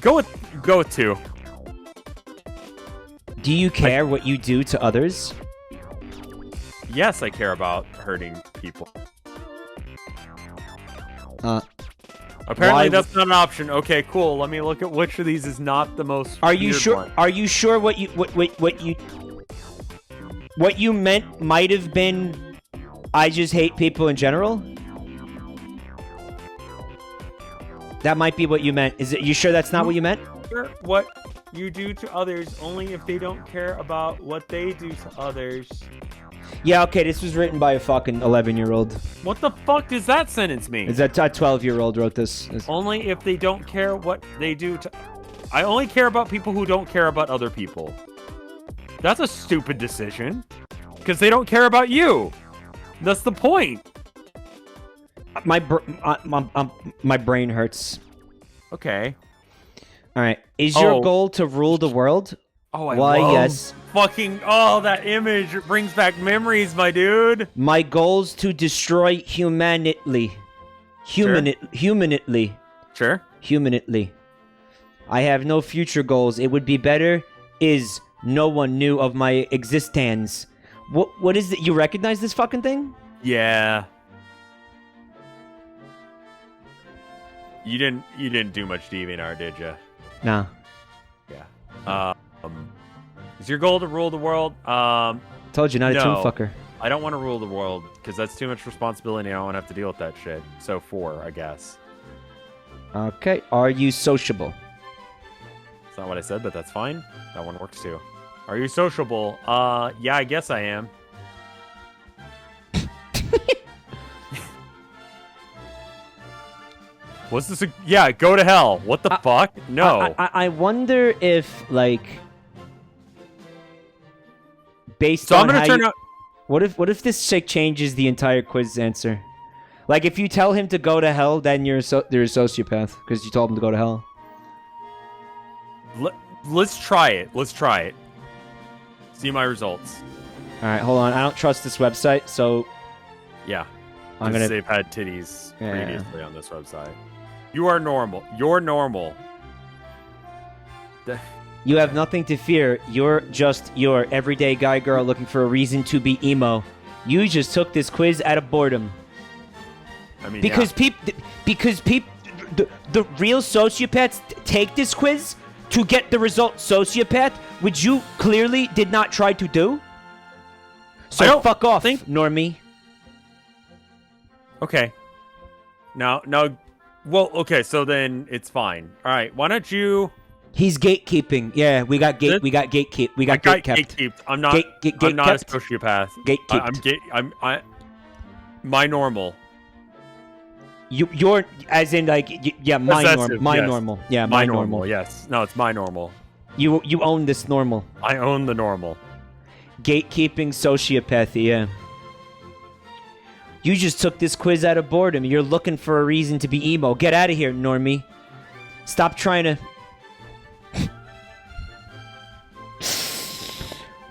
Go with 2. Do you care what you do to others? Yes, I care about hurting people. Apparently that's not an option. Okay, cool. Let me look at which of these is not the most. Are you sure? One. Are you sure what you meant might have been? I just hate people in general. That might be what you meant. Is it? You sure that's not what you meant? What you do to others only if they don't care about what they do to others. Yeah, okay, this was written by a fucking 11-year-old. What the fuck does that sentence mean? Is that a 12-year-old wrote this? Only if they don't care what they do to... I only care about people who don't care about other people. That's a stupid decision. Because they don't care about you. That's the point. My brain hurts. Okay. All right. Is your goal to rule the world? Oh, Why, yes. Fucking, that image brings back memories, my dude. My goal's to destroy humanity. Humanity. Sure. Humanity. I have no future goals. It would be better is no one knew of my existence. What is it? You recognize this fucking thing? Yeah. You didn't do much DeviantArt, did you? No. Yeah. Is your goal to rule the world? Told you, not a tomb fucker. I don't want to rule the world because that's too much responsibility. I don't want to have to deal with that shit. So 4, I guess. Okay. Are you sociable? That's not what I said, but that's fine. That one works too. Are you sociable? Yeah, I guess I am. What's this? Yeah, go to hell. What the fuck? No. I wonder if, like, based So on I'm gonna how turn you, out. what if this like changes the entire quiz answer? Like, if you tell him to go to hell, then you're a sociopath because you told him to go to hell. Let's try it. Let's try it. See my results. All right, hold on. I don't trust this website, so Yeah. I'm gonna. They've had titties Yeah. previously on this website. You are normal. You're normal. You have nothing to fear. You're just your everyday guy girl looking for a reason to be emo. You just took this quiz out of boredom. I mean, Because the real sociopaths take this quiz to get the result sociopath, which you clearly did not try to do. I So don't fuck off, think- normie. Okay. Now, well, okay, so then it's fine. All right, why don't you... He's gatekeeping. Yeah, we got This- gatekept. We got I gate kept. gatekeeped. I'm not. Gate I'm not a kept? sociopath. Gatekept. I'm my normal. You're as in like yeah, my Possessive, my yes. normal. Yeah, My my normal. Yes. No, it's my normal. You own this normal. I own the normal. Gatekeeping sociopathy, yeah. You just took this quiz out of boredom. You're looking for a reason to be emo. Get out of here, normie. Stop trying to...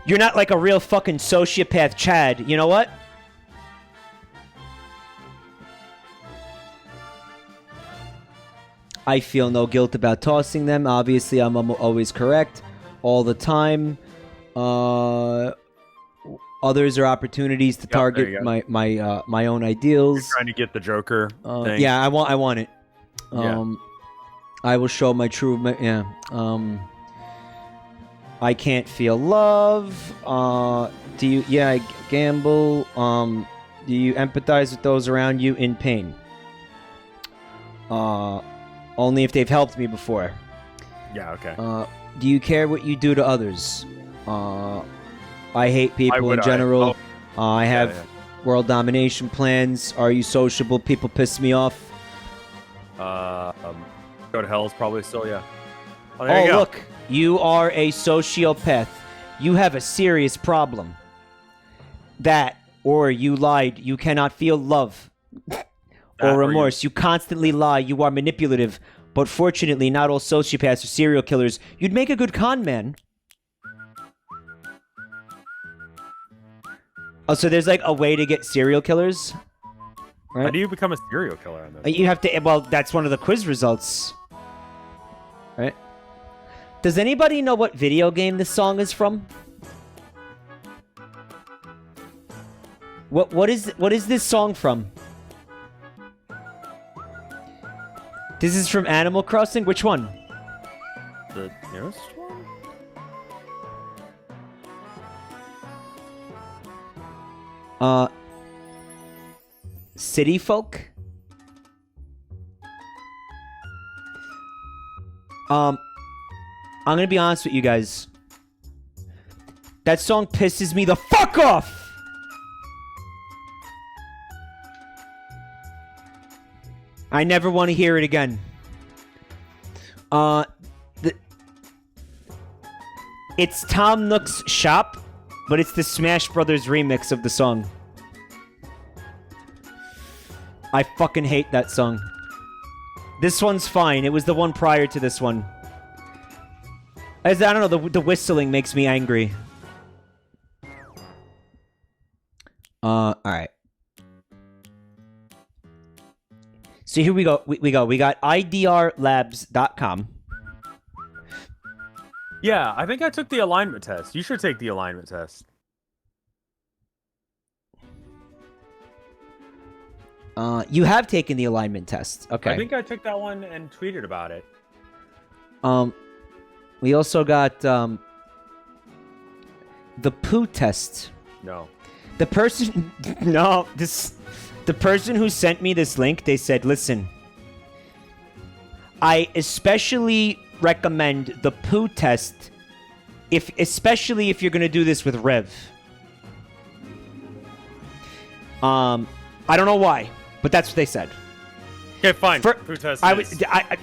You're not like a real fucking sociopath, Chad. You know what? I feel no guilt about tossing them. Obviously, I'm always correct all the time. Others are opportunities to there you target go. my own ideals. You're trying to get the Joker thing. Yeah, I want it. Yeah. I will show my true. I can't feel love. Do you? Yeah, I gamble. Do you empathize with those around you in pain? Only if they've helped me before. Yeah. Okay. Do you care what you do to others? I hate people in general. I have world domination plans. Are you sociable? People piss me off. Go to hell is probably still yeah. Oh, there you go. Look, you are a sociopath. You have a serious problem. That, or you lied. You cannot feel love or remorse. You constantly lie. You are manipulative. But fortunately, not all sociopaths are serial killers. You'd make a good con man. Oh, so there's like a way to get serial killers? Right? How do you become a serial killer on this? You have to, well, that's one of the quiz results. Right? Does anybody know what video game this song is from? What is this song from? This is from Animal Crossing? Which one? The newest one? City Folk? I'm gonna be honest with you guys. That song pisses me the fuck off! I never want to hear it again. It's Tom Nook's Shop, but it's the Smash Brothers remix of the song. I fucking hate that song. This one's fine. It was the one prior to this one. I don't know, the whistling makes me angry. Alright. So here we go. We got idrlabs.com. Yeah, I think I took the alignment test. You should take the alignment test. You have taken the alignment test. Okay. I think I took that one and tweeted about it. We also got the poo test. No. The person the person who sent me this link, they said, "Listen, I especially recommend the poo test especially if you're going to do this with Rev." I don't know why, but that's what they said. Okay, fine. Fir- Poo test I is. would.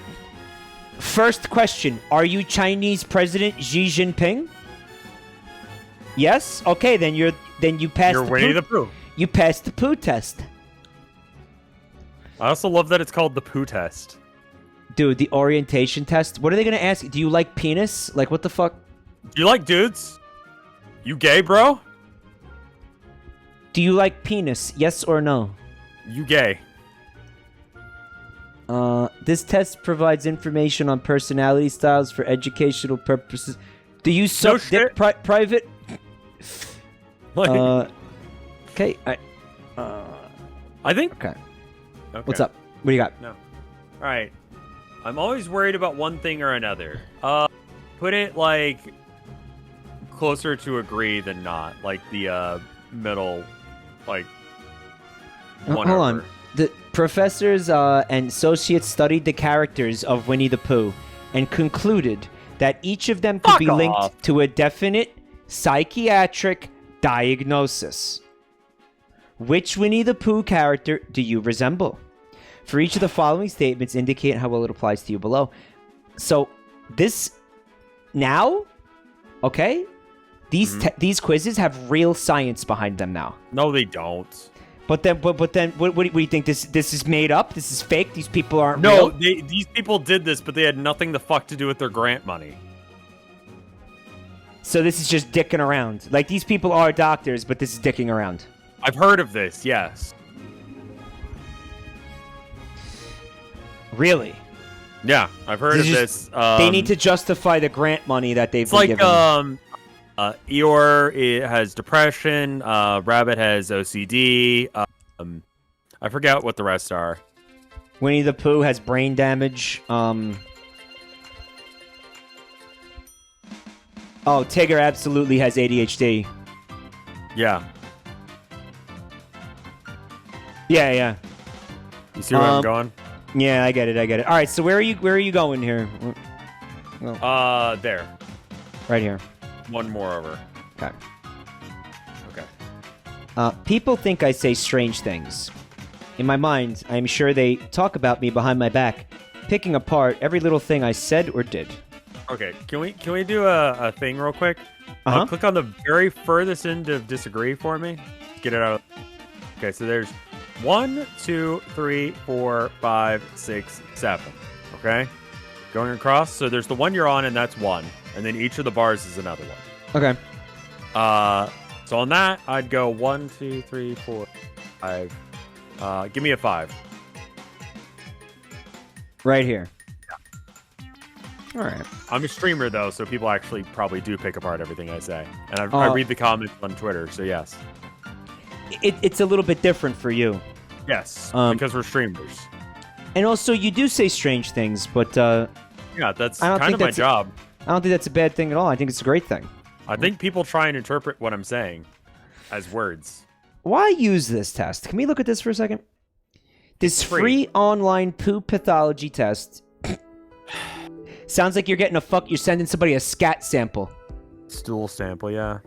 First question: are you Chinese President Xi Jinping? Yes. Okay, then you passed. You're the Winnie poo- the Pooh. You passed the poo test, I also love that it's called the poo test. dude. The orientation test. What are they gonna ask? Do you like penis? Like what the fuck? Do you like dudes? You gay, bro? Do you like penis? Yes or no? You gay? This test provides information on personality styles for educational purposes. Do you suck dick shit. private? Like, Okay. I think. Okay. Okay. What's up? What do you got? No. All right. I'm always worried about one thing or another. Put it like closer to agree than not, like the middle, like. Hold on. The professors and associates studied the characters of Winnie the Pooh and concluded that each of them could Fuck be linked off. to a definite psychiatric diagnosis. Which Winnie the Pooh character do you resemble? For each of the following statements, indicate how well it applies to you below. So, this now, okay? These quizzes have real science behind them now. No, they don't. But then, what do you think? This is made up? This is fake? These people aren't No, real? these people did this, but they had nothing the fuck to do with their grant money. So this is just dicking around. Like, these people are doctors, but this is dicking around. I've heard of this, yes. Really? Yeah, I've heard of This this. They need to justify the grant money that they've It's been like given. Eeyore it has depression. Rabbit has OCD. I forget what the rest are. Winnie the Pooh has brain damage. Oh, Tigger absolutely has ADHD. Yeah, Yeah. you see where I'm going? Yeah, I get it. All right, so where are you going here? There. Right here. One more over. Okay. Okay. People think I say strange things. In my mind, I am sure they talk about me behind my back, picking apart every little thing I said or did. Okay. Can we do a thing real quick? Uh-huh. Click on the very furthest end of disagree for me. Get it out. Okay. So there's 1, 2, 3, 4, 5, 6, 7. Okay. Going across. So there's the one you're on, and that's 1. And then each of the bars is another one. Okay. So on that, I'd go 1, 2, 3, 4, 5. Give me a 5. Right here. All right. I'm a streamer though, so people actually probably do pick apart everything I say, and I read the comments on Twitter. So yes, It's a little bit different for you. yes, because we're streamers. And also, you do say strange things, but Yeah, that's I don't kind think of my that's job. I don't think that's a bad thing at all. I think it's a great thing. I think people try and interpret what I'm saying as words. Why use this test? Can we look at this for a second? This It's free. free online poo pathology test sounds like you're sending somebody a scat sample. Stool sample, yeah.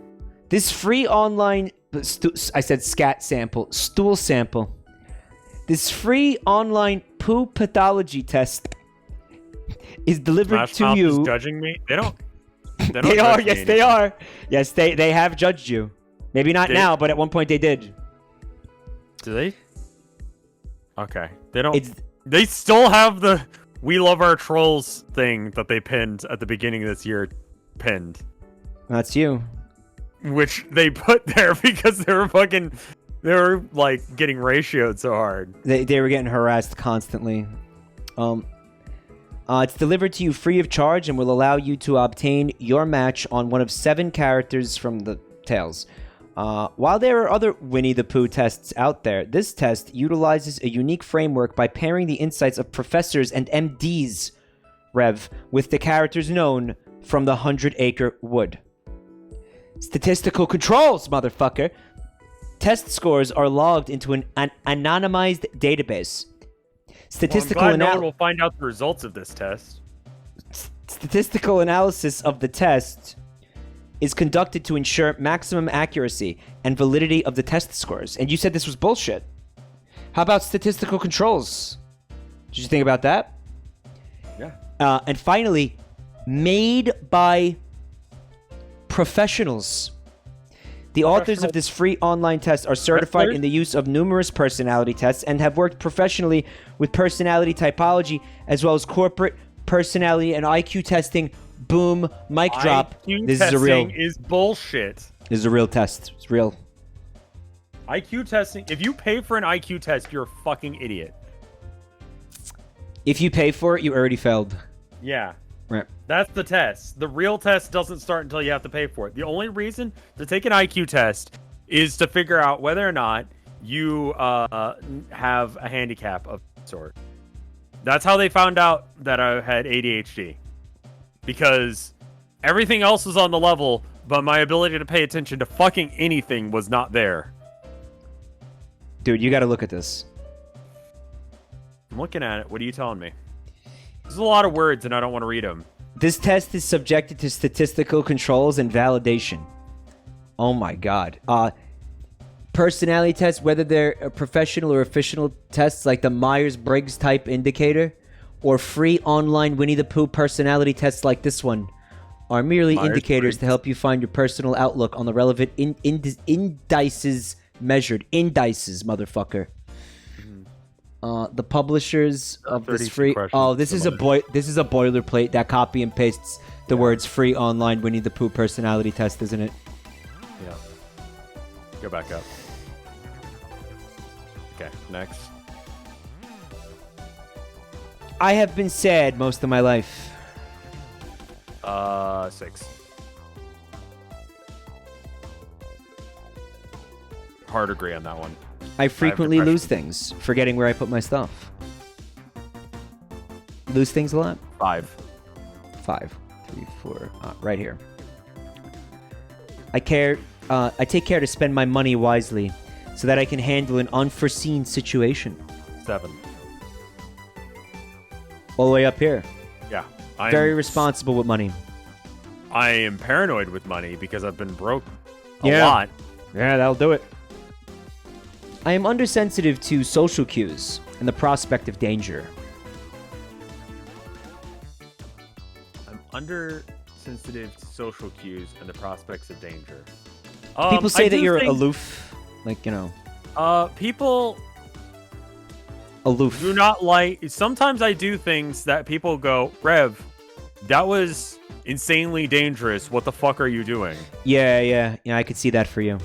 This free online I said scat sample, stool sample. This free online poo pathology test is delivered Smash to Mouth you. is judging me. They don't. They, don't They are, judge me yes, they anymore. are. Yes, they have judged you. Maybe not They- now, but at one point they did. Do they? Okay, they don't. It's They still have the "We Love Our Trolls" thing that they pinned at the beginning of this year. Pinned. that's you. Which they put there because they were like getting ratioed so hard. They were getting harassed constantly. It's delivered to you free of charge and will allow you to obtain your match on one of 7 characters from the tales. While there are other Winnie the Pooh tests out there, this test utilizes a unique framework by pairing the insights of professors and MDs, Rev, with the characters known from the 100-Acre Wood. Statistical controls, motherfucker! Test scores are logged into an anonymized database. Statistical Well, I'm glad no one will find out the results of this test. Statistical analysis of the test is conducted to ensure maximum accuracy and validity of the test scores. And you said this was bullshit. How about statistical controls? Did you think about that? Yeah. And finally, made by professionals. The authors of this free online test are certified in the use of numerous personality tests and have worked professionally with personality typology as well as corporate personality and IQ testing. Boom, mic drop. This is bullshit. This is a real test. It's real. IQ testing. If you pay for an IQ test, you're a fucking idiot. If you pay for it, you already failed. Yeah. Right. That's the test. The real test doesn't start until you have to pay for it. The only reason to take an IQ test is to figure out whether or not you have a handicap of some sort. That's how they found out that I had ADHD. Because everything else was on the level, but my ability to pay attention to fucking anything was not there. Dude, you gotta look at this. I'm looking at it. What are you telling me? There's a lot of words and I don't want to read them. This test is subjected to statistical controls and validation. Oh my god. Personality tests, whether they're professional or official tests like the Myers-Briggs type indicator, or free online Winnie the Pooh personality tests like this one, are merely indicators to help you find your personal outlook on the relevant indices measured. Indices, motherfucker. The publishers of this free... Oh, this is a boilerplate that copy and pastes the words free online Winnie the Pooh personality test, isn't it? Yeah. Go back up. Okay, next. I have been sad most of my life. 6. Hard agree on that one. I frequently lose things, forgetting where I put my stuff. Lose things a lot? 5. 5, 3, 4. Right here. I take care to spend my money wisely, so that I can handle an unforeseen situation. 7. All the way up here. Yeah. Very responsible with money. I am paranoid with money because I've been broke a lot. Yeah, that'll do it. I am undersensitive to social cues and the prospect of danger. I'm undersensitive to social cues and the prospects of danger. People say that you're aloof. Like, you know. People aloof. do not like... Sometimes I do things that people go, Rev, that was insanely dangerous. What the fuck are you doing? Yeah, I could see that for you.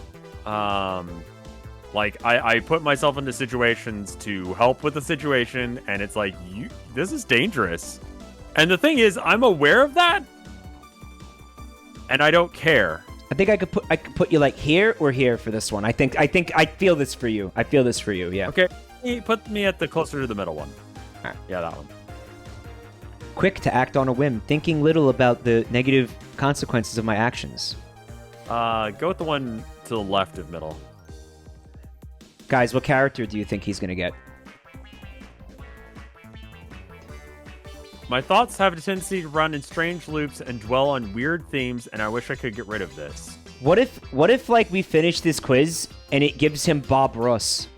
Like, I put myself into situations to help with the situation, and it's like, this is dangerous. And the thing is, I'm aware of that, and I don't care. I think I could put you like here or here for this one. I feel this for you. I feel this for you, yeah. Okay, put me at the closer to the middle one. Right. Yeah, that one. Quick to act on a whim, thinking little about the negative consequences of my actions. Go with the one to the left of middle. Guys, what character do you think he's gonna get? My thoughts have a tendency to run in strange loops and dwell on weird themes, and I wish I could get rid of this. What if like we finish this quiz and it gives him Bob Ross?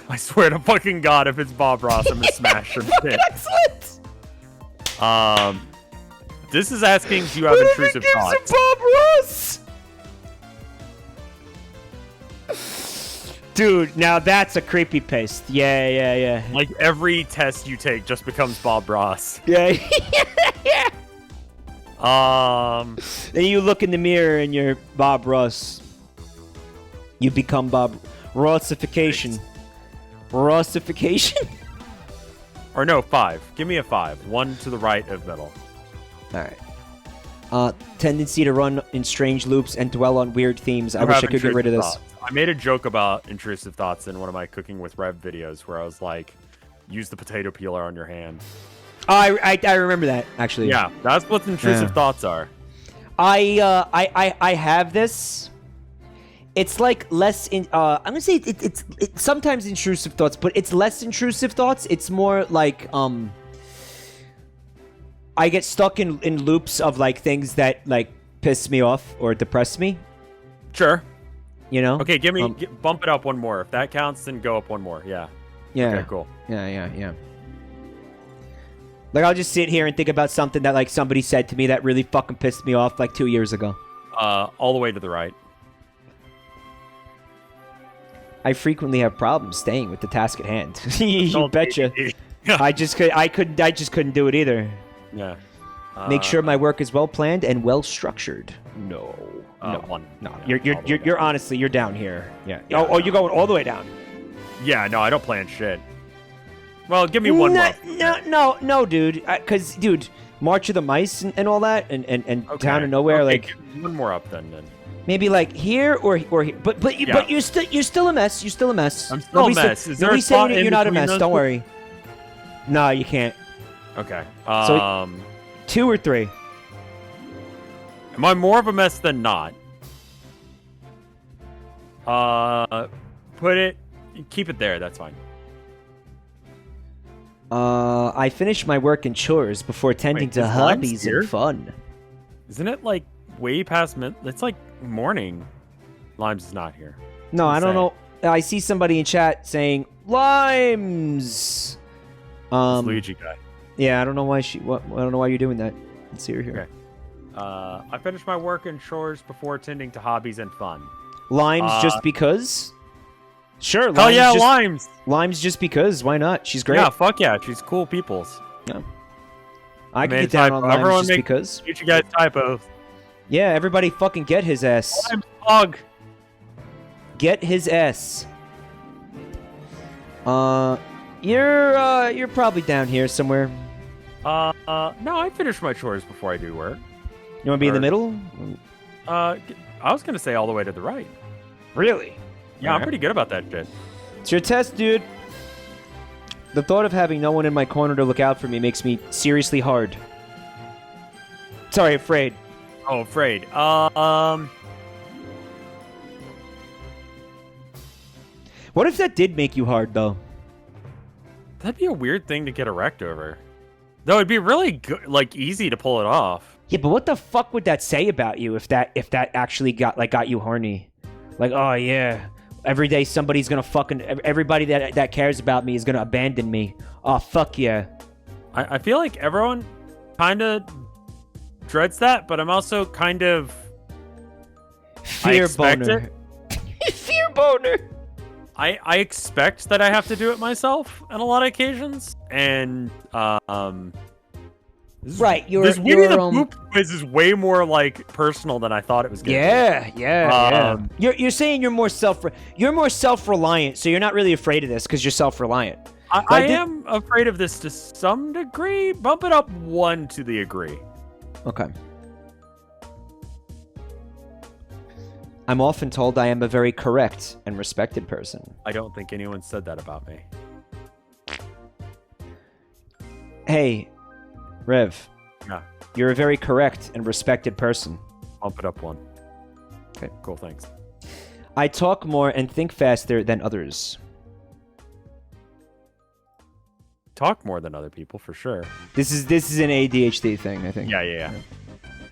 I swear to fucking God, if it's Bob Ross, I'm gonna smash him. Excellent. This is asking, do you have intrusive thoughts? Him Bob Ross? Dude, now that's a creepy paste. Yeah. Like every test you take just becomes Bob Ross. Yeah. Then you look in the mirror and you're Bob Ross. You become Bob Rossification. Rossification? Or no, 5. Give me a 5. One to the right of middle. Alright. Tendency to run in strange loops and dwell on weird themes. I wish I could get rid of this. Thoughts. I made a joke about intrusive thoughts in one of my Cooking with Rev videos where I was like, use the potato peeler on your hand. Oh, I remember that, actually. Yeah, that's what intrusive thoughts are. I have this. It's like less I'm gonna say it's sometimes intrusive thoughts, but it's less intrusive thoughts. It's more like I get stuck in loops of like things that like piss me off or depress me. Sure. You know? Okay, bump it up one more. If that counts, then go up one more. Yeah. Yeah. Okay, cool. Yeah. Like, I'll just sit here and think about something that, like, somebody said to me that really fucking pissed me off, like, 2 years ago. All the way to the right. I frequently have problems staying with the task at hand. You betcha. I just couldn't do it either. Yeah. Make sure my work is well planned and well structured. No. One. No. Yeah, You're honestly, you're down here. Yeah. Yeah, Oh, you're going all the way down. Yeah, no, I don't plan shit. Well, give me one more. No, dude. Because, dude, March of the Mice and all that, and Okay. Town of Nowhere, Okay, like give me one more up then. maybe like here or here. But you're still a mess. You're still a mess. I'm still a mess. Is there a nobody's spot saying that in you're not a between mess. those Don't two? worry. No, you can't. Okay. 2 or 3. Am I more of a mess than not? Keep it there. That's fine. I finish my work and chores before tending Wait, to is Limes hobbies here? and fun. Isn't it like way past It's like morning. Limes is not here. No, I don't Insane. know. I see somebody in chat saying limes. This Luigi guy. Yeah, I don't know why I don't know why you're doing that. Let's see her here. Okay. I finish my work and chores before attending to hobbies and fun. Limes just because? Sure. Hell yeah, just, Limes! Limes just because. Why not? She's great. Yeah, fuck yeah. She's cool peoples. Yeah. I can Man, get down on Limes everyone just make because. Future guys typos. Yeah, everybody fucking get his ass. Limes hug. Get his ass. You're probably down here somewhere. No, I finish my chores before I do work. You want to be in the middle? I was gonna say all the way to the right. Really? Yeah, I'm pretty good about that shit. It's your test, dude. The thought of having no one in my corner to look out for me makes me seriously hard. Sorry, afraid. Oh, afraid. What if that did make you hard, though? That'd be a weird thing to get erect over. Though it'd be really good, like easy to pull it off. Yeah, but what the fuck would that say about you if that actually got you horny? Like, oh yeah, every day somebody's gonna fucking everybody that cares about me is gonna abandon me. Oh fuck yeah. I feel like everyone kind of dreads that, but I'm also kind of Fear expect boner. Fear boner. I expect that I have to do it myself on a lot of occasions, and Right, this Winnie the Pooh quiz is way more like personal than I thought it was gonna be. Yeah. You're saying you're more self-reliant, so you're not really afraid of this because you're self-reliant. I am afraid of this to some degree. Bump it up 1 to the agree. Okay. I'm often told I am a very correct and respected person. I don't think anyone said that about me. Hey, Rev. Yeah. You're a very correct and respected person. Bump it up 1. Okay. Cool, thanks. I talk more and think faster than others. Talk more than other people, for sure. This is an ADHD thing, I think. Yeah.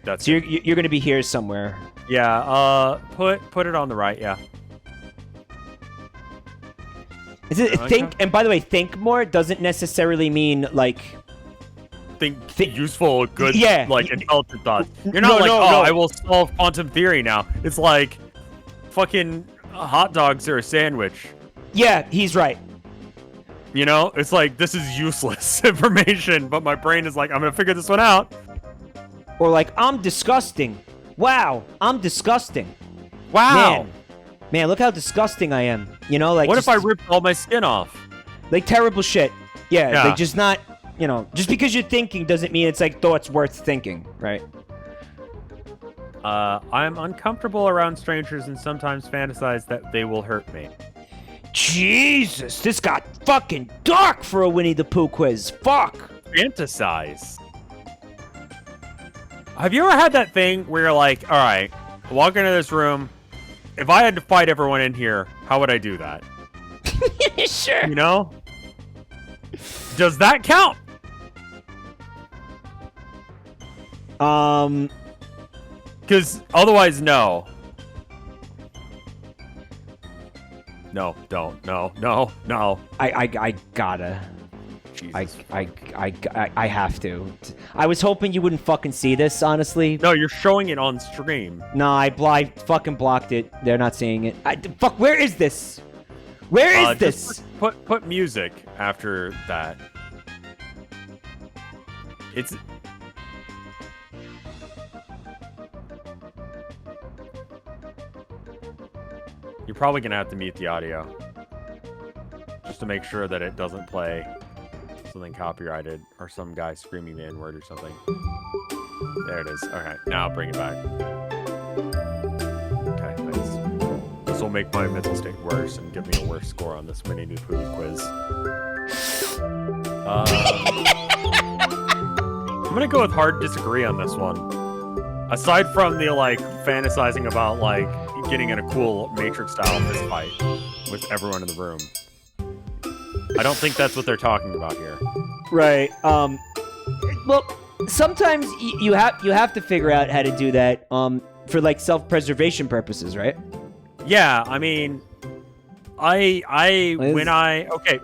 That's So you're going to be here somewhere. Yeah, put it on the right, yeah. Is it Okay. think? And by the way, think more doesn't necessarily mean like Think useful, good, Yeah. like intelligent thoughts. You're not No, like, no. I will solve quantum theory now. It's like fucking hot dogs or a sandwich. Yeah, he's right. You know, it's like this is useless information, but my brain is like, I'm gonna figure this one out. Or like I'm disgusting. Wow, I'm disgusting. Wow. Man, look how disgusting I am. You know, like What just, if I ripped all my skin off? like terrible shit. Yeah, Yeah. like just not. You know, just because you're thinking doesn't mean it's like thoughts worth thinking, right? I'm uncomfortable around strangers and sometimes fantasize that they will hurt me. Jesus, this got fucking dark for a Winnie the Pooh quiz. Fuck. Fantasize. Have you ever had that thing where you're like, all right, I walk into this room. If I had to fight everyone in here, how would I do that? Sure. You know? Does that count? Because otherwise, no. No, don't. No. I gotta. I have to. I was hoping you wouldn't fucking see this, honestly. No, you're showing it on stream. No, I fucking blocked it. They're not seeing it. Fuck, where is this? Where is this? Put music after that. It's... You're probably gonna have to mute the audio. Just to make sure that it doesn't play something copyrighted or some guy screaming the N-word or something. There it is. Okay, now bring it back. Okay, thanks. This will make my mental state worse and give me a worse score on this mini new food quiz. I'm gonna go with hard disagree on this one. Aside from the like fantasizing about like getting in a cool Matrix style fist fight with everyone in the room. I don't think that's what they're talking about here. Right. Well, sometimes you have to figure out how to do that for like self-preservation purposes, right? Yeah, I mean, okay,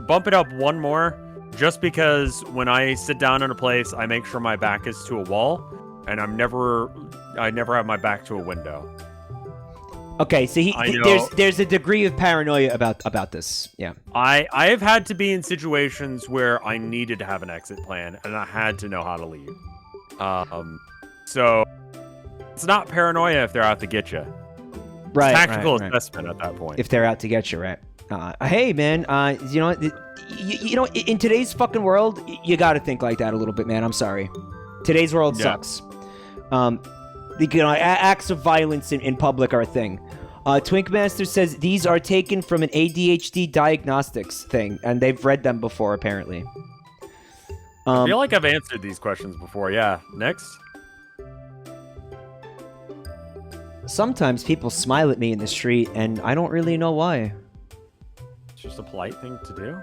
bump it up one more, just because when I sit down in a place, I make sure my back is to a wall, and I never have my back to a window. Okay, so there's a degree of paranoia about this. Yeah. I have had to be in situations where I needed to have an exit plan and I had to know how to leave. So it's not paranoia if they're out to get you. Right. It's tactical assessment at that point. If they're out to get you, right? Hey, man. You know, in today's fucking world, you got to think like that a little bit, man. I'm sorry. Today's world sucks. Acts of violence in public are a thing. Twinkmaster says these are taken from an ADHD diagnostics thing, and they've read them before, apparently. I feel like I've answered these questions before. Yeah. Next. Sometimes people smile at me in the street, and I don't really know why. It's just a polite thing to do.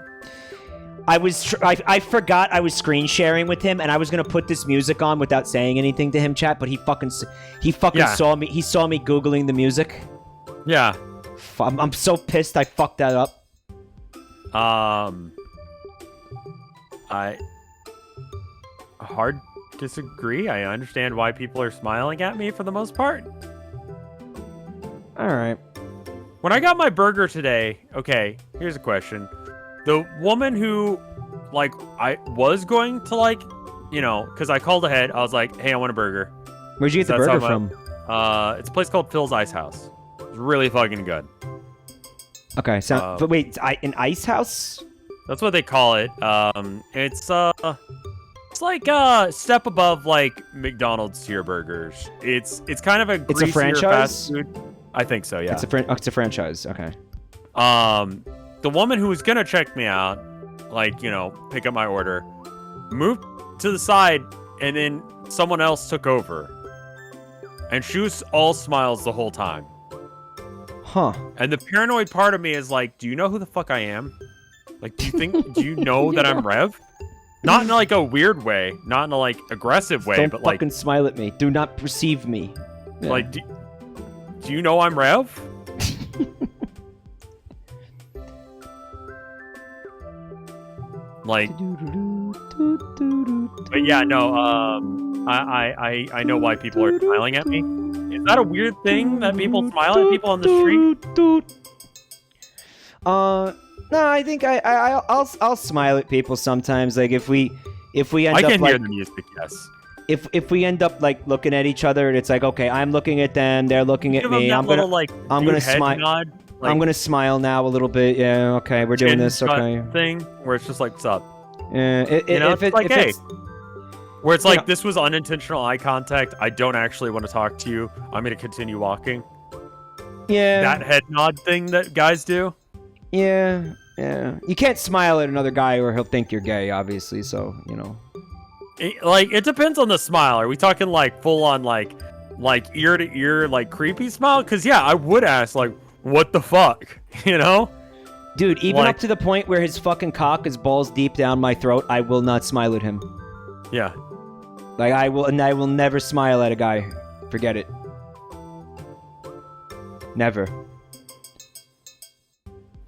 I forgot I was screen sharing with him, and I was gonna put this music on without saying anything to him, chat. But he fucking saw me. He saw me googling the music. Yeah. I'm so pissed. I fucked that up. I hard disagree. I understand why people are smiling at me for the most part. All right. When I got my burger today, okay, here's a question. The woman who, like, I was going to, like, you know, because I called ahead. I was like, hey, I want a burger. Where'd you get the burger from? It's a place called Phil's Ice House. It's really fucking good. Okay, so, but wait, an ice house? That's what they call it. It's like a step above, like, McDonald's tier burgers. It's kind of a greasier It's a franchise? fast food. I think so, yeah. It's a franchise, okay. The woman who was gonna check me out, like, you know, pick up my order, moved to the side, and then someone else took over. And she was all smiles the whole time. Huh. And the paranoid part of me is like, do you know who the fuck I am? Like, do you know that I'm Rev? Not in, like, a weird way, not in a, like, aggressive way, Don't but, like... fucking smile at me. Do not perceive me. Yeah. Like, do you know I'm Rev? Like, but yeah, no, I know why people are smiling at me. Is that a weird thing that people smile at people on the street? No, I think I'll smile at people sometimes. Like if we end I up can like, hear the music, yes. If we end up like looking at each other and it's like, okay, I'm looking at them, they're looking at me. I'm gonna smile. Like, I'm gonna smile now a little bit. Yeah, okay, we're doing this. Okay. Thing where it's just like, what's up? Hey. Where it's like, this was unintentional eye contact. I don't actually want to talk to you. I'm gonna continue walking. Yeah. That head nod thing that guys do. Yeah. You can't smile at another guy or he'll think you're gay, obviously. So you know. It depends on the smile. Are we talking like full on like ear to ear like creepy smile? Because yeah, I would ask like, what the fuck, you know? Dude, even up to the point where his fucking cock is balls deep down my throat, I will not smile at him. Yeah. Like I will never smile at a guy. Forget it. Never.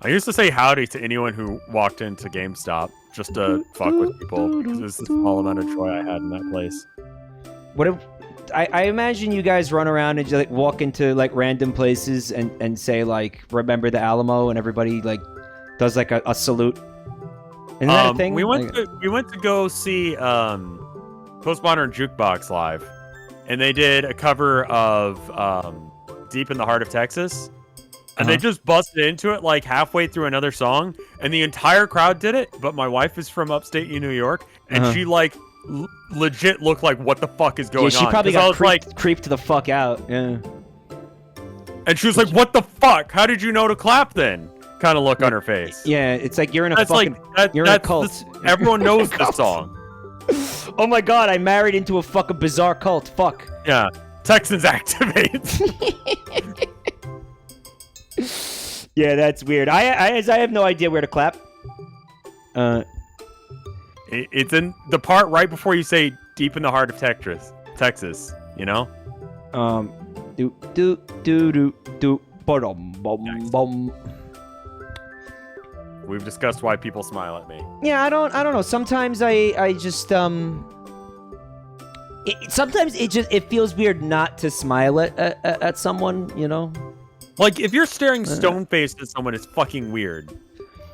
I used to say howdy to anyone who walked into GameStop. just to fuck with people because it's the small amount of joy I had in that place. What if I imagine you guys run around and just like walk into like random places and say like remember the Alamo, and everybody like does like a salute. Isn't that a thing? We went to go see Postmodern Jukebox live, and they did a cover of Deep in the Heart of Texas. And they just busted into it like halfway through another song, and the entire crowd did it. But my wife is from upstate New York, and she like legit looked like, "What the fuck is going on?" Yeah, she probably got creeped the fuck out. Yeah. And she was like, "What the fuck? How did you know to clap then?" Kind of look on her face. Yeah, it's like you're in a fucking you're in a cult. Everyone knows this song. Oh my god, I married into a fucking bizarre cult. Fuck. Yeah, Texans activate. Yeah, that's weird. I have no idea where to clap. It's in the part right before you say "Deep in the Heart of Texas." You know. Bum. We've discussed why people smile at me. Yeah, I don't know. Sometimes I just sometimes it feels weird not to smile at someone, you know. Like, if you're staring stone-faced at someone, it's fucking weird.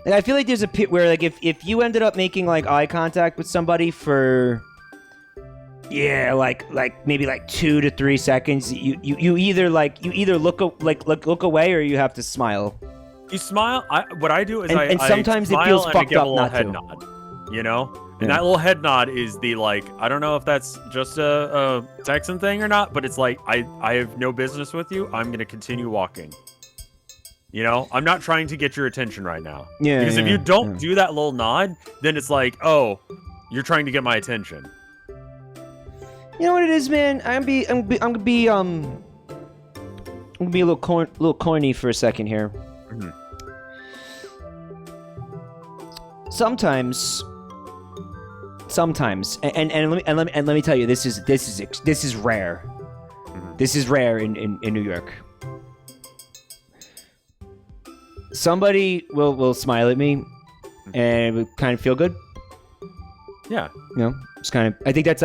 Like, I feel like there's a pit where, like, if you ended up making, like, eye contact with somebody for, yeah, like maybe, like, 2 to 3 seconds, you either look away or you have to smile. You smile. What I do is and sometimes I smile it feels and fucked I give up a little not head to. nod, you know? And that little head nod is the, like, I don't know if that's just a Texan thing or not, but it's like, I have no business with you. I'm going to continue walking. You know? I'm not trying to get your attention right now. Yeah. Because if you don't do that little nod, then it's like, oh, you're trying to get my attention. You know what it is, man? I'm gonna be a little corny for a second here. Mm-hmm. Sometimes, and let me tell you, this is rare. Mm-hmm. This is rare in New York. Somebody will smile at me, and it will kind of feel good. Yeah. You know, it's kind of. I think that's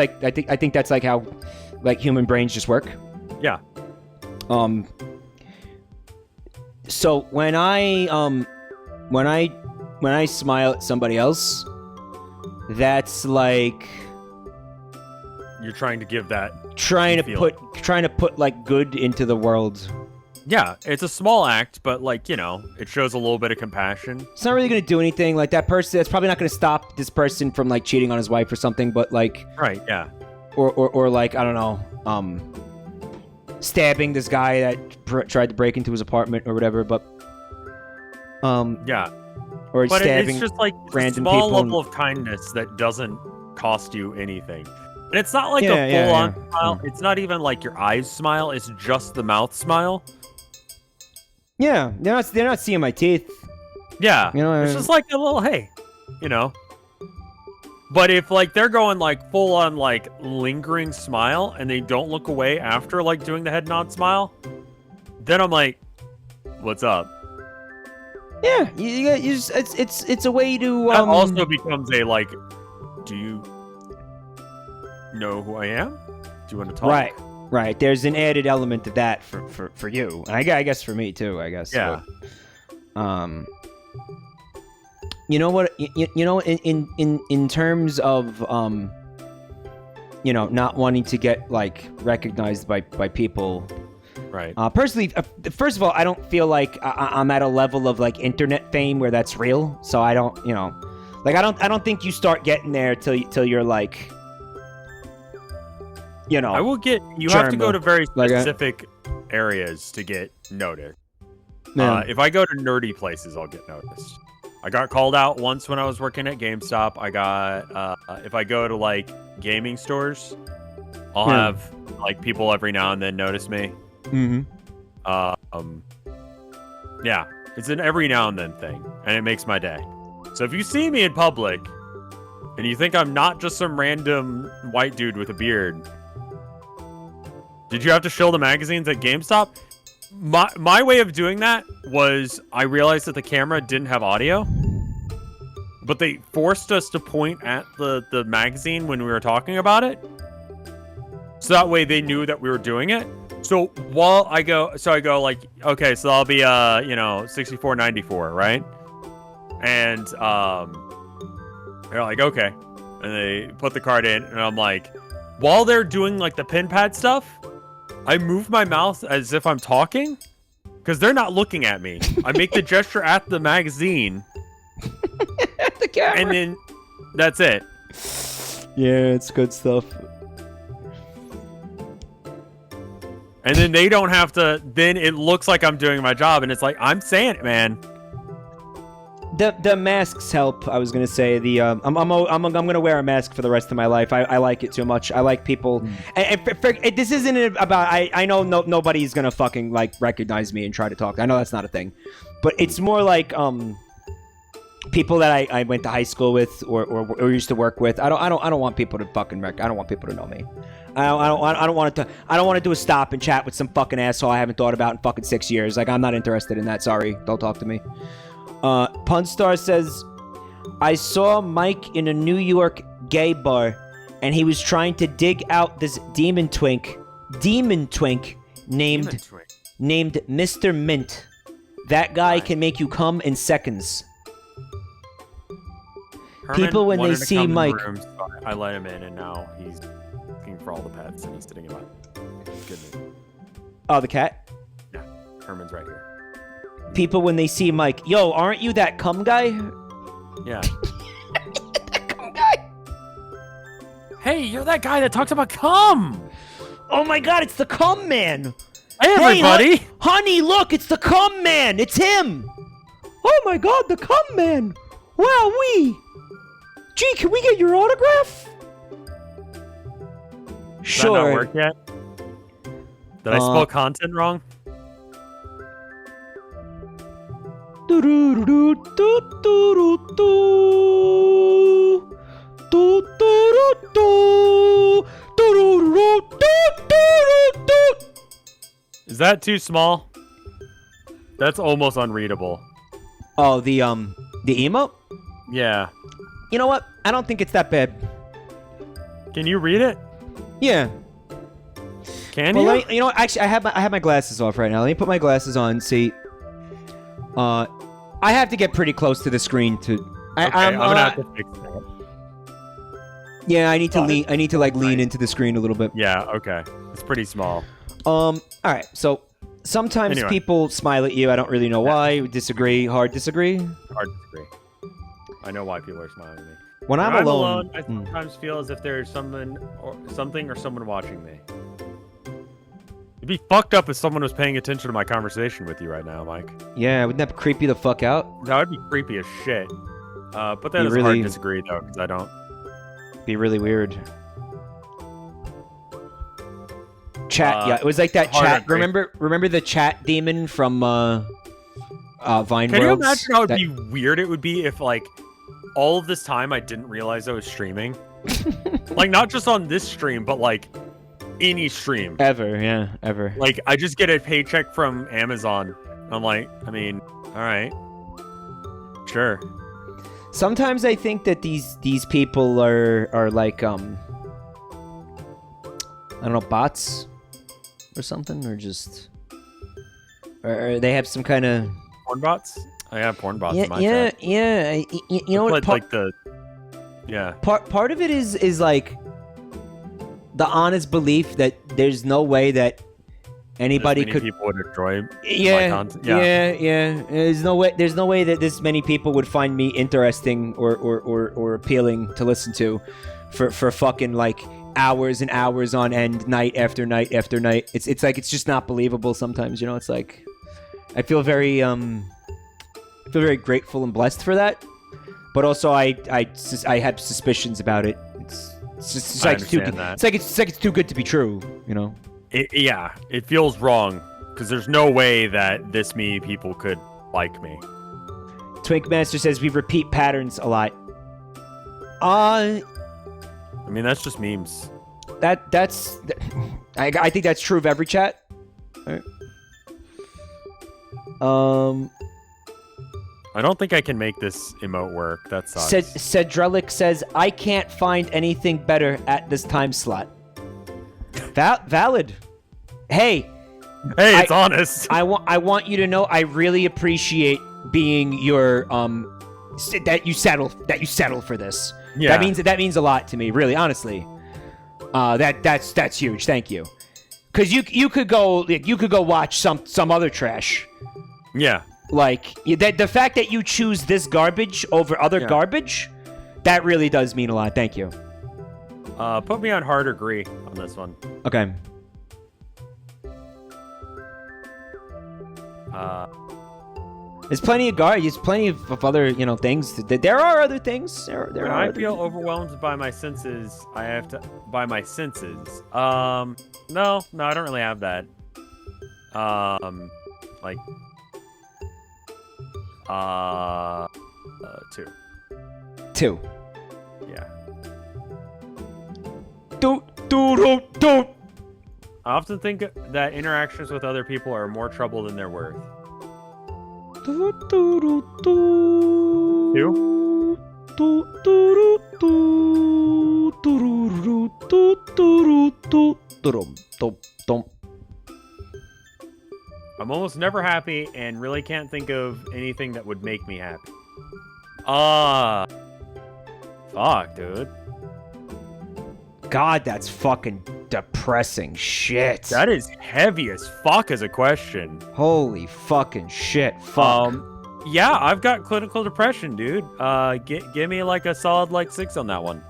like how, like, human brains just work. Yeah. So when I smile at somebody else, that's like You're trying to give that. trying to put like good into the world. Yeah, it's a small act, but, like, you know, it shows a little bit of compassion. It's not really gonna do anything. Like, that person, that's probably not gonna stop this person from, like, cheating on his wife or something. But, like, Right, yeah. or like, I don't know, stabbing this guy that tried to break into his apartment or whatever. But Yeah. or But stabbing it's just like a random small people. level of kindness that doesn't cost you anything. And it's not like Yeah, a yeah, full-on yeah. smile. It's not even like your eyes smile. It's just the mouth smile. Yeah, they're not seeing my teeth. Yeah. You know, it's just like a little, hey, you know. But if, like, they're going, like, full-on, like, lingering smile and they don't look away after, like, doing the head nod smile, then I'm like, what's up? Yeah, you just, it's a way to That also becomes a, like, do you know who I am? Do you want to talk? Right. There's an added element of that for you, and I guess for me too. I guess. Yeah. But, you know what? You know, in terms of you know, not wanting to get, like, recognized by people. Right. Personally, first of all, I don't feel like I'm at a level of, like, internet fame where that's real. So I don't, you know, like, I don't think you start getting there till you're, like, you know. I will get. You have to go to very Like a- specific areas to get noticed. Yeah. If I go to nerdy places, I'll get noticed. I got called out once when I was working at GameStop. I got. If I go to, like, gaming stores, I'll have, like, people every now and then notice me. Mm-hmm. Yeah, it's an every now and then thing, and it makes my day. So if you see me in public, and you think I'm not just some random white dude with a beard, did you have to shill the magazines at GameStop? My way of doing that was I realized that the camera didn't have audio. but they forced us to point at the magazine when we were talking about it. So that way they knew that we were doing it. So while I go like, okay, so I'll be 6494, right? And they're like, okay. And they put the card in, and I'm like, while they're doing like the pin pad stuff, I move my mouth as if I'm talking, because they're not looking at me. I make the gesture at the magazine. At the camera. And then that's it. Yeah, it's good stuff. And then they don't have to, then it looks like I'm doing my job, and it's like, I'm saying it, man. The masks help. I was gonna say I'm gonna wear a mask for the rest of my life. I like it too much. I like people. And this isn't about. I know nobody's gonna fucking like recognize me and try to talk. I know that's not a thing, but it's more like people that I went to high school with or used to work with. I don't want people to fucking I don't want people to know me. I don't want to do a stop and chat with some fucking asshole I haven't thought about in fucking 6 years. Like, I'm not interested in that. Sorry, don't talk to me. Punstar says, I saw Mike in a New York gay bar, and he was trying to dig out this demon twink named Mr. Mint. That guy can make you come in seconds. Herman People, when they wanted to see come in the Mike- room, so I let him in, and now he's looking for all the pets, and he's sitting in my good news. Oh, the cat? Yeah, Herman's right here. People, when they see Mike, yo, aren't you that cum guy? Yeah. That cum guy? Hey, you're that guy that talks about cum. Oh my god, it's the cum man! Hey, everybody. Hey, honey, look, it's the cum man! It's him! Oh my god, the cum man! Wow-wee! Gee, can we get your autograph? Does that not work yet? Did I spell content wrong? Is that too small? That's almost unreadable. Oh, the emote? Yeah. You know what? I don't think it's that bad. Can you read it? Yeah. Can Well, you? you know what? Actually, I have my glasses off right now. Let me put my glasses on. See. I have to get pretty close to the screen to. I'm gonna have to fix that. Yeah, I need to lean. I need to like lean into the screen a little bit. Yeah. Okay. It's pretty small. All right. So sometimes Anyway. people smile at you. I don't really know why. Disagree. Hard disagree. Hard to disagree. I know why people are smiling at me. When I'm When alone. I sometimes feel as if there's someone or someone watching me. It'd be fucked up if someone was paying attention to my conversation with you right now, Mike. Yeah, wouldn't that creep you the fuck out? That would be creepy as shit. But that is hard really- to disagree, though, because I don't. Be really weird. Chat. Yeah, it was like that hard chat. to agree. Remember the chat demon from Vine Can you Worlds? imagine how That- weird it would be if, like, all of this time I didn't realize I was streaming? Like, not just on this stream, but, like, any stream. Ever, yeah, ever. Like, I just get a paycheck from Amazon. I'm like, I mean, all right. Sure. Sometimes I think that these people are like I don't know, bots or something, or just or they have some kind of Porn bots? I have porn bots in my yeah. chat. You know what? Like the yeah. Part of it is like the honest belief that there's no way that anybody As many could. people would enjoy my Yeah, content. yeah. There's no way that this many people would find me interesting or appealing to listen to, for fucking like hours and hours on end, night after night after night. It's like it's just not believable sometimes. You know, it's like I feel very grateful and blessed for that, but also I have suspicions about it. It's just I like too understand good. that. It's like it's too good to be true. You know. Yeah, it feels wrong because there's no way that this many people could like me. Twinkmaster says we repeat patterns a lot. I mean, that's just memes. That's I think that's true of every chat. All right. I don't think I can make this emote work. That sucks. Cedrelic says, I can't find anything better at this time slot. Valid. Hey, it's honest. I want you to know I really appreciate being your that you settle for this. Yeah. That means a lot to me, really, honestly. That's huge. Thank you. Cuz you could go watch some other trash. Yeah. Like the fact that you choose this garbage over other garbage, that really does mean a lot. Thank you. Put me on hard agree on this one. Okay. There's plenty of There's plenty of other, things. There are other things. When I feel overwhelmed by my senses, I have to by my senses. No, I don't really have that. Like, 2. 2. Yeah. Don't. I often think that interactions with other people are more trouble than they're worth. 2? I'm almost never happy and really can't think of anything that would make me happy. Fuck, dude. God, that's fucking depressing shit. That is heavy as fuck as a question. Holy fucking shit. Fuck. Yeah, I've got clinical depression, dude. Give me like a solid 6 on that one.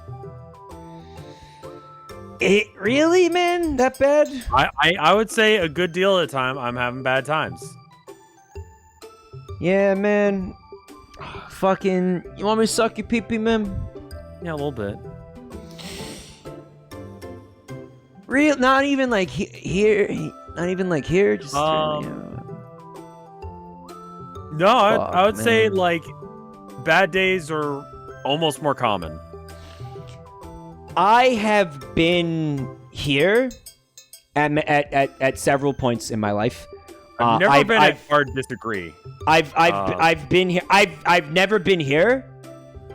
It really, man? That bad? I would say a good deal of the time I'm having bad times. Yeah, man. Fucking, you want me to suck your pee-pee, man? Yeah, a little bit. Real? Not even like here. Not even like here. Just no, I would say like bad days are almost more common. I have been here at several points in my life. I've never been at hard disagree. I've been here. I've never been here.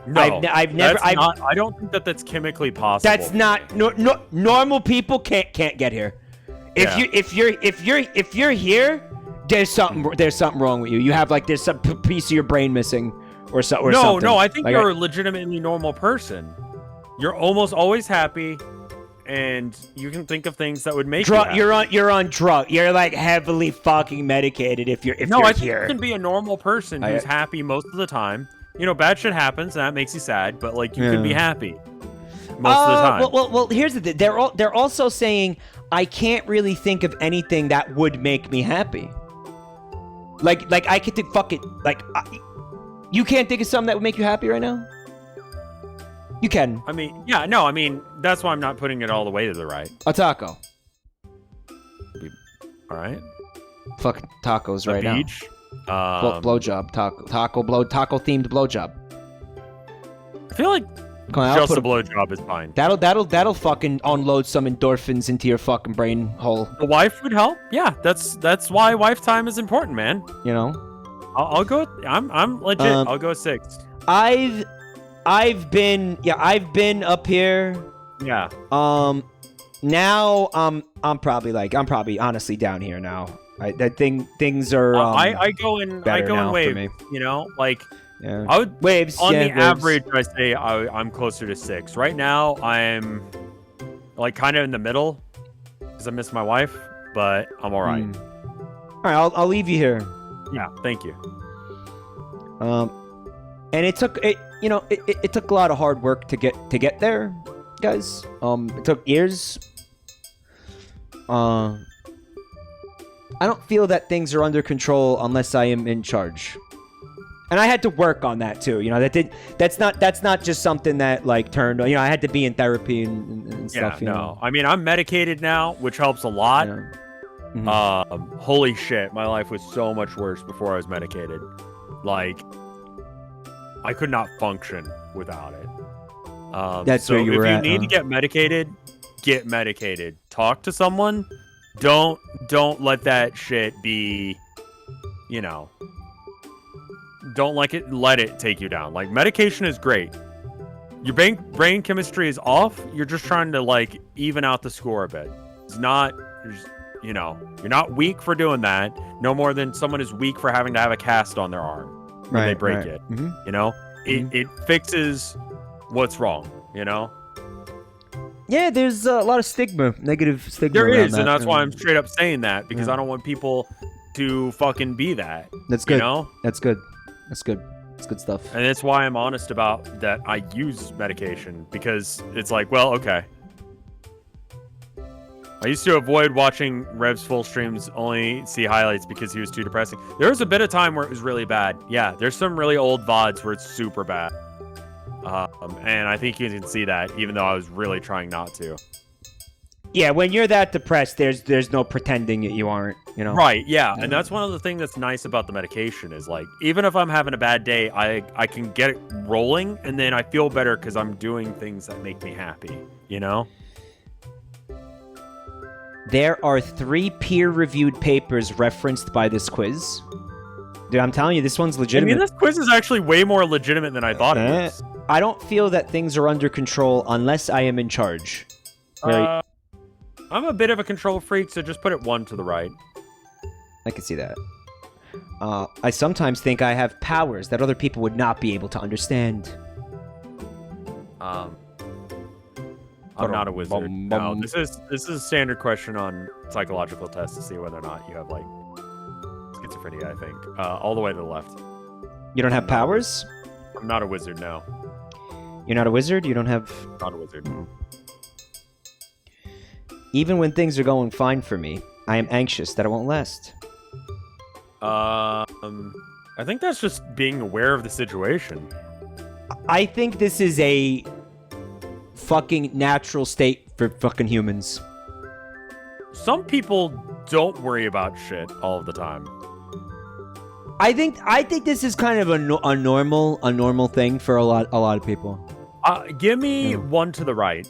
No, I've never. I don't think that's chemically possible. That's not normal people can't get here. If you're here, there's something wrong with you. You have there's some piece of your brain missing or something. No, I think you're a legitimately normal person. You're almost always happy, and you can think of things that would make you happy. You're on drug. You're heavily fucking medicated if you're here. I think you can be a normal person who's happy most of the time. Bad shit happens, and that makes you sad, but you can be happy most of the time. Well, here's the thing. They're also saying I can't really think of anything that would make me happy. Like I could think you can't think of something that would make you happy right now? You can. That's why I'm not putting it all the way to the right. A taco. All right. Fuck tacos right now. Beach. Blowjob. Taco themed blowjob. I feel like just a blowjob is fine. That'll fucking unload some endorphins into your fucking brain hole. The wife would help. Yeah, that's why wife time is important, man. I'll go. I'm legit. I'll go 6. I've been up here. Yeah. Now I'm probably honestly down here now. Things are. I go in waves. Yeah. I would waves on the waves. average. I say I'm closer to 6 right now. I'm kind of in the middle because I miss my wife, but I'm all right. All right, I'll leave you here. Yeah, thank you. And it took it took a lot of hard work to get there, guys. It took years. I don't feel that things are under control unless I am in charge. And I had to work on that too. That's not just something that turned. I had to be in therapy and stuff. No. I'm medicated now, which helps a lot. Yeah. Mm-hmm. Holy shit, my life was so much worse before I was medicated. I could not function without it. That's where you were at. If you need to get medicated. Talk to someone. Don't let that shit be, don't let it take you down. Like, medication is great. Your brain chemistry is off. You're just trying to like even out the score a bit. It's not, you're not weak for doing that. No more than someone is weak for having to have a cast on their arm when they break it. Mm-hmm. You know, it fixes what's wrong. You know. Yeah, there's a lot of stigma, negative stigma. There around is, that. and that's why I'm straight up saying that, because I don't want people to fucking be that. That's good. You know? That's good. That's good. It's good stuff. And that's why I'm honest about that. I use medication because it's like, well, okay. I used to avoid watching Rev's full streams, only see highlights because he was too depressing. There was a bit of time where it was really bad. Yeah, there's some really old VODs where it's super bad. And I think you can see that, even though I was really trying not to. Yeah, when you're that depressed, there's no pretending that you aren't, you know? Right, yeah. And that's one of the things that's nice about the medication is, like, even if I'm having a bad day, I can get it rolling, and then I feel better because I'm doing things that make me happy, you know? There are 3 peer-reviewed papers referenced by this quiz. Dude, I'm telling you, this one's legitimate. I mean, this quiz is actually way more legitimate than I thought it was. I don't feel that things are under control unless I am in charge. I'm a bit of a control freak, so just put it 1 to the right. I can see that. I sometimes think I have powers that other people would not be able to understand. I'm not a wizard. No, this is a standard question on psychological tests to see whether or not you have like schizophrenia. I think all the way to the left. You don't have powers? I'm not a wizard. No. You're not a wizard? You don't have... Not a wizard. Even when things are going fine for me, I am anxious that it won't last. I think that's just being aware of the situation. I think this is a fucking natural state for fucking humans. Some people don't worry about shit all of the time. I think this is kind of a normal thing for a lot of people. Give me 1 to the right.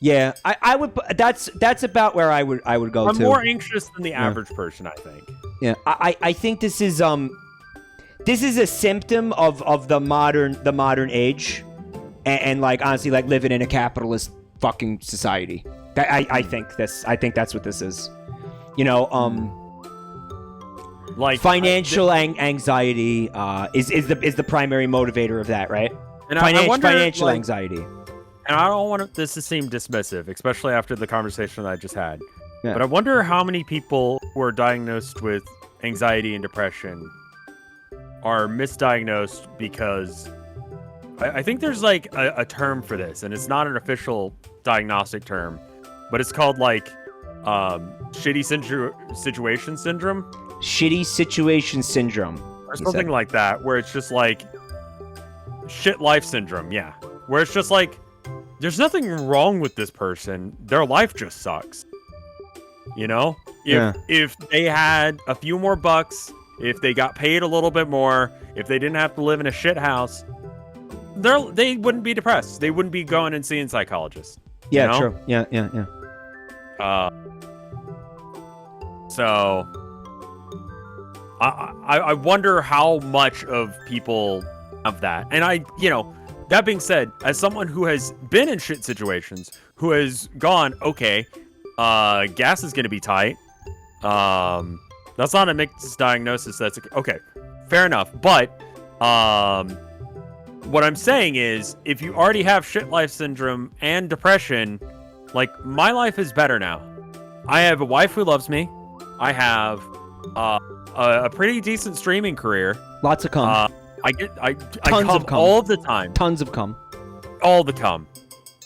Yeah, I would. That's about where I would go. I'm more anxious than the average person, I think. Yeah, I think this is a symptom of the modern age, and like honestly, like living in a capitalist fucking society. I think that's what this is. You know, like financial anxiety is the primary motivator of that, right? And I wonder, financial anxiety. And I don't want this to seem dismissive, especially after the conversation that I just had. Yeah. But I wonder how many people who are diagnosed with anxiety and depression are misdiagnosed because I think there's like a term for this, and it's not an official diagnostic term, but it's called like shitty situation syndrome. Shitty situation syndrome. Or something like that, where it's just like shit life syndrome, yeah. Where it's just like, there's nothing wrong with this person. Their life just sucks. You know? If they had a few more bucks, if they got paid a little bit more, if they didn't have to live in a shit house, they wouldn't be depressed. They wouldn't be going and seeing psychologists. Yeah, you know? true. Yeah. So I wonder how much of people have that. And that being said, as someone who has been in shit situations, who has gone, okay, gas is going to be tight. That's not a mixed diagnosis. That's okay. Fair enough. But what I'm saying is, if you already have shit life syndrome and depression, like, my life is better now. I have a wife who loves me. I have a pretty decent streaming career. Lots of cum. I come all the time. Tons of cum. All the cum.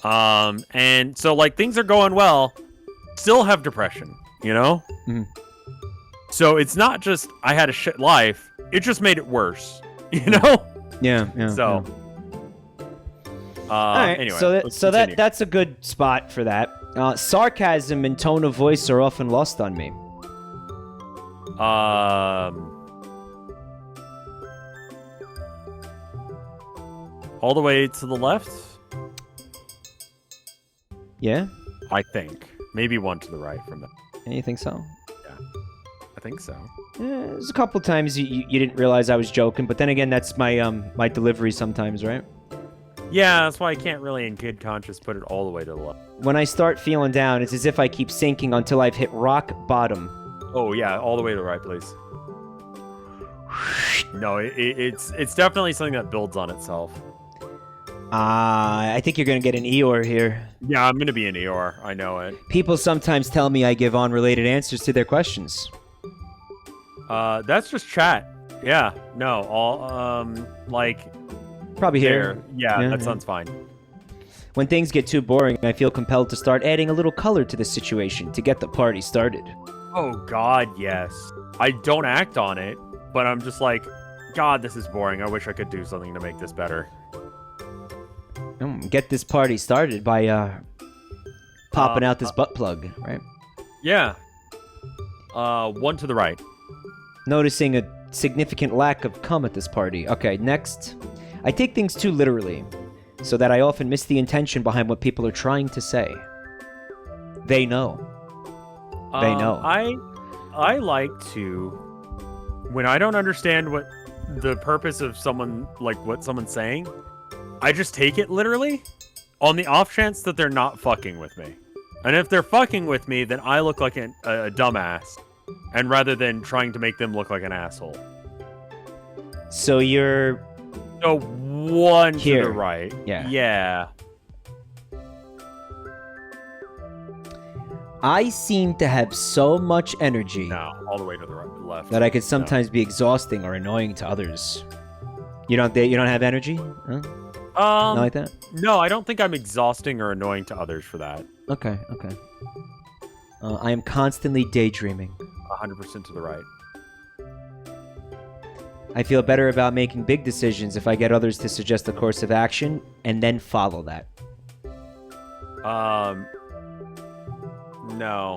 And so, like, things are going well. Still have depression, you know? Mm-hmm. So it's not just I had a shit life. It just made it worse, you know? Yeah. So. Yeah. All right. Anyway, that's a good spot for that. Sarcasm and tone of voice are often lost on me. All the way to the left? Yeah? I think. Maybe 1 to the right from that. Yeah, you think so? Yeah. I think so. There's a couple times you didn't realize I was joking, but then again, that's my my delivery sometimes, right? Yeah, that's why I can't really, in kid conscious, put it all the way to the left. When I start feeling down, it's as if I keep sinking until I've hit rock bottom. Oh yeah, all the way to the right, please. No, it's definitely something that builds on itself. I think you're gonna get an Eeyore here. Yeah, I'm gonna be an Eeyore. I know it. People sometimes tell me I give unrelated answers to their questions. That's just chat. Yeah, no, all like Probably here. there. Yeah, that sounds fine. When things get too boring, I feel compelled to start adding a little color to the situation to get the party started. Oh God, yes. I don't act on it, but I'm just like, God, this is boring. I wish I could do something to make this better. Get this party started by popping out this butt plug, right? Yeah. One to the right. Noticing a significant lack of cum at this party. Okay, next. I take things too literally, so that I often miss the intention behind what people are trying to say. They know. They know. I like to, when I don't understand what the purpose of someone, like what someone's saying, I just take it literally on the off chance that they're not fucking with me. And if they're fucking with me, then I look like a dumbass. And rather than trying to make them look like an asshole. So you're... So one here. to the right. Yeah. Yeah. I seem to have so much energy No, all the way to the right, left. that I could sometimes be exhausting or annoying to others. You don't have energy? Huh? Not like that? No, I don't think I'm exhausting or annoying to others for that. Okay. I am constantly daydreaming. 100% to the right. I feel better about making big decisions if I get others to suggest a course of action and then follow that. No.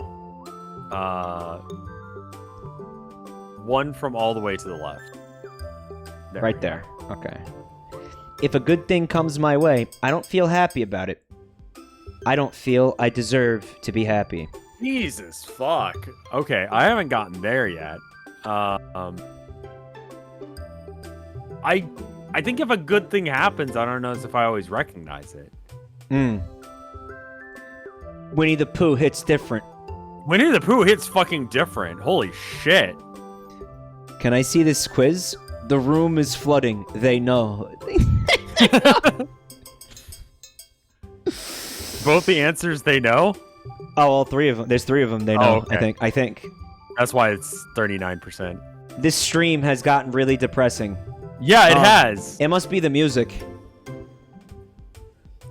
One from all the way to the left. Right there. Okay. If a good thing comes my way, I don't feel happy about it. I don't feel I deserve to be happy. Jesus fuck. Okay, I haven't gotten there yet. I think if a good thing happens, I don't know if I always recognize it. Winnie the Pooh hits different. Winnie the Pooh hits fucking different. Holy shit. Can I see this quiz? The room is flooding. They know. Both the answers they know? Oh, all three of them. There's three of them they know, okay. I think. That's why it's 39%. This stream has gotten really depressing. Yeah, it has. It must be the music.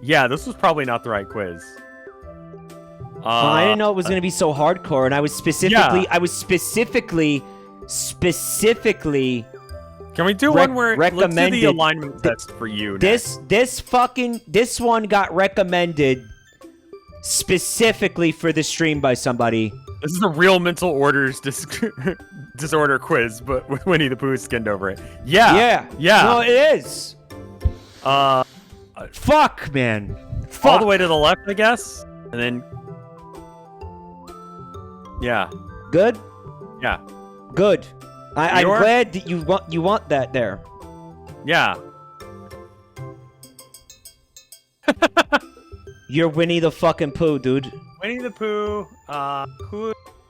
Yeah, this was probably not the right quiz. I didn't know it was going to be so hardcore, and I was specifically... Can we do one where recommended let's do the alignment test for you? This one got recommended specifically for the stream by somebody. This is a real mental orders disorder quiz, but with Winnie the Pooh skinned over it. Yeah. No, it is. Fuck, man. Fuck. All the way to the left, I guess, and then. Yeah. Good. Yeah. Good. I'm glad that you want that there. Yeah. You're Winnie the fucking Pooh, dude. Winnie the Pooh.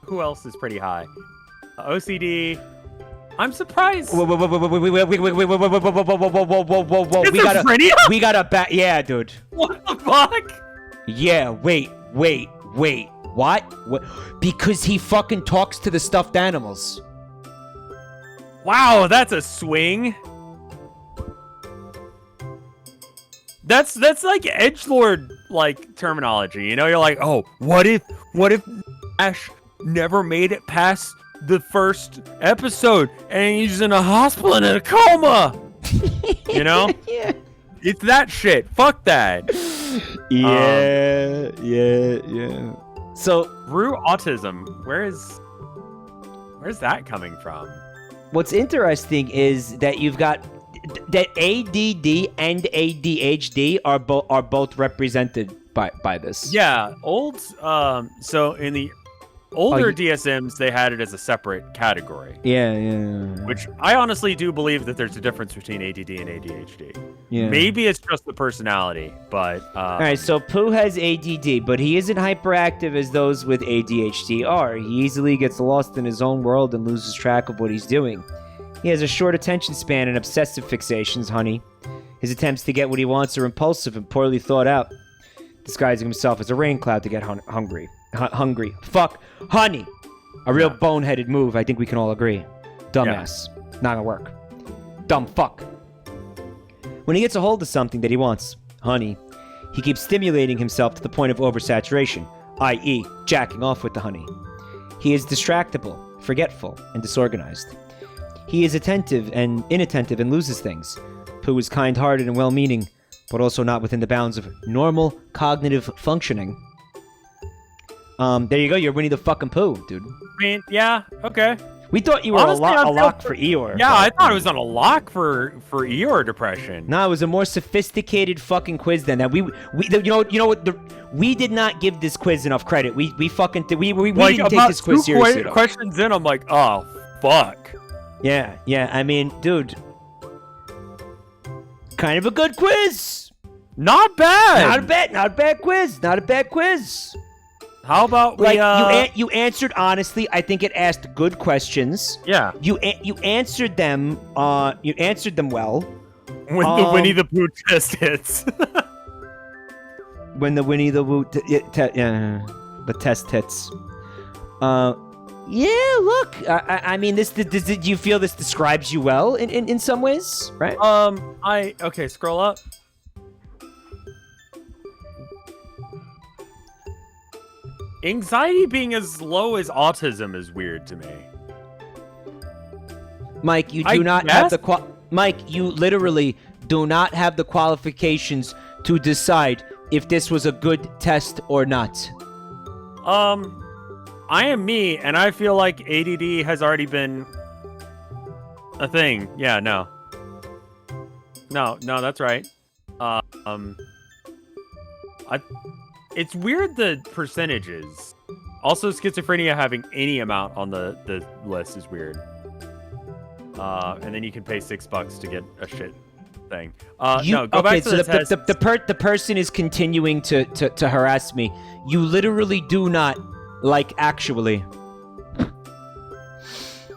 Who else is pretty high? OCD. I'm surprised. Whoa. Schizophrenia? We gotta back. Yeah, dude. What the fuck? Yeah. Wait. What? Because he fucking talks to the stuffed animals. Wow, that's a swing. That's like edgelord like terminology, you know? You're like, oh, what if Ash never made it past the first episode and he's in a hospital and in a coma? You know? Yeah. It's that shit. Fuck that. Yeah. So, Rue autism. Where's that coming from? what's interesting is that you've got that ADD and ADHD are both represented by this. Yeah, so in the older DSMs, they had it as a separate category. Yeah. Which I honestly do believe that there's a difference between ADD and ADHD. Yeah. Maybe it's just the personality, but... All right, so Pooh has ADD, but he isn't hyperactive as those with ADHD are. He easily gets lost in his own world and loses track of what he's doing. He has a short attention span and obsessive fixations, honey. His attempts to get what he wants are impulsive and poorly thought out, disguising himself as a rain cloud to get hungry. Fuck, honey! A real boneheaded move, I think we can all agree. Dumbass. Not gonna work. Dumb fuck. When he gets a hold of something that he wants, honey, he keeps stimulating himself to the point of oversaturation, i.e., jacking off with the honey. He is distractible, forgetful, and disorganized. He is attentive and inattentive and loses things. Pooh is kind-hearted and well-meaning, but also not within the bounds of normal cognitive functioning. There you go, you're Winnie the fucking Pooh, dude. I mean, yeah, okay. We thought you were Honestly, a lock for Eeyore. Yeah, I thought it was on a lock for Eeyore depression. No, it was a more sophisticated fucking quiz than that. You know what? We did not give this quiz enough credit. We didn't take this quiz seriously. Questions in, I'm like, oh fuck. Yeah. I mean, dude, kind of a good quiz. Not bad. Not a bad quiz. How about we, you answered honestly. I think it asked good questions. Yeah. You answered them. You answered them well. When the Winnie the Pooh test hits. When the Winnie the Pooh the test hits. Yeah. Look. I mean, do you feel this describes you well in some ways? Right. Okay. Scroll up. Anxiety being as low as autism is weird to me. Mike, you do not have the Mike, you literally do not have the qualifications to decide if this was a good test or not. I am me, and I feel like ADD has already been a thing. Yeah, no, that's right. It's weird the percentages. Also, schizophrenia having any amount on the list is weird. And then you can pay $6 to get a shit thing. Go back to the test. The person is continuing to harass me. You literally do not actually.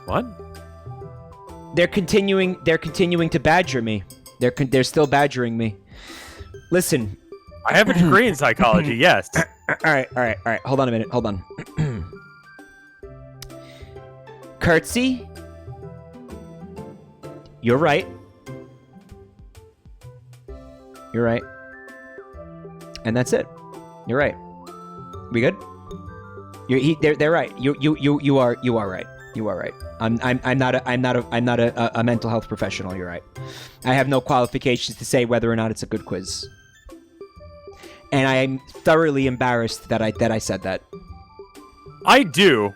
What? They're continuing to badger me. They're still badgering me. Listen. I have a degree in psychology, yes. All right. Hold on a minute. Hold on. Curtsy. You're right. And that's it. You're right. We good? They're right. You are right. You are right. I'm not a mental health professional. You're right. I have no qualifications to say whether or not it's a good quiz. And I'm thoroughly embarrassed that I said that. I do,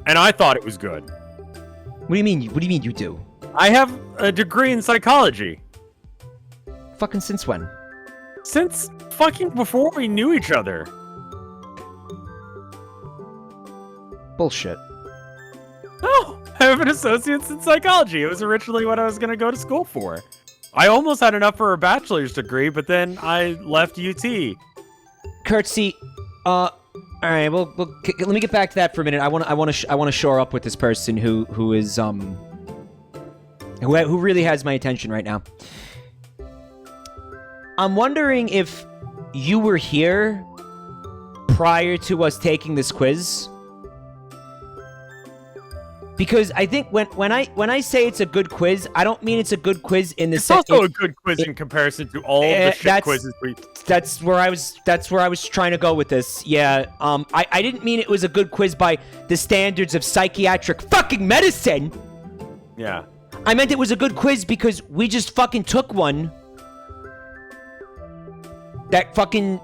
and I thought it was good. What do you mean? What do you mean you do? I have a degree in psychology. Fucking since when? Since fucking before we knew each other. Bullshit. No, I have an associate's in psychology. It was originally what I was gonna go to school for. I almost had enough for a bachelor's degree, but then I left UT. Curtsy, all right. Well, let me get back to that for a minute. I want to shore up with this person who really has my attention right now. I'm wondering if you were here prior to us taking this quiz. Because I think when I say it's a good quiz, I don't mean it's a good quiz in the sense. It's also a good quiz in comparison to all the shit quizzes we. That's where I was trying to go with this. Yeah. I didn't mean it was a good quiz by the standards of psychiatric fucking medicine. Yeah. I meant it was a good quiz because we just fucking took one. That fucking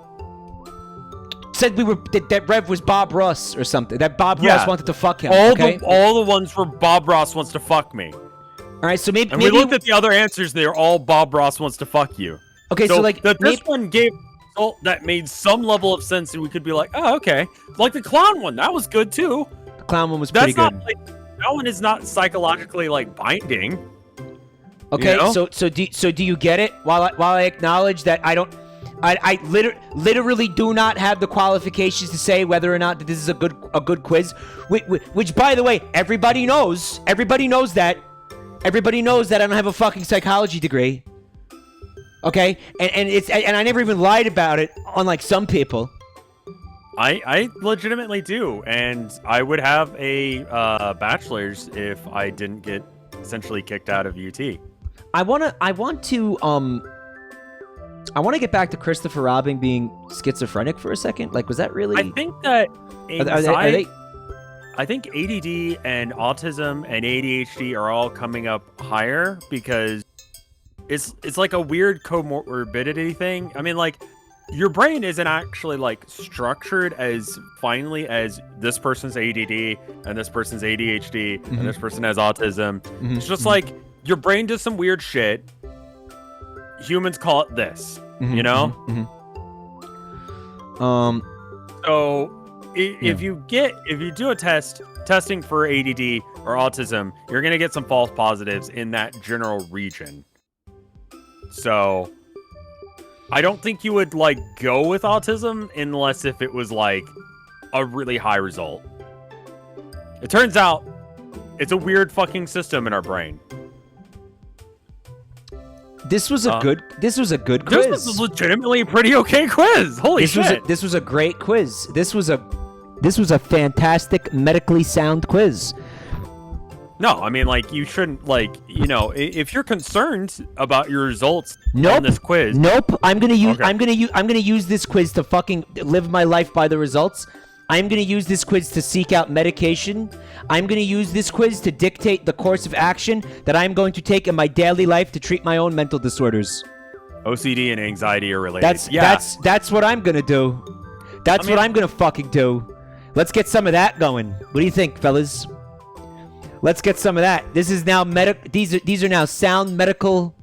said that Rev was Bob Ross or something. That Bob Ross wanted to fuck him. All the ones where Bob Ross wants to fuck me. All right, so maybe we looked at the other answers. They're all Bob Ross wants to fuck you. Okay, so this one gave. result that made some level of sense, and we could be like, oh, okay. Like the clown one, that was good too. The clown one was pretty That's good. not like that one is not psychologically like binding. Okay, you know? so do you get it? While I acknowledge that I literally do not have the qualifications to say whether or not that this is a good quiz, which by the way, everybody knows that I don't have a fucking psychology degree. Okay, and I never even lied about it, unlike some people. I legitimately do, and I would have a bachelor's if I didn't get essentially kicked out of UT. I want to get back to Christopher Robin being schizophrenic for a second. Like, was that really? I think that Are they? I think ADD and autism and ADHD are all coming up higher because it's like a weird comorbidity thing. I mean, like, your brain isn't actually like structured as finely as this person's ADD and this person's ADHD and this person has autism. It's just like your brain does some weird shit. Humans call it this, you know? So if you do a testing for ADD or autism, you're gonna get some false positives in that general region. So I don't think you would like go with autism unless if it was like a really high result. It turns out it's a weird fucking system in our brain. This was a good quiz. This was legitimately a pretty okay quiz. Holy shit. This was a great quiz. This was a fantastic medically sound quiz. No, I mean, like, you shouldn't, like, you know, if you're concerned about your results on this quiz. Nope. I'm gonna use. Okay. I'm gonna use this quiz to fucking live my life by the results. I'm gonna use this quiz to seek out medication. I'm gonna use this quiz to dictate the course of action that I'm going to take in my daily life to treat my own mental disorders. OCD and anxiety are related. That's what I'm gonna do. What I'm gonna fucking do. Let's get some of that going. What do you think, fellas? Let's get some of that. This is now These are now sound medical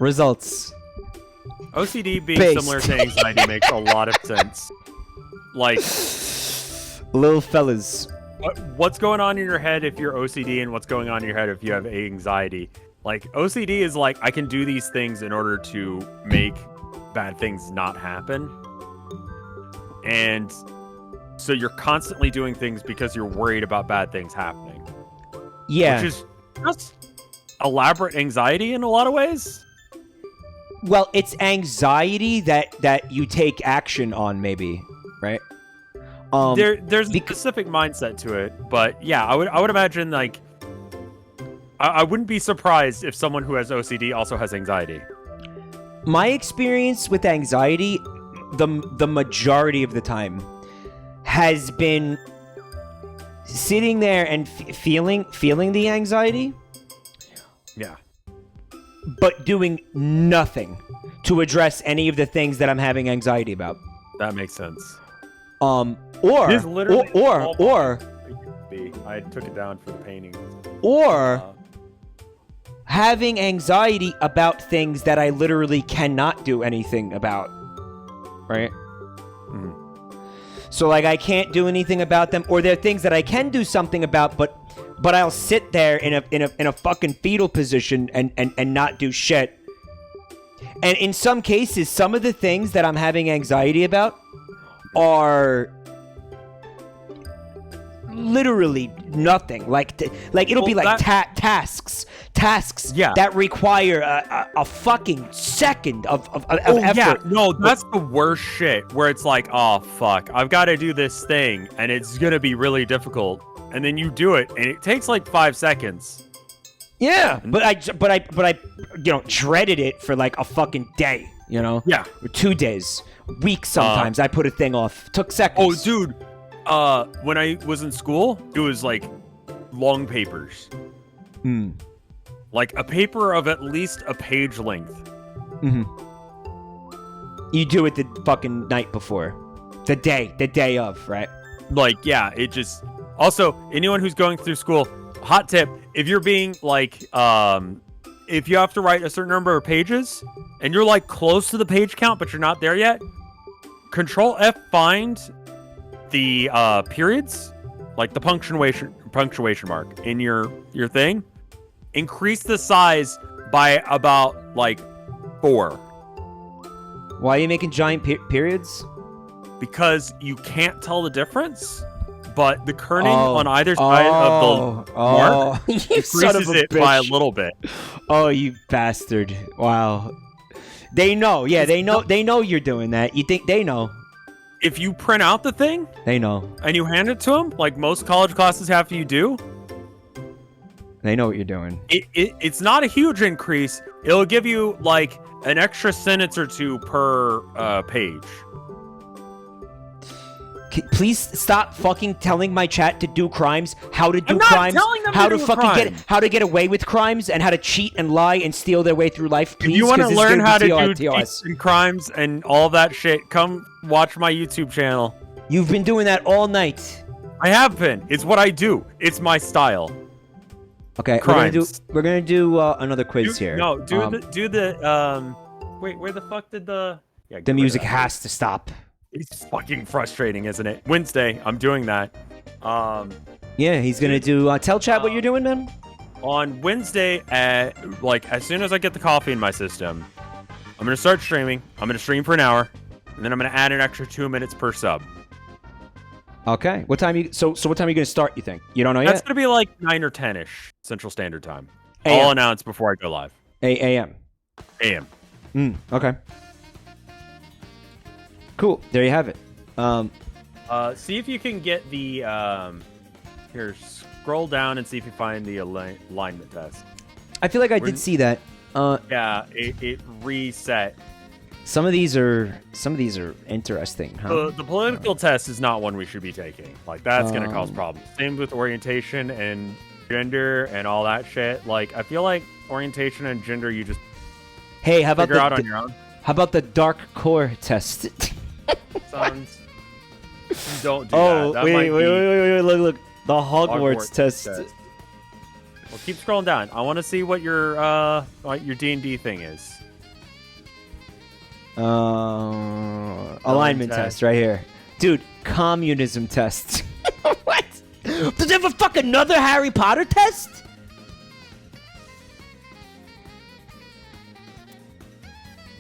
results. OCD being Based. similar to anxiety makes a lot of sense. Like, little fellas. what's going on in your head if you're OCD and what's going on in your head if you have anxiety? Like, OCD is like, I can do these things in order to make bad things not happen. And so you're constantly doing things because you're worried about bad things happening. Yeah. Which is just elaborate anxiety in a lot of ways. Well, it's anxiety that you take action on, maybe, right? There's a specific mindset to it, but yeah, I would imagine, like, I wouldn't be surprised if someone who has OCD also has anxiety. My experience with anxiety, the majority of the time, has been sitting there and feeling the anxiety. Yeah. But doing nothing to address any of the things that I'm having anxiety about. That makes sense. Or I took it down for the painting. Or having anxiety about things that I literally cannot do anything about. Right? Mm. So, like, I can't do anything about them, or there are things that I can do something about, but I'll sit there in a fucking fetal position and not do shit. And in some cases, some of the things that I'm having anxiety about are literally nothing. Like it'll be like tasks Yeah. that require a fucking second of effort. Yeah, no, that's the worst shit. Where it's like, oh fuck, I've got to do this thing, and it's gonna be really difficult, and then you do it, and it takes like 5 seconds. Yeah, but I dreaded it for like a fucking day. Yeah. Or 2 days, weeks sometimes. I put a thing off. Took seconds. Oh, dude. When I was in school, it was like long papers. Like a paper of at least a page length. Mm-hmm. You do it the fucking night before. The day of, right? Like, yeah, it just... Also, anyone who's going through school, hot tip, if you're being like, if you have to write a certain number of pages, and you're like close to the page count, but you're not there yet, Control F find the periods, like the punctuation mark in your thing. Increase the size by about like 4. Why are you making giant periods? Because you can't tell the difference, but the kerning on either side of the mark you son of increases a it bitch. by a little bit. Oh, you bastard! Wow. They know. Yeah, they know. They know you're doing that. You think they know? If you print out the thing, They know. and you hand it to them, like most college classes have you do, They know what you're doing. it's not a huge increase. It'll give you like an extra sentence or 2 per page. Please stop fucking telling my chat to do crimes, how to do I'm not crimes, telling them how to to do a fucking crime. how to get away with crimes, and how to cheat and lie and steal their way through life. Please, If you want to 'cause this is learn gonna how be to do TOS. cheats and crimes and all that shit, come watch my YouTube channel. You've been doing that all night. I have been. It's what I do. It's my style. Okay, Crimes. we're gonna do another quiz here. No, do the wait, where the fuck did the The get rid of music that. has to stop. It's fucking frustrating, isn't it? Wednesday, I'm doing that. Yeah, he's gonna do. Tell chat what you're doing, man. On Wednesday, like as soon as I get the coffee in my system, I'm gonna start streaming. I'm gonna stream for an hour, and then I'm gonna add an extra 2 minutes per sub. Okay. What time you? So what time are you gonna start? You think? You don't know That's yet? gonna be like 9 or 10ish Central Standard Time. AM. I'll announce before I go live. A.M. AM. Okay. Cool. There you have it. See if you can get the here. Scroll down and see if you find the alignment test. I feel like I We're- did see that. Yeah, it reset. Some of these are interesting, huh? The political test is not one we should be taking. Like that's gonna cause Um, problems. Same with orientation and gender and all that shit. Like I feel like orientation and gender you just Hey, how about figure out the on your own. how about the dark core test? Sounds. Don't do Oh, that. That wait, might wait, be wait, look. The Hogwarts test. Well, keep scrolling down. I want to see what your D&D thing is. Alignment test. test right here. Dude, communism test. What? Does it have a fucking another Harry Potter test?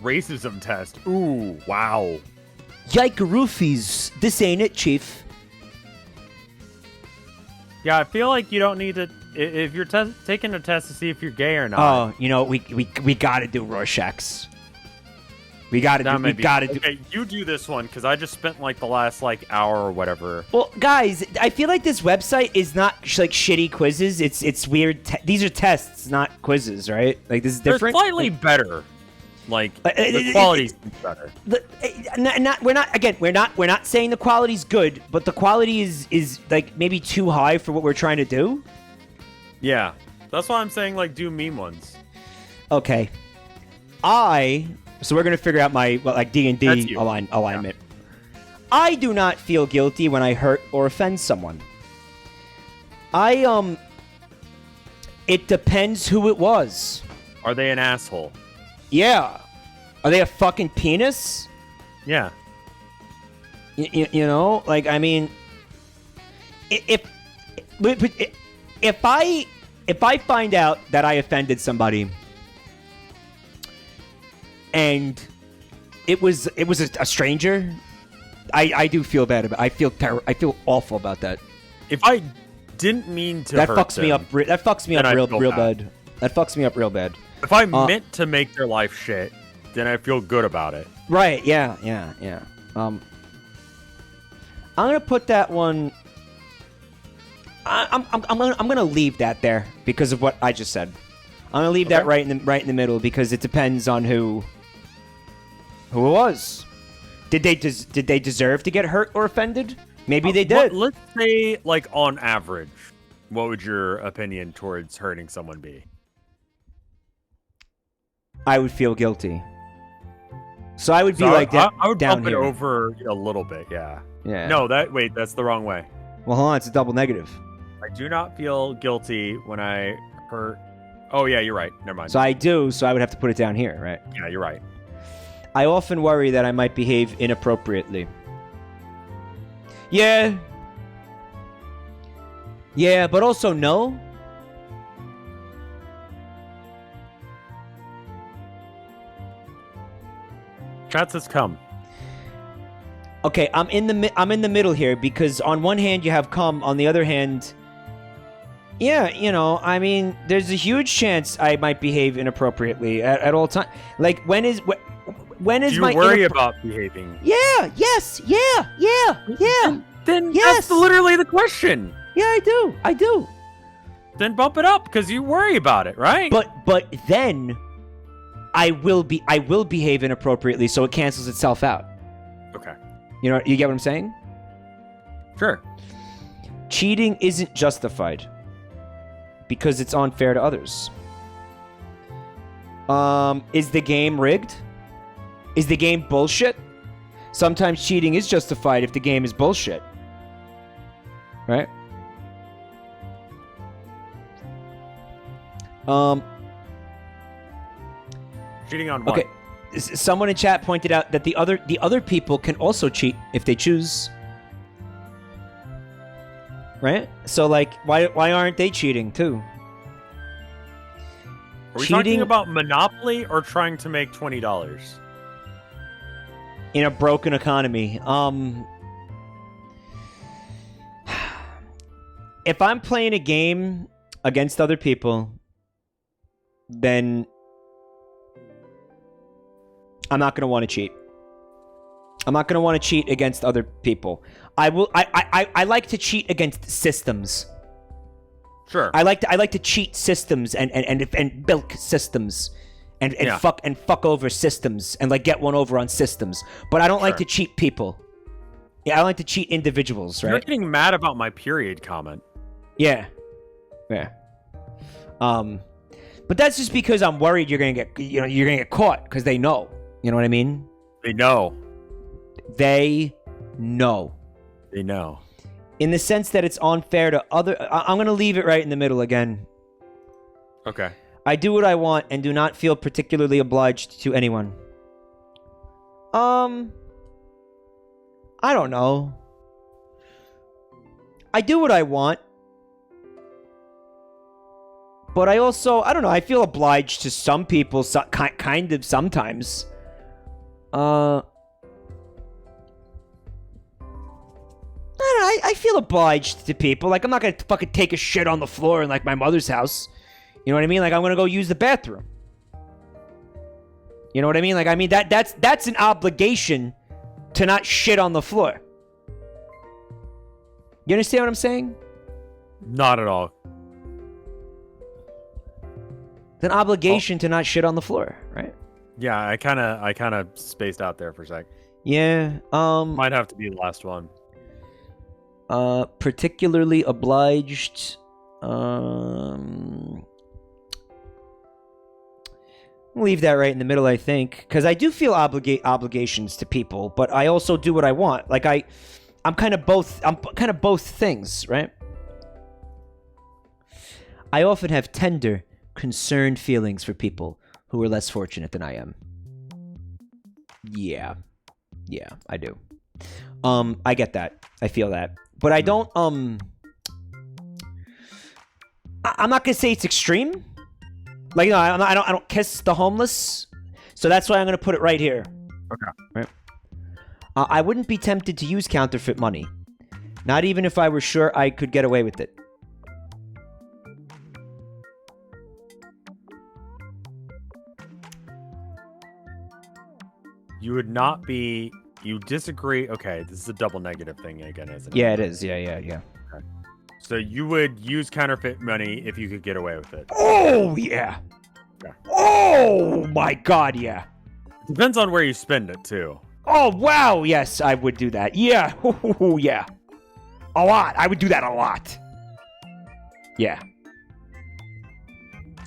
Racism test. Ooh, wow. Yike roofies. This ain't it, Chief. Yeah, I feel like you don't need to. If you're taking a test to see if you're gay or not. Oh, you know, we gotta do Rorschach's. We gotta do. We gotta do. Okay, you do this one because I just spent like the last hour or whatever. Well, guys, I feel like this website is not like shitty quizzes. It's weird. These are tests, not quizzes, right? Like this is different. They're slightly better. Like the quality's better. We're not saying the quality's good, but the quality is like maybe too high for what we're trying to do. Yeah, that's why I'm saying like do meme ones. Okay, so we're gonna figure out my D&D alignment. Yeah. I do not feel guilty when I hurt or offend someone. It depends who it was. Are they an asshole? Yeah. Are they a fucking penis? Yeah. You know, like, I mean, if I find out that I offended somebody and it was a stranger, I do feel bad about it. I feel awful about that. If I didn't mean to that hurt fucks them, me up. That fucks me up then I real feel bad. That fucks me up real bad. If I meant to make their life shit, then I feel good about it. Right? Yeah. I'm gonna put that one. I'm gonna leave that there because of what I just said. I'm gonna leave that right in the middle because it depends on who it was. Did they deserve to get hurt or offended? Maybe they did. Let's say, like on average, what would your opinion towards hurting someone be? I would feel guilty. So I would be So like that. I would down bump it here. over a little bit. Yeah. Yeah. No, that's the wrong way. Well, hold on. It's a double negative. I do not feel guilty when I hurt. Oh yeah, you're right. Never mind. So I do. So I would have to put it down here, right? Yeah, you're right. I often worry that I might behave inappropriately. Yeah. Yeah, but also no. Chat says come. Okay, I'm in the middle here because on one hand you have come, on the other hand, yeah, you know, I mean, there's a huge chance I might behave inappropriately at all times. Like, when is Do you my worry about behaving? Yeah, yes, yeah. Then Yes. that's literally the question. Yeah, I do. Then bump it up because you worry about it, right? But then I will behave inappropriately, so it cancels itself out. Okay. You know, you get what I'm saying? Sure. Cheating isn't justified because it's unfair to others. Is the game rigged? Is the game bullshit? Sometimes cheating is justified if the game is bullshit. Right? Cheating on what? Okay. Someone in chat pointed out that the other people can also cheat if they choose. Right? So like why aren't they cheating too? Are we talking about Monopoly or trying to make $20? In a broken economy. If I'm playing a game against other people, then I'm not going to want to cheat. I'm not going to want to cheat against other people. I like to cheat against systems. Sure. I like to cheat systems and bilk systems and Yeah. fuck over systems and like get one over on systems. But I don't like to cheat people. Yeah, I like to cheat individuals, right? You're getting mad about my period comment. Yeah. But that's just because I'm worried you're gonna get caught because they know. You know what I mean? They know. They know. They know. In the sense that it's unfair to other. I'm gonna leave it right in the middle again. Okay. I do what I want and do not feel particularly obliged to anyone. I don't know. I do what I want. But I also, I don't know, I feel obliged to some people, kind of sometimes. I don't know, I feel obliged to people. Like, I'm not gonna fucking take a shit on the floor in, like, my mother's house. You know what I mean? Like, I'm gonna go use the bathroom. You know what I mean? Like, I mean, that's an obligation to not shit on the floor. You understand what I'm saying? Not at all. It's an obligation to not shit on the floor, right? Yeah, I kind of spaced out there for a sec. Yeah. Might have to be the last one. Particularly obliged. Leave that right in the middle, I think, because I do feel obligations to people, but I also do what I want. Like I'm kind of both. I'm kind of both things, right? I often have tender, concerned feelings for people who are less fortunate than I am. Yeah, I do. I get that. I feel that, but I don't. I'm not gonna say it's extreme. Like, you know, I don't kiss the homeless, so that's why I'm gonna put it right here. Okay. Right. I wouldn't be tempted to use counterfeit money, not even if I were sure I could get away with it. You would not be. You disagree. Okay, this is a double negative thing again, isn't it? Yeah, it is. Yeah. Okay. So you would use counterfeit money if you could get away with it. Oh yeah. Okay. Oh my God, yeah. Depends on where you spend it too. Oh wow, yes, I would do that. Yeah, yeah. A lot. I would do that a lot. Yeah.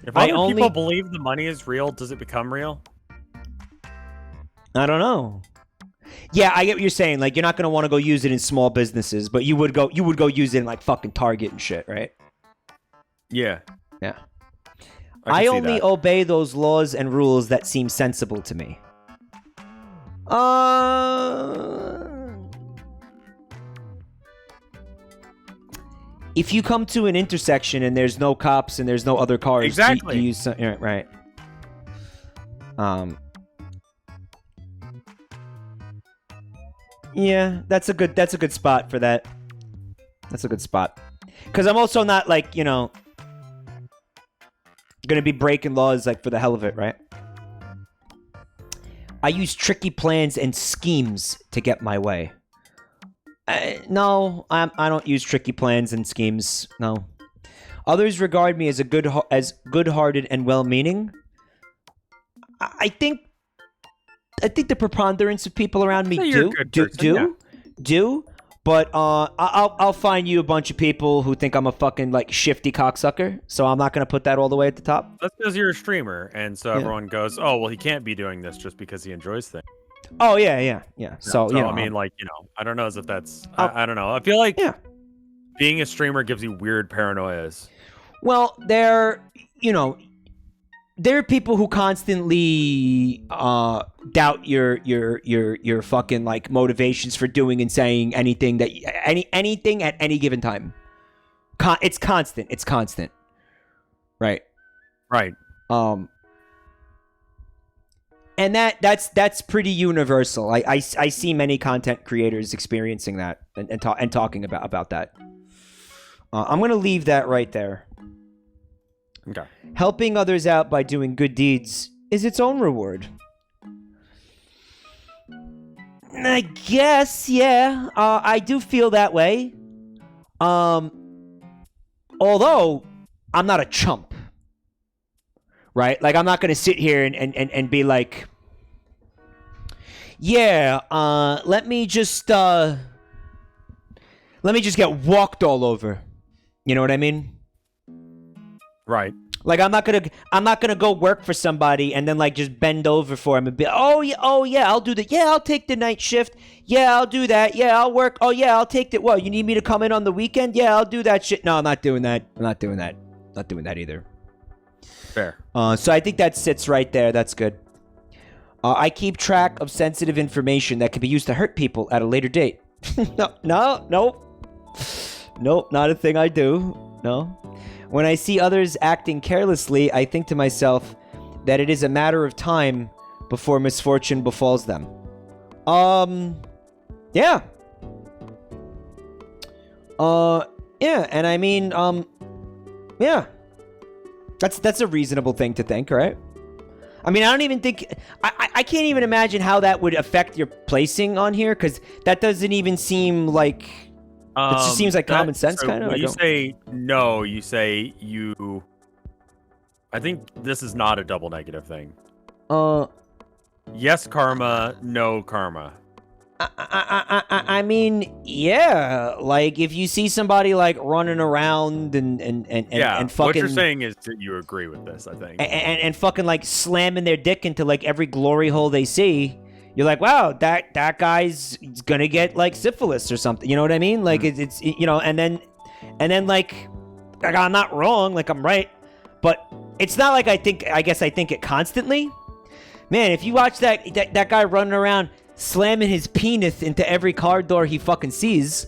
If other people believe the money is real, does it become real? I don't know. Yeah, I get what you're saying. Like, you're not gonna want to go use it in small businesses, but you would go use it in like fucking Target and shit, right? Yeah. Yeah. I I see only that. obey those laws and rules that seem sensible to me. If you come to an intersection and there's no cops and there's no other cars, Exactly. you use some, yeah, right. Yeah, that's a good spot for that. That's a good spot. Because I'm also not like, you know, gonna be breaking laws like for the hell of it, right? I use tricky plans and schemes to get my way. No, I don't use tricky plans and schemes. No. Others regard me as good-hearted and well-meaning. I think the preponderance of people around me do. But I'll find you a bunch of people who think I'm a fucking like shifty cocksucker. So I'm not gonna put that all the way at the top. That's because you're a streamer, and so everyone goes, "Oh, well, he can't be doing this just because he enjoys things." Oh yeah. So you know, I mean, like, you know, I don't know as if that's. I don't know. I feel like being a streamer gives you weird paranoias. Well, there are people who constantly doubt your fucking like motivations for doing and saying anything anything at any given time. It's constant. Right. And that's pretty universal. I see many content creators experiencing that and talking about that. I'm gonna leave that right there. Okay. Helping others out by doing good deeds is its own reward. I guess, yeah. I do feel that way. Although I'm not a chump. Right? Like, I'm not going to sit here and be like, yeah, let me just get walked all over. You know what I mean? Right. Like, I'm not gonna go work for somebody and then like just bend over for him and be, oh yeah, I'll do that. Yeah, I'll take the night shift. Yeah, I'll do that. Yeah, I'll work. Oh yeah, I'll take that. What, you need me to come in on the weekend? Yeah, I'll do that shit. No, I'm not doing that. Not doing that either. Fair. So I think that sits right there. That's good. I keep track of sensitive information that can be used to hurt people at a later date. Nope, not a thing I do. No. When I see others acting carelessly, I think to myself that it is a matter of time before misfortune befalls them. Yeah. Yeah, and I mean, yeah. That's a reasonable thing to think, right? I mean, I don't even think... I can't even imagine how that would affect your placing on here, because that doesn't even seem like... It just seems like common sense, kind of. When you say no, you say you... I think this is not a double negative thing. Yes karma, no karma. I mean, yeah. Like, if you see somebody, like, running around and fucking... what you're saying is that you agree with this, I think. And fucking, like, slamming their dick into, like, every glory hole they see... You're like, wow, that guy's gonna get like syphilis or something. You know what I mean? Like it's you know, and then like I'm not wrong, like I'm right, but it's not like I guess I think it constantly. Man, if you watch that guy running around slamming his penis into every car door he fucking sees,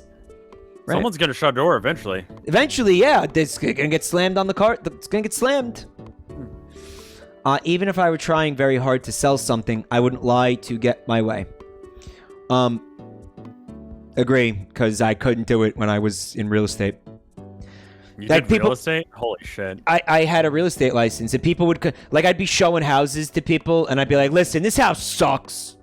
right? Someone's gonna shut a door eventually. Eventually, yeah, it's gonna get slammed on the car. It's gonna get slammed. Even if I were trying very hard to sell something, I wouldn't lie to get my way. Agree, because I couldn't do it when I was in real estate. You did real estate? Holy shit. I had a real estate license, and people would... Like, I'd be showing houses to people, and I'd be like, listen, this house sucks.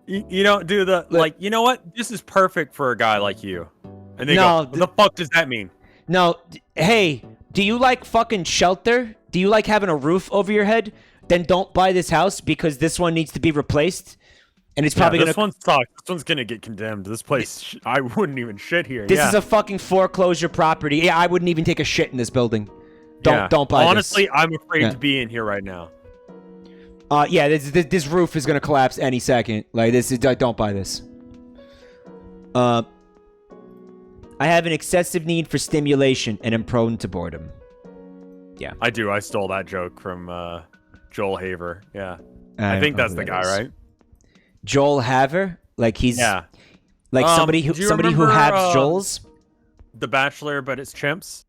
You don't do the... Like, you know what? This is perfect for a guy like you. And they go, what the fuck does that mean? No, hey... Do you like fucking shelter? Do you like having a roof over your head? Then don't buy this house because this one needs to be replaced. And it's probably this one sucks. This one's gonna get condemned. This place, I wouldn't even shit here. This is a fucking foreclosure property. Yeah, I wouldn't even take a shit in this building. Don't buy Honestly, this. I'm afraid to be in here right now. Yeah, this roof is gonna collapse any second. Like don't buy this. I have an excessive need for stimulation and am prone to boredom. Yeah. I do. I stole that joke from Joel Haver. Yeah. I think don't know that's who the that guy, is. right? Joel Haver, like he's Yeah. like somebody do you who remember, halves Joel's. The Bachelor, but it's chimps.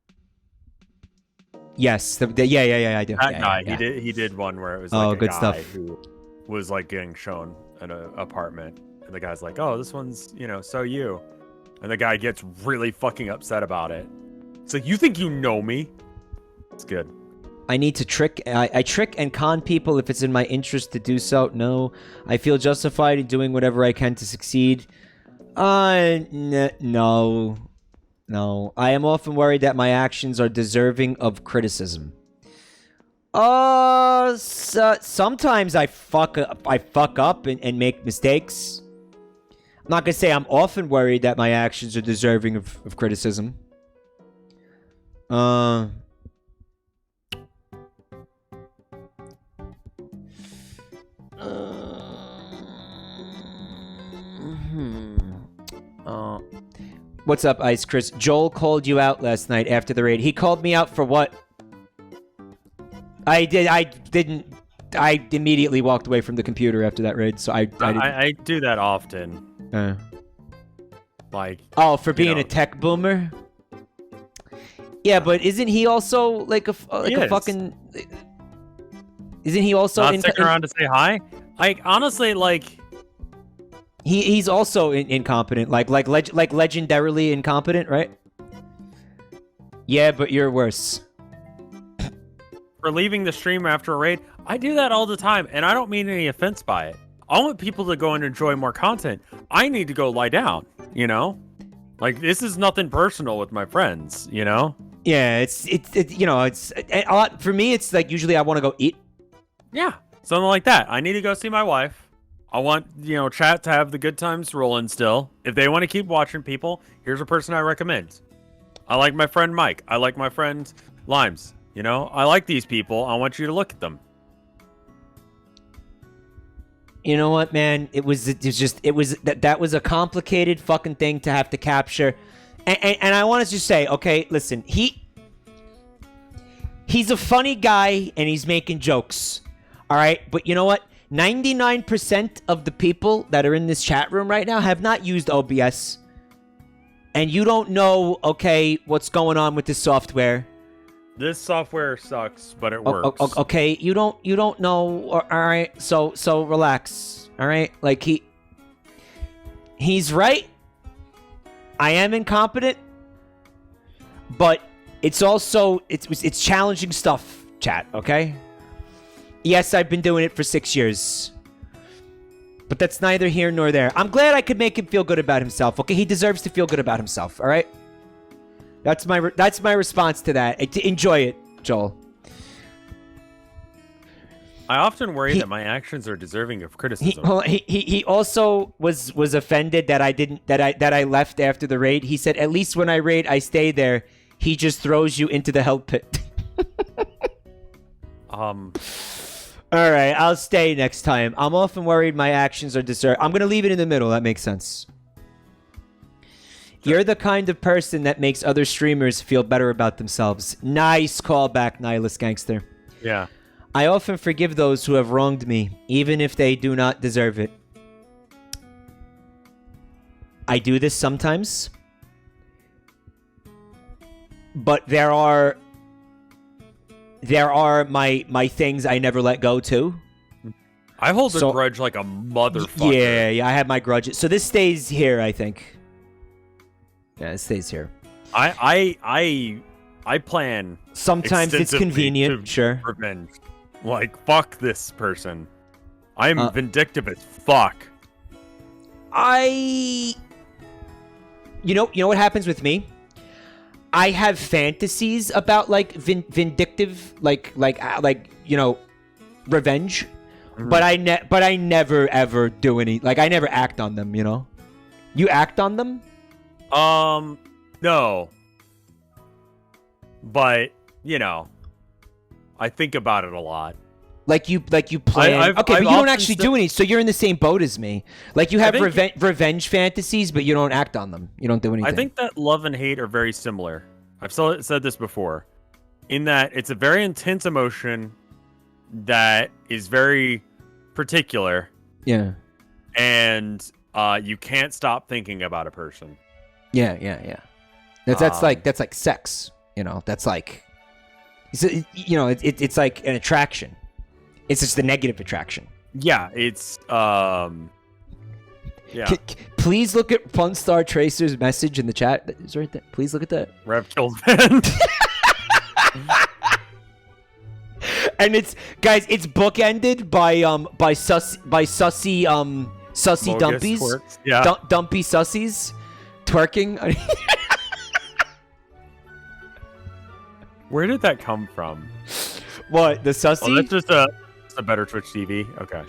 Yes, yeah, I do. That Yeah, guy, yeah. he did one where it was Oh, like a good guy stuff. who was like getting shown an apartment, and the guy's like, "Oh, this one's so you," and the guy gets really fucking upset about it. It's like, you think you know me? It's good. I need to trick. I trick and con people if it's in my interest to do so. No, I feel justified in doing whatever I can to succeed. No. I am often worried that my actions are deserving of criticism. Sometimes I fuck up and make mistakes. I'm not gonna say I'm often worried that my actions are deserving of criticism. What's up, Ice Chris? Joel called you out last night after the raid. He called me out for what? I didn't. I immediately walked away from the computer after that raid, so I didn't. I do that often. Like, for being a tech boomer. Yeah, but isn't he also like a fucking? Isn't he also not sticking around to say hi? Like, honestly, like. He's also incompetent, like legendarily incompetent, right? Yeah, but you're worse. For leaving the stream after a raid, I do that all the time, and I don't mean any offense by it. I want people to go and enjoy more content. I need to go lie down, Like, this is nothing personal with my friends, Yeah, it's a lot for me. It's like usually I want to go eat. Yeah, something like that. I need to go see my wife. I want, chat to have the good times rolling still. If they want to keep watching people, here's a person I recommend. I like my friend Mike. I like my friend Limes. I like these people. I want you to look at them. You know what, man? That was a complicated fucking thing to have to capture. And I want to just say, okay, listen, he's a funny guy and he's making jokes. All right, but you know what? 99% of the people that are in this chat room right now have not used OBS. And you don't know, okay, what's going on with this software. This software sucks, but it works. Okay, you don't know. All right, so relax. All right, like he's right. I am incompetent, but it's also it's challenging stuff, chat. Okay. Yes, I've been doing it for 6 years. But that's neither here nor there. I'm glad I could make him feel good about himself. Okay, he deserves to feel good about himself, all right? That's my response to that. Enjoy it, Joel. I often worry that my actions are deserving of criticism. He also was offended that I left after the raid. He said, "At least when I raid, I stay there. He just throws you into the hell pit." All right, I'll stay next time. I'm often worried my actions are deserved. I'm going to leave it in the middle. That makes sense. You're the kind of person that makes other streamers feel better about themselves. Nice callback, Nihilist Gangster. Yeah. I often forgive those who have wronged me, even if they do not deserve it. I do this sometimes. But there are my things I never let go to. I hold a grudge like a motherfucker. Yeah, I have my grudges. So this stays here, I think. Yeah, it stays here. I plan. Sometimes it's convenient, sure. Revenge. Like, fuck this person. I'm vindictive as fuck. You know what happens with me? I have fantasies about like vindictive, like revenge, but I never ever do any. Like I never act on them. You act on them? No. But I think about it a lot. Like you plan. But you don't actually do any. So you're in the same boat as me. Like you have revenge fantasies, but you don't act on them. You don't do anything. I think that love and hate are very similar. I've said this before, in that it's a very intense emotion that is very particular. Yeah. And you can't stop thinking about a person. Yeah. That's like sex. That's like, it's like an attraction. It's just the negative attraction. Yeah, it's yeah. Please look at Funstar Tracer's message in the chat. It's right there. Please look at that. Rev killed Ben. And it's bookended by sussy Bogus dumpies. twerks. Yeah. Dumpy sussies twerking. Where did that come from? What, the sussy? Oh, that's just a better Twitch TV. Okay.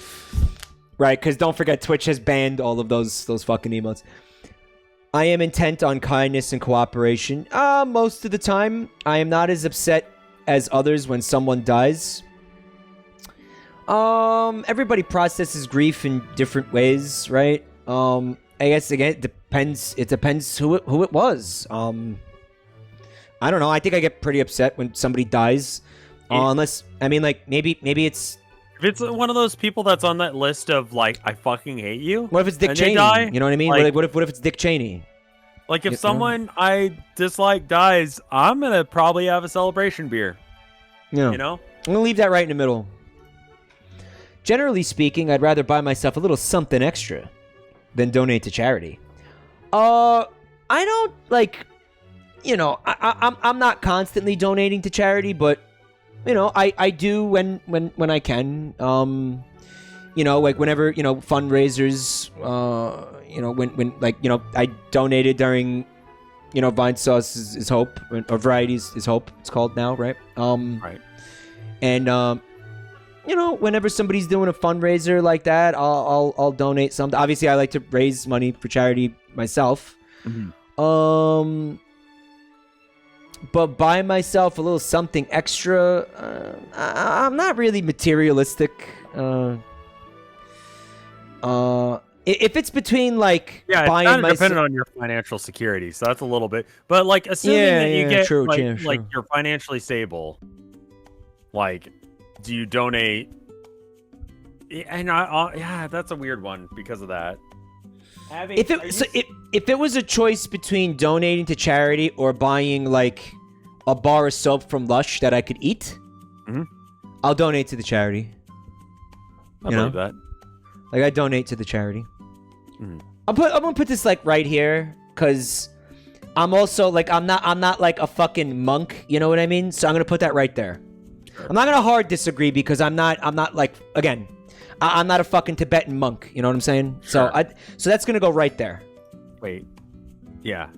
Right, because don't forget, Twitch has banned all of those fucking emotes. I am intent on kindness and cooperation. Most of the time, I am not as upset as others when someone dies. Everybody processes grief in different ways, right? I guess again, it depends who it was. I don't know. I think I get pretty upset when somebody dies. Unless, I mean, like, maybe it's... If it's one of those people that's on that list of, like, I fucking hate you. What if it's Dick and Cheney? Die, you know what I mean? like, What if it's Dick Cheney? Like, if someone I dislike dies, I'm going to probably have a celebration beer. Yeah. You know? I'm going to leave that right in the middle. Generally speaking, I'd rather buy myself a little something extra than donate to charity. I don't, like... I'm not constantly donating to charity, but I do when I can. Like whenever fundraisers. When I donated during Vine Sauce is Hope, or Varieties is Hope. It's called now, right? Right. And whenever somebody's doing a fundraiser like that, I'll donate something. Obviously, I like to raise money for charity myself. Mm-hmm. But buy myself a little something extra. I'm not really materialistic. If it's between like buying it's not dependent on your financial security, so that's a little bit. But like, assuming that you get like you're financially stable, like, do you donate? And that's a weird one because of that. If it was a choice between donating to charity or buying like a bar of soap from Lush that I could eat, I'll donate to the charity. I believe that. Like, I donate to the charity. I'm gonna put this like right here because I'm also like I'm not like a fucking monk. You know what I mean? So I'm gonna put that right there. I'm not gonna hard disagree because I'm not like, again, I'm not a fucking Tibetan monk. You know what I'm saying? Sure. So that's gonna go right there. Wait. Yeah.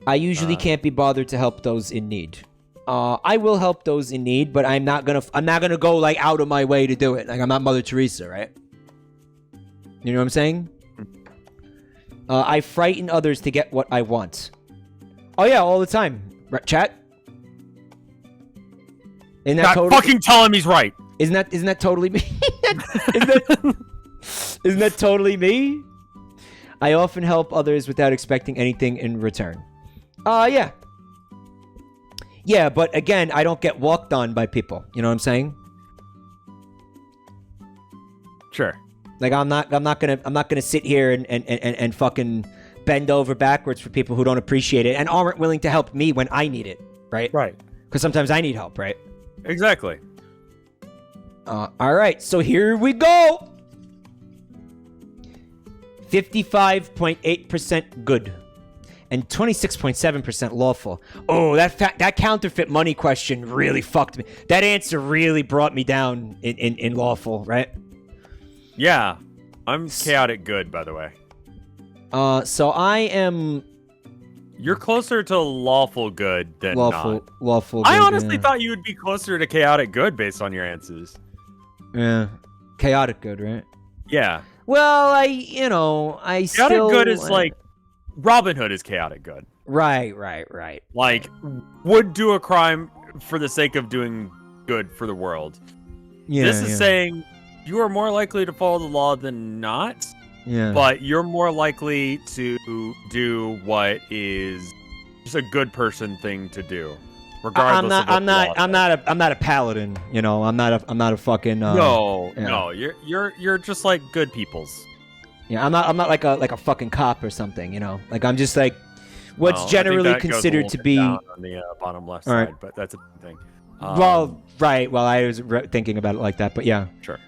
I usually can't be bothered to help those in need. I will help those in need, but I'm not gonna go like out of my way to do it. Like, I'm not Mother Teresa, right? You know what I'm saying? I frighten others to get what I want. Oh yeah, all the time. Chat? Isn't that fucking tell him he's right. Isn't that totally me? Isn't that totally me? I often help others without expecting anything in return. Yeah. Yeah, but again, I don't get walked on by people. You know what I'm saying? Sure. Like, I'm not gonna sit here and fucking bend over backwards for people who don't appreciate it and aren't willing to help me when I need it, right? Right. Because sometimes I need help, right? Exactly. All right, so here we go. 55.8% good and 26.7% lawful. Oh, that counterfeit money question really fucked me. That answer really brought me down in lawful, right? Yeah. I'm chaotic good, by the way. So I am... You're closer to lawful good than not. Lawful good, I honestly thought you would be closer to chaotic good based on your answers. Yeah. Chaotic good, right? Yeah. Well, chaotic good is like... Robin Hood is chaotic good. Right. Like, would do a crime for the sake of doing good for the world. Yeah. This is saying you are more likely to follow the law than not. Yeah. But you're more likely to do what is just a good person thing to do. regardless of what the law says. I'm not a paladin. You know, I'm not a fucking. No, you're just like good peoples. Yeah, I'm not like a fucking cop or something. You know, like I'm just like what's generally considered to be on the bottom left side, but that's a thing. Right. Well, I was thinking about it like that, but yeah. Sure.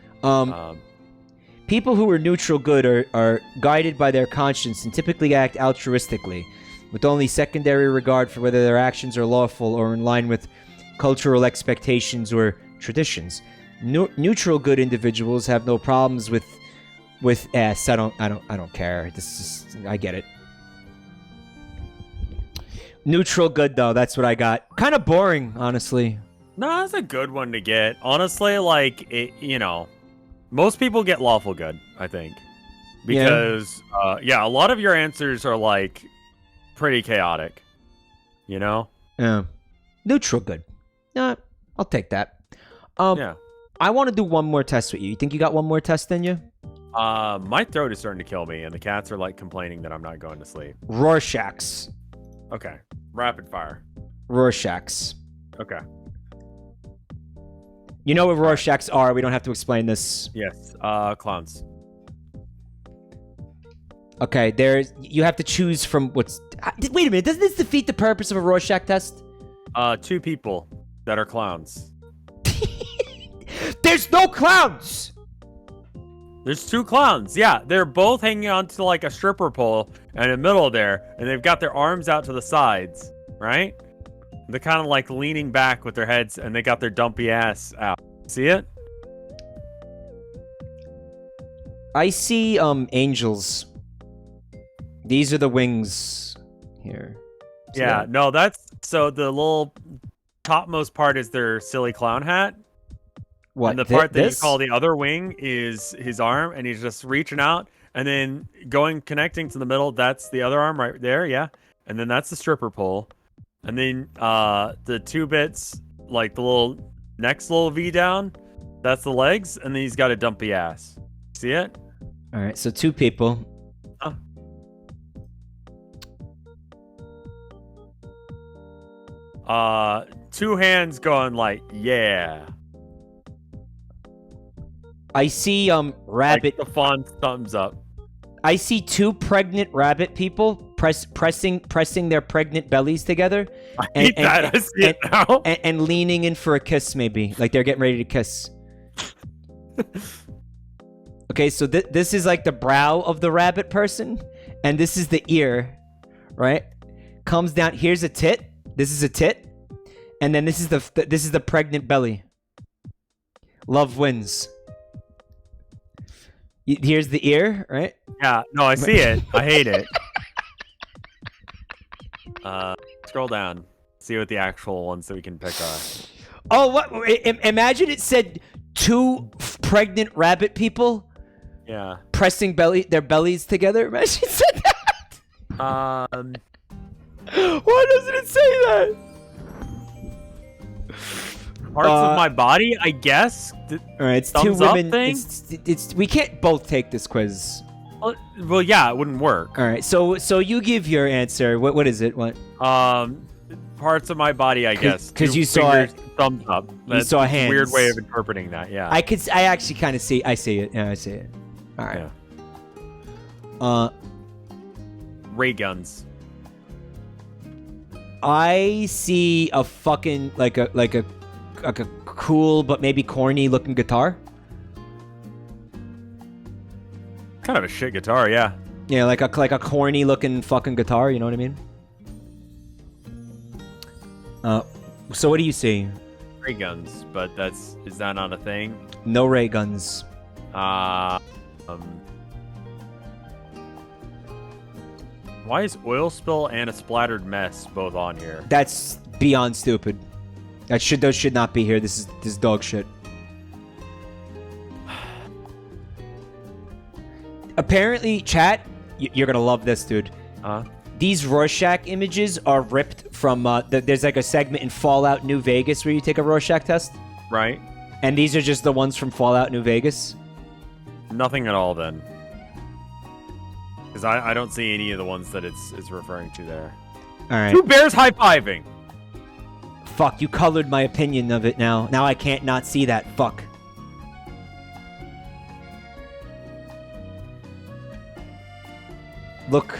People who are neutral good are guided by their conscience and typically act altruistically, with only secondary regard for whether their actions are lawful or in line with cultural expectations or traditions. Neutral good individuals have no problems with S. I don't care. This is I get it. Neutral good though, that's what I got. Kind of boring, honestly. No, that's a good one to get. Honestly, like most people get lawful good, I think, because a lot of your answers are like pretty chaotic. You know? Yeah. Neutral good. I'll take that. Yeah. I want to do one more test with you. You think you got one more test in you? My throat is starting to kill me, and the cats are like complaining that I'm not going to sleep. Rorschachs. Okay. Rapid fire. Rorschachs. Okay. You know what Rorschachs are. We don't have to explain this. Yes. Clowns. Okay, you have to choose from what's... Wait a minute, doesn't this defeat the purpose of a Rorschach test? 2 people that are clowns. There's no clowns! There's 2 clowns. Yeah, they're both hanging onto like a stripper pole in the middle there, and they've got their arms out to the sides, right? They're kind of like leaning back with their heads, and they got their dumpy ass out. See it? I see angels. These are the wings here. Yeah, no, that's so the little topmost part is their silly clown hat. What? And the part that you call the other wing is his arm, and he's just reaching out, and then connecting to the middle. That's the other arm right there, yeah. And then that's the stripper pole, and then the 2 bits, like the next little V down, that's the legs, and then he's got a dumpy ass. See it? All right, so 2 people. 2 hands going like, yeah. I see rabbit. Like the font thumbs up. I see 2 pregnant rabbit people pressing their pregnant bellies together. I hate that. I see it now. And leaning in for a kiss, maybe like they're getting ready to kiss. Okay, so this is like the brow of the rabbit person, and this is the ear, right? Comes down. Here's a tit. This is a tit, and then this is the pregnant belly. Love wins. Here's the ear, right? Yeah, no, I see it. I hate it. Scroll down. See what the actual ones that we can pick are. Oh, what? Imagine it said 2 pregnant rabbit people. Yeah. Pressing their bellies together. Imagine it said that. Why doesn't it say that? Parts of my body, I guess. All right, it's 2 thumbs up women. thing? It's we can't both take this quiz. Well, yeah, it wouldn't work. All right, so you give your answer. What is it? What? Parts of my body, I guess. Because 2 you saw fingers, thumbs up. You saw hands. A weird way of interpreting that. Yeah. I actually kind of see. I see it. Yeah, I see it. All right. Yeah. Ray guns. I see a fucking like a cool but maybe corny looking guitar. Kind of a shit guitar, yeah. Yeah, like a corny looking fucking guitar. You know what I mean? So what do you see? Ray guns, but is that not a thing? No ray guns. Why is oil spill and a splattered mess both on here? That's beyond stupid. Those should not be here. This is dog shit. Apparently, chat, you're gonna love this, dude. These Rorschach images are ripped from. There's like a segment in Fallout New Vegas where you take a Rorschach test. Right. And these are just the ones from Fallout New Vegas. Nothing at all, then. Because I don't see any of the ones that it's referring to there. All right. 2 bears high-fiving. Fuck, you colored my opinion of it now. Now I can't not see that. Fuck. Look.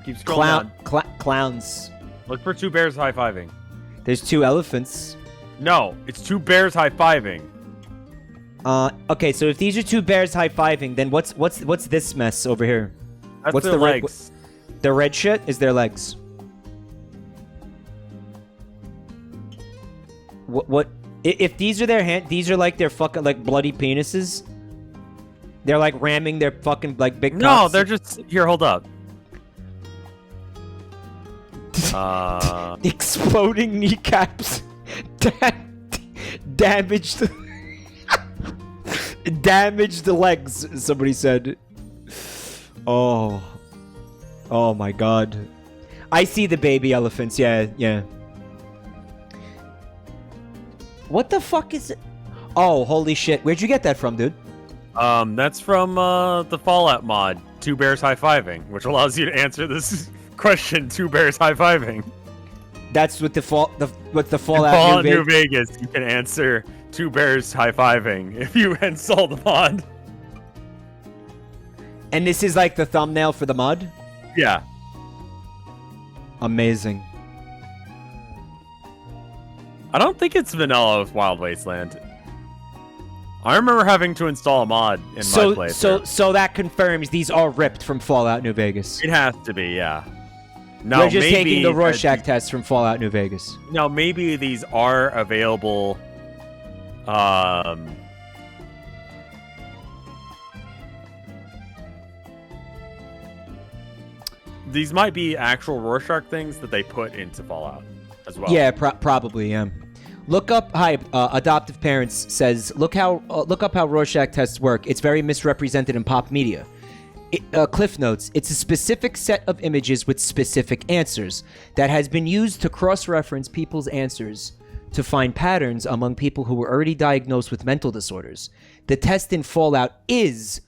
Keep scrolling down. Clowns. Look for 2 bears high-fiving. There's 2 elephants. No, it's 2 bears high-fiving. Okay, so if these are 2 bears high-fiving, then what's this mess over here? That's What's their the red- legs. The red shit is their legs. What? If these are their these are like their fucking like bloody penises. They're like ramming their fucking like big. No, cocks. they're just here. Hold up. Exploding kneecaps. Damaged. Damaged the legs. Somebody said. Oh my god. I see the baby elephants. Yeah. What the fuck is it? Oh, holy shit. Where'd you get that from, dude? That's from the Fallout mod, 2 bears high-fiving, which allows you to answer this question, 2 bears high-fiving. That's with the In Fallout New Vegas, you can answer 2 bears high-fiving if you install the mod. And this is like the thumbnail for the mod? Yeah. Amazing. I don't think it's vanilla with Wild Wasteland. I remember having to install a mod in my playthrough. So that confirms these are ripped from Fallout New Vegas. It has to be, yeah. No, We're just maybe taking the Rorschach test from Fallout New Vegas. No, maybe these are available. These might be actual Rorschach things that they put into Fallout as well. Yeah, probably. Yeah. Look up. Hi, adoptive parents says. Look up how Rorschach tests work. It's very misrepresented in pop media. Cliff notes. It's a specific set of images with specific answers that has been used to cross-reference people's answers to find patterns among people who were already diagnosed with mental disorders. The test in Fallout is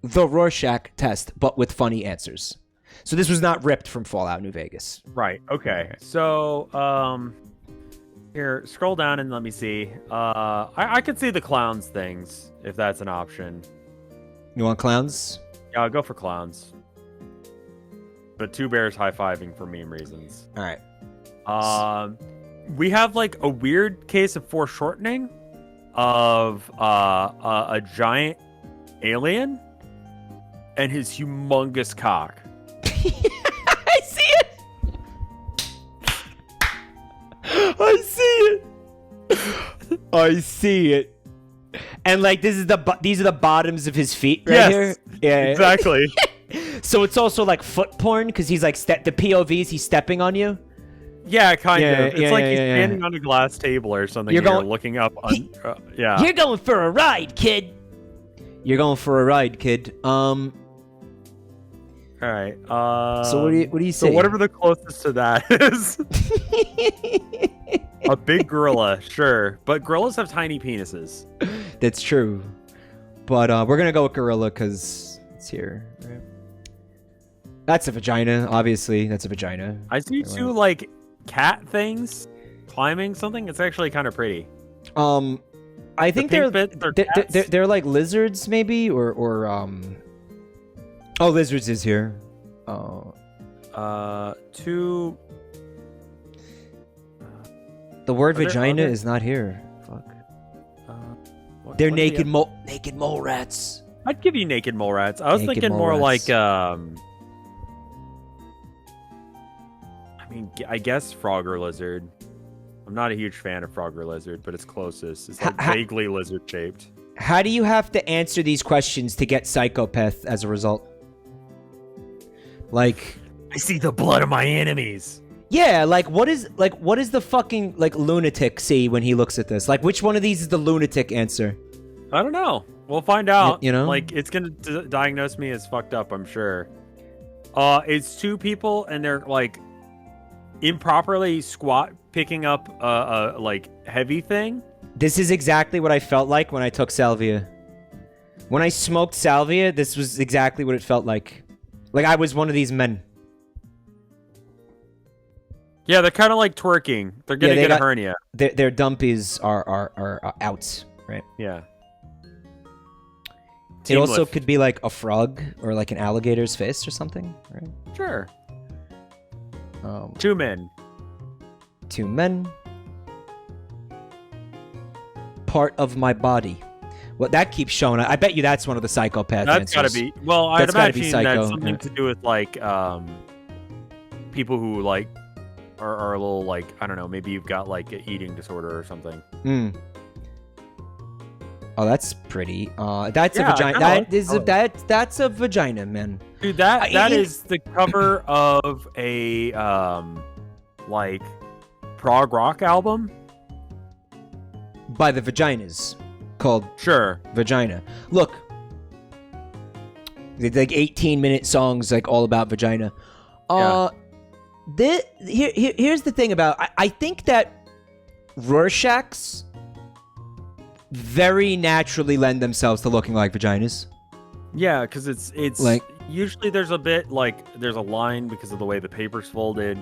the Rorschach test, but with funny answers. So this was not ripped from Fallout New Vegas. Right. Okay. So, here, scroll down and let me see. I could see the clowns things, if that's an option. You want clowns? Yeah, I'll go for clowns. But 2 bears high-fiving for meme reasons. All right. We have, like, a weird case of foreshortening of a giant alien and his humongous cock. I see it! I see it! I see it. And like these are the bottoms of his feet right here. Yeah, exactly. So it's also like foot porn because he's like the POVs he's stepping on you. Yeah, kind of. It's like he's yeah. standing on a glass table or something. You're going looking up. Yeah. You're going for a ride, kid. You're going for a ride, kid. All right. So what do you say? So whatever the closest to that is. A big gorilla, sure, but gorillas have tiny penises. That's true, but we're gonna go with gorilla because it's here. Right? That's a vagina, obviously. That's a vagina. I see 2 like cat things climbing something. It's actually kind of pretty. I think they're like lizards, maybe, or Oh, lizards is here. 2. The word vagina is not here. Fuck. They're naked mole rats. I'd give you naked mole rats. I was thinking more like I mean, I guess frog or lizard. I'm not a huge fan of frog or lizard, but it's closest. It's like vaguely lizard shaped. How do you have to answer these questions to get psychopath as a result? Like, I see the blood of my enemies. Yeah, like what is the fucking like lunatic see when he looks at this? Like which one of these is the lunatic answer? I don't know. We'll find out. You know, like it's gonna diagnose me as fucked up. I'm sure. It's 2 people and they're like improperly picking up a like heavy thing. This is exactly what I felt like when I took salvia. When I smoked salvia, this was exactly what it felt like. Like I was one of these men. Yeah, they're kind of like twerking. They're gonna they get got- a hernia. Their dumpies are out, right? Yeah. It Team also lift. could be like a frog or like an alligator's fist or something, right? Sure. 2 2 men. men. Part of my body. Well, that keeps showing. I bet you that's one of the psychopath That's answers. gotta be. Well, I'd That's gotta be imagine psycho, that's something yeah. to do with like people who like are a little like I don't know. Maybe you've got like an eating disorder or something. Hmm. Oh, that's pretty. That's a Yeah, vagina. kinda like- That is that's a vagina, man. Dude, that I- is the cover of a like prog rock album. By the Vaginas, called Sure. Vagina. Look, it's like 18-minute songs, like all about vagina. Here's the thing about I think that Rorschachs very naturally lend themselves to looking like vaginas. Yeah, because it's Like- usually there's a bit like there's a line because of the way the paper's folded,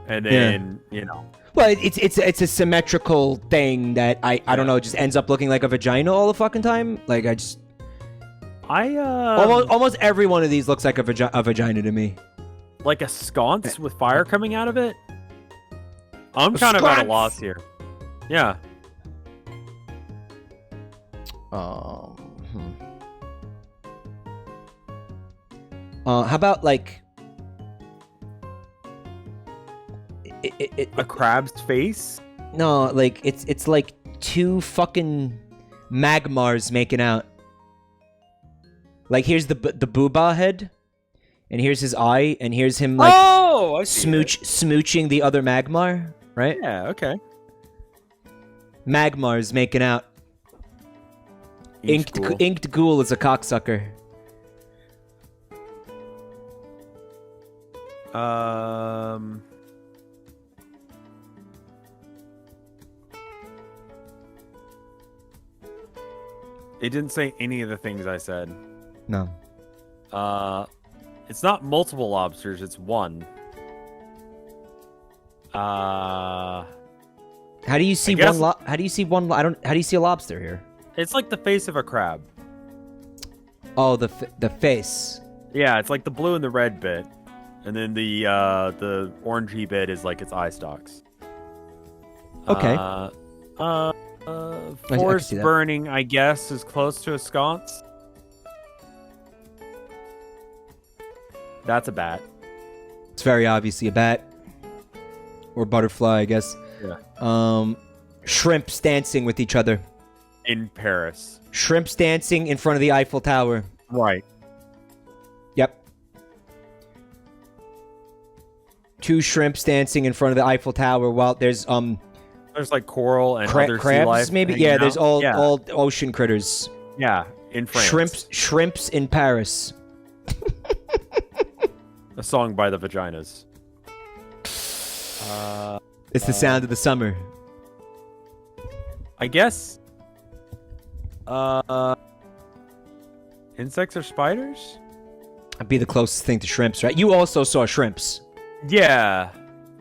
and then you know. Well, it's a symmetrical thing that I don't know, it just ends up looking like a vagina all the fucking time. Like almost every one of these looks like a vagina to me. like a sconce with fire coming out of it. I'm kind of at a sconce! loss here. Yeah. How about like A crab's face? no, like it's like two fucking magmars making out. Like here's the boobah head, and here's his eye, and here's him like Oh, I see it. smooching the other magmar, right? Yeah, okay. Magmars making out. Each school. Inked ghoul is a cocksucker. It didn't say any of the things I said. No. It's not multiple lobsters, it's one. How do you see guess- one? How do you see one? How do you see a lobster here? It's like the face of a crab. Oh, the face. Yeah, it's like the blue and the red bit, and then the orangey bit is like its eye stalks. Okay. can Forest see that. burning, I guess, is close to a sconce. That's a bat. It's very obviously a bat or butterfly, I guess. Yeah. Shrimps dancing with each other. In Paris. Shrimps dancing in front of the Eiffel Tower. Right. Yep. Two shrimps dancing in front of the Eiffel Tower while there's There's like coral and other sea crabs life maybe. hanging Yeah, there's out. Yeah. all ocean critters. Yeah, in France. Shrimps in Paris. A song by the Vaginas. It's the sound of the summer. I guess. Insects or spiders? That'd be the closest thing to shrimps, right? You also saw shrimps. Yeah.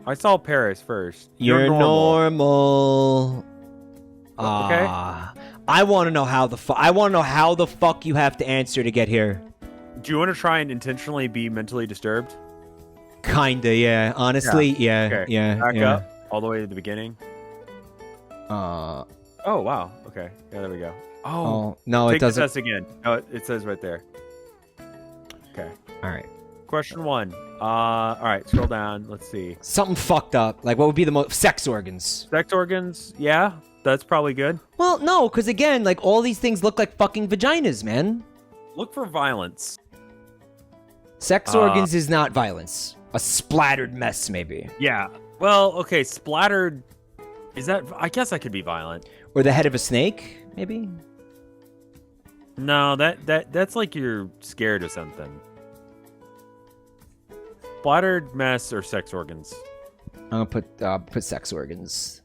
I saw Paris first. You're normal. Okay. I want to know how the fuck you have to answer to get here. Do you want to try and intentionally be mentally disturbed? Kinda, yeah. Honestly, yeah, Okay. yeah. Back yeah. up all the way to the beginning. Oh wow. Okay. Yeah, there we go. Oh no, Take it doesn't. the test again. No, it says right there. Okay. All right. Question 1. All right. Scroll down. Let's see. Something fucked up. Like, what would be the most sex organs? Sex organs. Yeah, that's probably good. Well, no, because again, like all these things look like fucking vaginas, man. Look for violence. Sex organs is not violence. A splattered mess, maybe. Yeah. Well, okay. Splattered. Is that? I guess that could be violent. Or the head of a snake, maybe. No, that's like you're scared of something. Splattered mess or sex organs. I'm gonna put sex organs.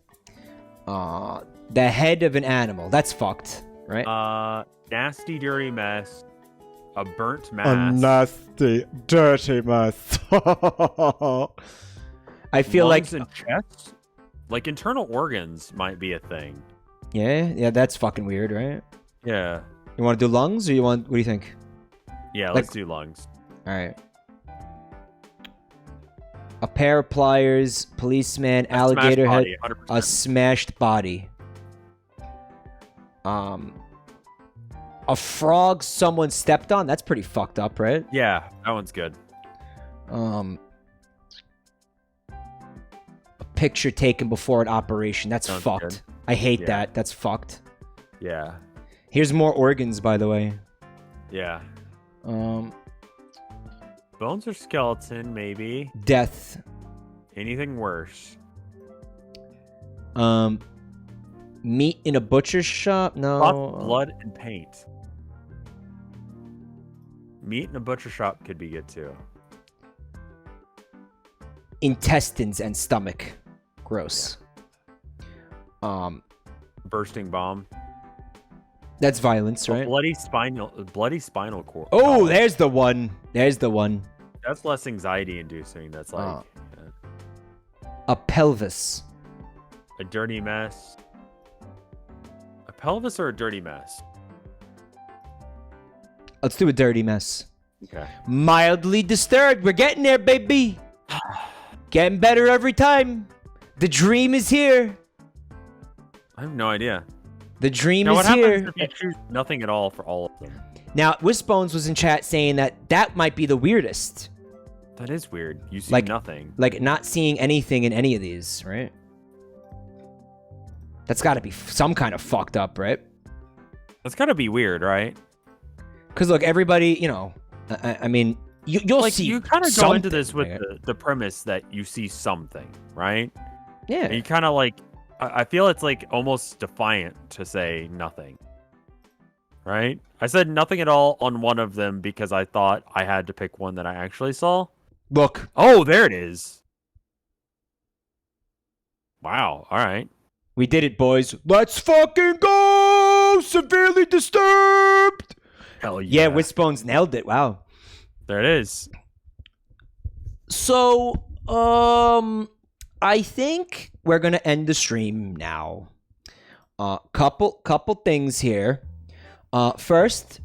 The head of an animal. That's fucked, right? Nasty, dirty mess. A burnt mass. A nasty, dirty mess. I feel Lungs like and chest, like internal organs, might be a thing. yeah, that's fucking weird, right? Yeah. You want to do lungs, or you want? What do you think? Yeah, Like- let's do lungs. All right. A pair of pliers, policeman, A alligator smashed head, body, 100%. a smashed body. A frog someone stepped on. That's pretty fucked up, right? Yeah, that one's good. A picture taken before an operation. That's Sounds fucked. good. I hate Yeah. that. That's fucked. Yeah. Here's more organs, by the way. Yeah. Um, Bones or skeleton, maybe. death. Anything worse? Meat in a butcher's shop. No. Lots of blood and paint. Meat in a butcher shop could be good too. Intestines and stomach. Gross. Bursting bomb. That's violence, A right? bloody spinal cord. Oh, there's the one. There's the one. That's less anxiety inducing. That's like A pelvis. a dirty mess. A pelvis or a dirty mess? Let's do a dirty mess. Okay. Mildly disturbed. We're getting there, baby. Getting better every time. The dream is here. I have no idea. The dream Now, is what happens here. if you choose nothing at all for all of them? Now, Wisbones was in chat saying that might be the weirdest. That is weird. You see Like- nothing. Like, not seeing anything in any of these, right? That's got to be some kind of fucked up, right? That's gotta be weird, right? Because, look, everybody, you know, I mean, you'll Like see you kind of go something, into this with right? the premise that you see something, right? Yeah. And you kind of like, I feel it's like almost defiant to say nothing, right? I said nothing at all on one of them because I thought I had to pick one that I actually saw. Look, Oh, there it is. Wow. All right. we did it, boys. Let's fucking go! Severely disturbed! Hell yeah. Yeah, Wisbones nailed it. Wow. There it is. So, I think we're gonna end the stream now. Couple things here. First,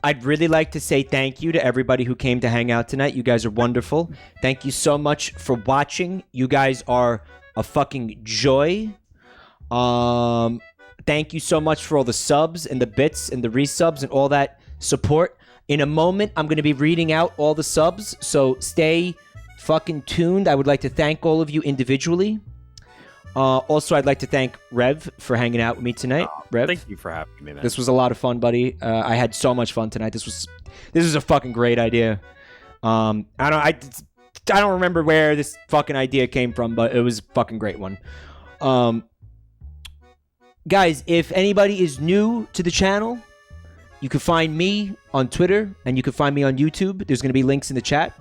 I'd really like to say thank you to everybody who came to hang out tonight. You guys are wonderful. Thank you so much for watching. You guys are a fucking joy. Thank you so much for all the subs and the bits and the resubs and all that support. In a moment, I'm going to be reading out all the subs, so stay fucking tuned. I would like to thank all of you individually. Also, I'd like to thank Rev for hanging out with me tonight. Rev, Thank you for having me, man. this was a lot of fun, buddy. I had so much fun tonight. This was a fucking great idea. I don't remember where this fucking idea came from, but it was a fucking great one. Guys, if anybody is new to the channel, you can find me on Twitter and you can find me on YouTube. There's going to be links in the chat.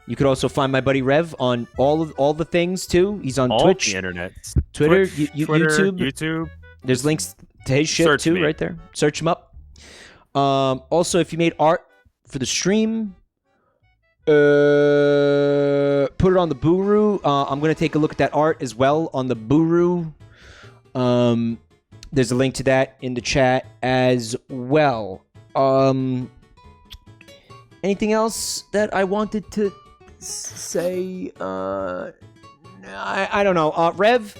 You could also find my buddy Rev on all the things too. He's on all Twitch, the internet, Twitter, Twitch, YouTube. There's links to his shit Search too, me. right there. Search him up. Also, if you made art for the stream, put it on the Buru. I'm gonna take a look at that art as well on the Buru. There's a link to that in the chat as well. Anything else that I wanted to say? I don't know. Rev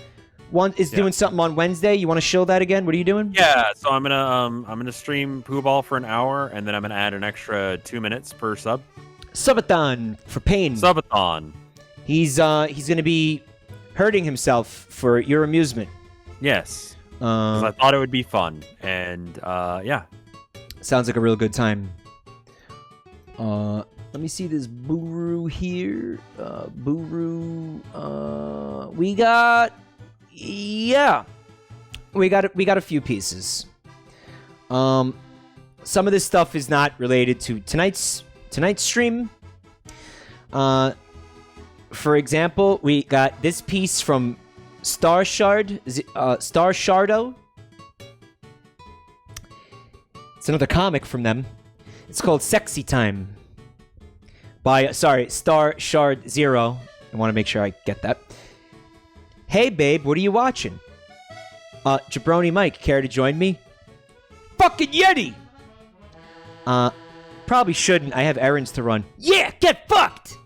is doing something on Wednesday. You want to show that again? What are you doing? Yeah, so I'm gonna stream Pooh Ball for an hour, and then I'm gonna add an extra 2 minutes per sub. Subathon for pain. Subathon. He's gonna be hurting himself for your amusement. Yes. 'Cause I thought it would be fun, and yeah. Sounds like a real good time. Let me see this Buru here. Buru. We got a few pieces. Some of this stuff is not related to tonight's stream. For example, we got this piece from Star Shardo. It's another comic from them. It's called Sexy Time by Star Shard Zero. I want to make sure I get that. Hey, babe, what are you watching? Jabroni Mike, care to join me? Fucking Yeti! Probably shouldn't. I have errands to run. Yeah, get fucked!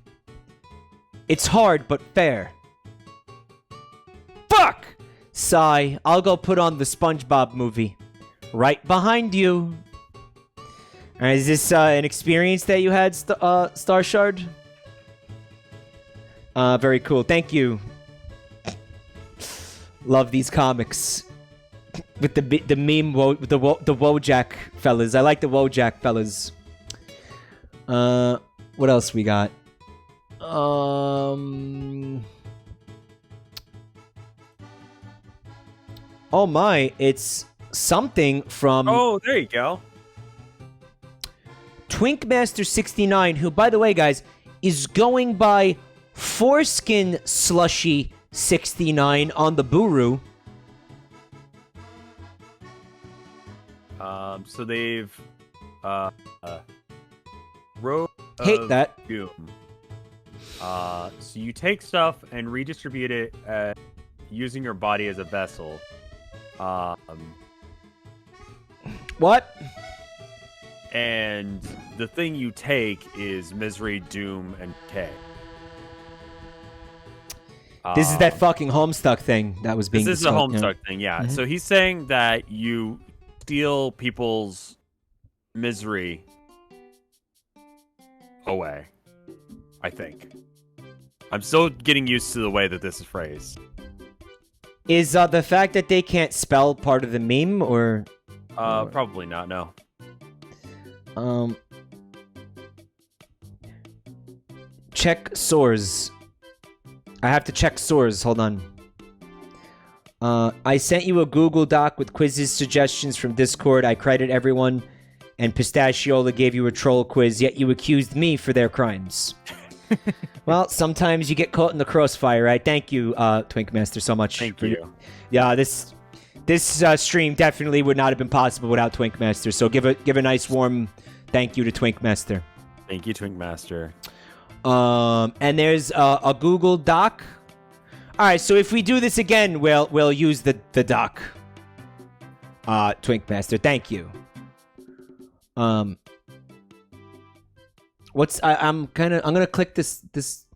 It's hard, but fair. Fuck! Sigh. I'll go put on the SpongeBob movie. Right behind you. Alright, is this an experience that you had, Starshard? Very cool. Thank you. Love these comics. With the meme, the Wojak fellas. I like the Wojak fellas. What else we got? Oh my, it's something from... Oh, there you go. Twinkmaster69, who, by the way, guys, is going by Foreskin Slushy 69 on the Buru. So they've wrote Hate that. Doom. So you take stuff and redistribute it using your body as a vessel. What? And the thing you take is Misery, Doom, and Decay. This is that fucking Homestuck thing that was being This is a discussed, Homestuck thing, yeah. Mhm. So he's saying that you steal people's misery away, I think. I'm still getting used to the way that this is phrased. Is the fact that they can't spell part of the meme, or... Probably not, no. Check source. I have to check source. Hold on. I sent you a Google Doc with quizzes, suggestions from Discord. I credited everyone, and Pistachiola gave you a troll quiz, yet you accused me for their crimes. Well, sometimes you get caught in the crossfire, right? Thank you, Twinkmaster, so much. Thank you. Yeah, this stream definitely would not have been possible without Twinkmaster. So give a nice warm thank you to Twinkmaster. Thank you, Twinkmaster. And there's a Google Doc. All right, so if we do this again, we'll use the doc. Twinkmaster, thank you. I'm gonna click this.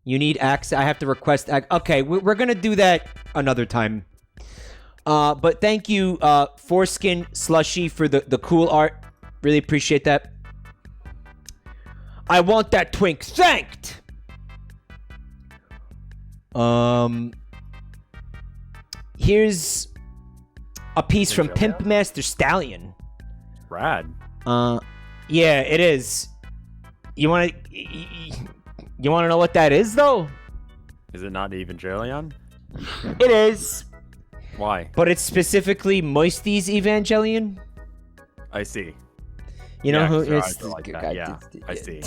You need access. I have to request. Okay, we're gonna do that another time. But thank you, Foreskin Slushy, for the cool art. Really appreciate that. I want that twink thanked. Here's a piece from Pimp Master Stallion. Rad. Yeah, it is. You wanna know what that is, though? Is it not Evangelion? It is. Why? But it's specifically Moisty's Evangelion. I see. You know who it's it's like that. Yeah, I see.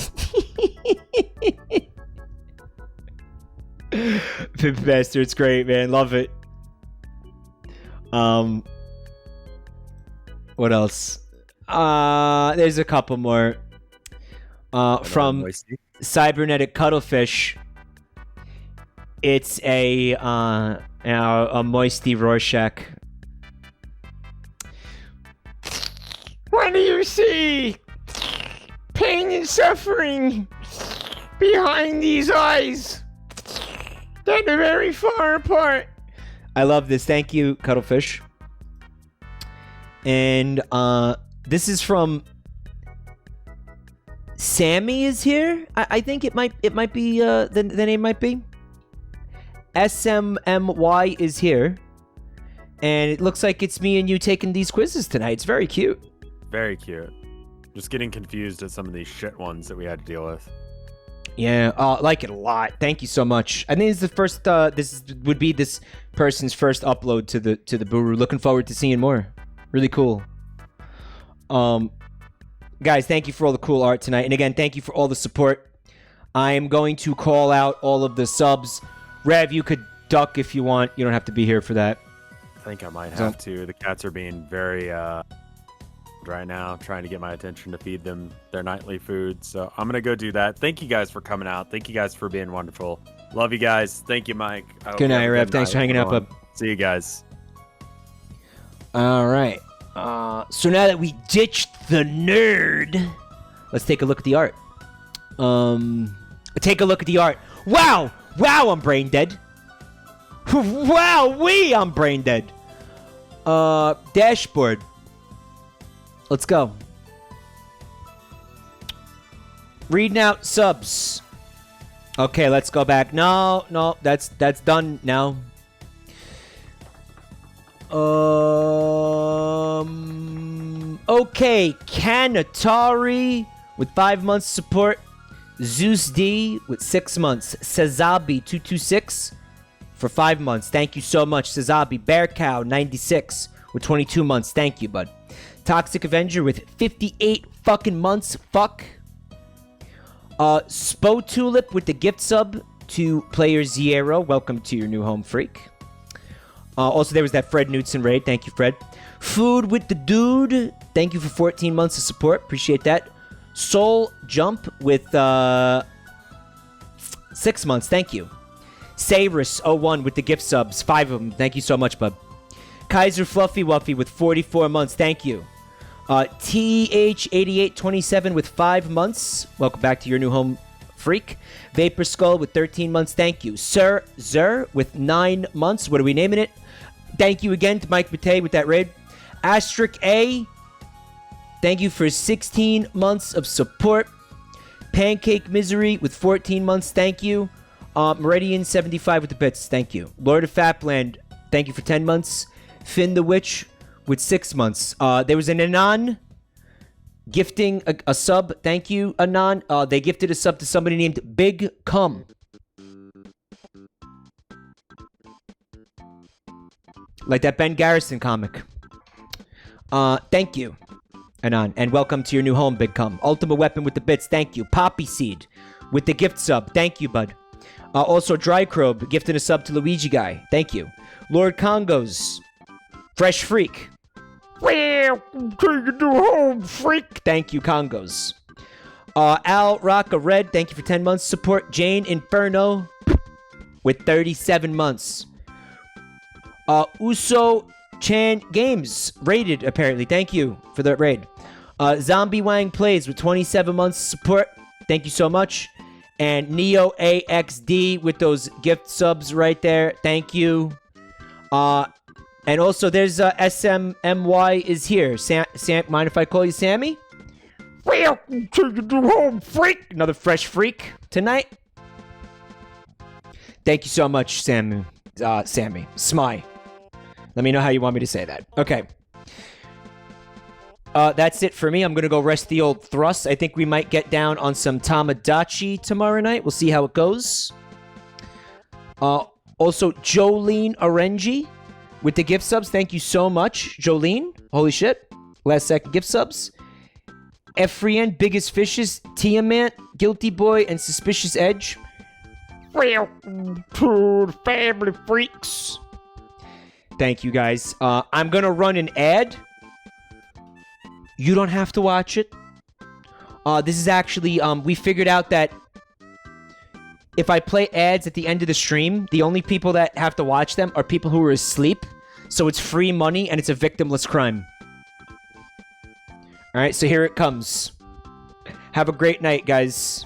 Pimp Master, it's great, man. Love it. What else? There's a couple more. From Cybernetic Cuttlefish. It's a Moisty Rorschach. What do you see? Pain and suffering behind these eyes that are very far apart. I love this. Thank you, Cuttlefish. And this is from Smmyishere. I think it might be the name might be Smmyishere, and it looks like it's me and you taking these quizzes tonight. It's very cute. Very cute. Just getting confused at some of these shit ones that we had to deal with. Yeah, I like it a lot. Thank you so much. I think it's the first. This would be this person's first upload to the Buru. Looking forward to seeing more. Really cool. Guys, thank you for all the cool art tonight, and again, thank you for all the support. I am going to call out all of the subs. Rev, you could duck if you want. You don't have to be here for that. I think I might have to. The cats are being very right now, trying to get my attention to feed them their nightly food. So I'm gonna go do that. Thank you guys for coming out. Thank you guys for being wonderful. Love you guys. Thank you, Mike. Good night, Rev. Thanks for hanging out, bub. See you guys. All right. So now that we ditched the nerd, let's take a look at the art. Take a look at the art. Wow! Wow, I'm brain dead. Wow-wee, I'm brain dead. Dashboard. Let's go. Reading out subs. Okay, let's go back. No, that's done now. Okay, Kanatari with 5 months support. Zeus D with 6 months. Sazabi226 for 5 months. Thank you so much, Sazabi. Bear Cow 96 with 22 months. Thank you, bud. Toxic Avenger with 58 fucking months. Fuck. Spo Tulip with the gift sub to player Ziero. Welcome to your new home, freak. Also, there was that Fred Knudsen raid. Thank you, Fred. Food with the Dude. Thank you for 14 months of support. Appreciate that. Soul Jump with 6 months. Thank you. Sayrus01 with the gift subs. 5 of them. Thank you so much, bub. Kaiser Fluffy Wuffy with 44 months. Thank you. TH8827 with 5 months. Welcome back to your new home, freak. Vapor Skull with 13 months. Thank you. Sir Zer with 9 months. What are we naming it? Thank you again to Mike Matei with that raid. Asterisk A. Thank you for 16 months of support. Pancake Misery with 14 months. Thank you. Meridian75 with the bits. Thank you. Lord of Fapland. Thank you for 10 months. Finn the Witch with 6 months. There was an Anon gifting a sub. Thank you, Anon. They gifted a sub to somebody named Big Cum. Like that Ben Garrison comic. Thank you, Anon. And welcome to your new home, Big Cum. Ultimate Weapon with the bits. Thank you. Poppy Seed with the gift sub. Thank you, bud. Also, Drycrobe gifted a sub to Luigi Guy. Thank you. Lord Congos. Fresh Freak. Welcome to your new home, freak. Thank you, Congos. Al Rocka Red, thank you for 10 months support. Jane Inferno with 37 months. Uso Chan Games raided, apparently. Thank you for the raid. Zombie Wang Plays with 27 months support. Thank you so much. And Neo AXD with those gift subs right there. Thank you. And also, there's SMMY is here. Sam, mind if I call you Sammy? Welcome to your new home, freak. Another fresh freak tonight. Thank you so much, Sammy. Smy. Let me know how you want me to say that. Okay. That's it for me. I'm going to go rest the old thrust. I think we might get down on some Tamagotchi tomorrow night. We'll see how it goes. Also, Jolene Orenji with the gift subs. Thank you so much, Jolene. Holy shit. Last second gift subs. Ephrian, Biggest Fishes, Tiamat, Guilty Boy, and Suspicious Edge. Welcome to the family, freaks. Thank you, guys. I'm going to run an ad. You don't have to watch it. This is actually, we figured out that if I play ads at the end of the stream, the only people that have to watch them are people who are asleep. So it's free money and it's a victimless crime. Alright, so here it comes. Have a great night, guys.